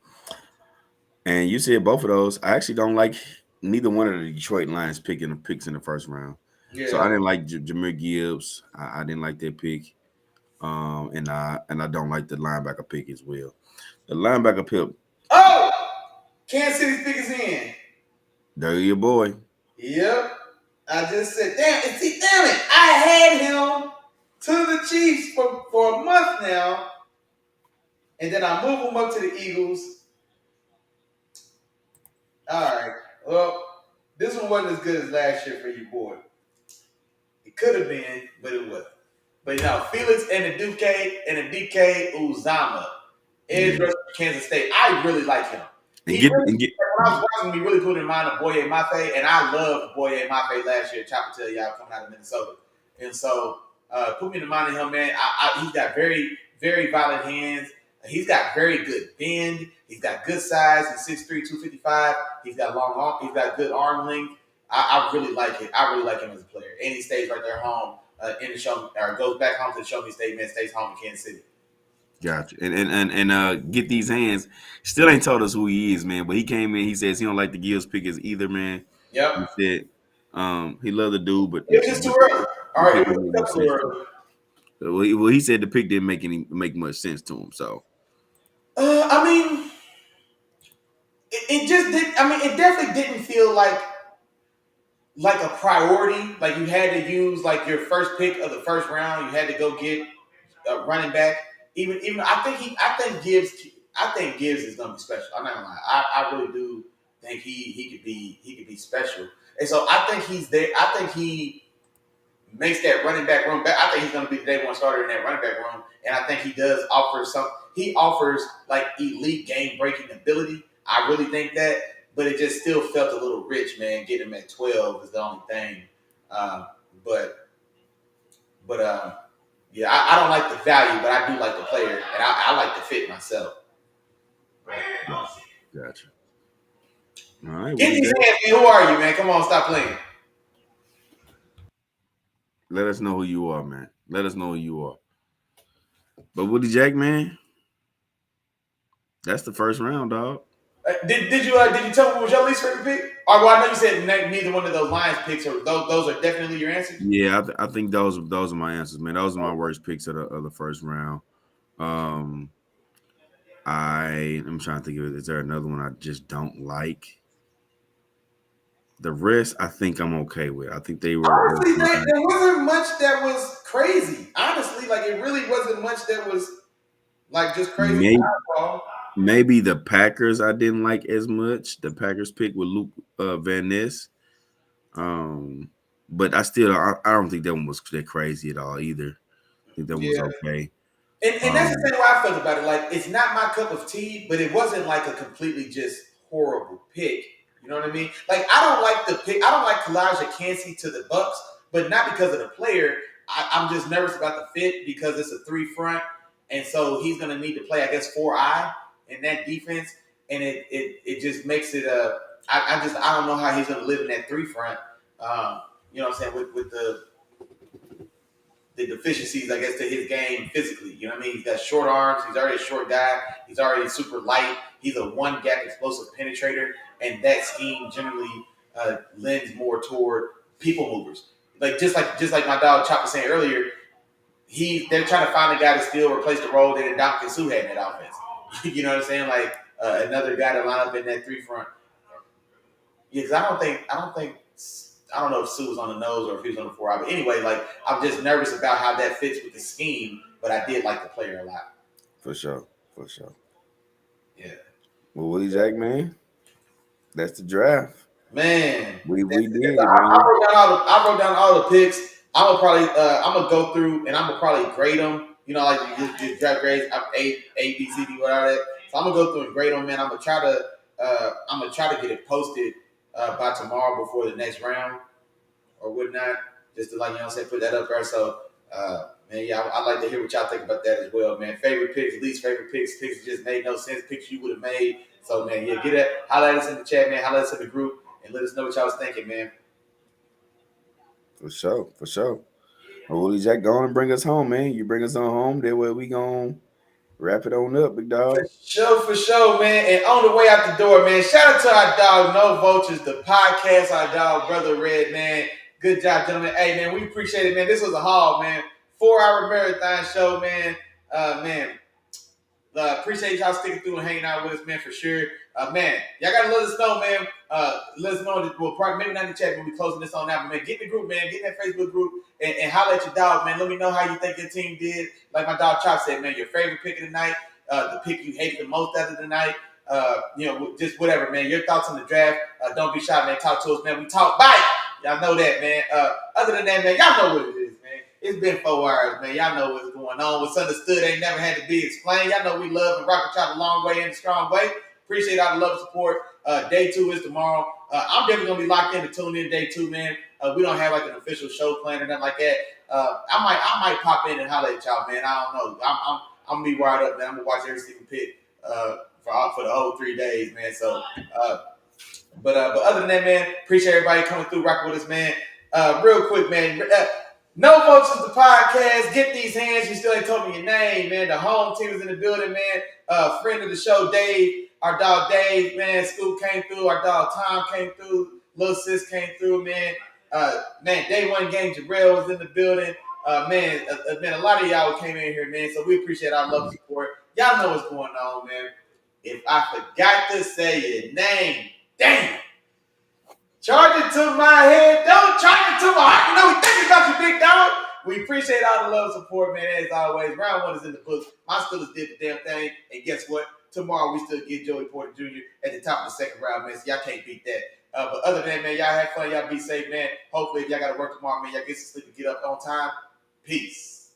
And you said both of those. I actually don't like neither one of the Detroit Lions picks in the first round. Yeah. So I didn't like Jahmyr Gibbs. I didn't like that pick. And I don't like the linebacker pick as well. The linebacker pick. Oh, Kansas City's pick is in. There your boy. Yep. I just said, damn it. I had him to the Chiefs for a month now. And then I move him up to the Eagles. All right. Well, this one wasn't as good as last year for you, boy. It could have been, but it wasn't. But now Felix and the DK Uzama, edge rusher for Kansas State. I really like him. When I was watching him, he really put in mind of Boye Mafe, and I loved Boye Mafe last year. Chopper tell y'all coming out of Minnesota, and so put me in mind of him, man. He's got very, very violent hands. He's got very good bend. He's got good size. He's 6'3", 255. He's got long arm. He's got good arm length. I really like it. I really like him as a player, and he stays right there home in the show, or goes back home to the Show Me State, man. Stays home in Kansas City. Gotcha. And get these hands. Still ain't told us who he is, man. But he came in. He says he don't like the Gibbs pick as either, man. Yep. He said he loved the dude, but it's just too early. All right, it's too early. Well, he said the pick didn't make much sense to him. So, I mean, it just did. I mean, it definitely didn't feel like a priority. Like you had to use like your first pick of the first round. You had to go get a running back. Even I think Gibbs is gonna be special. I'm not gonna lie. I really do think he could be special. And so I think he's there. I think he makes that running back room back. I think he's gonna be the day one starter in that running back room. And I think he does offer he offers like elite game breaking ability. I really think that, but it just still felt a little rich, man. Getting him at 12 is the only thing. Yeah, I don't like the value, but I do like the player, and I like the fit myself. Gotcha. All right. Get these hands, man. Who are you, man? Come on, stop playing. Let us know who you are, man. Let us know who you are. But Willie Jack, man, that's the first round, dog. Did you tell me what was your least favorite pick? Or well, I know you said neither one of those Lions picks, or those are definitely your answers. Yeah, I think those are my answers, man. Those are my worst picks of the first round. I'm trying to think of it. Is there another one I just don't like? The rest, I think I'm okay with. I think they were. Honestly, there wasn't much that was crazy. Honestly, like it really wasn't much that was like just crazy. Maybe the Packers I didn't like as much. The Packers pick with Luke Van Ness. But I don't think that one was that crazy at all either. I think that was okay. And that's the same way I felt about it. Like it's not my cup of tea, but it wasn't like a completely just horrible pick. You know what I mean? Like I don't like the pick. I don't like Kalijah Kancey to the Bucks, but not because of the player. I'm just nervous about the fit because it's a 3 front, and so he's going to need to play, I guess, 4-eye in that defense, and it just makes it I don't know how he's going to live in that 3 front. You know what I'm saying, with the deficiencies, I guess, to his game physically. You know what I mean? He's got short arms. He's already a short guy. He's already super light. He's a one-gap explosive penetrator, and that scheme generally lends more toward people movers. Just like my dog Chop was saying earlier, they're trying to find a guy to still replace the role that Ndamukong Suh had in that offense. You know what I'm saying? Like another guy to line up in that 3 front. Yeah, because I don't know if Sue was on the nose or if he was on the 4 eye. But anyway, like I'm just nervous about how that fits with the scheme. But I did like the player a lot. For sure. Yeah. Well, Willie Jack, man, that's the draft. Man, we did it, man. I wrote down all the picks. I'm gonna go through and I'm gonna probably grade them. You know, like you draft grades, A, B, C, D, whatever that. So I'm gonna go through and grade them, man. I'm gonna try to get it posted by tomorrow before the next round or whatnot, just to like, you know what I'm saying, put that up there. So man, yeah, I'd like to hear what y'all think about that as well, man. Favorite picks, least favorite picks that just made no sense, picks you would have made. So man, yeah, get it. Holler at us in the chat, man. Holler at us in the group and let us know what y'all was thinking, man. For sure. Well, Willie Jack, go on and bring us home, man. You bring us on home. That way we gonna wrap it on up, big dog. For sure, man. And on the way out the door, man, shout out to our dog, No Vultures, the podcast, our dog, Brother Red, man. Good job, gentlemen. Hey, man, we appreciate it, man. This was a haul, man. 4-hour marathon show, man. Appreciate y'all sticking through and hanging out with us, man, for sure. Man, y'all gotta let us know, man. Let us know that probably maybe not in the chat, we'll be closing this on out, but man, get in the group, man. Get in that Facebook group and holler at your dog, man. Let me know how you think your team did. Like my dog Chop said, man, your favorite pick of the night, the pick you hated the most out of the night. You know, just whatever, man. Your thoughts on the draft. Don't be shy, man. Talk to us, man. We talk bite. Y'all know that, man. Other than that, man, y'all know what it is, man. It's been 4 hours, man. Y'all know what's going on. What's understood ain't never had to be explained. Y'all know we love and rock and chop a long way and a strong way. Appreciate all the love and support. Day 2 is tomorrow. I'm definitely gonna be locked in to tune in day 2, man. We don't have like an official show plan or nothing like that. I might pop in and holler at y'all, man. I don't know. I'm gonna be wired up, man. I'm gonna watch every single pick for the whole 3 days, man. So, but other than that, man, appreciate everybody coming through, rocking with us, man. Real quick, man. No Vultures, the podcast. Get these hands. You still ain't told me your name, man. The home team is in the building, man. Friend of the show, Dave. Our dog Dave, man. Scoop came through. Our dog Tom came through. Little sis came through, man. Man, day 1 game, Jarrell was in the building. Man, a lot of y'all came in here, man. So we appreciate our love and support. Y'all know what's going on, man. If I forgot to say your name, damn. Charge it to my head. Don't charge it to my heart. You know, we thinking about you, big dog. We appreciate all the love and support, man, as always. Round 1 is in the books. My Steelers did the damn thing. And guess what? Tomorrow, we still get Joey Porter Jr. at the top of the 2nd round, man. So y'all can't beat that. But other than that, man, y'all have fun. Y'all be safe, man. Hopefully, if y'all got to work tomorrow, man, y'all get some sleep and get up on time. Peace.